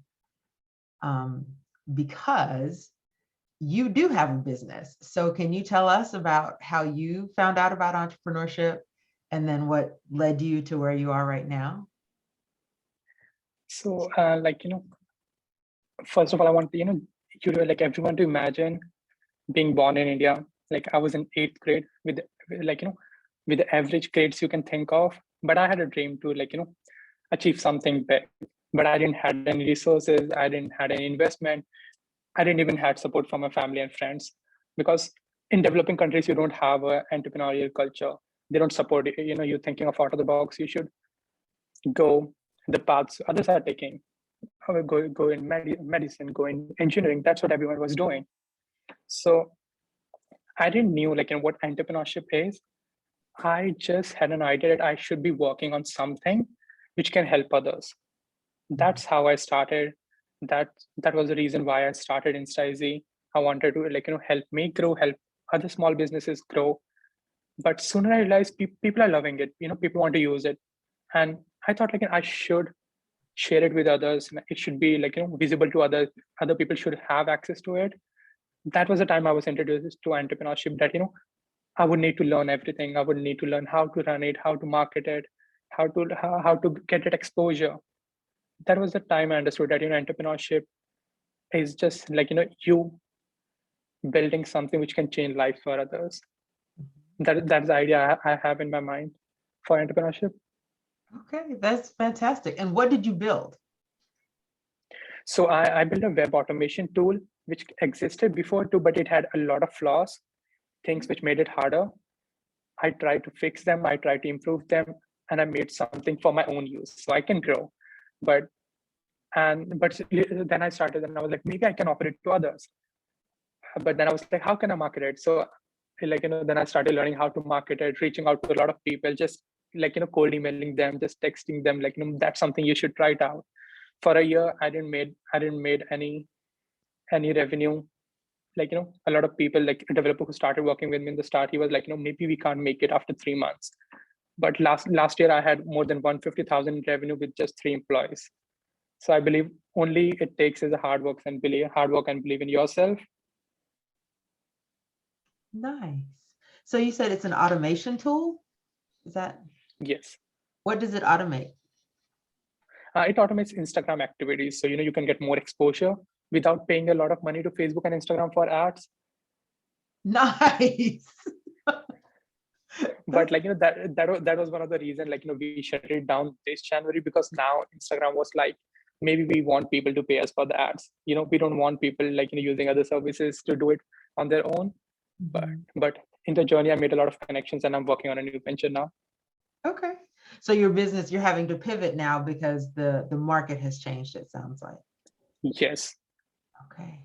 because you do have a business. So can you tell us about how you found out about entrepreneurship and then what led you to where you are right now? So, first of all, I want like everyone to imagine being born in India. Like I was in 8th grade with the average grades you can think of, but I had a dream to achieve something big. But I didn't have any resources. I didn't have any investment. I didn't even have support from my family and friends, because in developing countries, you don't have an entrepreneurial culture. They don't support it. You're thinking of out of the box. You should go the paths others are taking. Go in medicine, go in engineering. That's what everyone was doing. So I didn't knew what entrepreneurship is. I just had an idea that I should be working on something which can help others. That's how I started. That was the reason why I started InstaEasy. I wanted to help me grow, help other small businesses grow. But sooner I realized people are loving it. People want to use it, and I thought I should share it with others. It should be visible to others. Other people should have access to it. That was the time I was introduced to entrepreneurship. That I would need to learn everything. I would need to learn how to run it, how to market it, how to get it exposure. That was the time I understood that entrepreneurship is just you building something which can change life for others. that's the idea I have in my mind for entrepreneurship. Okay, that's fantastic. And what did you build? So I built a web automation tool which existed before too, but it had a lot of flaws, things which made it harder. I tried to fix them, I tried to improve them, and I made something for my own use so I can grow. But then I started and I was like, maybe I can offer it to others. But then I was like, how can I market it? So then I started learning how to market it, reaching out to a lot of people, just cold emailing them, just texting them, that's something you should try it out. For a year, I didn't made any revenue. A lot of people, like a developer who started working with me in the start, he was like, maybe we can't make it after 3 months. But last year I had more than 150,000 in revenue with just 3 employees. So I believe only it takes is a hard work and believe in yourself. Nice. So you said it's an automation tool? Is that? Yes. What does it automate? It automates Instagram activities. So, you can get more exposure without paying a lot of money to Facebook and Instagram for ads. Nice. But that was one of the reasons, we shut it down this January, because now Instagram was like, maybe we want people to pay us for the ads. We don't want people using other services to do it on their own. But in the journey, I made a lot of connections and I'm working on a new venture now. Okay. So your business, you're having to pivot now because the market has changed, it sounds like. Yes. Okay.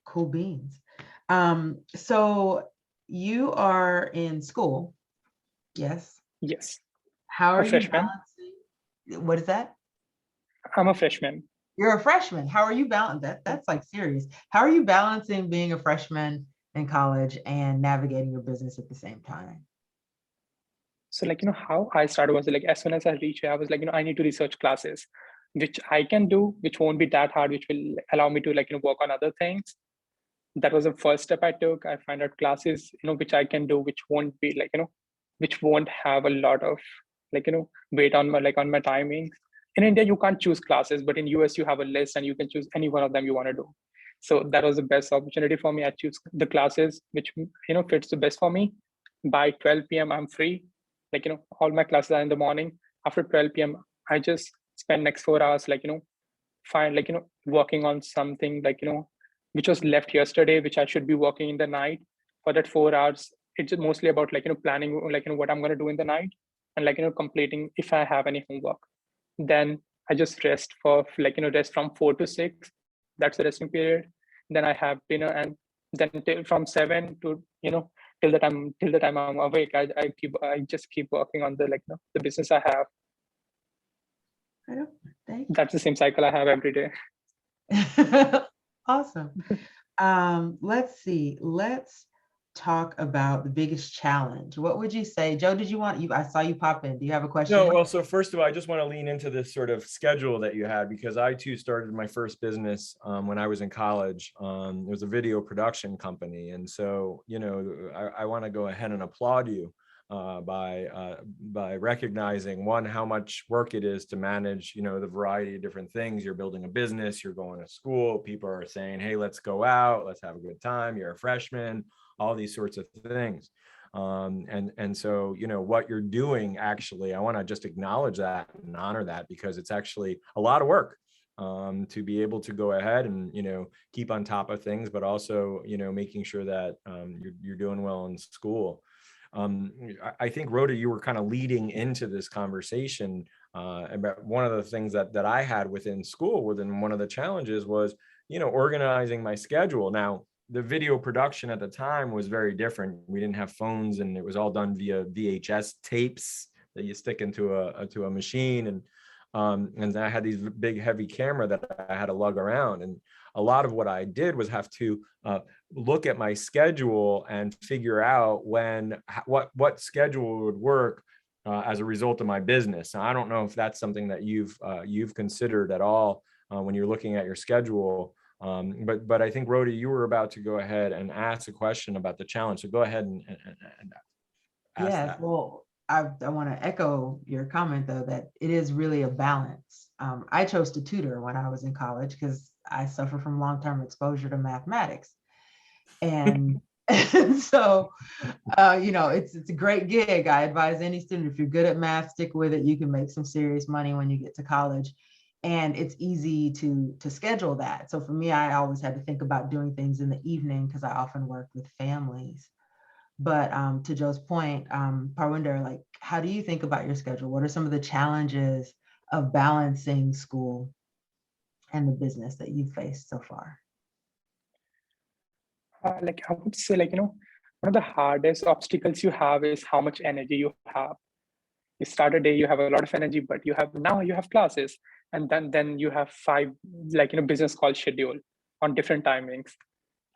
Cool beans. So you are in school. Yes. Yes. How are you freshman. balancing? What is that? I'm a freshman. You're a freshman. How are you balancing that? That's like serious. How are you balancing being a freshman in college and navigating your business at the same time? So how I started was as soon as I reached here, I was I need to research classes, which I can do, which won't be that hard, which will allow me to work on other things. That was the first step I took. I find out classes, which I can do, which won't be which won't have a lot of weight on my on my timings. In India, you can't choose classes, but in US you have a list and you can choose any one of them you want to do. So that was the best opportunity for me. I choose the classes which fits the best for me. By 12 p.m. I'm free. All my classes are in the morning. After 12 p.m. I just spend next 4 hours working on something which was left yesterday, which I should be working in the night. For that 4 hours, it's mostly about planning what I'm going to do in the night and completing if I have any homework. Then I just rest for rest from 4 to 6. That's the resting period. Then I have dinner, and then from 7 to till the time I'm awake, I just keep working on the business I have. That's the same cycle I have every day. Awesome. Let's see. Let's talk about the biggest challenge. What would you say, Joe? I saw you pop in. Do you have a question? No, well, so first of all, I just want to lean into this sort of schedule that you had, because I too started my first business when I was in college. It was a video production company. And so, I want to go ahead and applaud you by recognizing, one, how much work it is to manage, the variety of different things. You're building a business, you're going to school, people are saying, hey, let's go out, let's have a good time. You're a freshman, all these sorts of things. And so, what you're doing, actually, I want to just acknowledge that and honor that, because it's actually a lot of work to be able to go ahead and, keep on top of things, but also, making sure that you're doing well in school. I think, Rhoda, you were kind of leading into this conversation about one of the things that I had within school, within one of the challenges was, organizing my schedule. Now, the video production at the time was very different. We didn't have phones, and it was all done via VHS tapes that you stick into a machine. And I had these big, heavy camera that I had to lug around. And a lot of what I did was have to look at my schedule and figure out what schedule would work as a result of my business. Now, I don't know if that's something that you've considered at all when you're looking at your schedule. But I think, Rhoda, you were about to go ahead and ask a question about the challenge. So go ahead and ask that. Well, I want to echo your comment, though, that it is really a balance. I chose to tutor when I was in college because I suffer from long-term exposure to mathematics. And And so, it's a great gig. I advise any student, if you're good at math, stick with it. You can make some serious money when you get to college. And it's easy to schedule that. So for me, I always had to think about doing things in the evening because I often work with families. But to Joe's point, Parwinder, like, how do you think about your schedule? What are some of the challenges of balancing school and the business that you've faced so far? Like I would say, like, one of the hardest obstacles you have is how much energy you have. You start a day, you have a lot of energy, but you have classes, and then you have 5 business call schedule on different timings,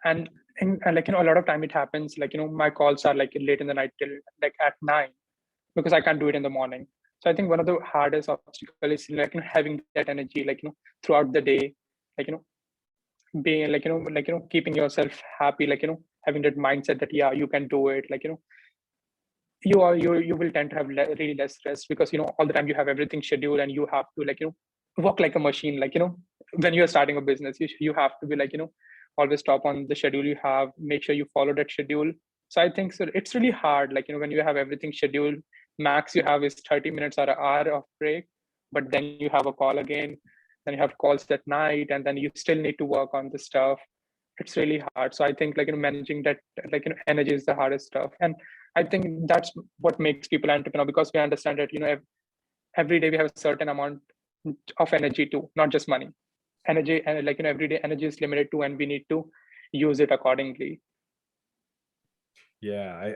and a lot of time it happens my calls are like late in the night till like at 9 because I can't do it in the morning. So I think one of the hardest obstacles is having that energy throughout the day, being keeping yourself happy, having that mindset that yeah, you can do it, you will tend to have really less stress because all the time you have everything scheduled and you have to work like a machine, when you're starting a business you have to be always stop on the schedule you have, make sure you follow that schedule. So I think so it's really hard when you have everything scheduled, max you have is 30 minutes or an hour of break, but then you have a call again, then you have calls at night, and then you still need to work on the stuff. It's really hard. So I think managing that energy is the hardest stuff. And I think that's what makes people entrepreneur, because we understand that every day we have a certain amount of energy too, not just money. Energy, and every day energy is limited too, and we need to use it accordingly. Yeah,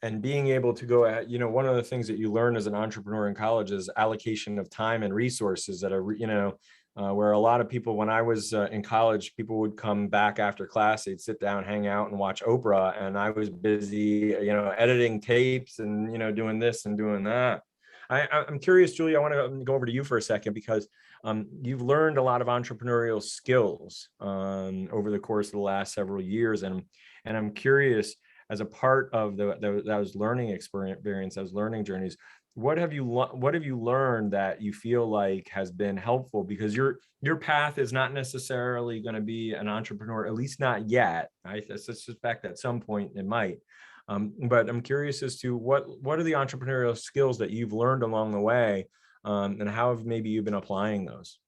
and being able to go ahead, one of the things that you learn as an entrepreneur in college is allocation of time and resources that are, where a lot of people, when I was in college, people would come back after class, they'd sit down, hang out and watch Oprah. And I was busy, editing tapes and, doing this and doing that. I'm curious, Julie, I want to go over to you for a second, because you've learned a lot of entrepreneurial skills over the course of the last several years. And I'm curious, as a part of those learning experience, those learning journeys, what have you learned that you feel like has been helpful? Because your path is not necessarily going to be an entrepreneur, at least not yet. I suspect at some point it might. But I'm curious as to what are the entrepreneurial skills that you've learned along the way, and how have maybe you've been applying those?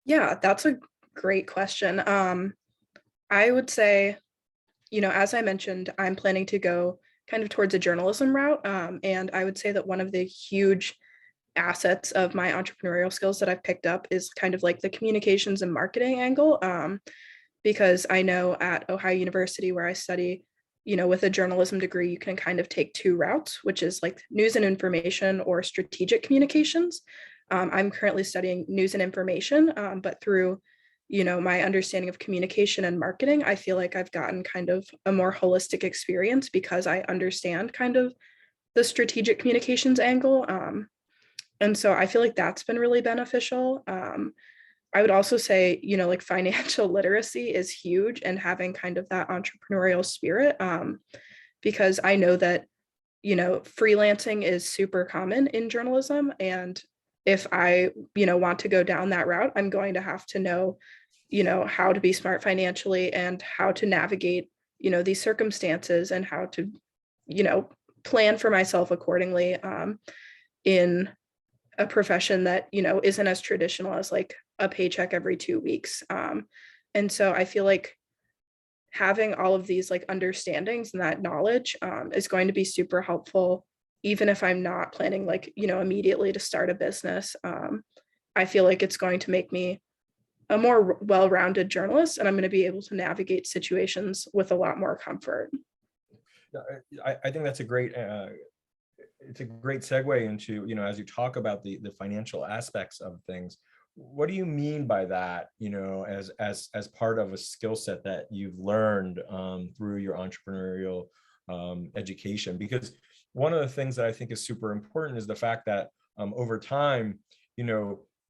Yeah, that's a great question. I would say, as I mentioned, I'm planning to go kind of towards a journalism route. And I would say that one of the huge assets of my entrepreneurial skills that I've picked up is kind of like the communications and marketing angle. Because I know at Ohio University, where I study, with a journalism degree, you can kind of take 2 routes, which is like news and information or strategic communications. I'm currently studying news and information, but through my understanding of communication and marketing, I feel like I've gotten kind of a more holistic experience because I understand kind of the strategic communications angle. And so I feel like that's been really beneficial. I would also say, like financial literacy is huge, and having kind of that entrepreneurial spirit, because I know that, freelancing is super common in journalism. And if I, want to go down that route, I'm going to have to know, how to be smart financially and how to navigate, these circumstances, and how to, plan for myself accordingly in a profession that, isn't as traditional as like a paycheck every 2 weeks. And so I feel like having all of these like understandings and that knowledge is going to be super helpful, even if I'm not planning like, immediately to start a business. I feel like it's going to make me a more well-rounded journalist, and I'm going to be able to navigate situations with a lot more comfort. I think that's a great it's a great segue into, as you talk about the financial aspects of things. What do you mean by that, as part of a skill set that you've learned through your entrepreneurial education? Because one of the things that I think is super important is the fact that over time,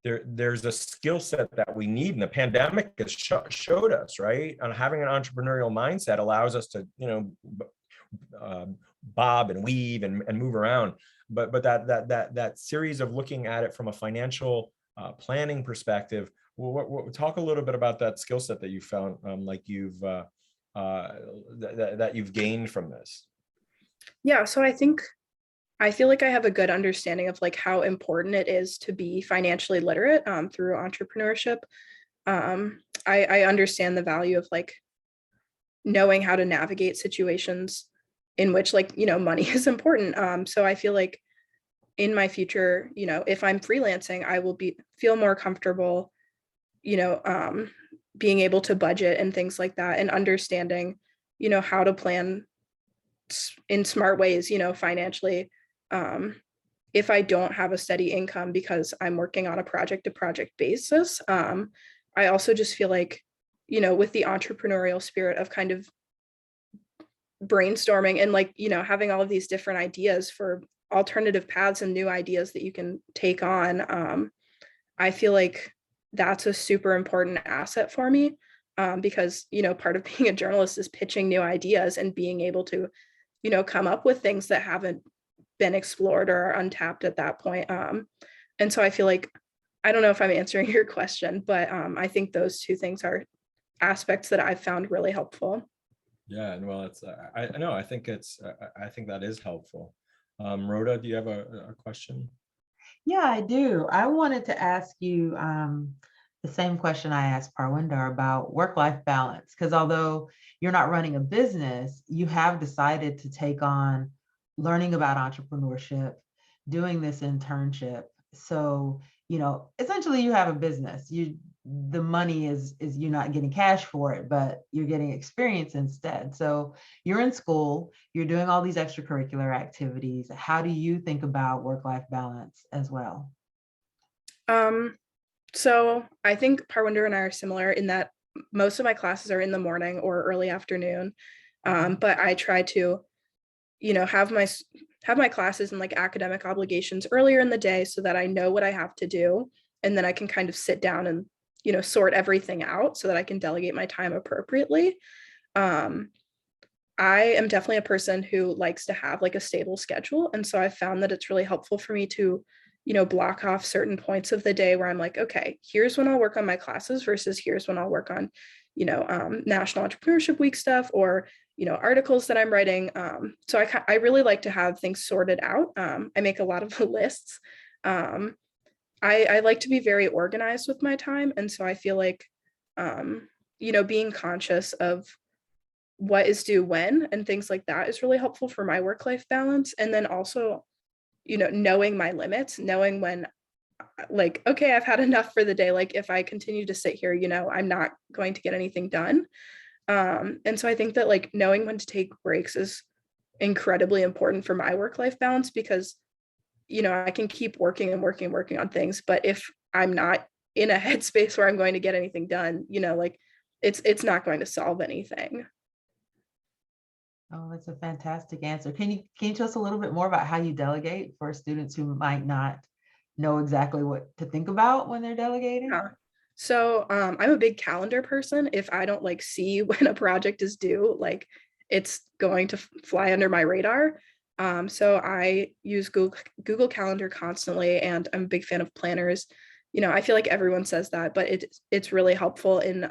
there's a skill set that we need, and the pandemic has showed us, right? And having an entrepreneurial mindset allows us to, bob and weave and move around. But that series of looking at it from a financial planning perspective, talk a little bit about that skill set that you found, like you've that you've gained from this? Yeah, so I feel like I have a good understanding of like how important it is to be financially literate through entrepreneurship. I understand the value of like knowing how to navigate situations in which like, money is important. So I feel like in my future, if I'm freelancing, I will feel more comfortable, being able to budget and things like that, and understanding, how to plan in smart ways, financially. If I don't have a steady income because I'm working on a project to project basis, I also just feel like, with the entrepreneurial spirit of kind of brainstorming and like, having all of these different ideas for alternative paths and new ideas that you can take on, I feel like that's a super important asset for me, because, part of being a journalist is pitching new ideas and being able to, come up with things that haven't been explored or are untapped at that point. And so I feel like, I don't know if I'm answering your question, but I think those two things are aspects that I've found really helpful. Yeah, and well, it's I know I think that is helpful. Rhoda, do you have a question? Yeah, I do. I wanted to ask you the same question I asked Parwinder about work-life balance, because although you're not running a business, you have decided to take on learning about entrepreneurship, doing this internship. So, essentially you have a business. The money is you're not getting cash for it, but you're getting experience instead. So you're in school, you're doing all these extracurricular activities. How do you think about work-life balance as well? So I think Parwinder and I are similar in that most of my classes are in the morning or early afternoon. But I try to, have my classes and like academic obligations earlier in the day so that I know what I have to do. And then I can kind of sit down and, sort everything out so that I can delegate my time appropriately. I am definitely a person who likes to have like a stable schedule. And so I found that it's really helpful for me to, block off certain points of the day where I'm like, okay, here's when I'll work on my classes versus here's when I'll work on, National Entrepreneurship Week stuff or, articles that I'm writing. So I really like to have things sorted out. I make a lot of lists. I like to be very organized with my time. And so I feel like, being conscious of what is due when and things like that is really helpful for my work-life balance. And then also, knowing my limits, knowing when like, okay, I've had enough for the day. Like if I continue to sit here, I'm not going to get anything done. And so I think that like knowing when to take breaks is incredibly important for my work-life balance because, I can keep working and working on things. But if I'm not in a headspace where I'm going to get anything done, like it's not going to solve anything. Oh, that's a fantastic answer. Can you tell us a little bit more about how you delegate for students who might not know exactly what to think about when they're delegating? Yeah. So I'm a big calendar person. If I don't like see when a project is due, like it's going to fly under my radar. So I use Google Calendar constantly, and I'm a big fan of planners. I feel like everyone says that, but it's really helpful in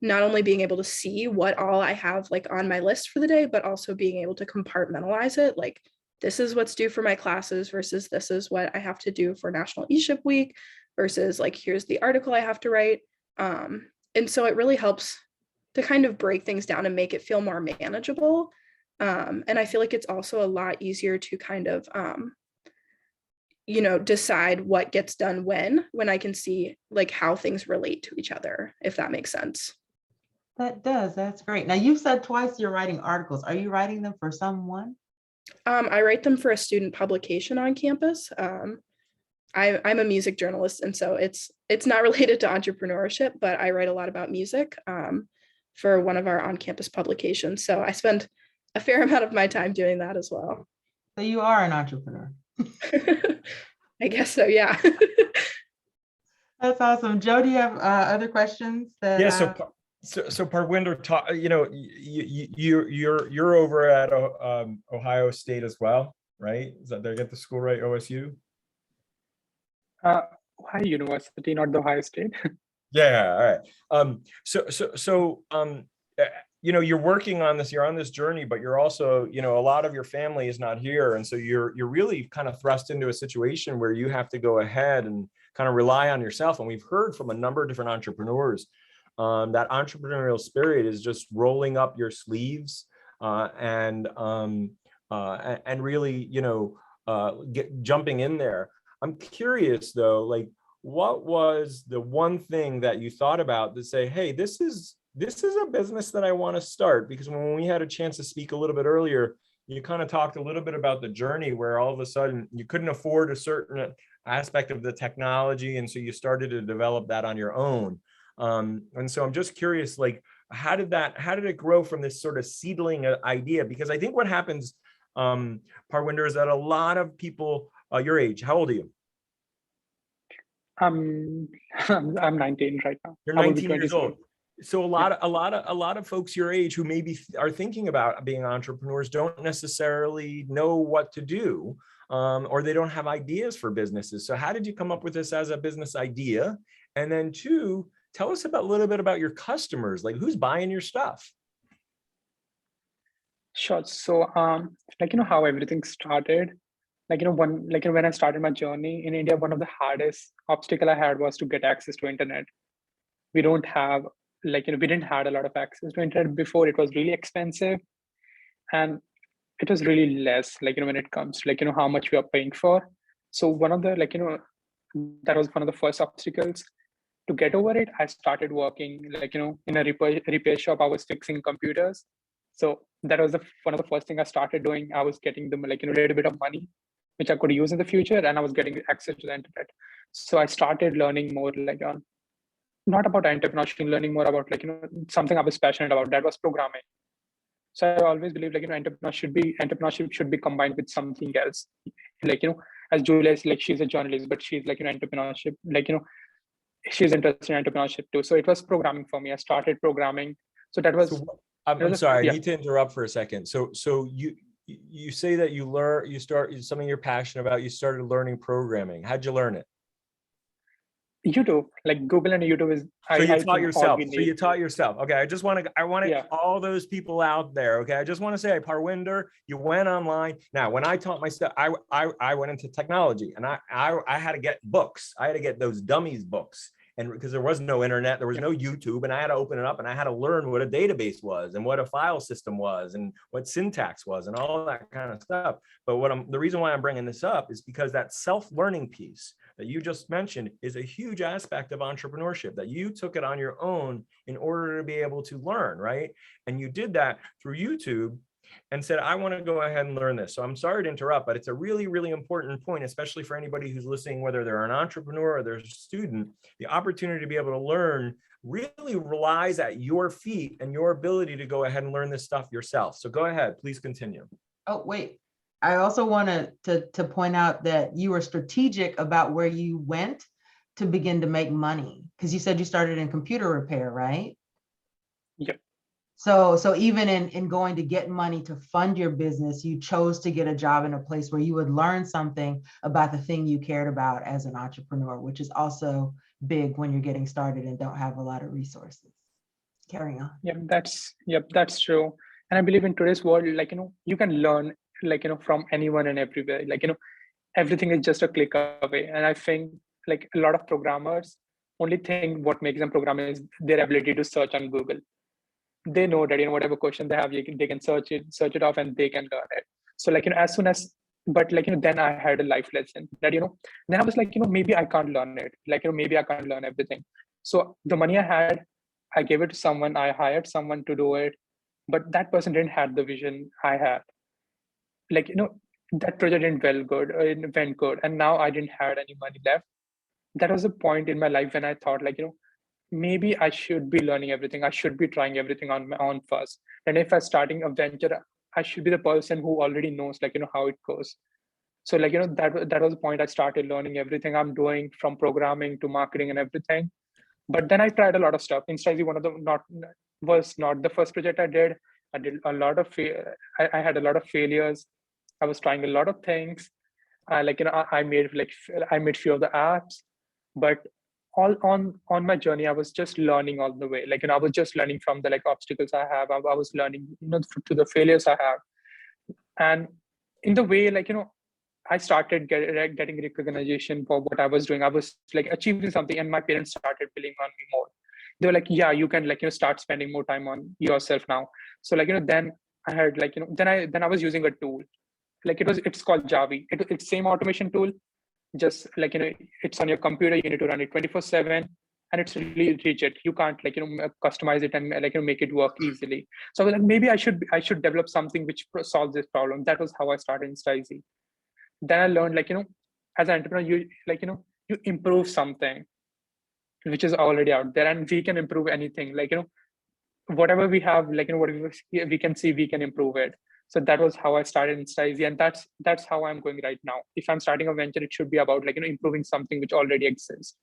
not only being able to see what all I have like on my list for the day, but also being able to compartmentalize it. Like this is what's due for my classes versus this is what I have to do for National eShip Week versus like, here's the article I have to write. And so it really helps to kind of break things down and make it feel more manageable. And I feel like it's also a lot easier to kind of, decide what gets done when I can see like how things relate to each other, if that makes sense. That does. That's great. Now you've said twice you're writing articles. Are you writing them for someone? I write them for a student publication on campus. I'm a music journalist, and so it's not related to entrepreneurship, but I write a lot about music for one of our on-campus publications. So I spend a fair amount of my time doing that as well. So you are an entrepreneur. I guess so, yeah. That's awesome. Joe, do you have other questions? Yeah. So Parwinder, you're over at Ohio State as well, right? Is that, did I get the school right? OSU? Ohio University, not the Ohio State. Yeah. All right. you're working on this, you're on this journey, but you're also, a lot of your family is not here. And so you're really kind of thrust into a situation where you have to go ahead and kind of rely on yourself. And we've heard from a number of different entrepreneurs that entrepreneurial spirit is just rolling up your sleeves and really, jumping in there. I'm curious though, like, what was the one thing that you thought about to say, hey, this is a business that I want to start? Because when we had a chance to speak a little bit earlier, you kind of talked a little bit about the journey where all of a sudden you couldn't afford a certain aspect of the technology. And so you started to develop that on your own. And so I'm just curious, like, how did it grow from this sort of seedling idea? Because I think what happens, Parwinder, is that a lot of people your age, how old are you? I'm 19 right now. You're 19 years old. So a lot of folks your age who maybe are thinking about being entrepreneurs don't necessarily know what to do, or they don't have ideas for businesses. So how did you come up with this as a business idea? And then two, tell us a little bit about your customers, like who's buying your stuff? Sure. So, how everything started, when I started my journey in India, one of the hardest obstacle I had was to get access to internet. We don't have, we didn't had a lot of access to internet before. It was really expensive, and it was really less, when it comes to, how much we are paying for. So one of the, that was one of the first obstacles. To get over it, I started working, in a repair shop. I was fixing computers. So that was one of the first things I started doing. I was getting them, a little bit of money, which I could use in the future, and I was getting access to the internet. So I started learning more, not about entrepreneurship, learning more about, something I was passionate about. That was programming. So I always believe, entrepreneurship should be combined with something else. As Julia is, she's a journalist, but she's entrepreneurship, she's interested in entrepreneurship too. So it was programming for me. I started programming. So that was. So, I'm sorry, I need to interrupt for a second. So you say that you start something you're passionate about. You started learning programming. How'd you learn it? YouTube, Google and YouTube is. So you taught yourself. So you taught yourself. Okay. I want to all those people out there. Okay. I just want to say, Parwinder, you went online. Now, when I taught myself, I went into technology, and I had to get books. I had to get those dummies books. And because there was no internet, there was no YouTube, and I had to open it up, and I had to learn what a database was and what a file system was and what syntax was and all that kind of stuff. But the reason why I'm bringing this up is because that self-learning piece that you just mentioned is a huge aspect of entrepreneurship, that you took it on your own in order to be able to learn, right? And you did that through YouTube and said, I want to go ahead and learn this. So I'm sorry to interrupt, but it's a really, really important point, especially for anybody who's listening, whether they're an entrepreneur or they're a student. The opportunity to be able to learn really relies at your feet and your ability to go ahead and learn this stuff yourself. So go ahead, please continue. Oh, wait. I also wanted to point out that you were strategic about where you went to begin to make money, because you said you started in computer repair, right? Yep. So even in going to get money to fund your business, you chose to get a job in a place where you would learn something about the thing you cared about as an entrepreneur, which is also big when you're getting started and don't have a lot of resources. Carry on. That's true. And I believe in today's world, you can learn, from anyone and everywhere. Everything is just a click away. And I think a lot of programmers only think what makes them program is their ability to search on Google. They know that whatever question they have, they can search it off, and they can learn it. So as soon as, but then I had a life lesson that then I was maybe I can't learn it. Maybe I can't learn everything. So the money I had, I gave it to someone. I hired someone to do it, but that person didn't have the vision I had. That project didn't it went good, and now I didn't have any money left. That was a point in my life when I thought maybe I should be learning everything. I should be trying everything on my own first. And if I'm starting a venture, I should be the person who already knows, how it goes. So that was the point I started learning everything I'm doing, from programming to marketing and everything. But then I tried a lot of stuff. Instantly, was not the first project I did. I did a lot of, I had a lot of failures. I was trying a lot of things. I made few of the apps, but on my journey, I was just learning all the way. Like, I was just learning from the like obstacles I have. I was learning, to the failures I have. And in the way, like, I started getting recognition for what I was doing. I was like achieving something, and my parents started believing on me more. They were like, yeah, you can like, start spending more time on yourself now. So like, then I had like, then I was using a tool. Like it's called Javi. It's same automation tool, just like, it's on your computer. You need to run it 24/7, and it's really rigid. You can't like, customize it and like, make it work easily. So I was like, maybe I should develop something which solves this problem. That was how I started Insta. Then I learned like, as an entrepreneur, you like, you improve something which is already out there, and we can improve anything. Like, whatever we have, like, whatever we can see, we can improve it. So that was how I started Insta, and that's how I'm going right now. If I'm starting a venture, it should be about like, improving something which already exists,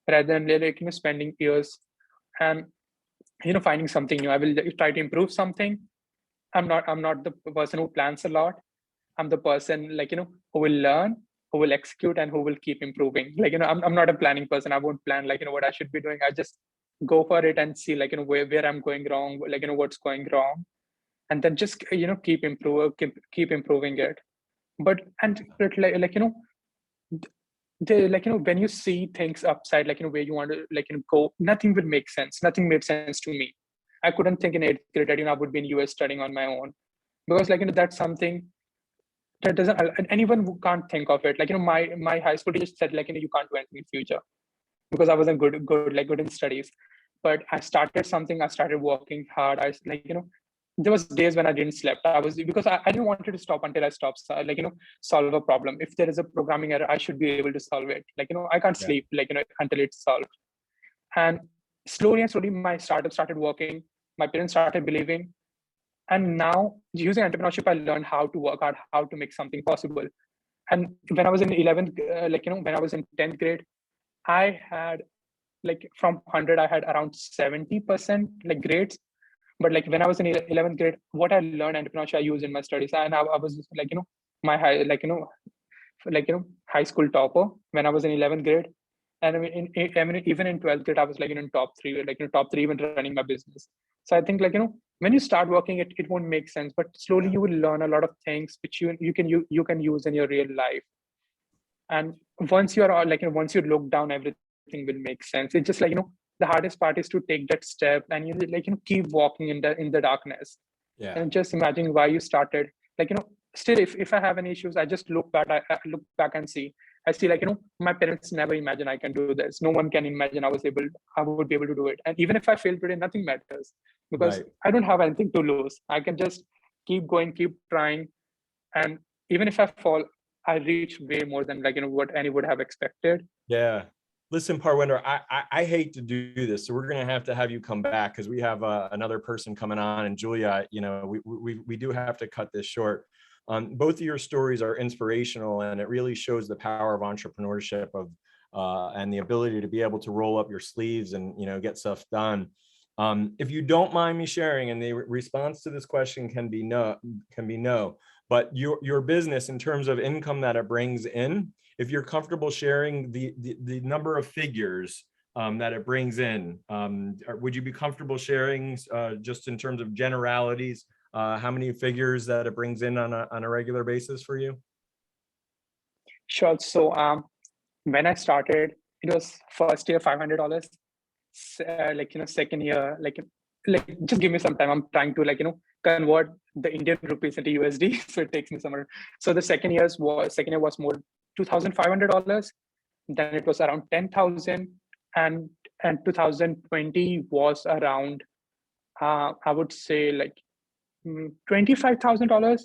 rather than like, spending years and finding something new. I will try to improve something. I'm not the person who plans a lot. I'm the person like, who will learn, who will execute, and who will keep improving. Like, I'm not a planning person. I won't plan like, what I should be doing. I just go for it and see like, where I'm going wrong, like, what's going wrong. And then just, keep improving it. But like, when you see things upside, like, where you want to like, go, nothing will make sense. Nothing made sense to me. I couldn't think in 8th grade that, I would be in US studying on my own, because like, that's something that doesn't, anyone who can't think of it. Like, my high school teacher said like, you can't do anything in future, because I wasn't good in studies. But I started something. I started working hard. I like, there was days when I didn't sleep. Because I didn't want it to stop until I stopped, like, solve a problem. If there is a programming error, I should be able to solve it. Like, I can't sleep, like, until it's solved. And slowly and slowly, my startup started working. My parents started believing. And now, using entrepreneurship, I learned how to work hard, how to make something possible. And when I was in 11th, when I was in 10th grade, I had like, from 100, I had around 70% like grades. But like, when I was in 11th grade, what I learned entrepreneurship, I used in my studies. And I was like, my high, like, high school topper when I was in 11th grade. And I mean, even in 12th grade, I was like, in top 3, like, top 3 even running my business. So I think like, when you start working, it won't make sense, but slowly you will learn a lot of things which you can use in your real life. And once you're all like, once you look down, everything will make sense. It's just like, the hardest part is to take that step and you like, keep walking in the darkness. Yeah. And just imagine why you started. Like, still if I have any issues, I just look back. I look back and see. I see like, my parents never imagined I can do this. No one can imagine I would be able to do it. And even if I fail today, nothing matters, because I don't have anything to lose. I can just keep going, keep trying. And even if I fall, I reach way more than like, what any would have expected. Yeah. Listen, Parwinder, I hate to do this, so we're going to have you come back, because we have another person coming on, and Julia, we do have to cut this short. Both of your stories are inspirational, and it really shows the power of entrepreneurship and the ability to be able to roll up your sleeves and get stuff done. If you don't mind me sharing, and the response to this question can be no, but your business in terms of income that it brings in, if you're comfortable sharing the number of figures that it brings in, would you be comfortable sharing just in terms of generalities, how many figures that it brings in on a regular basis for you? Sure. So when I started, it was first year $500. Like, second year, like just give me some time. I'm trying to like, convert the Indian rupees into USD. So it takes me somewhere. So the second year was more $2,500. Then it was around 10,000, and 2020 was around I would say like $25,000.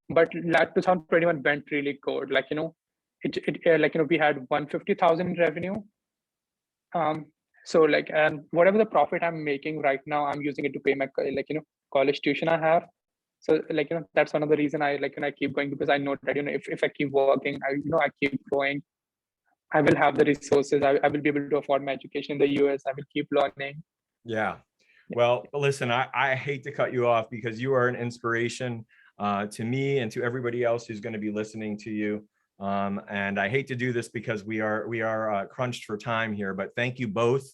But 2021 went really good. Like, we had 150,000 revenue. So like, and whatever the profit I'm making right now, I'm using it to pay my college tuition I have. So like, that's one of the reason I keep going, because I know that, if I keep working, I keep growing, I will have the resources. I will be able to afford my education in the US. I will keep learning. Yeah. Well, listen, I hate to cut you off, because you are an inspiration to me and to everybody else who's going to be listening to you. And I hate to do this because we are crunched for time here, but thank you both.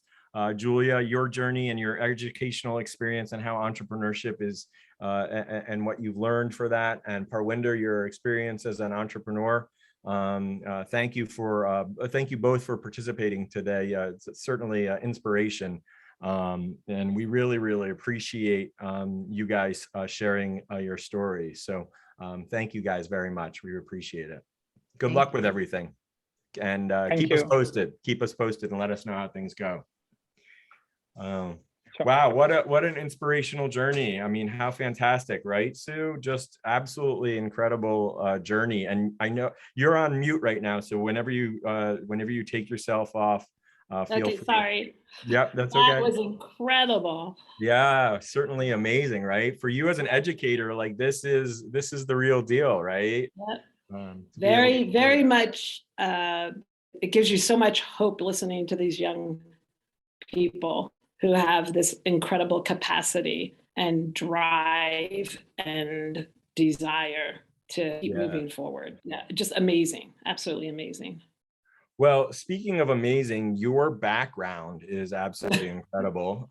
Julia, your journey and your educational experience and how entrepreneurship is and what you've learned for that, and Parwinder, your experience as an entrepreneur. Thank you both for participating today. It's certainly inspiration, and we really appreciate you guys sharing your story. So thank you guys very much. We appreciate it. Good luck with everything, and keep us posted. Keep us posted and let us know how things go. Wow, what an inspirational journey. I mean, how fantastic, right, Sue? Just absolutely incredible journey. And I know you're on mute right now, so whenever you take yourself off, feel okay, free. sorry. Yep, that's that okay. Was incredible. Yeah, certainly amazing, right? For you as an educator, like this is the real deal, right? Yep. Very much. It gives you so much hope listening to these young people who have this incredible capacity and drive and desire to keep moving forward. Yeah, just amazing, absolutely amazing. Well, speaking of amazing, your background is absolutely incredible.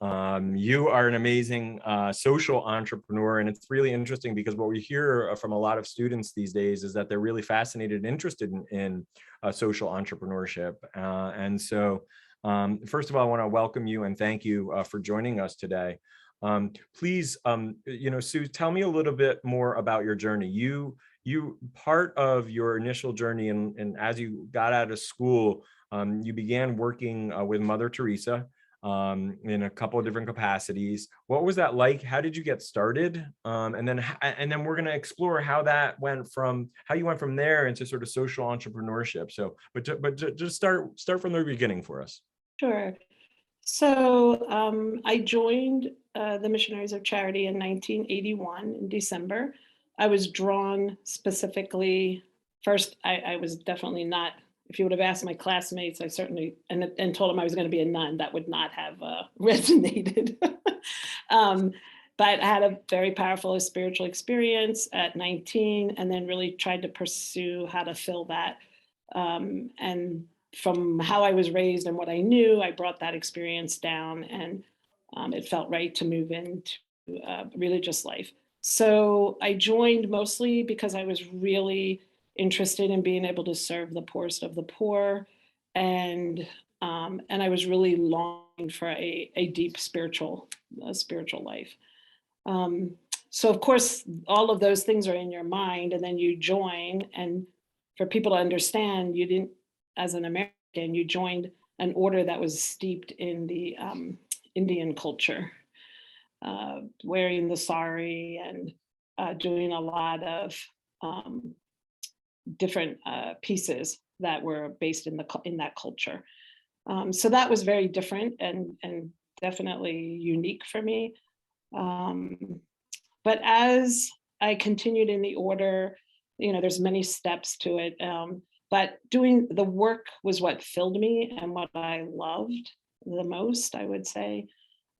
You are an amazing social entrepreneur, and it's really interesting because what we hear from a lot of students these days is that they're really fascinated and interested in social entrepreneurship. And so, first of all, I want to welcome you and thank you for joining us today. Please, Sue, tell me a little bit more about your journey. You part of your initial journey, and as you got out of school, you began working with Mother Theresa in a couple of different capacities. What was that like? How did you get started? And then we're going to explore how you went from there into sort of social entrepreneurship. So, but just start from the beginning for us. Sure. So I joined the Missionaries of Charity in 1981 in December. I was drawn specifically, first, I was definitely not, if you would have asked my classmates, I certainly, and told them I was going to be a nun, that would not have resonated. But I had a very powerful spiritual experience at 19, and then really tried to pursue how to fill that. And from how I was raised and what I knew, I brought that experience down, and it felt right to move into religious life. So I joined mostly because I was really interested in being able to serve the poorest of the poor, and I was really longing for a deep spiritual life. So of course, all of those things are in your mind, and then you join. And for people to understand, you didn't, as an American, you joined an order that was steeped in the Indian culture. Wearing the sari and doing a lot of different pieces that were based in that culture. So that was very different and definitely unique for me. But as I continued in the order, there's many steps to it. But doing the work was what filled me and what I loved the most, I would say.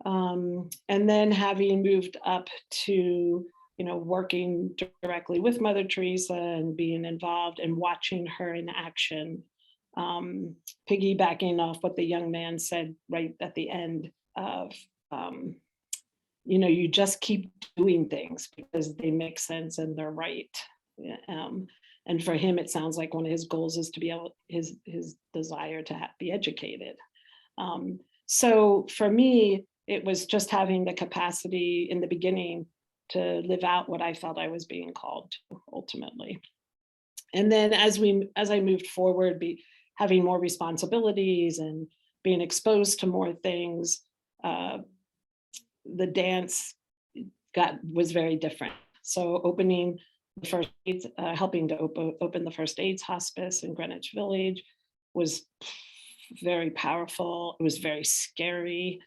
And then having moved up to, working directly with Mother Theresa and being involved and watching her in action, piggybacking off what the young man said right at the end of, you just keep doing things because they make sense and they're right. And for him, it sounds like one of his goals is to be able, his desire to be educated. So for me, it was just having the capacity in the beginning to live out what I felt I was being called to ultimately. And then as I moved forward, having more responsibilities and being exposed to more things, the dance was very different. So opening the first AIDS, helping to open the first AIDS hospice in Greenwich Village was very powerful. It was very scary.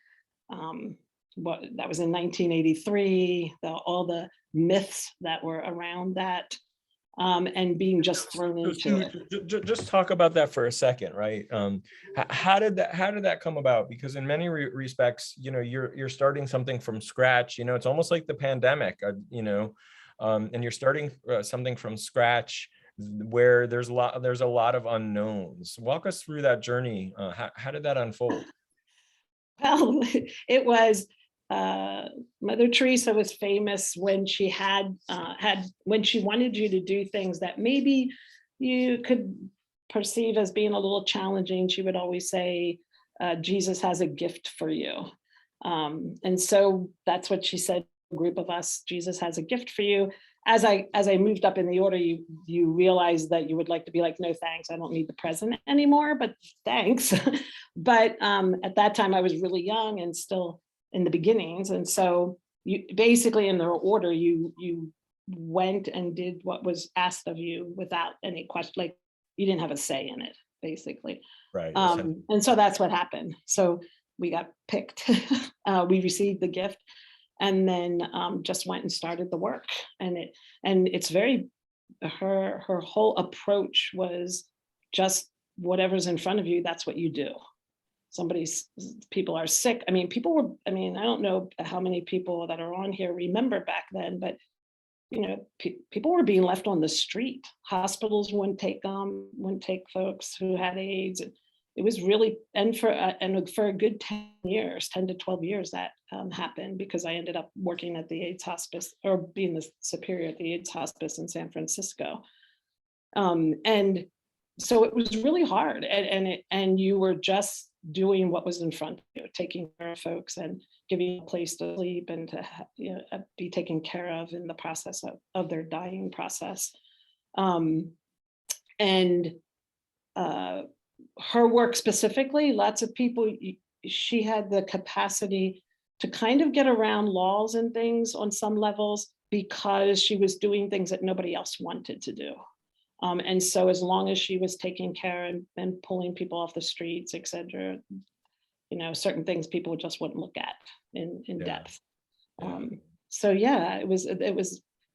That was in 1983, all the myths that were around that, and being just thrown into it. Just talk about that for a second, right? How did that come about? Because in many respects, you're starting something from scratch. It's almost like the pandemic, and you're starting something from scratch, where there's a lot of unknowns. Walk us through that journey. How did that unfold? Well, it was Mother Teresa was famous when she when she wanted you to do things that maybe you could perceive as being a little challenging. She would always say, Jesus has a gift for you. And so that's what she said to a group of us, Jesus has a gift for you. As I moved up in the order, you realize that you would like to be like, no, thanks, I don't need the present anymore, but thanks. But at that time I was really young and still in the beginnings. And so you basically in the order, you went and did what was asked of you without any question, like you didn't have a say in it, basically. Right. And so that's what happened. So we got picked, we received the gift, and then just went and started the work. And it's very, her whole approach was just whatever's in front of you, that's what you do. People are sick. I mean, I don't know how many people that are on here remember back then, but people were being left on the street. Hospitals wouldn't take folks who had AIDS. It was really, and for a good 10 to 12 years that happened, because I ended up working at the AIDS hospice, or being the superior at the AIDS hospice in San Francisco. And so it was really hard, and you were just doing what was in front of you, taking care of folks and giving a place to sleep and to be taken care of in the process of their dying process. Her work specifically, lots of people, she had the capacity to kind of get around laws and things on some levels, because she was doing things that nobody else wanted to do. And so as long as she was taking care and pulling people off the streets, et cetera, certain things people just wouldn't look at in depth. So yeah,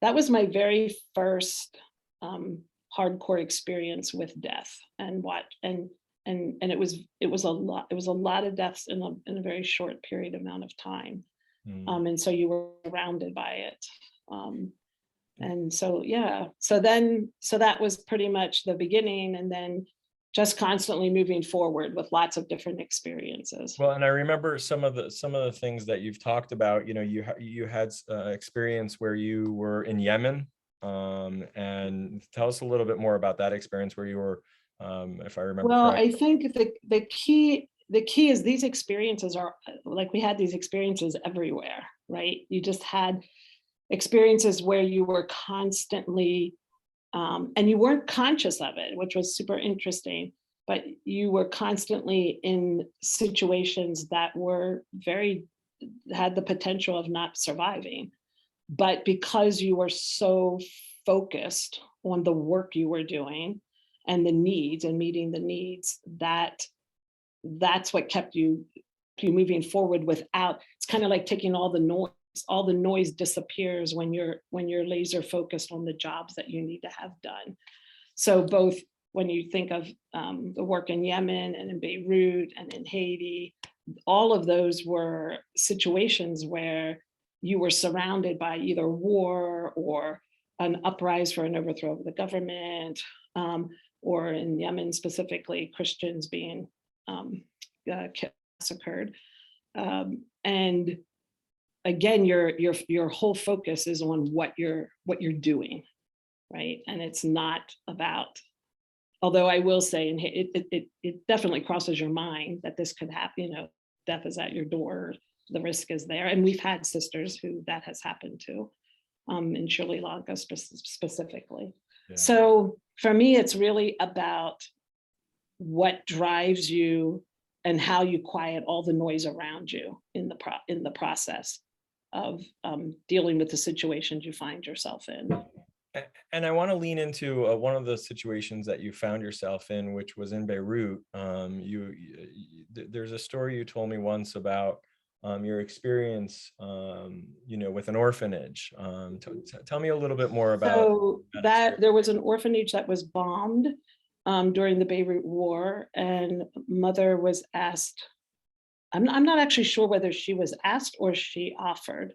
that was my very first hardcore experience with death, and it was a lot of deaths in a very short amount of time. And so you were surrounded by it. And so, yeah, so that was pretty much the beginning, and then just constantly moving forward with lots of different experiences. Well, and I remember some of the things that you've talked about. You had experience where you were in Yemen, and tell us a little bit more about that experience where you were, if I remember. Well, correctly. I think the key is these experiences are like, we had these experiences everywhere, right? You just had experiences where you were constantly, and you weren't conscious of it, which was super interesting, but you were constantly in situations that had the potential of not surviving. But because you were so focused on the work you were doing and the needs and meeting the needs, that's what kept you moving forward without, it's kind of like taking all the noise. All the noise disappears when you're laser focused on the jobs that you need to have done. So both when you think of the work in Yemen and in Beirut and in Haiti, all of those were situations where you were surrounded by either war or an uprising for an overthrow of the government, or in Yemen specifically, Christians being massacred. And again, your whole focus is on what you're doing, right? And it's not about, although I will say, and it definitely crosses your mind that this could happen, death is at your door, the risk is there. And we've had sisters who that has happened to, in Sri Lanka specifically. Yeah. So for me, it's really about what drives you and how you quiet all the noise around you in the process of dealing with the situations you find yourself in. And I want to lean into one of the situations that you found yourself in, which was in Beirut. There's a story you told me once about your experience, with an orphanage. Tell me a little bit more about. So that there was an orphanage that was bombed during the Beirut War, and mother was asked. I'm not actually sure whether she was asked or she offered,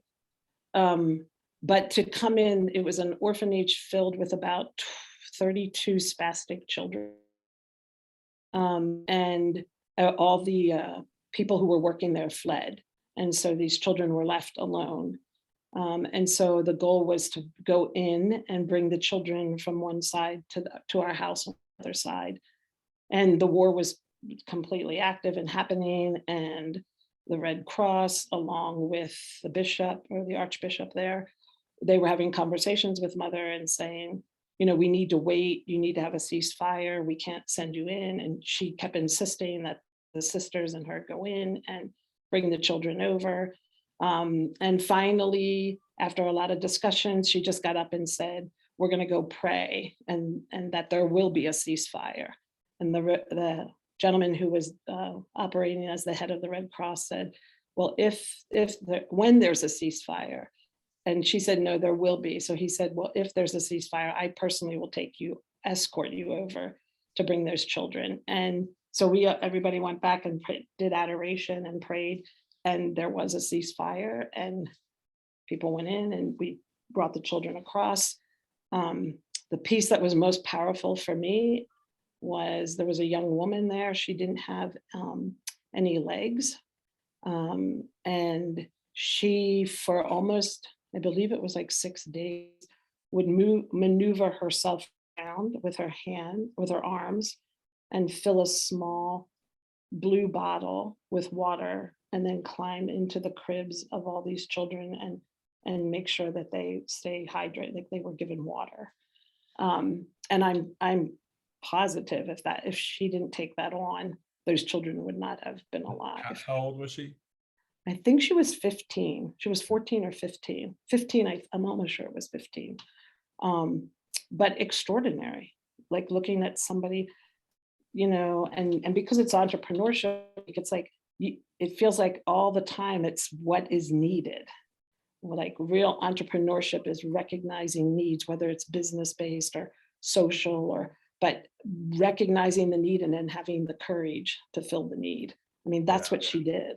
but to come in. It was an orphanage filled with about 32 spastic children. And all the people who were working there fled. And so these children were left alone. And so the goal was to go in and bring the children from one side to our house on the other side. And the war was completely active and happening. And the Red Cross, along with the bishop or the archbishop there, they were having conversations with Mother and saying, you know, we need to wait, you need to have a ceasefire, we can't send you in. And she kept insisting that the sisters and her go in and bring the children over. And finally, after a lot of discussions, she just got up and said, we're going to go pray and that there will be a ceasefire. And the gentleman who was operating as the head of the Red Cross said, well, when there's a ceasefire, and she said, no, there will be. So he said, well, if there's a ceasefire, I personally will escort you over to bring those children. And so everybody went back and did adoration and prayed, and there was a ceasefire, and people went in and we brought the children across. The piece that was most powerful for me was there was a young woman there. She didn't have any legs. And she, for almost, I believe it was like 6 days, would maneuver herself around with her arms, and fill a small blue bottle with water, and then climb into the cribs of all these children and make sure that they stay hydrated, like they were given water. And I'm positive if she didn't take that on, those children would not have been alive. How old was she? I think she was 15. She was 14 or 15. 15, I'm almost sure it was 15. But extraordinary, like looking at somebody, you know, and because it's entrepreneurship, it's like, it feels like all the time it's what is needed. Like real entrepreneurship is recognizing needs, whether it's business-based or social, but recognizing the need and then having the courage to fill the need. I mean, that's what she did.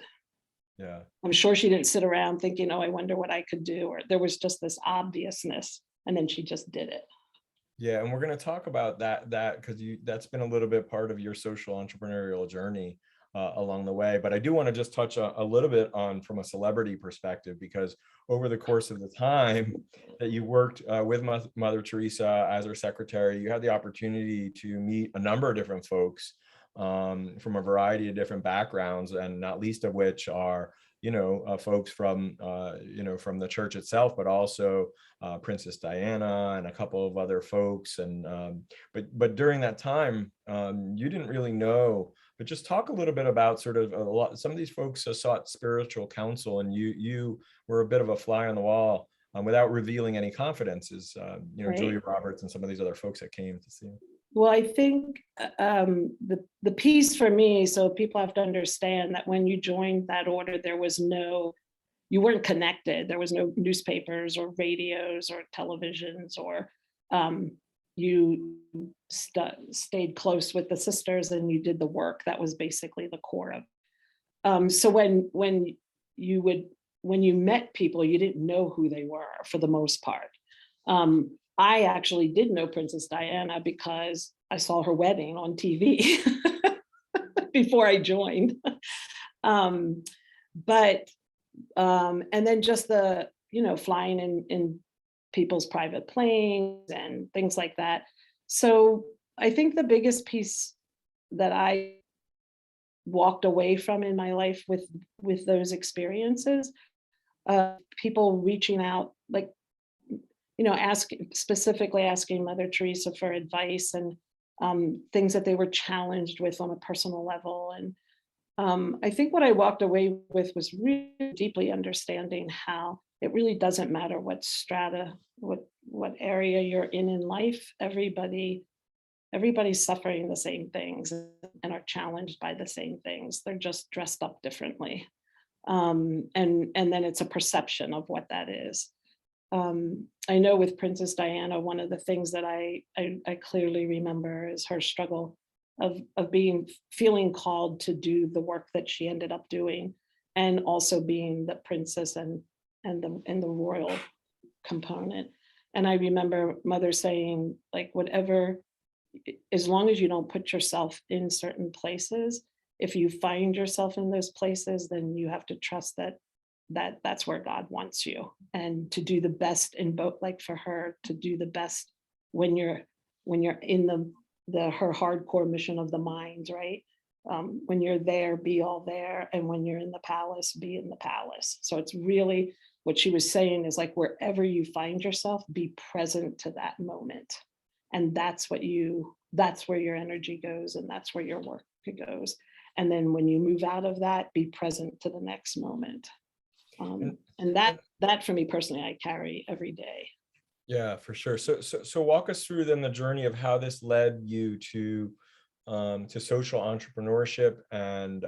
Yeah. I'm sure she didn't sit around thinking, oh, I wonder what I could do, or there was just this obviousness, and then she just did it. Yeah, and we're going to talk about that because that's been a little bit part of your social entrepreneurial journey along the way. But I do want to just touch a little bit on from a celebrity perspective, because over the course of the time that you worked with Mother Theresa as her secretary, you had the opportunity to meet a number of different folks from a variety of different backgrounds, and not least of which are, you know, folks from, you know, from the church itself, but also Princess Diana and a couple of other folks. And but during that time, you didn't really know. But just talk a little bit about sort of some of these folks sought spiritual counsel, and you were a bit of a fly on the wall without revealing any confidences. You know, right. Julia Roberts and some of these other folks that came to see you. Well, I think the piece for me, so people have to understand that when you joined that order, you weren't connected. There was no newspapers or radios or televisions, or you stayed close with the sisters and you did the work. That was basically the core of. So when you met people, you didn't know who they were for the most part. I actually did know Princess Diana because I saw her wedding on TV before I joined. And then just the, you know, flying in people's private planes and things like that. So I think the biggest piece that I walked away from in my life with those experiences, people reaching out, like, you know, specifically asking Mother Theresa for advice and things that they were challenged with on a personal level. And I think what I walked away with was really deeply understanding how it really doesn't matter what strata, what area you're in life. Everybody's suffering the same things and are challenged by the same things. They're just dressed up differently. And then it's a perception of what that is. I know with Princess Diana, one of the things that I clearly remember is her struggle of feeling called to do the work that she ended up doing, and also being the princess and the royal component. And I remember mother saying, like, whatever, as long as you don't put yourself in certain places, if you find yourself in those places, then you have to trust that's where God wants you, and to do the best in both, like for her, to do the best when you're in her hardcore mission of the mind, right? When you're there, be all there. And when you're in the palace, be in the palace. So it's really what she was saying is like, wherever you find yourself, be present to that moment. And that's where your energy goes, and that's where your work goes. And then when you move out of that, be present to the next moment. And that for me personally, I carry every day. Yeah, for sure. So walk us through then the journey of how this led you to social entrepreneurship and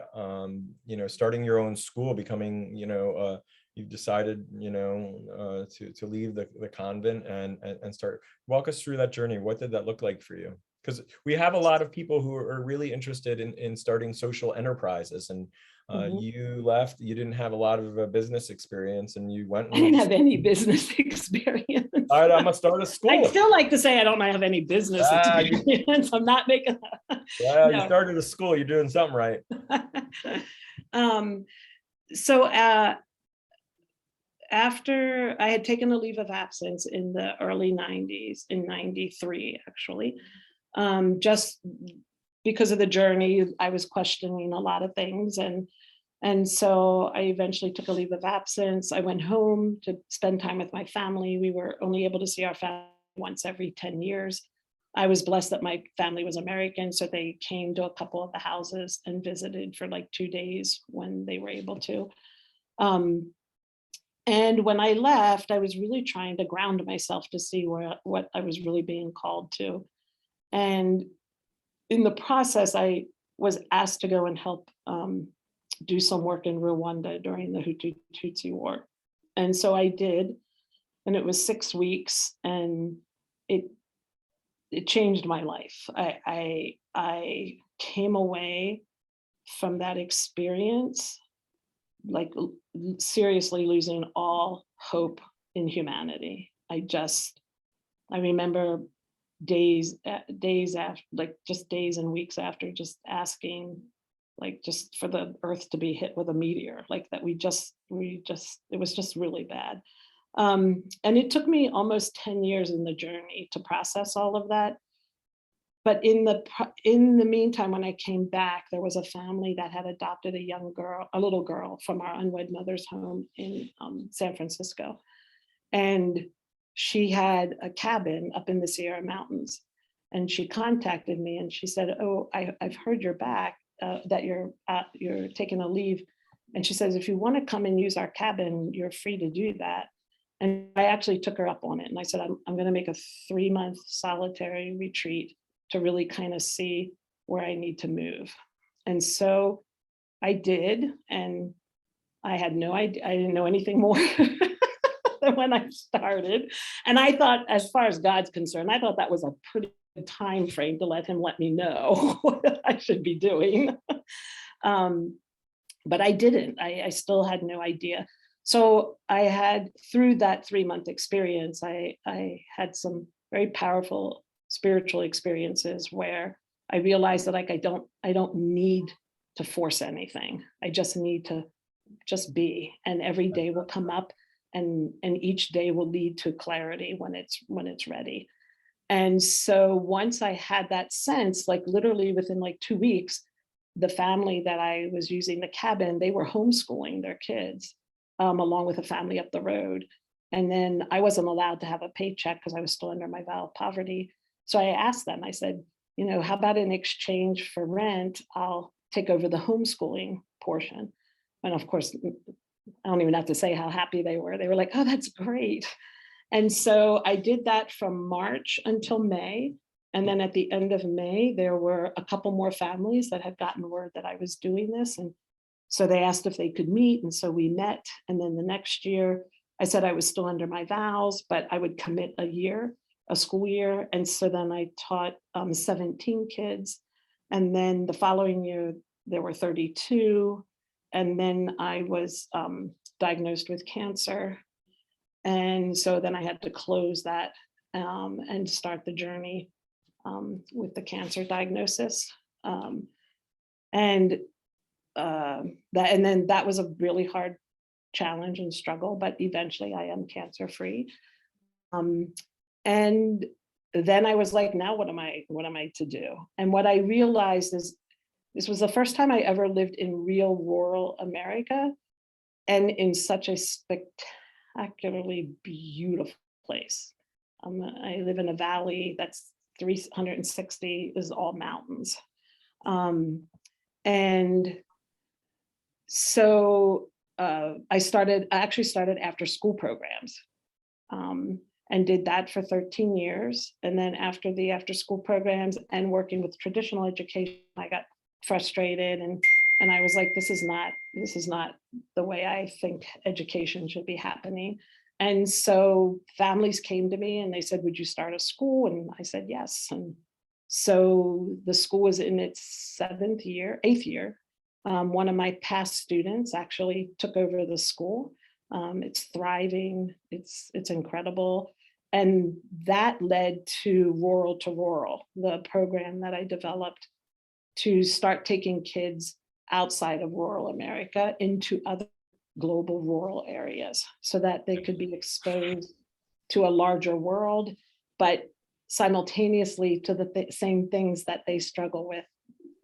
starting your own school, becoming you've decided to leave the convent and start. Walk us through that journey. What did that look like for you? Because we have a lot of people who are really interested in starting social enterprises, and you left. You didn't have a lot of business experience, and you went. I didn't have any business experience. All right, I'm gonna start a school. I'd still like to say I don't have any business experience. I'm not making that. Yeah, no. You started a school. You're doing something right. So after I had taken a leave of absence in the early 90s, in 93 actually, just because of the journey, I was questioning a lot of things. And so I eventually took a leave of absence. I went home to spend time with my family. We were only able to see our family once every 10 years. I was blessed that my family was American, so they came to a couple of the houses and visited for like 2 days when they were able to. And when I left, I was really trying to ground myself to see what I was really being called to. And in the process, I was asked to go and help do some work in Rwanda during the Hutu-Tutsi War. And so I did, and it was 6 weeks, and it changed my life. I came away from that experience like seriously losing all hope in humanity. I remember days after, like just days and weeks after, just asking, like just for the earth to be hit with a meteor, like that it was just really bad. And it took me almost 10 years in the journey to process all of that. But in the meantime, when I came back, there was a family that had adopted a little girl from our unwed mother's home in San Francisco. And she had a cabin up in the Sierra Mountains. And she contacted me and she said, "Oh, I've heard you're back, that you're taking a leave." And she says, "If you want to come and use our cabin, you're free to do that." And I actually took her up on it. And I said, I'm going to make a 3-month solitary retreat to really kind of see where I need to move. And so I did, and I had no idea, I didn't know anything more than when I started. And I thought, as far as God's concerned, I thought that was a pretty good time frame to let me know what I should be doing. But I didn't, I still had no idea. So I had, through that 3-month experience, I had some very powerful spiritual experiences where I realized that like I don't need to force anything. I just need to just be, and every day will come up, and each day will lead to clarity when it's ready. And so once I had that sense, like literally within like 2 weeks, the family that I was using the cabin, they were homeschooling their kids along with a family up the road. And then I wasn't allowed to have a paycheck because I was still under my vow of poverty. So I asked them, I said, how about in exchange for rent, I'll take over the homeschooling portion. And of course, I don't even have to say how happy they were. They were like, "Oh, that's great." And so I did that from March until May. And then at the end of May, there were a couple more families that had gotten word that I was doing this. And so they asked if they could meet. And so we met. And then the next year, I said I was still under my vows, but I would commit a school year. And so then I taught 17 kids. And then the following year, there were 32. And then I was diagnosed with cancer. And so then I had to close that and start the journey with the cancer diagnosis. And then that was a really hard challenge and struggle, but eventually I am cancer free. And then I was like, now what am I to do? And what I realized is this was the first time I ever lived in real rural America and in such a spectacularly beautiful place. I live in a valley that's 360 is all mountains. And so I actually started after school programs and did that for 13 years. And then after the after school programs and working with traditional education, I got frustrated and I was like, this is not the way I think education should be happening. And so families came to me and they said, would you start a school? And I said, yes. And so the school was in its 8th year. One of my past students actually took over the school. It's thriving, it's incredible. And that led to Rural, the program that I developed to start taking kids outside of rural America into other global rural areas so that they could be exposed to a larger world, but simultaneously to the same things that they struggle with,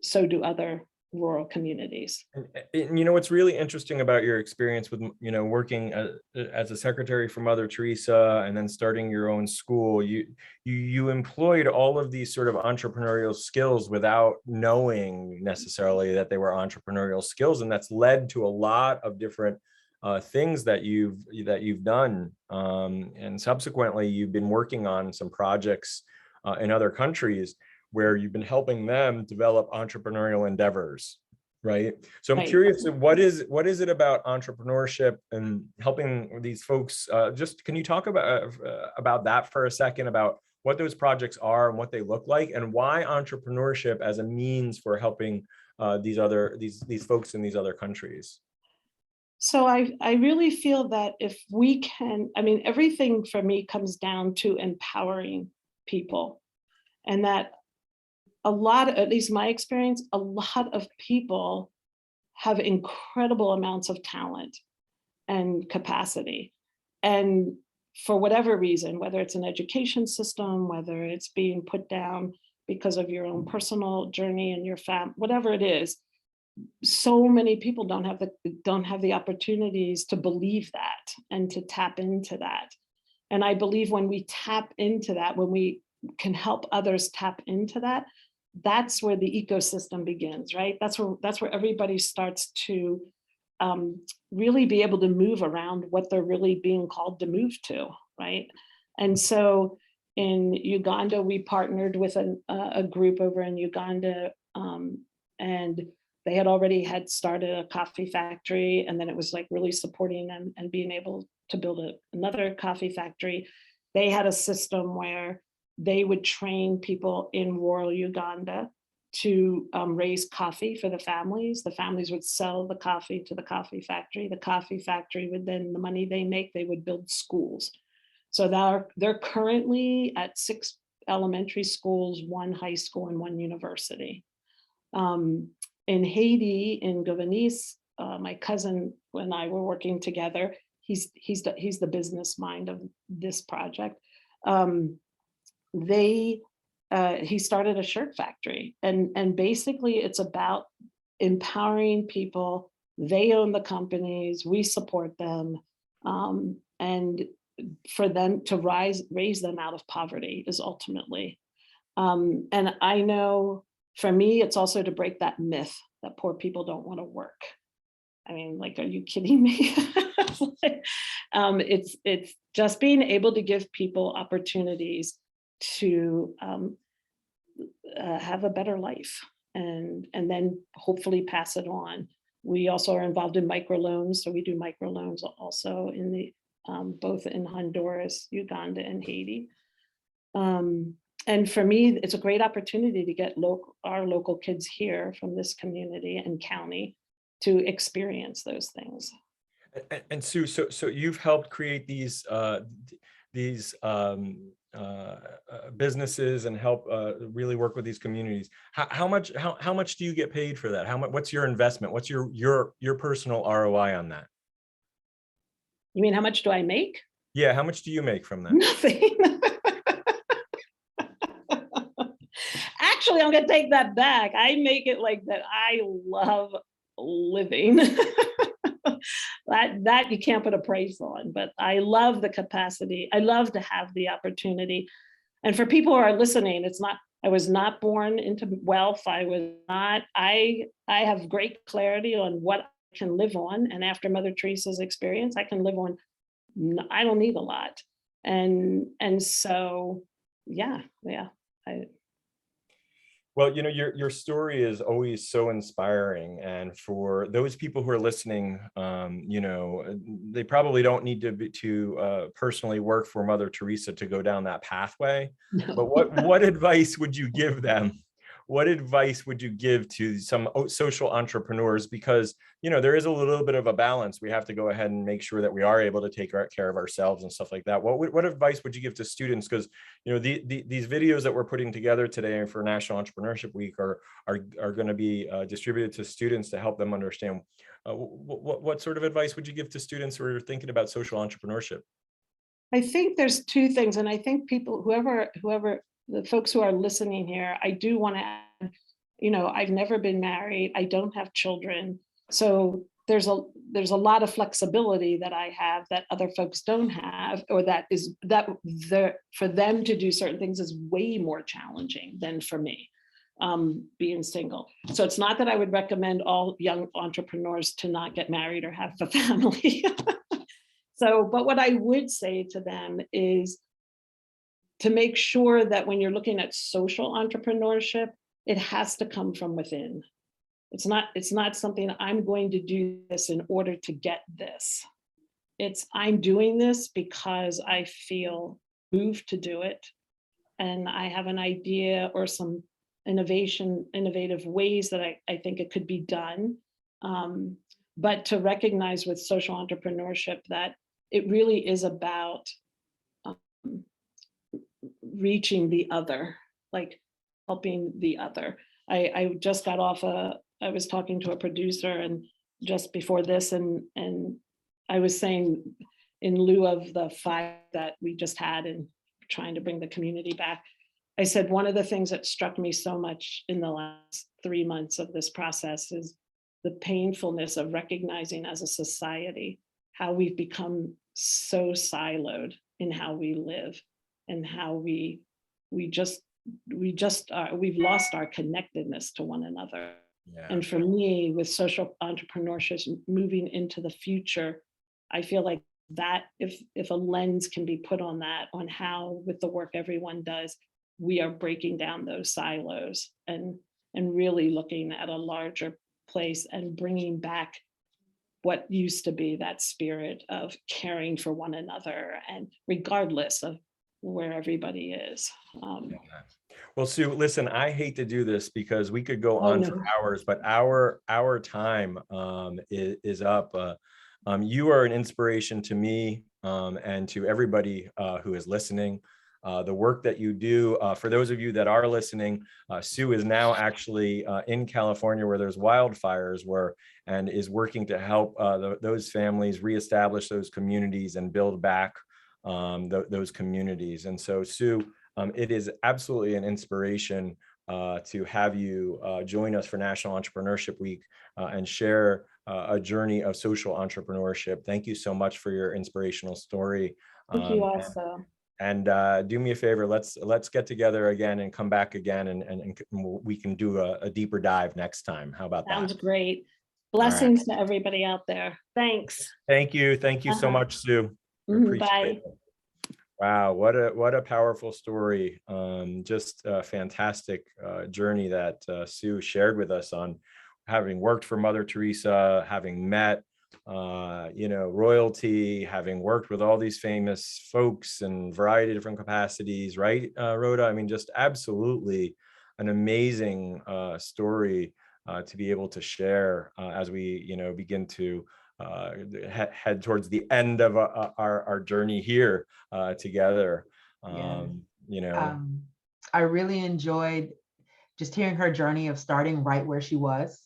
so do other rural communities. And you know, what's really interesting about your experience with, you know, working as a secretary for Mother Teresa and then starting your own school, you employed all of these sort of entrepreneurial skills without knowing necessarily that they were entrepreneurial skills. And that's led to a lot of different things that you've done. And subsequently, you've been working on some projects in other countries where you've been helping them develop entrepreneurial endeavors, right? So I'm curious, what is it about entrepreneurship and helping these folks? Just can you talk about that for a second, about what those projects are and what they look like, and why entrepreneurship as a means for helping these folks in these other countries? So I really feel that if we can, I mean, everything for me comes down to empowering people, and that a lot, at least my experience, a lot of people have incredible amounts of talent and capacity. And for whatever reason, whether it's an education system, whether it's being put down because of your own personal journey and your whatever it is, so many people don't have the opportunities to believe that and to tap into that. And I believe when we tap into that, when we can help others tap into that, that's where the ecosystem begins, right? That's where everybody starts to really be able to move around what they're really being called to move to, right? And so in Uganda, we partnered with a group over in Uganda, and they had already started a coffee factory, and then it was like really supporting them and being able to build another coffee factory. They had a system where they would train people in rural Uganda to raise coffee for the families. The families would sell the coffee to the coffee factory. The coffee factory would then, the money they make, they would build schools. So they're currently at 6 elementary schools, 1 high school, and 1 university. In Haiti, in Denise, my cousin and I were working together. He's the business mind of this project. He started a shirt factory, and basically it's about empowering people. They own the companies, we support them, and for them to raise them out of poverty is ultimately. And I know for me, it's also to break that myth that poor people don't want to work. I mean, like, are you kidding me? It's just being able to give people opportunities to have a better life, and then hopefully pass it on. We also are involved in microloans, so we do microloans also in the both in Honduras, Uganda, and Haiti. And for me, it's a great opportunity to get our local kids here from this community and county to experience those things. And Sue, so you've helped create these businesses and help really work with these communities. How much do you get paid for that? What's your investment? What's your personal ROI on that? You mean how much do I make? Yeah, how much do you make from that? Nothing. Actually, I'm gonna take that back. I make it like that. I love living. that you can't put a price on, but I love the capacity. I love to have the opportunity. And for people who are listening, I was not born into wealth. I have great clarity on what I can live on. And after Mother Teresa's experience, I can live on, I don't need a lot. And so, yeah. Well, your story is always so inspiring, and for those people who are listening, they probably don't need to personally work for Mother Teresa to go down that pathway. No. But what advice would you give them? What advice would you give to some social entrepreneurs? Because there is a little bit of a balance. We have to go ahead and make sure that we are able to take care of ourselves and stuff like that. What advice would you give to students? Because these videos that we're putting together today for National Entrepreneurship Week are going to be distributed to students to help them understand. What sort of advice would you give to students who are thinking about social entrepreneurship? I think there's two things, and I think people, whoever the folks who are listening here, I do want to add, I've never been married. I don't have children. So there's a lot of flexibility that I have that other folks don't have, or for them to do certain things is way more challenging than for me, being single. So it's not that I would recommend all young entrepreneurs to not get married or have a family. But what I would say to them is to make sure that when you're looking at social entrepreneurship, it has to come from within. It's not something I'm going to do this in order to get this. I'm doing this because I feel moved to do it. And I have an idea or some innovative ways that I think it could be done. But to recognize with social entrepreneurship that it really is about reaching the other, like helping the other. I just got off I was talking to a producer and just before this, and I was saying, in lieu of the fight that we just had and trying to bring the community back, I said, one of the things that struck me so much in the last 3 months of this process is the painfulness of recognizing as a society how we've become so siloed in how we live and how we've lost our connectedness to one another. Yeah. And for me, with social entrepreneurship moving into the future, I feel like that if a lens can be put on that, on how with the work everyone does, we are breaking down those silos and really looking at a larger place and bringing back what used to be that spirit of caring for one another, and regardless of where everybody is. Well, Sue, listen, I hate to do this because we could go on for hours, but our time is up. You are an inspiration to me and to everybody who is listening. The work that you do, for those of you that are listening, Sue is now actually in California where there's wildfires and is working to help those families reestablish those communities and build back those communities. And so, Sue, it is absolutely an inspiration to have you join us for National Entrepreneurship Week and share a journey of social entrepreneurship. Thank you so much for your inspirational story. Thank you also. And do me a favor, let's get together again and come back again, and we can do a deeper dive next time. How about that? Sounds great. Blessings to everybody out there. Thanks. Thank you so much, Sue. Bye. Wow, what a powerful story. Just a fantastic journey that Sue shared with us on having worked for Mother Teresa, having met royalty, having worked with all these famous folks in a variety of different capacities, right, Rhoda? I mean, just absolutely an amazing story to be able to share as we, begin to head towards the end of our journey here together. You know, I really enjoyed just hearing her journey of starting right where she was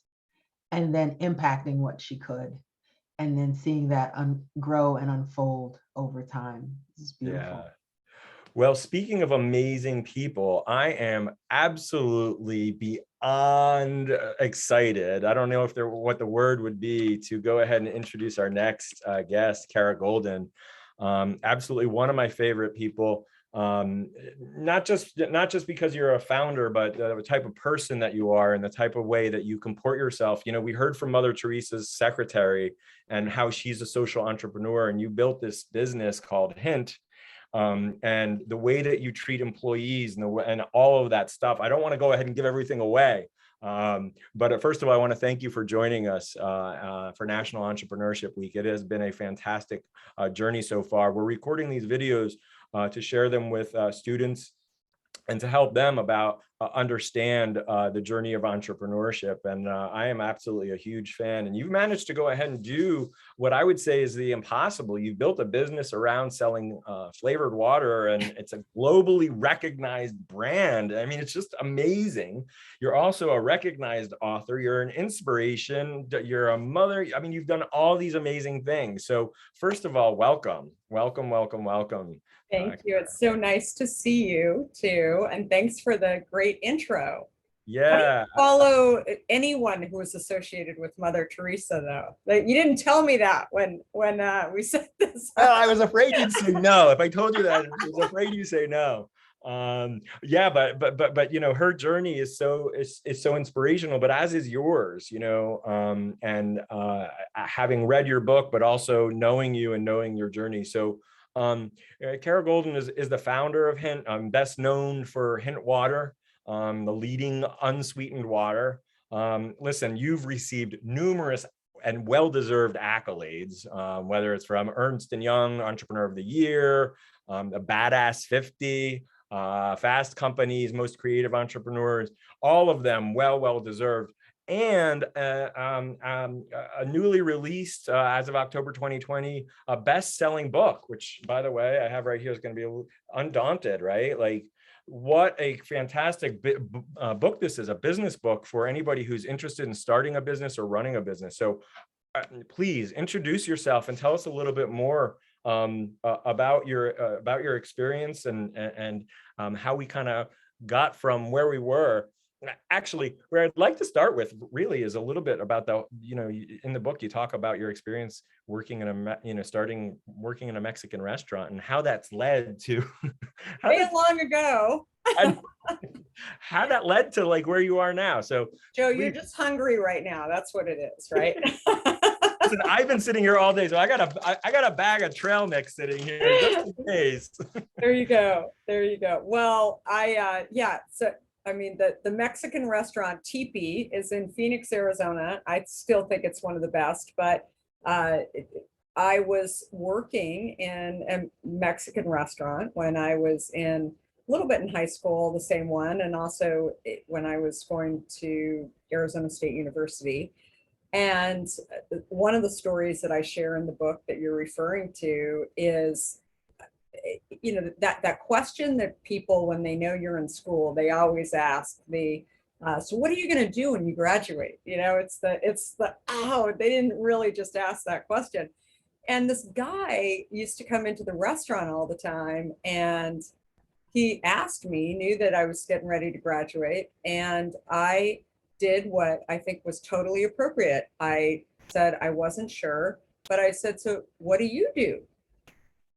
and then impacting what she could, and then seeing that grow and unfold over time. It's beautiful. Yeah. Well, speaking of amazing people, I am absolutely beyond excited. I don't know if what the word would be to go ahead and introduce our next guest, Kyira Goldin. Absolutely one of my favorite people. Not just because you're a founder, but the type of person that you are and the type of way that you comport yourself. You know, we heard from Mother Teresa's secretary and how she's a social entrepreneur, and you built this business called Hint. And the way that you treat employees and all of that stuff. I don't want to go ahead and give everything away. But first of all, I want to thank you for joining us for National Entrepreneurship Week. It has been a fantastic journey so far. We're recording these videos to share them with students and to help them understand the journey of entrepreneurship. And I am absolutely a huge fan. And you've managed to go ahead and do what I would say is the impossible. You've built a business around selling flavored water, and it's a globally recognized brand. I mean, it's just amazing. You're also a recognized author. You're an inspiration. You're a mother. I mean, you've done all these amazing things. So first of all, welcome. Thank you. It's so nice to see you too. And thanks for the great intro. Yeah. Follow anyone who is associated with Mother Teresa though. Like, you didn't tell me that when we said this. Well, I was afraid you'd say no. If I told you that, I was afraid you'd say no. Yeah, but you know, her journey is so inspirational, but as is yours, you know, and having read your book, but also knowing you and knowing your journey. So Kyira Goldin is the founder of Hint, best known for Hint Water, the leading unsweetened water. Listen, you've received numerous and well-deserved accolades, whether it's from Ernst & Young Entrepreneur of the Year, the Badass 50, Fast Company's Most Creative Entrepreneurs, all of them well-deserved. And a newly released, as of October 2020, a best-selling book, which, by the way, I have right here, is going to be Undaunted, right? Like, what a fantastic book this is, a business book for anybody who's interested in starting a business or running a business. So please introduce yourself and tell us a little bit more about your experience and how we kind of got from where we were. Actually, where I'd like to start with really is a little bit about in the book, you talk about your experience working in working in a Mexican restaurant and how that's led to long ago. How that led to like where you are now. So Joe, you're just hungry right now. That's what it is, right? Listen, I've been sitting here all day, so I got a bag of trail mix sitting here just in case. There you go. Well, I mean, the Mexican restaurant Teepee is in Phoenix, Arizona. I still think it's one of the best, but I was working in a Mexican restaurant when I was a little bit in high school, the same one, and also when I was going to Arizona State University. And one of the stories that I share in the book that you're referring to is, you know, that question that people, when they know you're in school, they always ask me, so what are you going to do when you graduate? You know, they didn't really just ask that question. And this guy used to come into the restaurant all the time, and he asked me, knew that I was getting ready to graduate, and I did what I think was totally appropriate. I said I wasn't sure, but I said, so what do you do?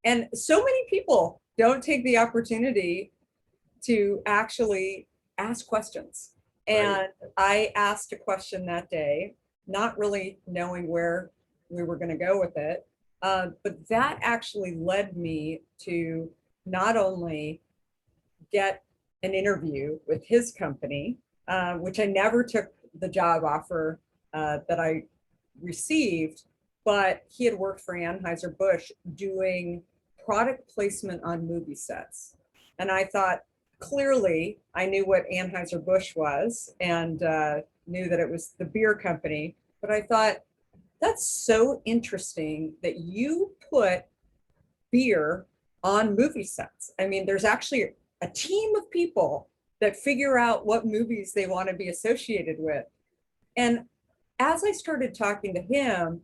And so many people don't take the opportunity to actually ask questions. And I asked a question that day, not really knowing where we were going to go with it. But that actually led me to not only get an interview with his company, which I never took the job offer that I received, but he had worked for Anheuser-Busch doing product placement on movie sets. And I thought, clearly, I knew what Anheuser-Busch was and knew that it was the beer company, but I thought, that's so interesting that you put beer on movie sets. I mean, there's actually a team of people that figure out what movies they want to be associated with. And as I started talking to him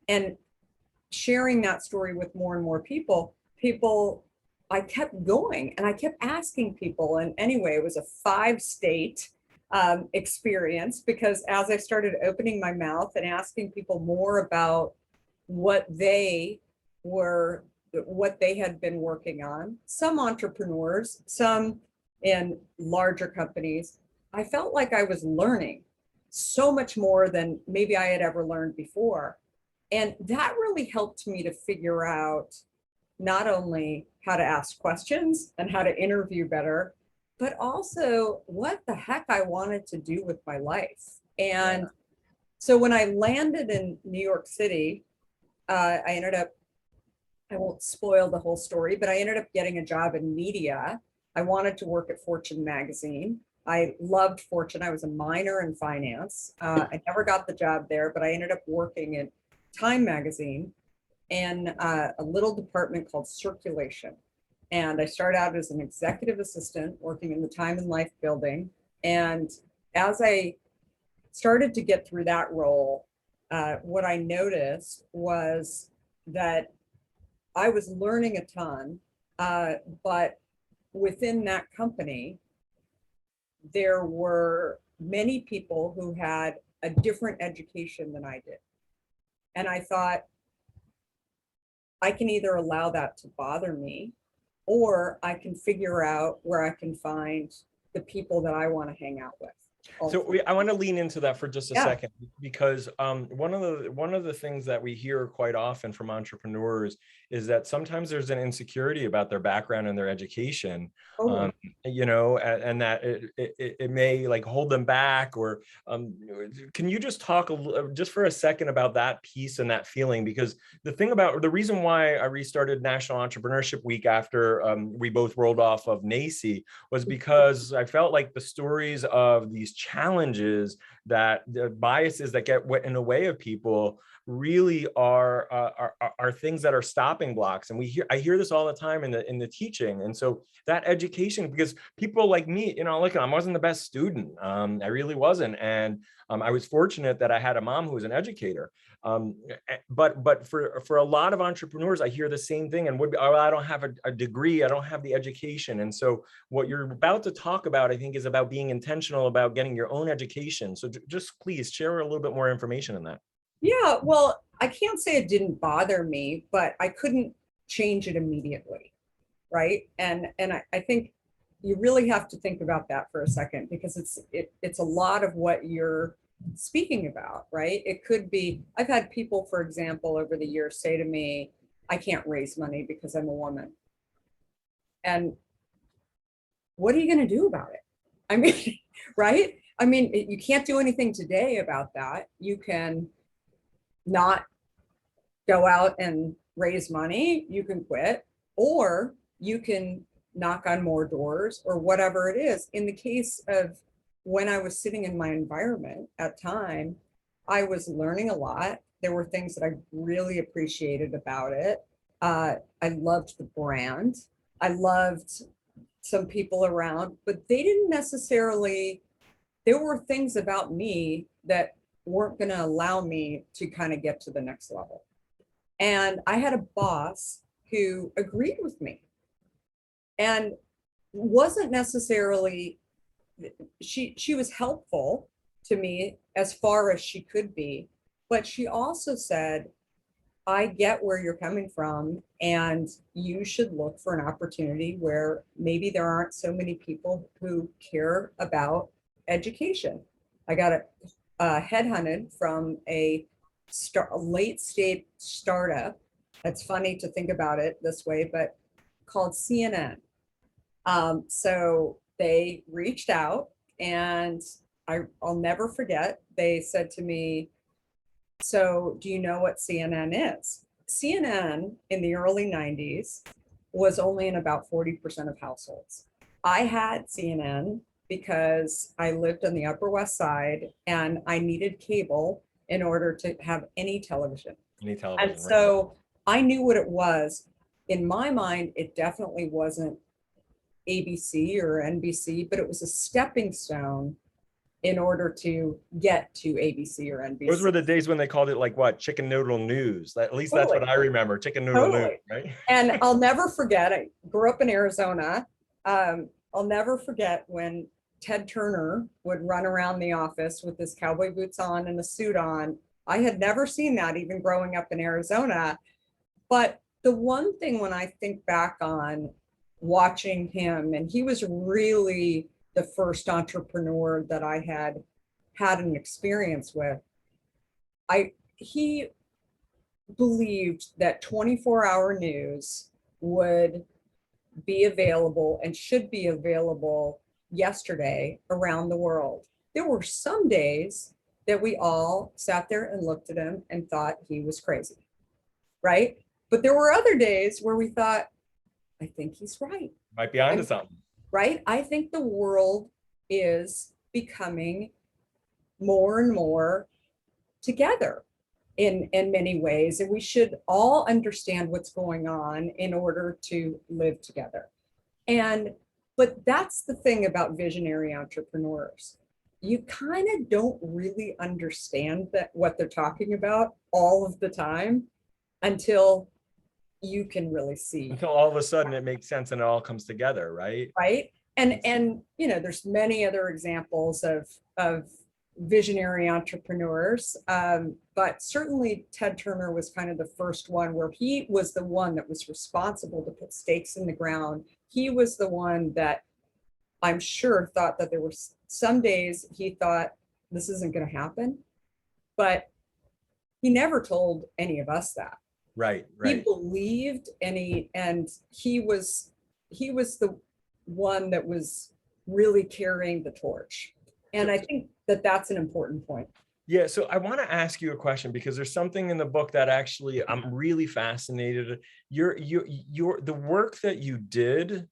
and sharing that story with more and more people, I kept going and I kept asking people. And anyway, it was a 5-state experience, because as I started opening my mouth and asking people more about what they had been working on, some entrepreneurs, some in larger companies, I felt like I was learning so much more than maybe I had ever learned before. And that really helped me to figure out not only how to ask questions and how to interview better, but also what the heck I wanted to do with my life. And so when I landed in New York City, I ended up, I won't spoil the whole story, but I ended up getting a job in media. I wanted to work at Fortune magazine. I loved Fortune. I was a minor in finance. I never got the job there, but I ended up working at Time magazine in a little department called circulation. And I started out as an executive assistant working in the Time and Life building. And as I started to get through that role, what I noticed was that I was learning a ton, but within that company, there were many people who had a different education than I did. And I thought, I can either allow that to bother me, or I can figure out where I can find the people that I want to hang out with. So I want to lean into that for just a second, because one of the things that we hear quite often from entrepreneurs is that sometimes there's an insecurity about their background and their education, you know, and that it may like hold them back. Or can you just talk just for a second about that piece and that feeling? Because the reason why I restarted National Entrepreneurship Week after we both rolled off of NACE was because I felt like the stories of these challenges, that the biases that get in the way of people, really are things that are stopping blocks. And I hear this all the time in the teaching. And so that education, because people like me, you know, look, I wasn't the best student. I really wasn't. And I was fortunate that I had a mom who was an educator. But for a lot of entrepreneurs, I hear the same thing. And I don't have a degree, I don't have the education. And so what you're about to talk about, I think, is about being intentional about getting your own education. So just please share a little bit more information on that. Yeah, well, I can't say it didn't bother me, but I couldn't change it immediately, right? And I think you really have to think about that for a second, because it's a lot of what you're speaking about, right? It could be, I've had people, for example, over the years say to me, I can't raise money because I'm a woman. And what are you going to do about it? I mean, right? I mean, you can't do anything today about that. You can not go out and raise money, you can quit, or you can knock on more doors, or whatever it is. In the case of when I was sitting in my environment at Time, I was learning a lot. There were things that I really appreciated about it. I loved the brand. I loved some people around, but they didn't necessarily, there were things about me that weren't going to allow me to kind of get to the next level. And I had a boss who agreed with me and wasn't necessarily, she was helpful to me as far as she could be, but she also said, I get where you're coming from, and you should look for an opportunity where maybe there aren't so many people who care about education. I got headhunted from a late stage startup. That's funny to think about it this way, but called CNN. So they reached out, and I'll never forget, they said to me, so do you know what CNN is? CNN in the early 90s was only in about 40% of households. I had CNN because I lived on the Upper West Side and I needed cable in order to have any television. Any television. And so I knew what it was. In my mind, it definitely wasn't ABC or NBC, but it was a stepping stone in order to get to ABC or NBC. Those were the days when they called it like what? Chicken noodle news. At least that's what I remember. Chicken noodle news, right? And I'll never forget, I grew up in Arizona. I'll never forget when Ted Turner would run around the office with his cowboy boots on and a suit on. I had never seen that even growing up in Arizona. But the one thing when I think back on watching him, and he was really the first entrepreneur that I had an experience with, he believed that 24-hour news would be available and should be available yesterday around the world. There were some days that we all sat there and looked at him and thought he was crazy, right? But there were other days where we thought, I think he's right. Might be onto something. Right? I think the world is becoming more and more together in many ways, and we should all understand what's going on in order to live together. But that's the thing about visionary entrepreneurs. You kind of don't really understand what they're talking about all of the time until you can really see. Until all of a sudden it makes sense and it all comes together, right? Right. And you know, there's many other examples of visionary entrepreneurs, but certainly Ted Turner was kind of the first one where he was the one that was responsible to put stakes in the ground. He was the one that I'm sure thought that there were some days he thought this isn't going to happen, but he never told any of us that. Right. He believed, and he was the one that was really carrying the torch. And I think that that's an important point. Yeah, so I want to ask you a question because there's something in the book that actually I'm really fascinated. The work that you did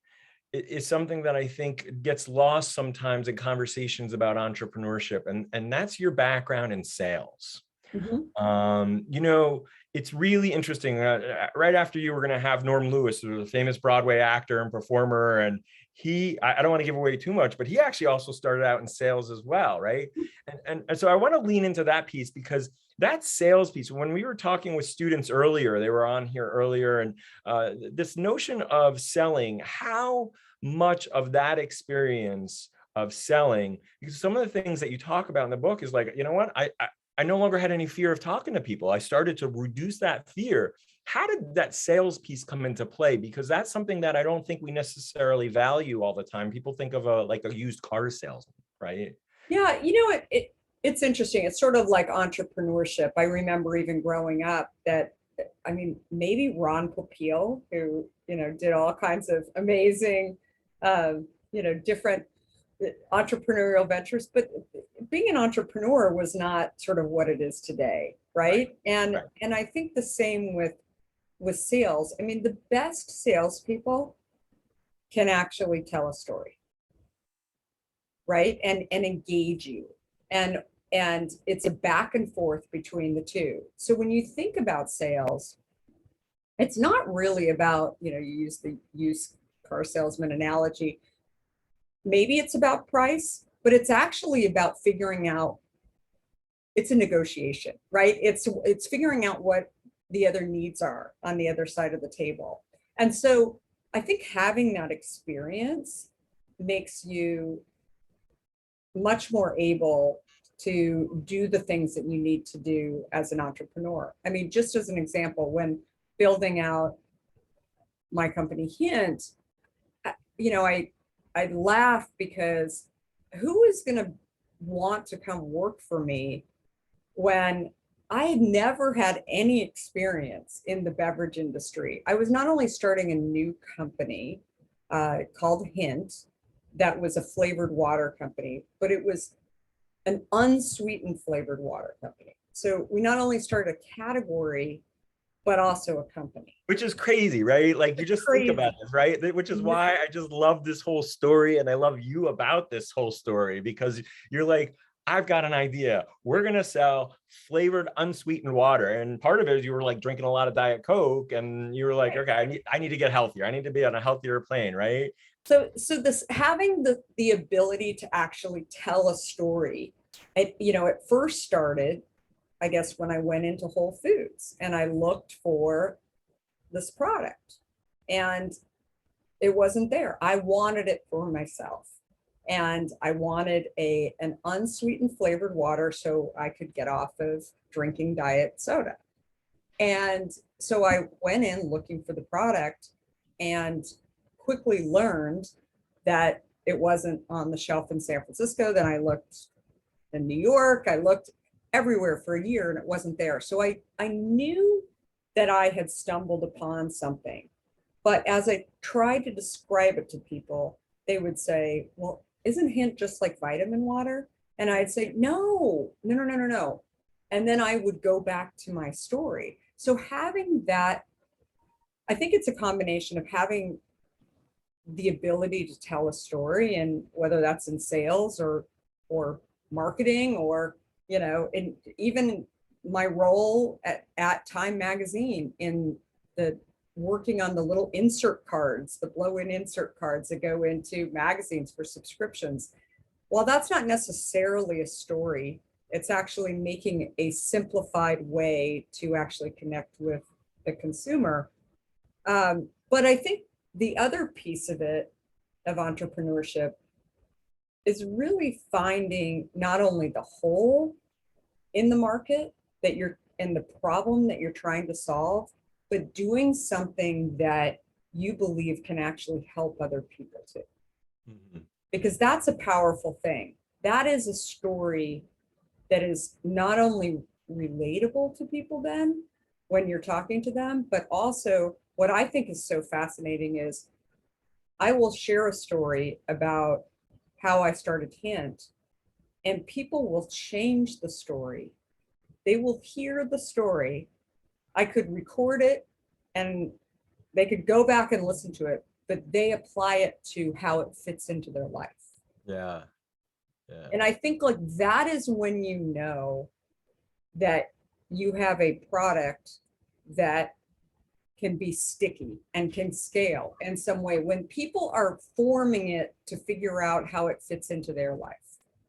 is something that I think gets lost sometimes in conversations about entrepreneurship, and that's your background in sales. Mm-hmm. You know, it's really interesting. Right after you were going to have Norm Lewis, who was a famous Broadway actor and performer, and I don't want to give away too much, but he actually also started out in sales as well, right? And so I want to lean into that piece because that sales piece, when we were talking with students earlier, they were on here earlier, and this notion of selling, how much of that experience of selling, because some of the things that you talk about in the book is like, you know what, I no longer had any fear of talking to people. I started to reduce that fear. How did that sales piece come into play? Because that's something that I don't think we necessarily value all the time. People think of like a used car salesman, right? Yeah, you know, it's interesting. It's sort of like entrepreneurship. I remember even growing up that, I mean, maybe Ron Popeil, who, you know, did all kinds of amazing, you know, different entrepreneurial ventures, but being an entrepreneur was not sort of what it is today, right? And I think the same with sales. I mean, the best salespeople can actually tell a story, right? And engage you, and it's a back and forth between the two. So when you think about sales, it's not really about, you know, you use the used car salesman analogy. Maybe it's about price, but it's actually about figuring out, it's a negotiation, right? It's figuring out what the other needs are on the other side of the table. And so I think having that experience makes you much more able to do the things that you need to do as an entrepreneur. I mean, just as an example, when building out my company Hint, you know, I laugh because who is going to want to come work for me when I had never had any experience in the beverage industry? I was not only starting a new company called Hint, that was a flavored water company, but it was an unsweetened flavored water company. So we not only started a category, but also a company. Which is crazy, right? Like you just think about this, right? Which is why I just love this whole story, and I love you about this whole story, because you're like, I've got an idea. We're going to sell flavored unsweetened water. And part of it is you were like drinking a lot of Diet Coke and you were like, okay, I need to get healthier. I need to be on a healthier plane, right? So this having the ability to actually tell a story, it first started, I guess, when I went into Whole Foods and I looked for this product and it wasn't there. I wanted it for myself. And I wanted an unsweetened flavored water so I could get off of drinking diet soda. And so I went in looking for the product and quickly learned that it wasn't on the shelf in San Francisco. Then I looked in New York, I looked everywhere for a year and it wasn't there. So I knew that I had stumbled upon something. But as I tried to describe it to people, they would say, well, isn't hint just like vitamin water? And I'd say, no. And then I would go back to my story. So having that, I think it's a combination of having the ability to tell a story, and whether that's in sales or marketing, or, in even my role at Time Magazine in the working on the little insert cards, the blow-in insert cards that go into magazines for subscriptions. While that's not necessarily a story, it's actually making a simplified way to actually connect with the consumer. But I think the other piece of it, of entrepreneurship, is really finding not only the hole in the market that you're in, the problem that you're trying to solve, but doing something that you believe can actually help other people too. Mm-hmm. Because that's a powerful thing. That is a story that is not only relatable to people then when you're talking to them, but also what I think is so fascinating is I will share a story about how I started Hint, and people will change the story. They will hear the story. I could record it and they could go back and listen to it, but they apply it to how it fits into their life. Yeah. And I think like that is when you know that you have a product that can be sticky and can scale in some way when people are forming it to figure out how it fits into their life.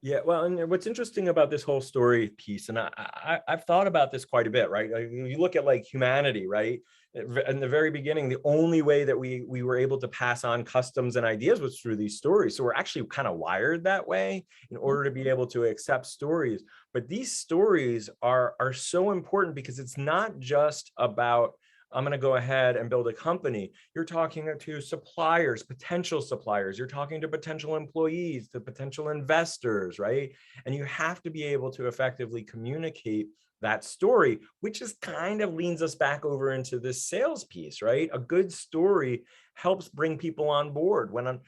Yeah, well, and what's interesting about this whole story piece, and I've thought about this quite a bit, right? Like, you look at like humanity, right? In the very beginning, the only way that we were able to pass on customs and ideas was through these stories. So we're actually kind of wired that way in order to be able to accept stories. But these stories are so important because it's not just about, I'm going to go ahead and build a company. You're talking to suppliers, potential suppliers. You're talking to potential employees, to potential investors, right? And you have to be able to effectively communicate that story, which is kind of leans us back over into this sales piece, right? A good story helps bring people on board. When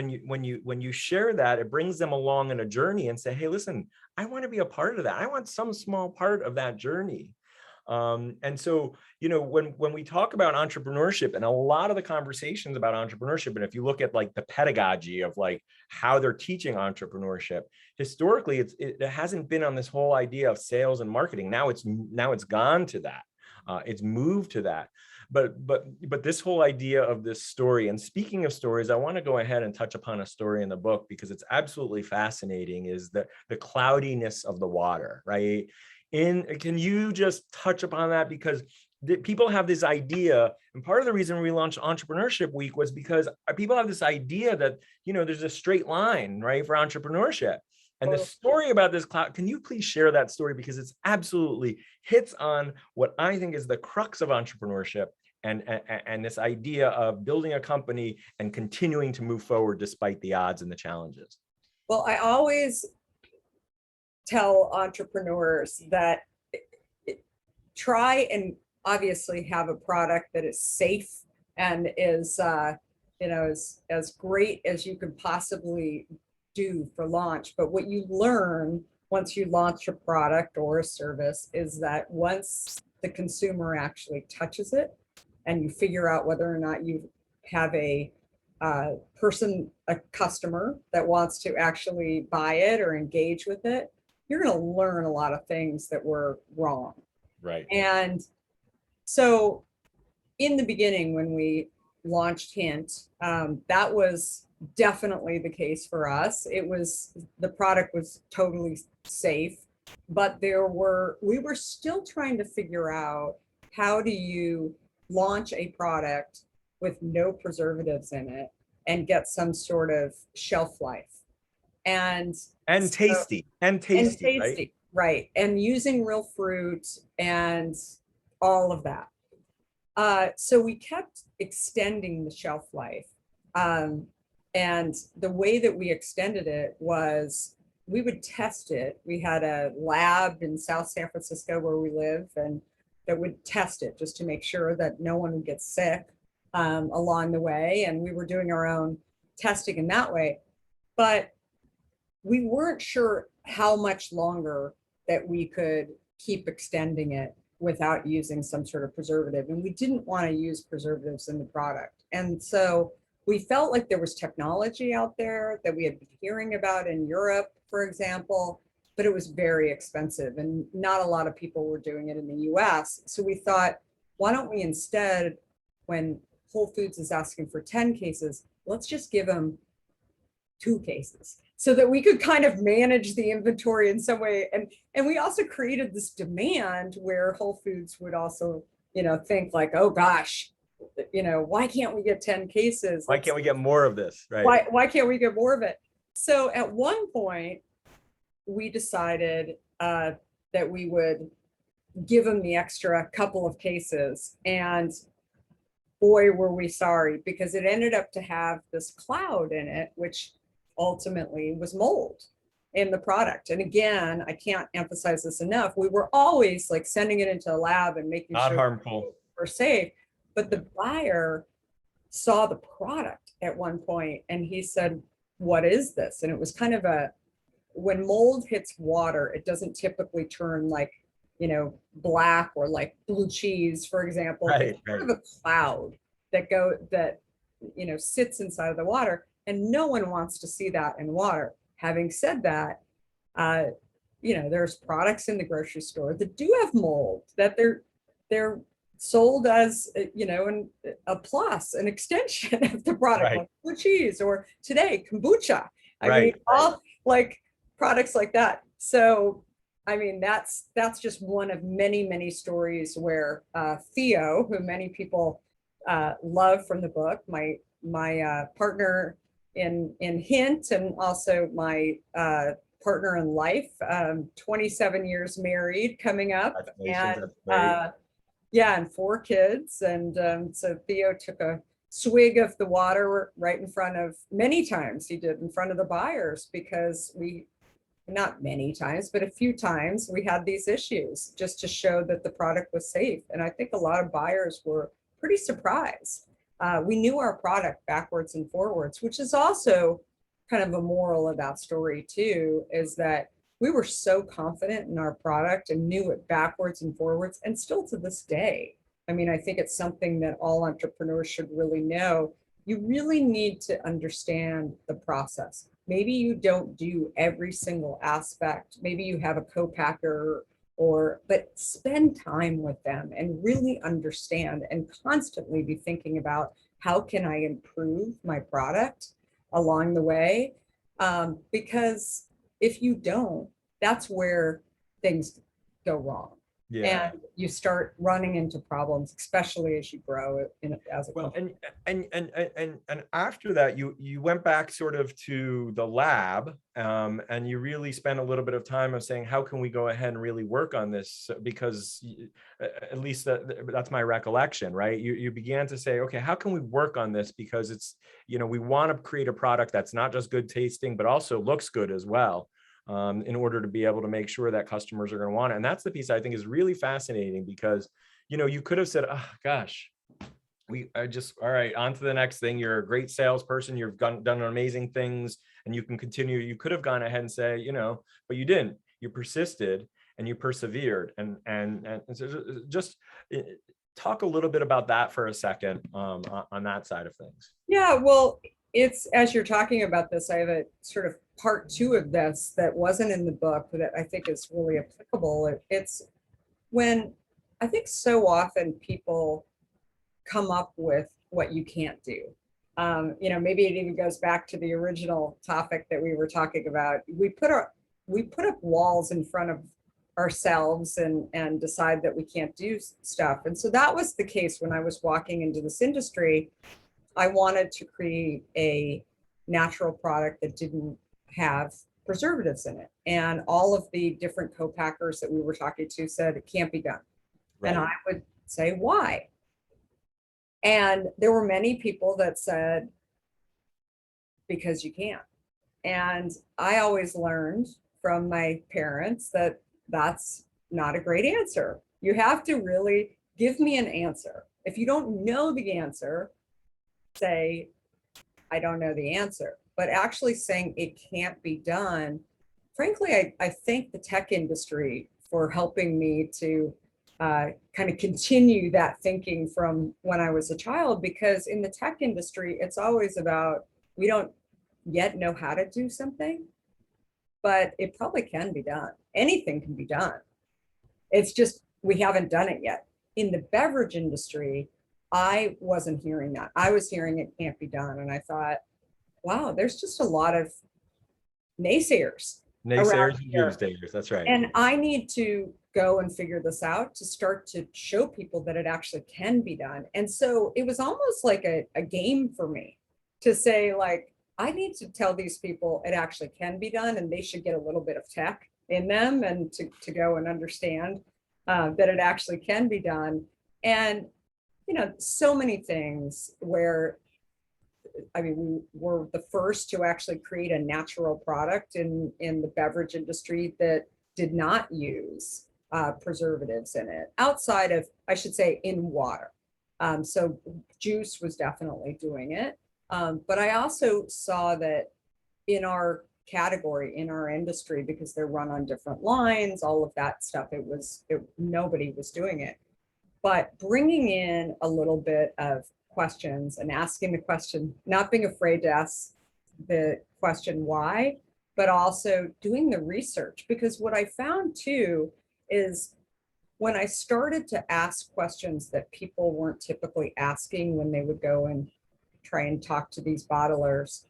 you share that, it brings them along in a journey and say, hey, listen, I want to be a part of that. I want some small part of that journey. And so, when we talk about entrepreneurship, and a lot of the conversations about entrepreneurship, and if you look at like the pedagogy of like how they're teaching entrepreneurship, historically, it hasn't been on this whole idea of sales and marketing. Now it's gone to that. It's moved to that. But this whole idea of this story, and speaking of stories, I want to go ahead and touch upon a story in the book because it's absolutely fascinating, is the cloudiness of the water, right? Can you just touch upon that? Because people have this idea, and part of the reason we launched Entrepreneurship Week was because people have this idea that, there's a straight line, right, for entrepreneurship. And the story about this cloud, can you please share that story? Because it's absolutely hits on what I think is the crux of entrepreneurship and this idea of building a company and continuing to move forward despite the odds and the challenges. Well, I always tell entrepreneurs that try and obviously have a product that is safe and is as great as you can possibly do for launch. But what you learn once you launch a product or a service is that once the consumer actually touches it and you figure out whether or not you have a a customer that wants to actually buy it or engage with it, you're going to learn a lot of things that were wrong. Right. And so in the beginning, when we launched Hint, that was definitely the case for us. The product was totally safe, but we were still trying to figure out, how do you launch a product with no preservatives in it and get some sort of shelf life? And tasty, right? And using real fruit and all of that. So we kept extending the shelf life. And the way that we extended it was, we would test it. We had a lab in South San Francisco where we live, and that would test it just to make sure that no one would get sick along the way. And we were doing our own testing in that way. But we weren't sure how much longer that we could keep extending it without using some sort of preservative. And we didn't want to use preservatives in the product. And so we felt like there was technology out there that we had been hearing about in Europe, for example, but it was very expensive and not a lot of people were doing it in the US. So we thought, why don't we instead, when Whole Foods is asking for 10 cases, let's just give them 2 cases, so that we could kind of manage the inventory in some way. And we also created this demand where Whole Foods would also, think like, oh gosh, why can't we get 10 cases? Why can't we get more of this? Right. Why can't we get more of it? So at one point, we decided that we would give them the extra couple of cases. And boy, were we sorry, because it ended up to have this cloud in it, which ultimately was mold in the product. And again, I can't emphasize this enough. We were always like sending it into a lab and making Not sure harmful. we're safe. But the buyer saw the product at one point and he said, what is this? And it was kind of when mold hits water, it doesn't typically turn like, black or like blue cheese, for example. Right, it's kind of a cloud that sits inside of the water, and no one wants to see that in water. Having said that, there's products in the grocery store that do have mold, that they're sold as, a plus, an extension of the product, Right. like blue cheese, or today, kombucha. I mean, all like products like that. So, I mean, that's just one of many, many stories where Theo, who many people love from the book, my partner in Hint, and also my partner in life, 27 years married coming up, and and 4 kids. And so Theo took a swig of the water right in front of, many times he did, in front of the buyers, because not many times, but a few times we had these issues, just to show that the product was safe. And I think a lot of buyers were pretty surprised. We knew our product backwards and forwards, which is also kind of a moral of that story too, is that we were so confident in our product and knew it backwards and forwards, and still to this day. I mean, I think it's something that all entrepreneurs should really know. You really need to understand the process. Maybe you don't do every single aspect. Maybe you have a co-packer, but spend time with them and really understand, and constantly be thinking about, how can I improve my product along the way? Because if you don't, that's where things go wrong. Yeah. And you start running into problems, especially as you grow as a company. And after that, you went back sort of to the lab, and you really spent a little bit of time of saying, how can we go ahead and really work on this? Because at least that's my recollection, right? You began to say, okay, how can we work on this? Because it's, we want to create a product that's not just good tasting, but also looks good as well. In order to be able to make sure that customers are going to want it. And that's the piece I think is really fascinating, because, you could have said, oh gosh, all right, on to the next thing. You're a great salesperson. You've done amazing things, and you can continue. You could have gone ahead and say, but you didn't. You persisted. and you persevered. And so just talk a little bit about that for a second, on that side of things. Yeah, well, it's, as you're talking about this, I have a sort of part 2 of this that wasn't in the book that I think is really applicable. It's when I think so often people come up with what you can't do. You know, maybe it even goes back to the original topic that we were talking about. We put up walls in front of ourselves and decide that we can't do stuff. And so that was the case when I was walking into this industry. I wanted to create a natural product that didn't have preservatives in it. And all of the different co-packers that we were talking to said it can't be done. Right. And I would say, why? And there were many people that said, because you can't. And I always learned from my parents that that's not a great answer. You have to really give me an answer. If you don't know the answer, say, I don't know the answer. But actually saying it can't be done, frankly, I thank the tech industry for helping me to kind of continue that thinking from when I was a child, because in the tech industry, it's always about, we don't yet know how to do something, but it probably can be done. Anything can be done. It's just, we haven't done it yet. In the beverage industry, I wasn't hearing that. I was hearing it can't be done. And I thought, wow, there's just a lot of naysayers. Naysayers and doomsdayers, that's right. And I need to go and figure this out to start to show people that it actually can be done. And so it was almost like a game for me to say, like, I need to tell these people it actually can be done, and they should get a little bit of tech in them and to go and understand that it actually can be done. And, you know, so many things where, I mean, we were the first to actually create a natural product in the beverage industry that did not use preservatives in it, outside of, I should say, in water. So juice was definitely doing it. But I also saw that in our category, in our industry, because they're run on different lines, all of that stuff, nobody was doing it. But bringing in a little bit of questions and asking the question, not being afraid to ask the question why, but also doing the research. Because what I found too is when I started to ask questions that people weren't typically asking when they would go and try and talk to these bottlers,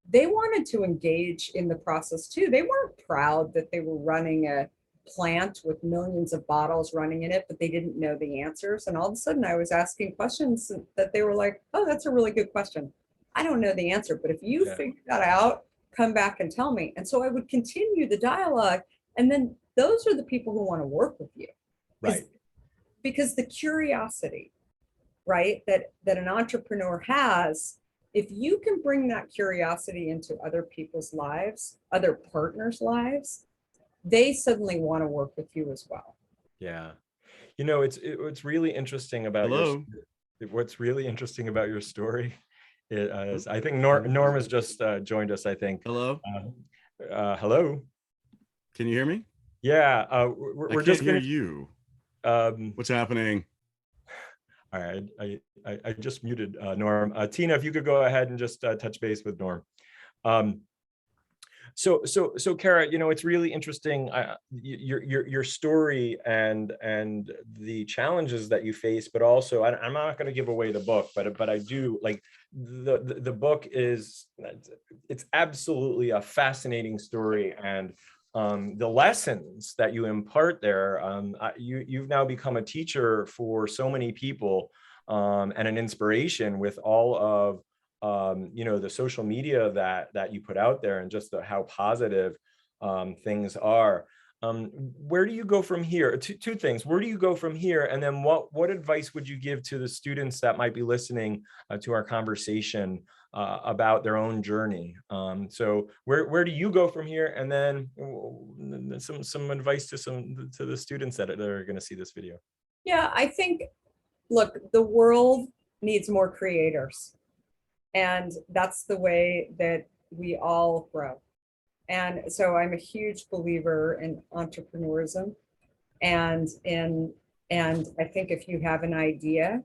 they wanted to engage in the process too. They weren't proud that they were running a plant with millions of bottles running in it, but they didn't know the answers. And all of a sudden I was asking questions that they were like, oh, that's a really good question. I don't know the answer, but if you figure that out, come back and tell me. And so I would continue the dialogue. And then those are the people who want to work with you. Right. Because the curiosity, right, that an entrepreneur has, if you can bring that curiosity into other people's lives, other partners' lives, they suddenly want to work with you as well. Yeah. You know, it's really interesting about what's really interesting about your story is I think Norm has just joined us, I think. Hello. Hello. Can you hear me? Yeah. We're just hear you. What's happening? All right. I just muted Norm. Tina, if you could go ahead and just touch base with Norm. So Kara, you know, it's really interesting, your story and the challenges that you face, but also I'm not going to give away the book, but I do like the book it's absolutely a fascinating story, and the lessons that you impart there, you've now become a teacher for so many people, and an inspiration with all of you know, the social media that you put out there, and just how positive things are. Where do you go from here? Two things. Where do you go from here? And then what advice would you give to the students that might be listening to our conversation about their own journey? So where do you go from here? And then some advice to the students that are going to see this video. Yeah, I think, look, the world needs more creators. And that's the way that we all grow. And so I'm a huge believer in entrepreneurism, and I think if you have an idea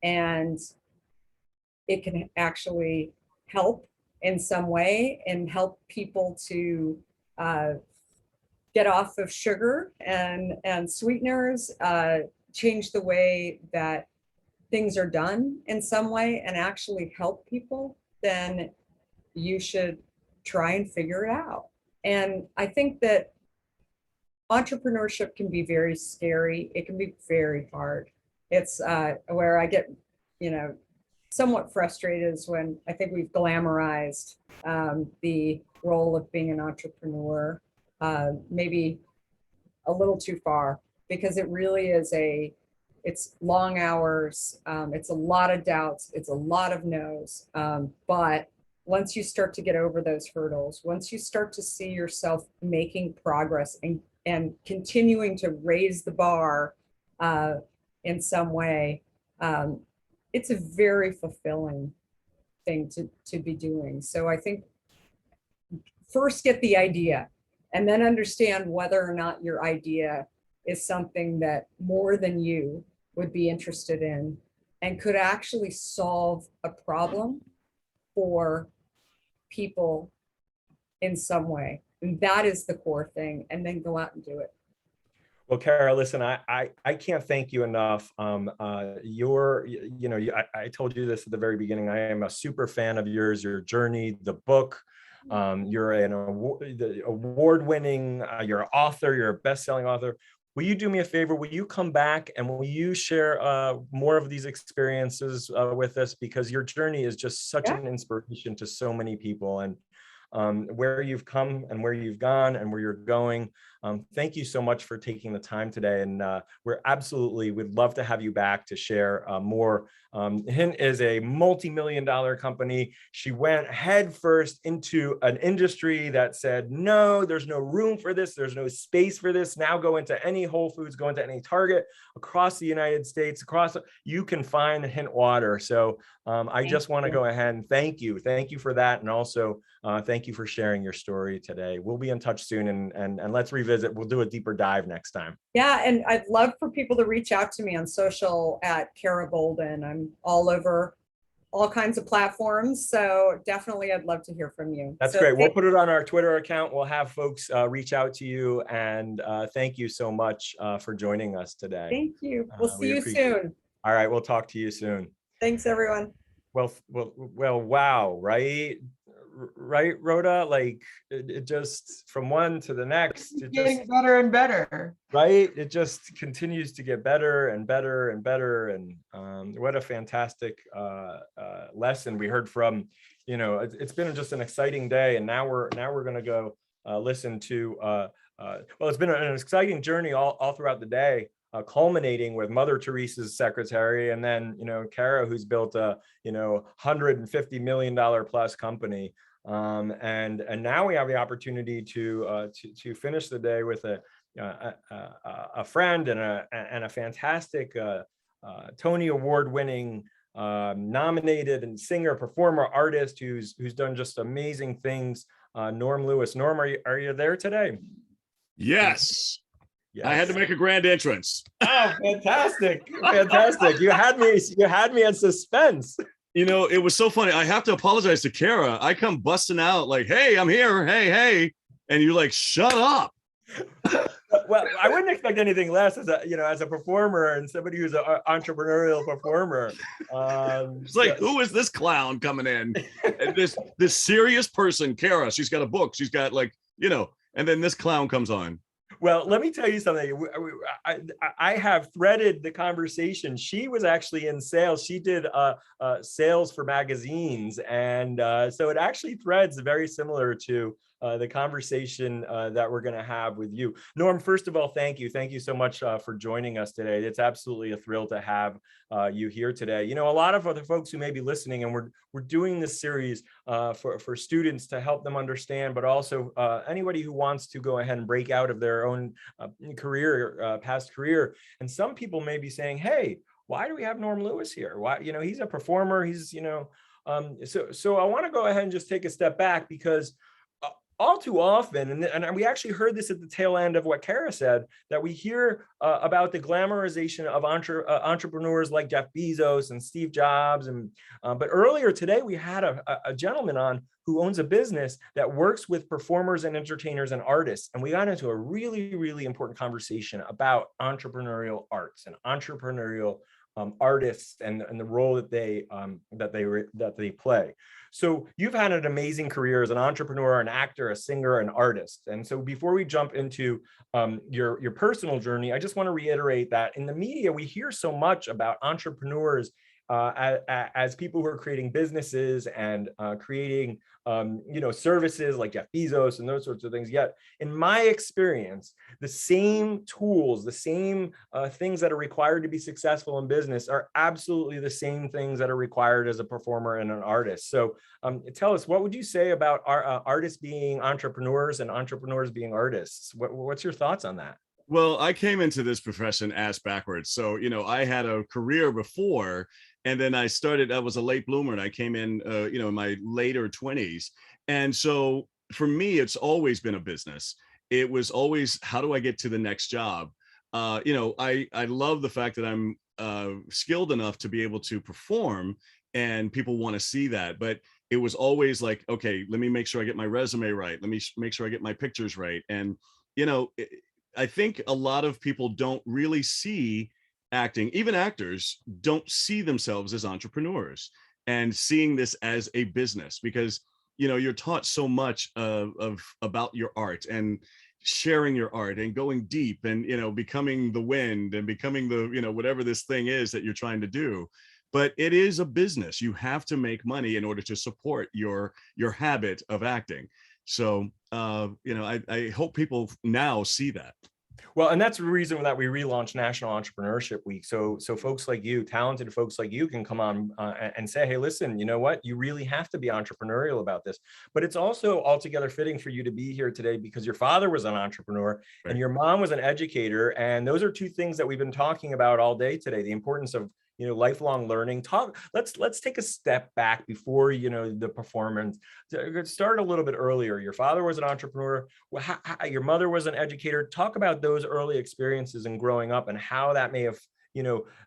and it can actually help in some way and help people to get off of sugar and sweeteners, change the way that things are done in some way and actually help people, then you should try and figure it out. And I think that entrepreneurship can be very scary. It can be very hard. It's where I get, somewhat frustrated is when I think we've glamorized the role of being an entrepreneur, maybe a little too far, because it really is it's long hours, it's a lot of doubts, it's a lot of no's, but once you start to get over those hurdles, once you start to see yourself making progress and continuing to raise the bar in some way, it's a very fulfilling thing to be doing. So I think first get the idea and then understand whether or not your idea is something that more than you would be interested in and could actually solve a problem for people in some way. And that is the core thing. And then go out and do it. Well, Kyira, listen, I can't thank you enough. I told you this at the very beginning. I am a super fan of yours, your journey, the book. You're an award-winning, you're an author, you're a best-selling author. Will you do me a favor? Will you come back and will you share more of these experiences with us? Because your journey is just such an inspiration to so many people, and where you've come and where you've gone and where you're going. Thank you so much for taking the time today. And we'd love to have you back to share more. Hint is a multi-million-dollar company. She went headfirst into an industry that said, no, there's no room for this. There's no space for this. Now go into any Whole Foods, go into any Target across the United States, you can find Hint water. So I just want to go ahead and thank you. Thank you for that. And also thank you for sharing your story today. We'll be in touch soon and let's revisit. We'll do a deeper dive next time. Yeah, and I'd love for people to reach out to me on social at Kyira Goldin. I'm all over all kinds of platforms. So definitely I'd love to hear from you. That's great. We'll put it on our Twitter account. We'll have folks reach out to you. And thank you so much for joining us today. Thank you. We'll see you soon. All right. We'll talk to you soon. Thanks, everyone. Well, wow, right? Right, Rhoda? Like it just from one to the next, it getting just better and better. Right? It just continues to get better and better and better. And what a fantastic lesson we heard from, it's been just an exciting day. And now we're going to go listen to, it's been an exciting journey all throughout the day. Culminating with Mother Teresa's secretary, and then Kyira, who's built a $150 million plus company, and now we have the opportunity to finish the day with a friend and a fantastic Tony Award winning nominated and singer, performer, artist who's done just amazing things. Norm Lewis. Norm, are you there today? Yes. Yes. I had to make a grand entrance. Oh, fantastic. Fantastic. You had me in suspense. It was so funny. I have to apologize to Kyira. I come busting out like, hey, I'm here. Hey. And you're like, shut up. Well, I wouldn't expect anything less as a performer and somebody who's an entrepreneurial performer. It's like, who is this clown coming in? And this serious person, Kyira, she's got a book. She's got and then this clown comes on. Well, let me tell you something. I have threaded the conversation. She was actually in sales. She did sales for magazines. And so it actually threads very similar to the conversation that we're going to have with you. Norm, first of all, thank you. Thank you so much for joining us today. It's absolutely a thrill to have you here today. A lot of other folks who may be listening, and we're doing this series for students to help them understand, but also anybody who wants to go ahead and break out of their own past career. And some people may be saying, hey, why do we have Norm Lewis here? Why, he's a performer. He's, so I want to go ahead and just take a step back, because all too often, and we actually heard this at the tail end of what Kara said, that we hear about the glamorization of entrepreneurs like Jeff Bezos and Steve Jobs. But earlier today, we had a gentleman on who owns a business that works with performers and entertainers and artists. And we got into a really, really important conversation about entrepreneurial arts and entrepreneurial artists and the role that they play. So you've had an amazing career as an entrepreneur, an actor, a singer, an artist. And so before we jump into your personal journey, I just want to reiterate that in the media, we hear so much about entrepreneurs as people who are creating businesses and creating services like Jeff Bezos and those sorts of things. Yet, in my experience, the same tools, the same things that are required to be successful in business are absolutely the same things that are required as a performer and an artist. So tell us, what would you say about artists being entrepreneurs and entrepreneurs being artists? What's your thoughts on that? Well, I came into this profession ass backwards. So, I had a career before, and then I was a late bloomer, and I came in, in my later 20s. And so for me, it's always been a business. It was always, how do I get to the next job? I love the fact that I'm skilled enough to be able to perform, and people want to see that. But it was always like, okay, let me make sure I get my resume right. Let me make sure I get my pictures right. And, I think a lot of people don't really see acting, even actors don't see themselves as entrepreneurs and seeing this as a business, because you're taught so much about your art and sharing your art and going deep and becoming the wind and becoming the whatever this thing is that you're trying to do. But it is a business. You have to make money in order to support your habit of acting. So I hope people now see that. Well, and that's the reason that we relaunched National Entrepreneurship Week. So folks like you, talented folks like you, can come on and say, hey, listen, you know what? You really have to be entrepreneurial about this. But it's also altogether fitting for you to be here today because your father was an entrepreneur and your mom was an educator. And those are two things that we've been talking about all day today, the importance of lifelong learning. Let's take a step back before the performance. Start a little bit earlier. Your father was an entrepreneur. Your mother was an educator. Talk about those early experiences and growing up and how that may have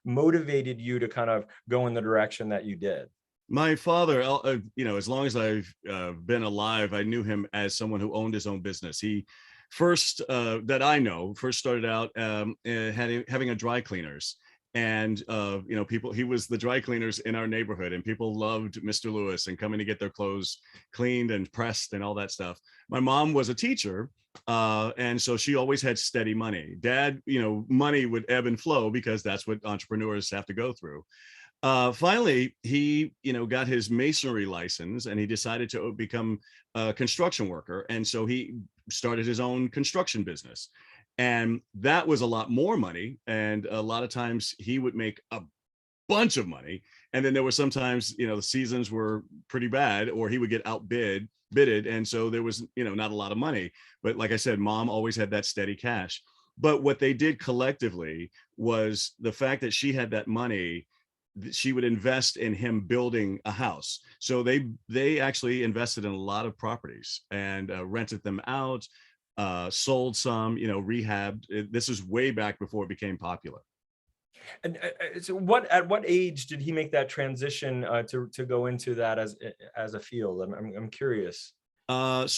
motivated you to kind of go in the direction that you did. My father, as long as I've been alive, I knew him as someone who owned his own business. He first started out having a dry cleaners. And, he was the dry cleaners in our neighborhood, and people loved Mr. Lewis and coming to get their clothes cleaned and pressed and all that stuff. My mom was a teacher. And so she always had steady money. Dad, money would ebb and flow because that's what entrepreneurs have to go through. Finally, he, got his masonry license, and he decided to become a construction worker. And so he started his own construction business. And that was a lot more money. And a lot of times he would make a bunch of money. And then there were sometimes, the seasons were pretty bad, or he would get outbidded. And so there was, not a lot of money. But like I said, mom always had that steady cash. But what they did collectively was the fact that she had that money, she would invest in him building a house. So they actually invested in a lot of properties and rented them out. Sold some, rehabbed. This is way back before it became popular. And so at what age did he make that transition to go into that as a field? I'm curious. Like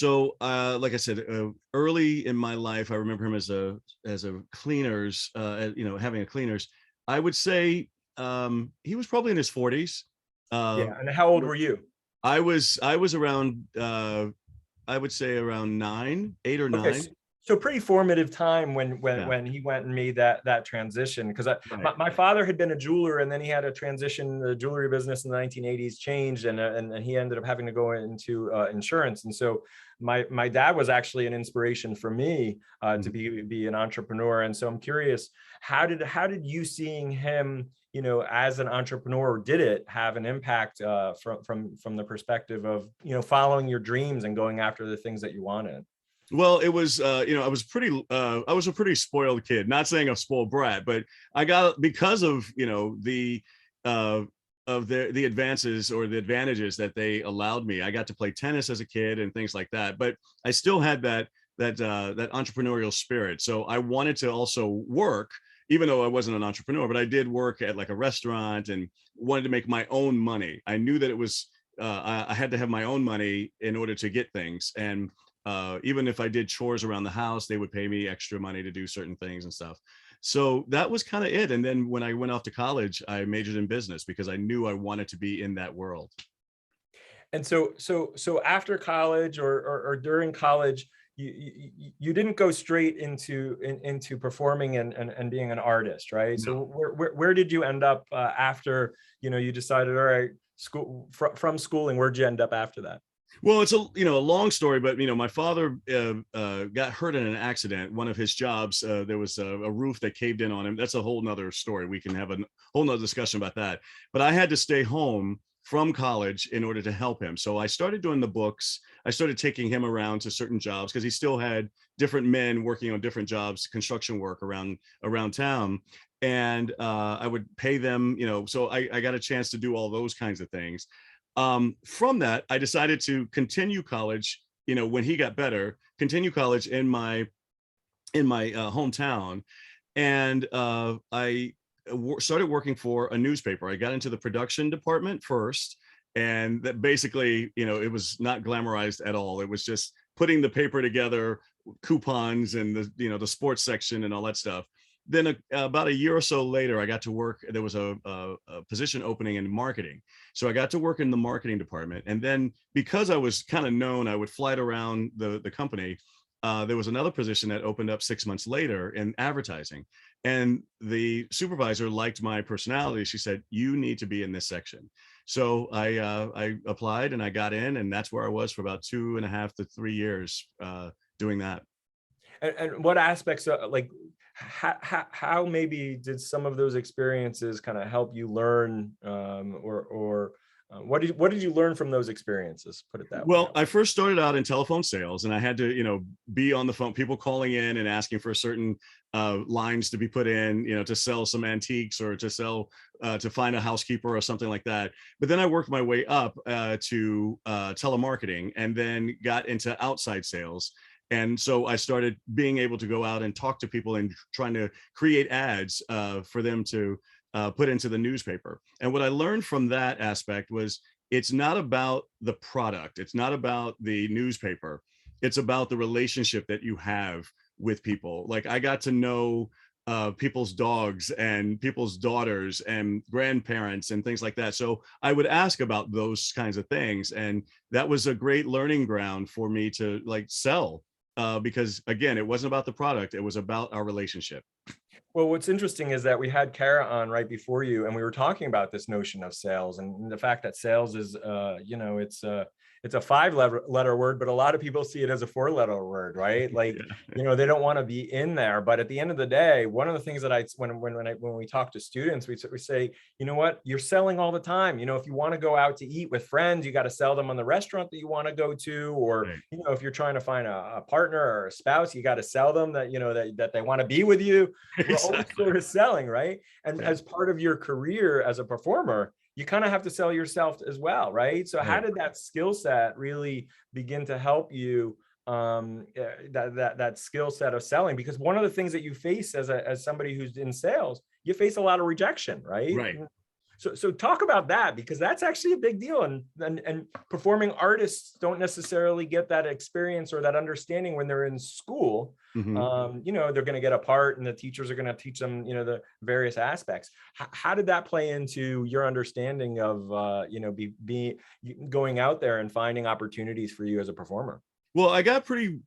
I said, early in my life, I remember him as a cleaners, having a cleaners. I would say he was probably in his 40s. Yeah. And how old were you? I was around I would say around 8 or 9. Okay, so pretty formative time when he went and made that transition, because my father had been a jeweler, and then he had a transition. The jewelry business in the 1980s changed, and he ended up having to go into insurance. And so my dad was actually an inspiration for me to be an entrepreneur. And so I'm curious, how did you seeing him as an entrepreneur, did it have an impact from the perspective of, following your dreams and going after the things that you wanted? Well, it was, I was a pretty spoiled kid, not saying a spoiled brat, but I got, because of, the the advances or the advantages that they allowed me. I got to play tennis as a kid and things like that, but I still had that entrepreneurial spirit. So I wanted to also work, even though I wasn't an entrepreneur, but I did work at like a restaurant and wanted to make my own money. I knew that it was, I had to have my own money in order to get things. And even if I did chores around the house, they would pay me extra money to do certain things and stuff. So that was kind of it. And then when I went off to college, I majored in business because I knew I wanted to be in that world. And so after college or during college, you didn't go straight into performing and being an artist, right? No. So where did you end up after you decided, all right, from schooling? Where'd you end up after that? Well, it's a long story, but my father got hurt in an accident. One of his jobs, there was a roof that caved in on him. That's a whole nother story. We can have a whole nother discussion about that. But I had to stay home from college in order to help him. So I started doing the books. I started taking him around to certain jobs because he still had different men working on different jobs, construction work around town. And I would pay them, so I got a chance to do all those kinds of things. From that, I decided to continue college, when he got better, continue college in my hometown. And I started working for a newspaper. I got into the production department first, and that basically, it was not glamorized at all. It was just putting the paper together, coupons and the sports section and all that stuff. Then about a year or so later, I got to work. There was a position opening in marketing. So I got to work in the marketing department. And then because I was kind of known, I would fly around the company. There was another position that opened up 6 months later in advertising. And the supervisor liked my personality. She said, you need to be in this section. So I applied and I got in, and that's where I was for about 2.5 to 3 years doing that. And what aspects of, like, how maybe did some of those experiences kind of help you learn, what did you learn from those experiences? Put it that way. Well, I first started out in telephone sales, and I had to, be on the phone, people calling in and asking for certain lines to be put in, to sell some antiques or to sell, to find a housekeeper or something like that. But then I worked my way up to telemarketing, and then got into outside sales. And so I started being able to go out and talk to people and trying to create ads for them to put into the newspaper. And what I learned from that aspect was it's not about the product. It's not about the newspaper. It's about the relationship that you have with people. Like, I got to know people's dogs and people's daughters and grandparents and things like that. So I would ask about those kinds of things. And that was a great learning ground for me to sell. Because again, it wasn't about the product, it was about our relationship. Well, what's interesting is that we had Kyira on right before you, and we were talking about this notion of sales and the fact that sales is, it's a 5-letter word, but a lot of people see it as a 4-letter word, right? Like, they don't want to be in there. But at the end of the day, one of the things that when we talk to students, we say, you know what, you're selling all the time. If you want to go out to eat with friends, you got to sell them on the restaurant that you want to go to, or, right. If you're trying to find a partner or a spouse, you got to sell them that, that they want to be with you. We're always sort of selling, right? And as part of your career as a performer, you kind of have to sell yourself as well, right? So how did that skill set really begin to help you, that skill set of selling? Because one of the things that you face as somebody who's in sales, you face a lot of rejection, right? Right. So talk about that, because that's actually a big deal. And performing artists don't necessarily get that experience or that understanding when they're in school. Mm-hmm. They're going to get a part and the teachers are going to teach them, the various aspects. How did that play into your understanding of, going out there and finding opportunities for you as a performer? Well, I got pretty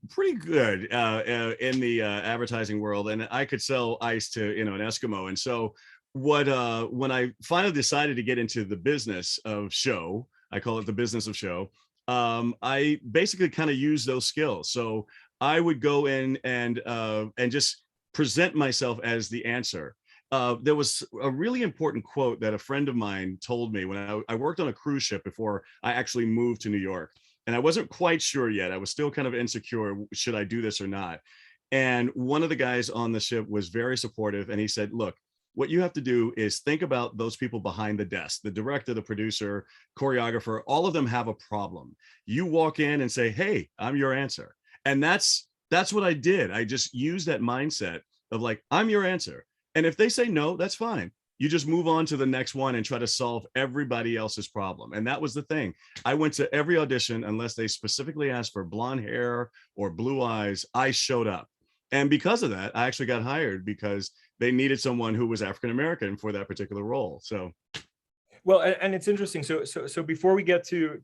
good in the advertising world, and I could sell ice to, an Eskimo. And so when I finally decided to get into the business of show, I call it the business of show, I basically kind of used those skills. So I would go in and just present myself as the answer. There was a really important quote that a friend of mine told me when I worked on a cruise ship before I actually moved to New York. And I wasn't quite sure yet. I was still kind of insecure. Should I do this or not? And one of the guys on the ship was very supportive. And he said, look, What you have to do is think about those people behind the desk, the director, the producer, choreographer, all of them have a problem. You walk in and say, hey, I'm your answer. And that's what I did. I just used that mindset of like, I'm your answer. And if they say no, that's fine. You just move on to the next one and try to solve everybody else's problem. And that was the thing. I went to every audition, unless they specifically asked for blonde hair or blue eyes, I showed up. And because of that, I actually got hired because they needed someone who was African-American for that particular role. So. Well, and it's interesting. So before we get to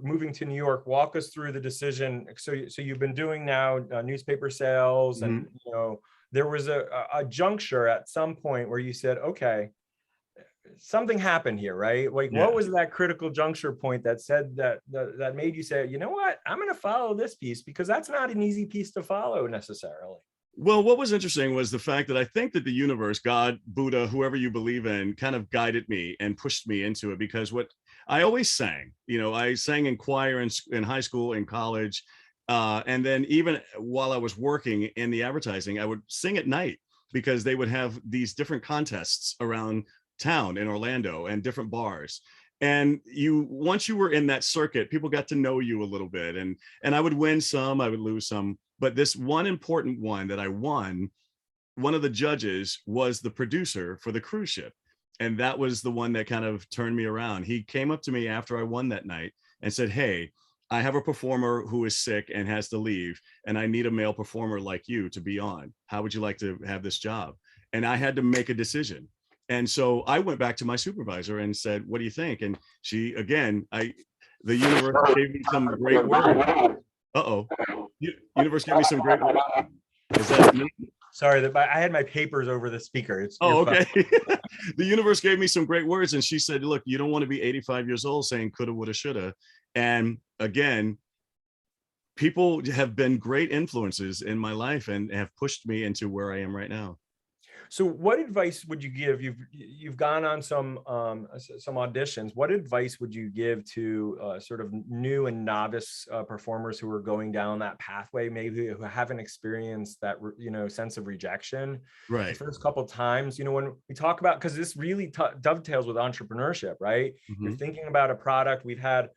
moving to New York, walk us through the decision. So you've been doing now newspaper sales, and you know, there was a juncture at some point where you said, okay, something happened here, right? Like, what was that critical juncture point that said that made you say, you know what, I'm going to follow this piece, because that's not an easy piece to follow necessarily. Well, what was interesting was the fact that I think that the universe, God, Buddha, whoever you believe in, kind of guided me and pushed me into it, because what I always sang, you know, I sang in choir in high school, in college. And then even while I was working in the advertising, I would sing at night, because they would have these different contests around town in Orlando and different bars. And once you were in that circuit, people got to know you a little bit. And I would win some, I would lose some. But this one important one that I won, one of the judges was the producer for the cruise ship. And that was the one that kind of turned me around. He came up to me after I won that night and said, hey, I have a performer who is sick and has to leave, and I need a male performer like you to be on. How would you like to have this job? And I had to make a decision. And so I went back to my supervisor and said, what do you think? And she, again, the universe gave me some great words. Universe gave me some great words. Is that me? Sorry, I had my papers over the speaker. Okay. The universe gave me some great words, and she said, look, you don't want to be 85 years old saying coulda, woulda, shoulda. And again, people have been great influences in my life and have pushed me into where I am right now. So what advice would you give? You've gone on some auditions. What advice would you give to sort of new and novice performers who are going down that pathway, maybe who haven't experienced that, you know, sense of rejection? Right. The first couple of times, you know, when we talk about, because this really dovetails with entrepreneurship, right? You're thinking about a product. We've had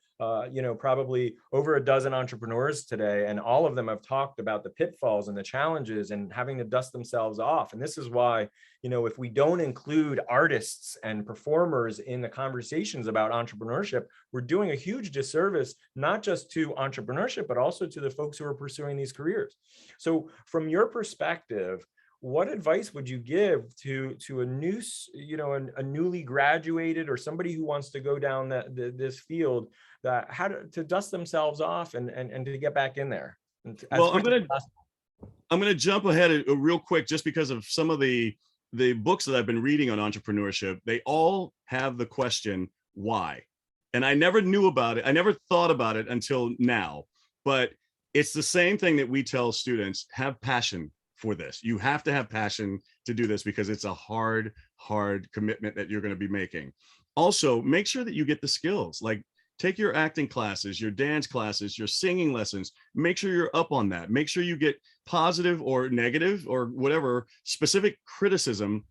you know, probably over a dozen entrepreneurs today, and all of them have talked about the pitfalls and the challenges and having to dust themselves off. And this is why, you know, if we don't include artists and performers in the conversations about entrepreneurship, we're doing a huge disservice, not just to entrepreneurship, but also to the folks who are pursuing these careers. So from your perspective, what advice would you give to a new, you know, a newly graduated or somebody who wants to go down this field, that how to dust themselves off and to get back in there? Well, I'm gonna jump ahead real quick, just because of some of the books that I've been reading on entrepreneurship. They all have the question, why? And I never knew about it. I never thought about it until now, but it's the same thing that we tell students: have passion for this. You have to have passion to do this, because it's a hard commitment that you're going to be making. Also, make sure that you get the skills. Like, take your acting classes, your dance classes, your singing lessons. Make sure you're up on that. Make sure you get positive or negative or whatever specific criticism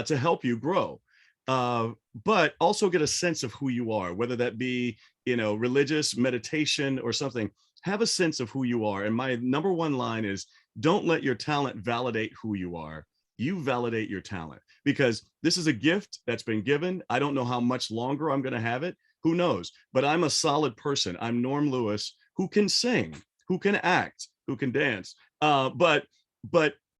to help you grow. But also get a sense of who you are, whether that be, you know, religious, meditation, or something. Have a sense of who you are. And my number one line is, don't let your talent validate who you are. You validate your talent, because this is a gift that's been given. I don't know how much longer I'm going to have it. Who knows? But I'm a solid person. I'm Norm Lewis, who can sing, who can act, who can dance. But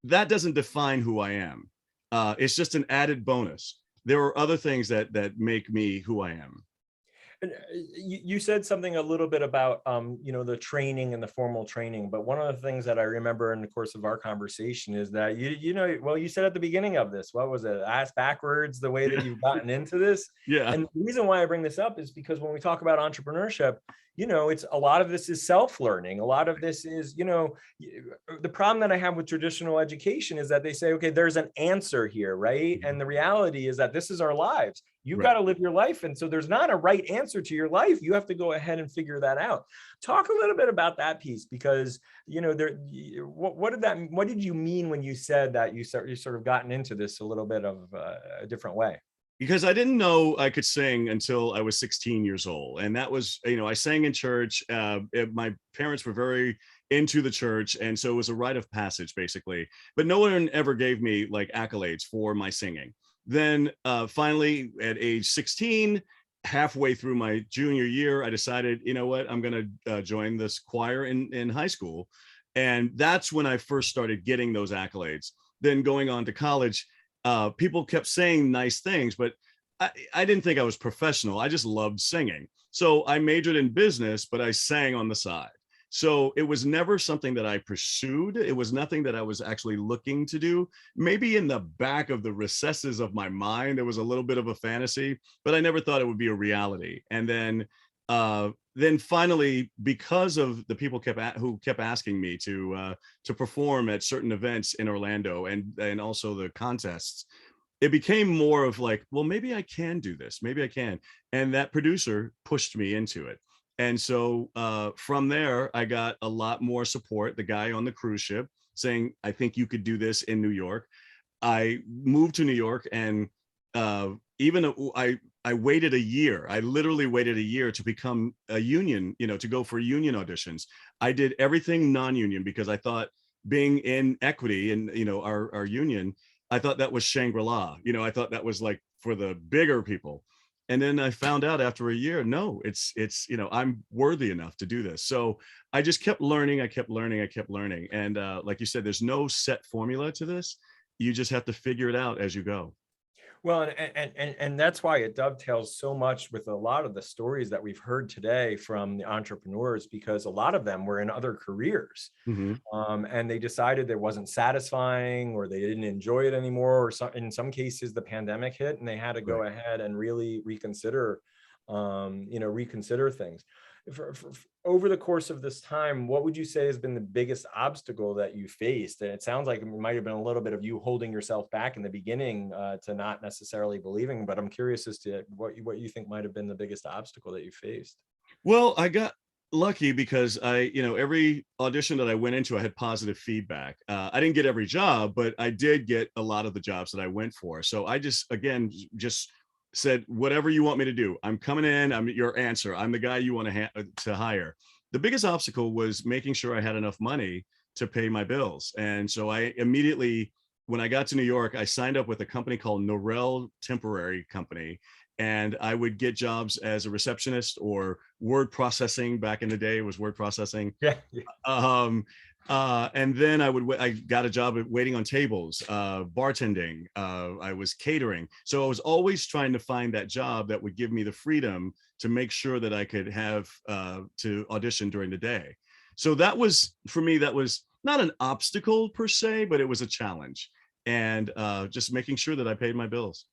that doesn't define who I am. It's just an added bonus. There are other things that make me who I am. You said something a little bit about, you know, the training and the formal training. But one of the things that I remember in the course of our conversation is that, you know, well, you said at the beginning of this, what was it? Ask backwards, the way that you've gotten into this. Yeah. And the reason why I bring this up is because when we talk about entrepreneurship, you know, it's a lot of this is self-learning. A lot of this is, you know, the problem that I have with traditional education is that they say, okay, there's an answer here, right? And the reality is that this is our lives. You've got to live your life. And so there's not a right answer to your life. You have to go ahead and figure that out. Talk a little bit about that piece, because, you know, what did you mean when you said that you sort of gotten into this a little bit of a different way? Because I didn't know I could sing until I was 16 years old. And that was, you know, I sang in church. My parents were very into the church. And so it was a rite of passage, basically. But no one ever gave me like accolades for my singing. Then finally, at age 16, halfway through my junior year, I decided, you know what, I'm going to join this choir in high school. And that's when I first started getting those accolades. Then going on to college, people kept saying nice things, but I didn't think I was professional. I just loved singing. So I majored in business, but I sang on the side. So it was never something that I pursued. It was nothing that I was actually looking to do. Maybe in the back of the recesses of my mind, there was a little bit of a fantasy, but I never thought it would be a reality. And then finally, because of the people who kept asking me to perform at certain events in Orlando and also the contests, it became more of like, well, maybe I can do this. Maybe I can. And that producer pushed me into it. And so from there, I got a lot more support. The guy on the cruise ship saying, I think you could do this in New York. I moved to New York, and I waited a year. I literally waited a year to become a union, you know, to go for union auditions. I did everything non-union because I thought being in equity and, you know, our union, I thought that was Shangri-La. You know, I thought that was like for the bigger people. And then I found out after a year, no, it's, you know, I'm worthy enough to do this. So I just kept learning. I kept learning. And like you said, there's no set formula to this. You just have to figure it out as you go. Well, and that's why it dovetails so much with a lot of the stories that we've heard today from the entrepreneurs, because a lot of them were in other careers, and they decided it wasn't satisfying, or they didn't enjoy it anymore, or in some cases the pandemic hit and they had to go ahead and really reconsider, reconsider things. For over the course of this time, what would you say has been the biggest obstacle that you faced? And it sounds like it might have been a little bit of you holding yourself back in the beginning to not necessarily believing, but I'm curious as to what you think might have been the biggest obstacle that you faced. Well, I got lucky because every audition that I went into, I had positive feedback. I didn't get every job, but I did get a lot of the jobs that I went for. So I just said, whatever you want me to do, I'm coming in, I'm your answer. I'm the guy you want to hire. The biggest obstacle was making sure I had enough money to pay my bills. And so I immediately, when I got to New York, I signed up with a company called Norel Temporary Company. And I would get jobs as a receptionist or word processing. Back in the day, it was word processing. Yeah. And then I got a job at waiting on tables, bartending. I was catering. So I was always trying to find that job that would give me the freedom to make sure that I could have to audition during the day. So that was, for me, that was not an obstacle per se, but it was a challenge. And just making sure that I paid my bills.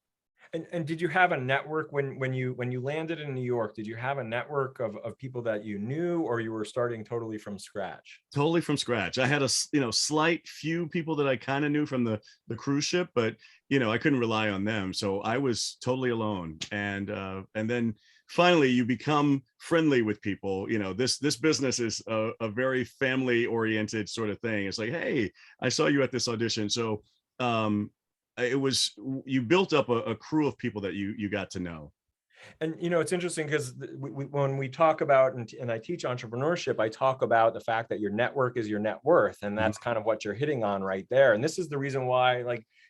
And did you have a network when you landed in New York? Did you have a network of people that you knew, or you were starting totally from scratch? Totally from scratch. I had a slight few people that I kind of knew from the cruise ship, but I couldn't rely on them. So I was totally alone. And then finally you become friendly with people. This business is a very family oriented sort of thing. It's like, hey, I saw you at this audition. So you built up a crew of people that you got to know. And it's interesting because when we talk about, and I teach entrepreneurship, I talk about the fact that your network is your net worth, and that's kind of what you're hitting on right there. And this is the reason why,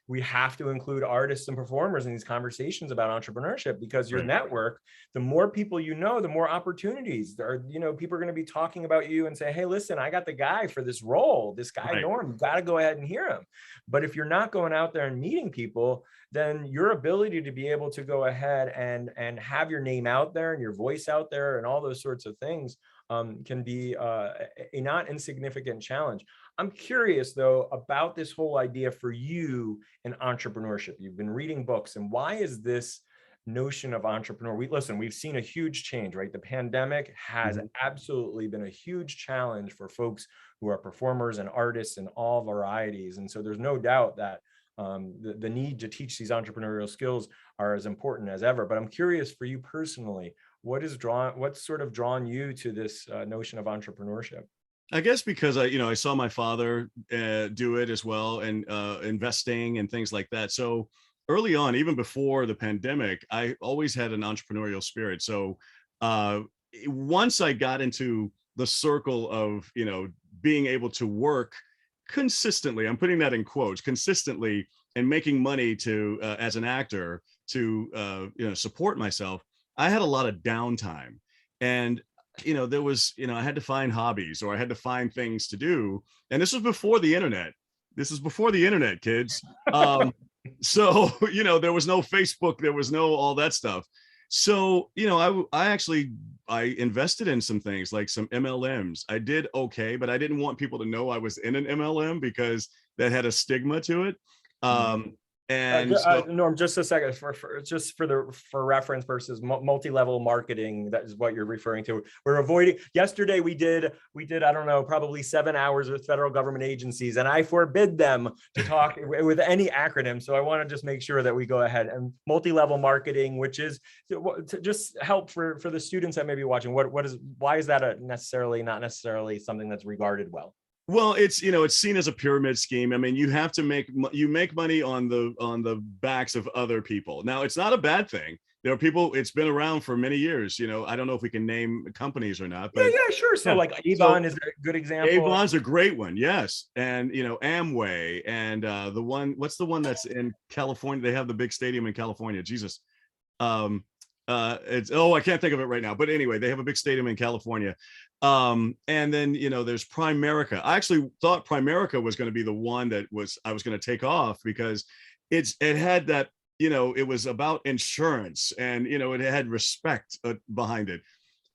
we have to include artists and performers in these conversations about entrepreneurship, because your network, the more people you know, the more opportunities there are. People are going to be talking about you and say, hey, listen, I got the guy for this role, this guy, Norm, you got to go ahead and hear him. But if you're not going out there and meeting people, then your ability to be able to go ahead and have your name out there and your voice out there and all those sorts of things can be a not insignificant challenge. I'm curious, though, about this whole idea for you in entrepreneurship. You've been reading books, and why is this notion of entrepreneur. We've seen a huge change, right? The pandemic has absolutely been a huge challenge for folks who are performers and artists in all varieties. And so there's no doubt that the need to teach these entrepreneurial skills are as important as ever. But I'm curious for you personally, what's sort of drawn you to this notion of entrepreneurship? I guess because I saw my father do it as well, and investing and things like that. So early on, even before the pandemic, I always had an entrepreneurial spirit. So once I got into the circle of, being able to work consistently, I'm putting that in quotes, consistently, and making money to as an actor to support myself, I had a lot of downtime. And there was, I had to find hobbies, or I had to find things to do. And this was before the internet. This is before the internet, kids. So, there was no Facebook, there was no all that stuff. So, I invested in some things like some MLMs. I did okay, but I didn't want people to know I was in an MLM because that had a stigma to it. And Norm, just a second, for reference versus multi-level marketing, that is what you're referring to. We're avoiding. Yesterday we did I don't know, probably 7 hours with federal government agencies, and I forbid them to talk with any acronym. So I want to just make sure that we go ahead. And multi-level marketing, which is to just help for the students that may be watching. Why is that not necessarily something that's regarded well? Well, it's seen as a pyramid scheme. I mean, you make money on the backs of other people. Now, it's not a bad thing. There are people, it's been around for many years. I don't know if we can name companies or not, but yeah, sure. So like Avon is a good example. Avon's a great one, yes. And Amway, and what's the one that's in California? They have the big stadium in California. Jesus. I can't think of it right now, but anyway, they have a big stadium in California. And then there's Primerica. I actually thought Primerica was going to be the one that I was going to take off, because it had that, it was about insurance, and it had respect behind it.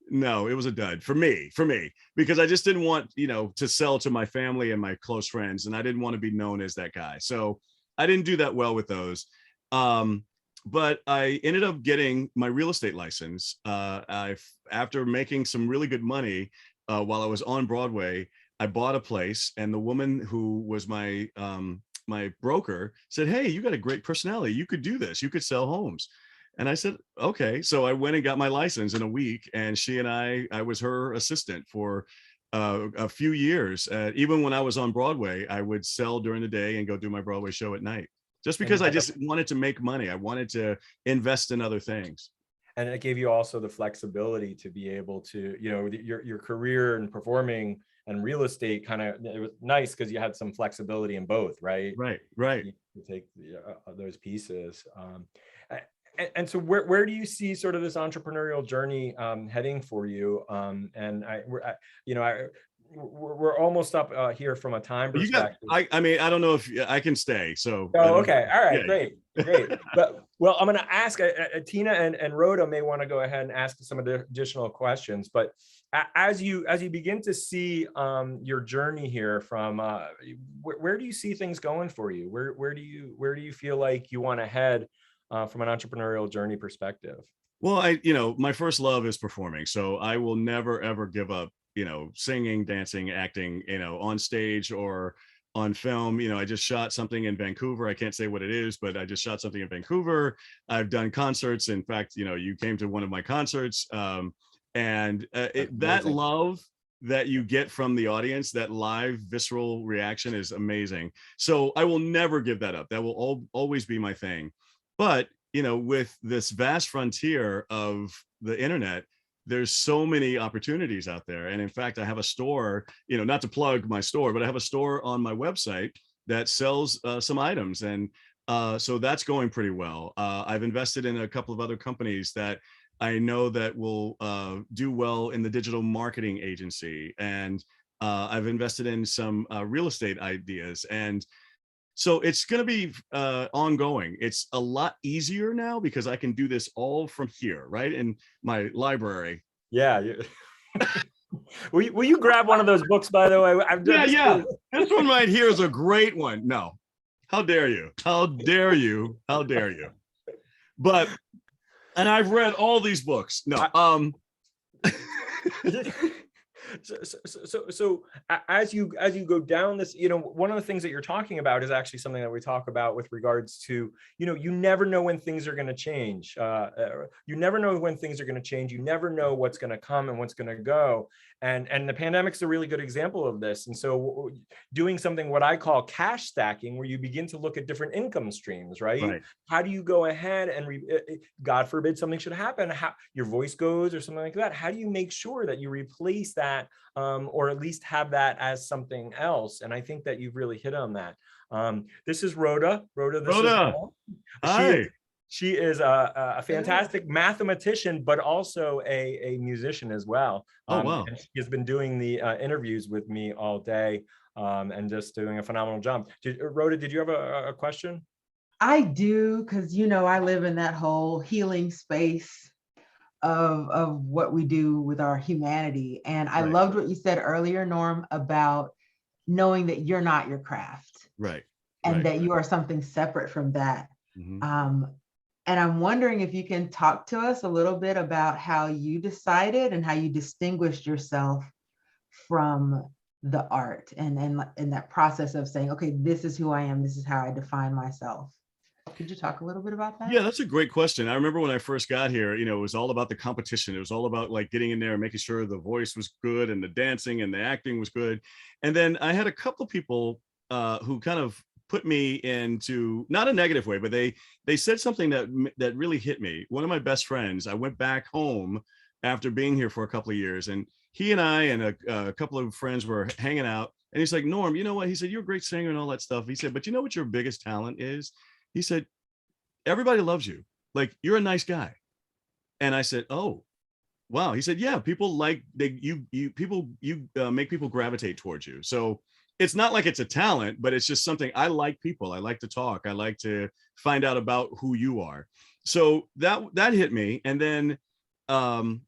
No, it was a dud for me, because I just didn't want to sell to my family and my close friends, and I didn't want to be known as that guy. So I didn't do that well with those. But I ended up getting my real estate license after making some really good money while I was on Broadway. I bought a place, and the woman who was my broker said, "Hey, you got a great personality. You could do this. You could sell homes." And I said, "Okay." So I went and got my license in a week, and she and I was her assistant for a few years. Even when I was on Broadway, I would sell during the day and go do my Broadway show at night. Just because I just wanted to make money. I wanted to invest in other things. And it gave you also the flexibility to be able to, your career and performing and real estate it was nice because you had some flexibility in both, right? Right. You take those pieces. And so where do you see sort of this entrepreneurial journey heading for you? We're almost up here from a time perspective. I mean, I don't know if I can stay. So. Oh, okay. All right. Yeah. Great. But I'm going to ask Tina and Rhoda may want to go ahead and ask some of the additional questions. But as you begin to see your journey here from where do you see things going for you? Where do you feel like you want to head from an entrepreneurial journey perspective? Well, my first love is performing, so I will never ever give up. Singing, dancing, acting, on stage or on film. I just shot something in Vancouver. I can't say what it is, but I just shot something in Vancouver. I've done concerts. In fact, you came to one of my concerts. That love that you get from the audience, that live visceral reaction is amazing. So I will never give that up. That will always be my thing. But, with this vast frontier of the internet, there's so many opportunities out there. And in fact, I have a store, not to plug my store, but I have a store on my website that sells some items. And so that's going pretty well. I've invested in a couple of other companies that I know that will do well in the digital marketing agency. And I've invested in some real estate ideas. And so it's going to be ongoing. It's a lot easier now because I can do this all from here, right? In my library. Yeah. Will you grab one of those books, by the way? Yeah. This one right here is a great one. No. How dare you? How dare you? How dare you? But And I've read all these books. No, so as you go down this, one of the things that you're talking about is actually something that we talk about with regards to, you never know when things are going to change. You never know when things are going to change. You never know what's going to come and what's going to go. And the pandemic's a really good example of this. And so doing something, what I call cash stacking, where you begin to look at different income streams, right? How do you go ahead and, God forbid something should happen, how your voice goes or something like that. How do you make sure that you replace that, or at least have that as something else? And I think that you've really hit on that. This is Rhoda. Rhoda. Hi. She is a fantastic mathematician, but also a musician as well. Oh, wow. And she has been doing the interviews with me all day, and just doing a phenomenal job. Rhoda, did you have a question? I do, because I live in that whole healing space of what we do with our humanity. And I loved what you said earlier, Norm, about knowing that you're not your craft. Right. And that you are something separate from that. And I'm wondering if you can talk to us a little bit about how you decided and how you distinguished yourself from the art and that process of saying, okay, this is who I am. This is how I define myself. Could you talk a little bit about that? Yeah, that's a great question. I remember when I first got here, it was all about the competition. It was all about like getting in there and making sure the voice was good and the dancing and the acting was good. And then I had a couple of people who kind of put me into, not a negative way, but they said something that really hit me. One of my best friends, I went back home after being here for a couple of years, and he and I and a couple of friends were hanging out, and he's like, Norm, you know what? He said, you're a great singer and all that stuff. He said, but you know what your biggest talent is? He said, everybody loves you. Like, you're a nice guy. And I said, oh, wow. He said, yeah, people like you make people gravitate towards you. So it's not like it's a talent, but it's just something. I like people. I like to talk. I like to find out about who you are. So that hit me. And then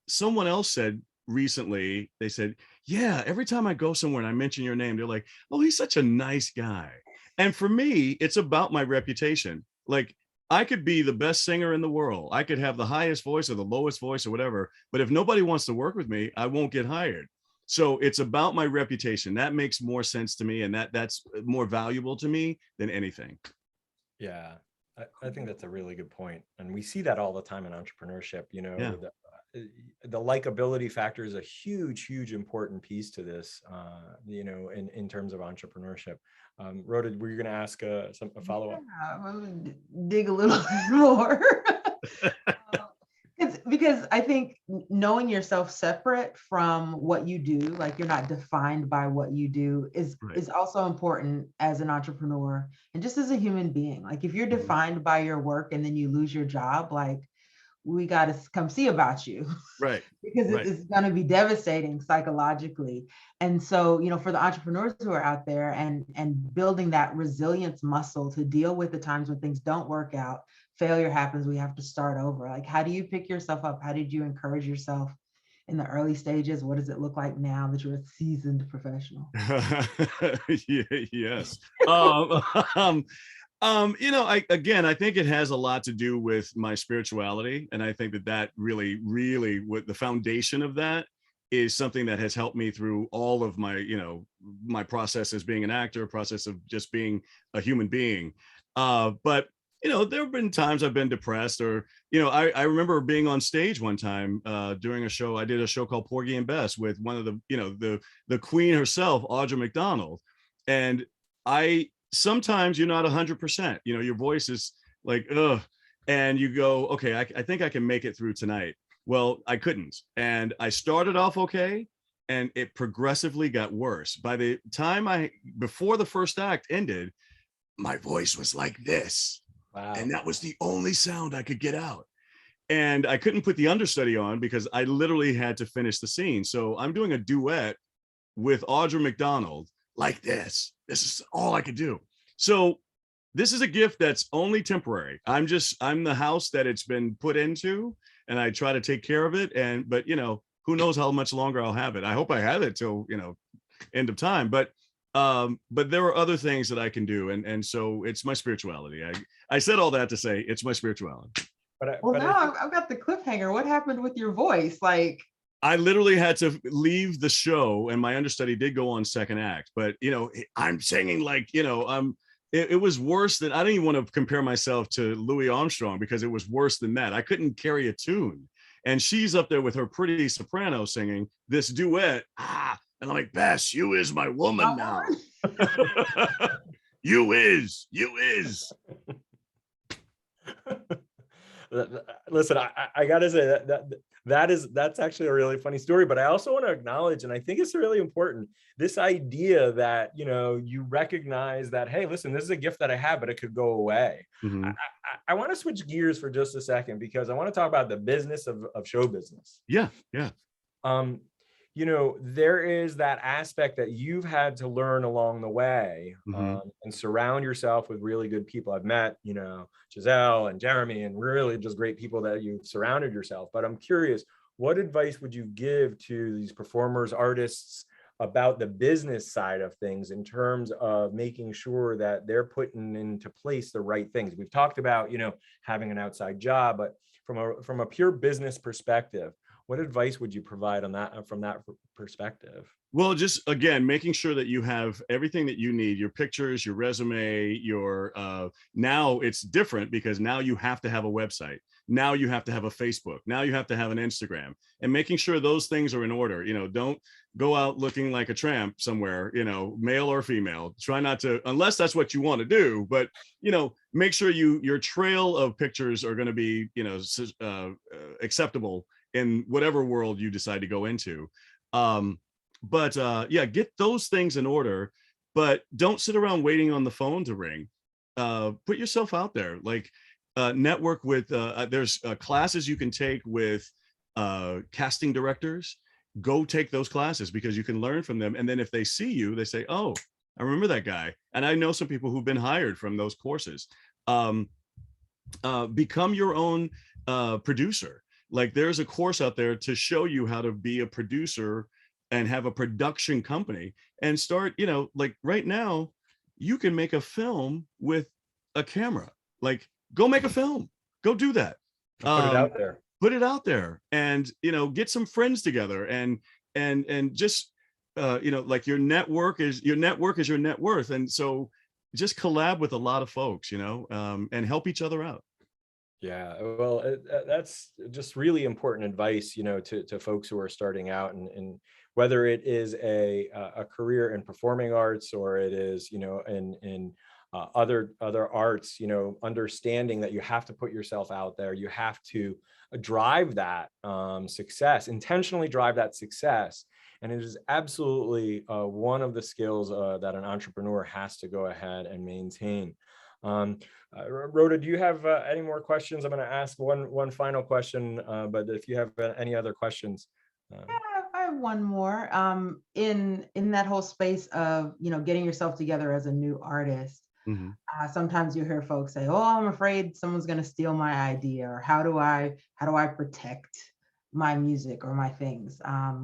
someone else said recently, they said, yeah, every time I go somewhere and I mention your name, they're like, oh, he's such a nice guy. And for me, it's about my reputation. Like, I could be the best singer in the world. I could have the highest voice or the lowest voice or whatever, but if nobody wants to work with me, I won't get hired. So it's about my reputation. That makes more sense to me, and that's more valuable to me than anything. Yeah, I think that's a really good point. And we see that all the time in entrepreneurship. The likability factor is a huge important piece to this, in terms of entrepreneurship. Rhoda, were you going to ask a follow-up? Yeah, I'm gonna dig a little bit more. Because I think knowing yourself separate from what you do, like you're not defined by what you do, is also important as an entrepreneur and just as a human being. Like, if you're defined by your work and then you lose your job, like, we got to come see about you. Right. Because it's going to be devastating psychologically. And so, for the entrepreneurs who are out there and building that resilience muscle to deal with the times when things don't work out, failure happens, we have to start over. Like, how do you pick yourself up? How did you encourage yourself in the early stages? What does it look like now that you're a seasoned professional? Yes. I think it has a lot to do with my spirituality. And I think that really, what the foundation of that is something that has helped me through all of my, my process as being an actor, process of just being a human being. But there have been times I've been depressed, or, I remember being on stage one time during a show. I did a show called Porgy and Bess with one of the queen herself, Audra McDonald. And sometimes you're not 100%, your voice is like, ugh. And you go, okay, I think I can make it through tonight. Well, I couldn't. And I started off okay, and it progressively got worse. By the time before the first act ended, my voice was like this. Wow. And that was the only sound I could get out. And I couldn't put the understudy on because I literally had to finish the scene. So I'm doing a duet with Audra McDonald like this. This is all I could do. So this is a gift that's only temporary. I'm the house that it's been put into, and I try to take care of it. But who knows how much longer I'll have it. I hope I have it till, end of time. But there are other things that I can do. And so it's my spirituality. I said all that to say it's my spirituality. Well, now I've got the cliffhanger. What happened with your voice? Like, I literally had to leave the show, and my understudy did go on second act. But I'm singing like it was worse than, I don't even want to compare myself to Louis Armstrong because it was worse than that. I couldn't carry a tune, and she's up there with her pretty soprano singing this duet. And I'm like, Bess, you is my woman now. You is. Listen, I gotta say that's actually a really funny story, but I also want to acknowledge, and I think it's really important, this idea that you recognize that, hey, listen, this is a gift that I have, but it could go away. Mm-hmm. I want to switch gears for just a second because I want to talk about the business of show business. Yeah. There is that aspect that you've had to learn along the way, Mm-hmm. and surround yourself with really good people. I've met, Giselle and Jeremy, and really just great people that you've surrounded yourself. But I'm curious, what advice would you give to these performers, artists about the business side of things in terms of making sure that they're putting into place the right things? We've talked about, having an outside job, but from a pure business perspective, what advice would you provide on that from that perspective? Well, just again, making sure that you have everything that you need, your pictures, your resume, your now it's different because now you have to have a website. Now you have to have a Facebook. Now you have to have an Instagram, and making sure those things are in order. Don't go out looking like a tramp somewhere, male or female. Try not to, unless that's what you want to do, but, make sure your trail of pictures are going to be, acceptable in whatever world you decide to go into. Get those things in order, but don't sit around waiting on the phone to ring. Put yourself out there, like network with, there's classes you can take with casting directors. Go take those classes because you can learn from them. And then if they see you, they say, oh, I remember that guy. And I know some people who've been hired from those courses. Become your own producer. Like there's a course out there to show you how to be a producer and have a production company and start, like right now, you can make a film with a camera. Like go make a film, go do that. Put it out there. Put it out there and, get some friends together and just, like your network is your net worth. And so just collab with a lot of folks, and help each other out. Yeah, well, that's just really important advice, to folks who are starting out, and whether it is a career in performing arts or it is, in other arts, understanding that you have to put yourself out there, you have to drive that success, intentionally drive that success. And it is absolutely one of the skills that an entrepreneur has to go ahead and maintain. Rhoda, do you have any more questions? I'm going to ask one final question, but if you have any other questions. I have one more. In that whole space of getting yourself together as a new artist, mm-hmm. Sometimes you hear folks say, "Oh, I'm afraid someone's going to steal my idea," or "How do I protect my music or my things?"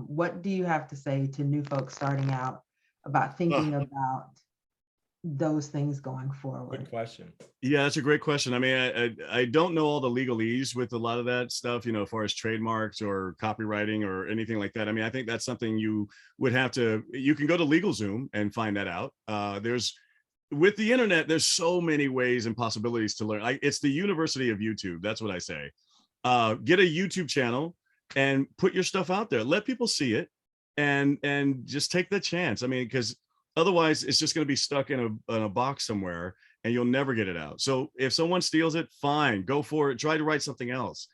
What do you have to say to new folks starting out about thinking about those things going forward? Good question. Yeah, that's a great question. I mean, I don't know all the legalese with a lot of that stuff, as far as trademarks or copywriting or anything like that. I mean, I think that's something you would have to, you can go to LegalZoom and find that out. With the internet, there's so many ways and possibilities to learn. It's the University of YouTube. That's what I say. Get a YouTube channel and put your stuff out there. Let people see it and just take the chance. I mean, because otherwise it's just going to be stuck in a box somewhere and you'll never get it out. So if someone steals it, fine, go for it. Try to write something else.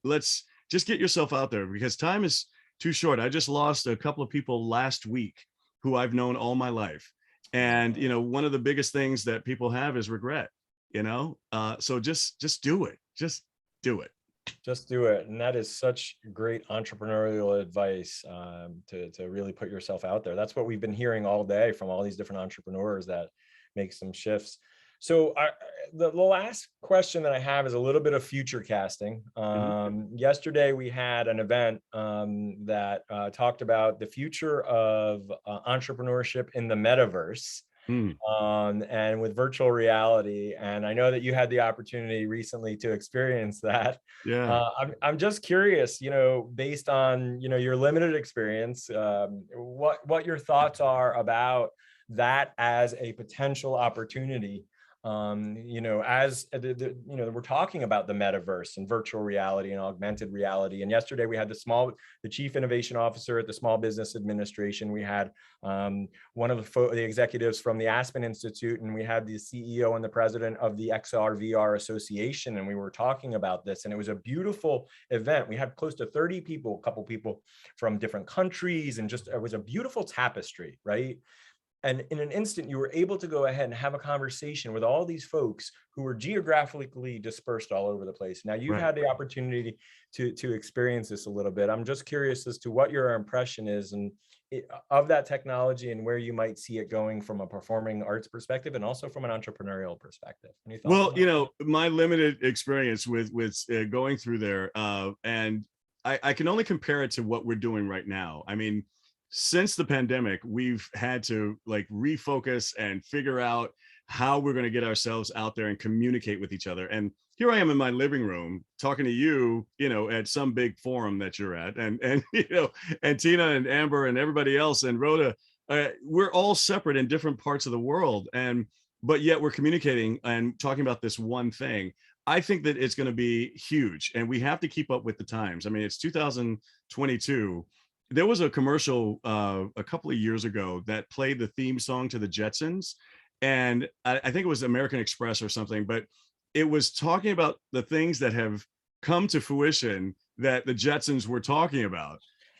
Let's just get yourself out there because time is too short. I just lost a couple of people last week who I've known all my life. And, one of the biggest things that people have is regret, so just do it. Just do it. Just do it. And that is such great entrepreneurial advice, to really put yourself out there. That's what we've been hearing all day from all these different entrepreneurs that make some shifts. So the last question that I have is a little bit of future casting. Yesterday, we had an event that talked about the future of entrepreneurship in the metaverse. and with virtual reality. And I know that you had the opportunity recently to experience that. Yeah. I'm just curious, based on, your limited experience, what your thoughts are about that as a potential opportunity. As we're talking about the metaverse and virtual reality and augmented reality. And yesterday we had the chief innovation officer at the Small Business Administration. We had one of the executives from the Aspen Institute, and we had the CEO and the president of the XR/VR Association. And we were talking about this, and it was a beautiful event. We had close to 30 people, a couple people from different countries, and it was a beautiful tapestry, right? And in an instant, you were able to go ahead and have a conversation with all these folks who were geographically dispersed all over the place. Now, you've had the opportunity to experience this a little bit. I'm just curious as to what your impression is of that technology and where you might see it going from a performing arts perspective and also from an entrepreneurial perspective. Well, my limited experience with going through there, and I can only compare it to what we're doing right now. I mean, since the pandemic, we've had to refocus and figure out how we're going to get ourselves out there and communicate with each other. And here I am in my living room talking to you, at some big forum that you're at, and and Tina and Amber and everybody else and Rhoda, we're all separate in different parts of the world, but yet we're communicating and talking about this one thing. I think that it's going to be huge, and we have to keep up with the times. I mean, it's 2022. There was a commercial a couple of years ago that played the theme song to the Jetsons. And I think it was American Express or something, but it was talking about the things that have come to fruition that the Jetsons were talking about.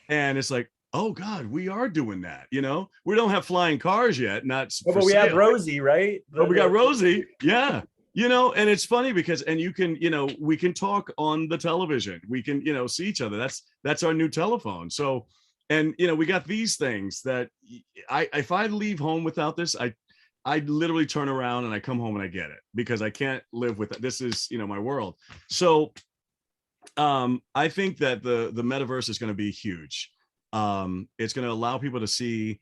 And it's like, oh God, we are doing that. We don't have flying cars yet. But we have Rosie, right? But we got Rosie. Yeah. And it's funny because, and you can, we can talk on the television. We can, see each other. That's our new telephone. So, and, we got these things that if I leave home without this, I literally turn around and I come home and I get it because I can't live with it. This is, my world. So I think that the metaverse is going to be huge. It's going to allow people to see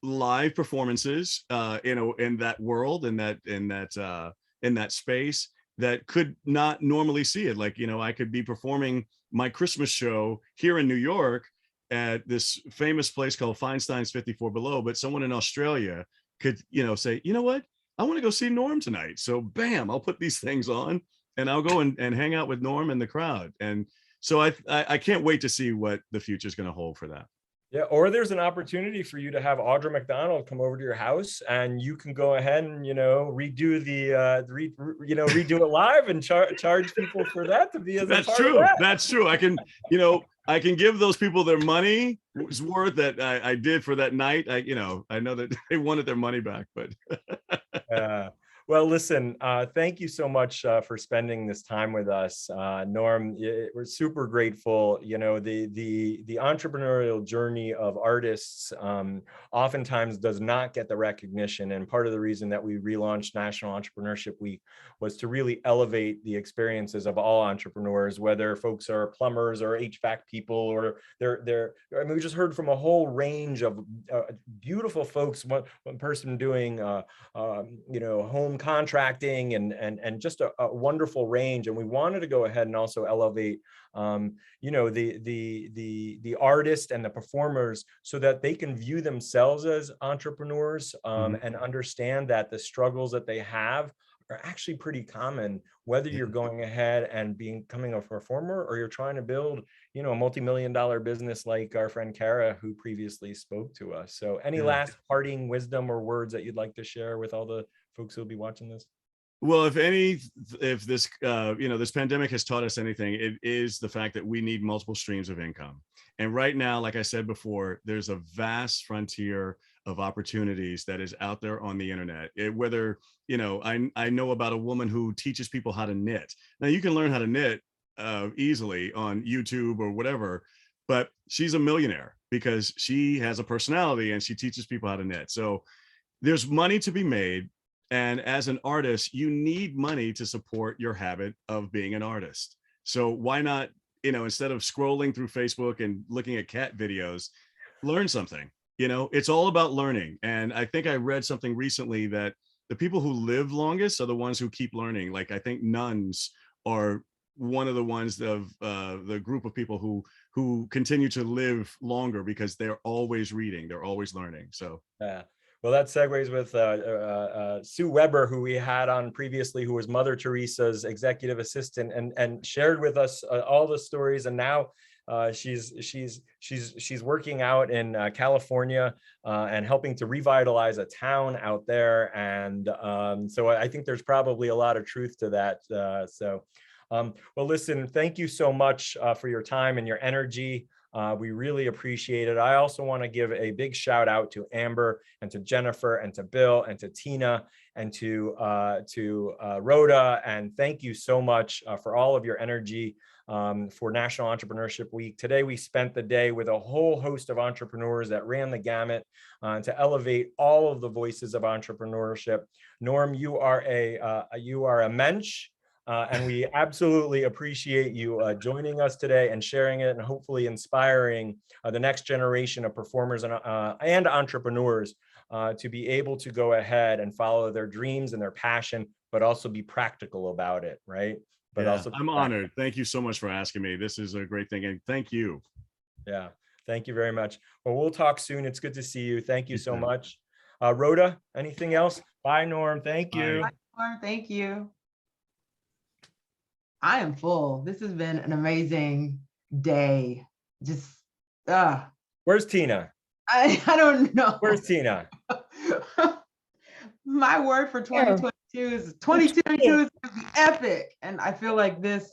live performances, in that world, in that space that could not normally see it. Like, I could be performing my Christmas show here in New York at this famous place called Feinstein's 54 Below, but someone in Australia could, say, you know what, I want to go see Norm tonight. So bam, I'll put these things on and I'll go and hang out with Norm and the crowd. And so I can't wait to see what the future is going to hold for that. Yeah, or there's an opportunity for you to have Audra McDonald come over to your house, and you can go ahead and redo redo it live and charge people for that to be as a part of that. That's true. I can I can give those people their money worth that I did for that night. I know that they wanted their money back, but well, listen, thank you so much for spending this time with us. Norm, we're super grateful. The entrepreneurial journey of artists oftentimes does not get the recognition. And part of the reason that we relaunched National Entrepreneurship Week was to really elevate the experiences of all entrepreneurs, whether folks are plumbers or HVAC people, or we just heard from a whole range of beautiful folks. One person doing, home contracting and just a wonderful range. And we wanted to go ahead and also elevate the artist and the performers so that they can view themselves as entrepreneurs and understand that the struggles that they have are actually pretty common, whether you're going ahead and becoming a performer or you're trying to build, a multi-million-dollar business like our friend Kyira, who previously spoke to us. So any last parting wisdom or words that you'd like to share with all the folks who'll be watching this? Well, if this, this pandemic has taught us anything, it is the fact that we need multiple streams of income. And right now, like I said before, there's a vast frontier of opportunities that is out there on the internet. Whether, I know about a woman who teaches people how to knit. Now you can learn how to knit easily on YouTube or whatever, but she's a millionaire because she has a personality and she teaches people how to knit. So there's money to be made. And as an artist, you need money to support your habit of being an artist. So why not, instead of scrolling through Facebook and looking at cat videos, learn something, You know, it's all about learning. And I think I read something recently that the people who live longest are the ones who keep learning. Like, I think nuns are one of the ones of the group of people who continue to live longer because they're always reading, they're always learning. So yeah. Well, that segues with Sue Weber, who we had on previously, who was Mother Teresa's executive assistant, and shared with us all the stories. And now she's working out in California and helping to revitalize a town out there. And so I think there's probably a lot of truth to that. Well, listen, thank you so much for your time and your energy. We really appreciate it. I also want to give a big shout out to Amber and to Jennifer and to Bill and to Tina and to Rhoda. And thank you so much for all of your energy for National Entrepreneurship Week. Today, we spent the day with a whole host of entrepreneurs that ran the gamut to elevate all of the voices of entrepreneurship. Norm, you are a mensch. And we absolutely appreciate you joining us today and sharing it, and hopefully inspiring the next generation of performers and entrepreneurs to be able to go ahead and follow their dreams and their passion, but also be practical about it, right? But also I'm honored. Thank you so much for asking me. This is a great thing, and thank you. Yeah, thank you very much. Well, we'll talk soon. It's good to see you. Thank you so much. Rhoda, anything else? Bye, Norm. Thank you. Bye, Norm. Thank you. I am full. This has been an amazing day. Just, Where's Tina? I don't know. Where's Tina? My word for 2022 is 2022 is epic. And I feel like this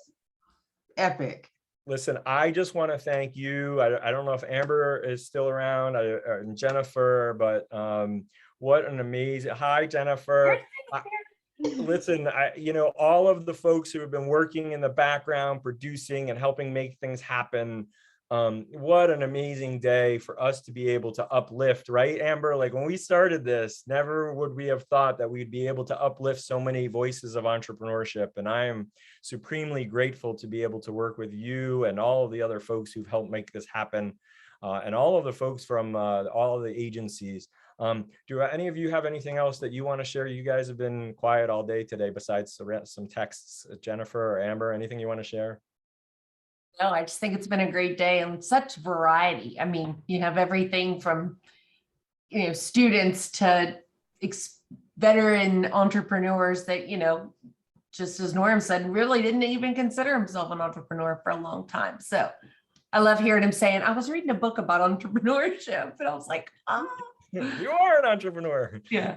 epic. Listen, I just want to thank you. I don't know if Amber is still around or Jennifer, but what an amazing, hi, Jennifer. Listen, all of the folks who have been working in the background, producing and helping make things happen. What an amazing day for us to be able to uplift, right, Amber? Like, when we started this, never would we have thought that we'd be able to uplift so many voices of entrepreneurship. And I am supremely grateful to be able to work with you and all of the other folks who've helped make this happen, and all of the folks from all of the agencies. Do any of you have anything else that you want to share? You guys have been quiet all day today, besides some texts. Jennifer or Amber, anything you want to share? No, I just think it's been a great day and such variety. I mean, you have everything from, students to veteran entrepreneurs that, just as Norm said, really didn't even consider himself an entrepreneur for a long time. So I love hearing him saying, I was reading a book about entrepreneurship, and I was like, You are an entrepreneur. Yeah.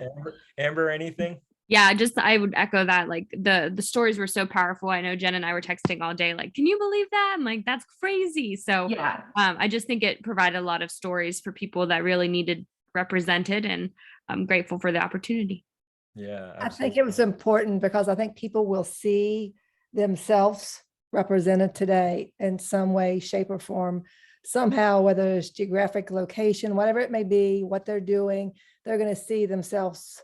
Amber, anything? Yeah, I would echo that. Like, the stories were so powerful. I know Jen and I were texting all day, like, can you believe that? I'm like, that's crazy. So yeah, I just think it provided a lot of stories for people that really needed represented, and I'm grateful for the opportunity. Yeah, absolutely. I think it was important because I think people will see themselves represented today in some way, shape, or form. Somehow, whether it's geographic location, whatever it may be, what they're doing, they're going to see themselves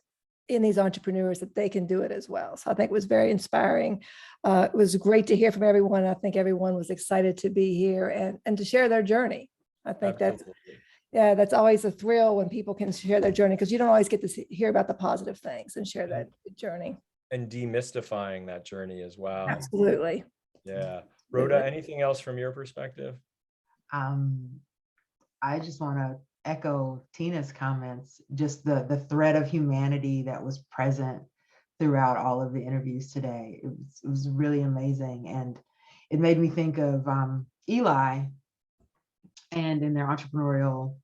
in these entrepreneurs, that they can do it as well. So I think it was very inspiring. It was great to hear from everyone. I think everyone was excited to be here and to share their journey. I think that's always a thrill when people can share their journey, because you don't always get to hear about the positive things and share that journey. And demystifying that journey as well. Absolutely. Yeah. Rhoda, anything else from your perspective? I just want to echo Tina's comments, just the thread of humanity that was present throughout all of the interviews today. It was really amazing. And it made me think of Eli, and in their entrepreneurial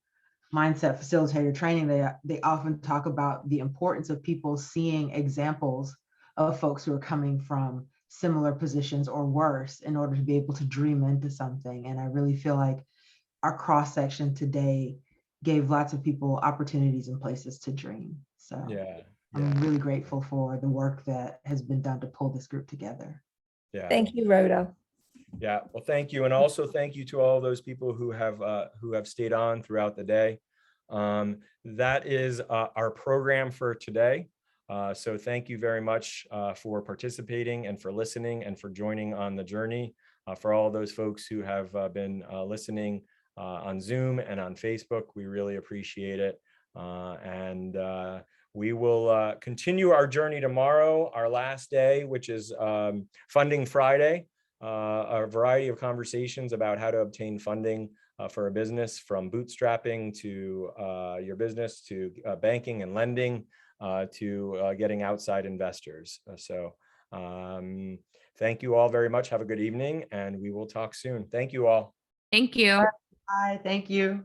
mindset facilitator training, they often talk about the importance of people seeing examples of folks who are coming from similar positions or worse in order to be able to dream into something. And I really feel like our cross-section today gave lots of people opportunities and places to dream. So yeah, I'm really grateful for the work that has been done to pull this group together. Yeah. Thank you, Rhoda. Yeah, well, thank you. And also thank you to all those people who have stayed on throughout the day. That is our program for today. So thank you very much for participating and for listening and for joining on the journey. For all those folks who have been listening on Zoom and on Facebook. We really appreciate it. And we will continue our journey tomorrow, our last day, which is Funding Friday, a variety of conversations about how to obtain funding for a business, from bootstrapping to your business to banking and lending to getting outside investors. Thank you all very much. Have a good evening, and we will talk soon. Thank you all. Thank you. Bye. Thank you.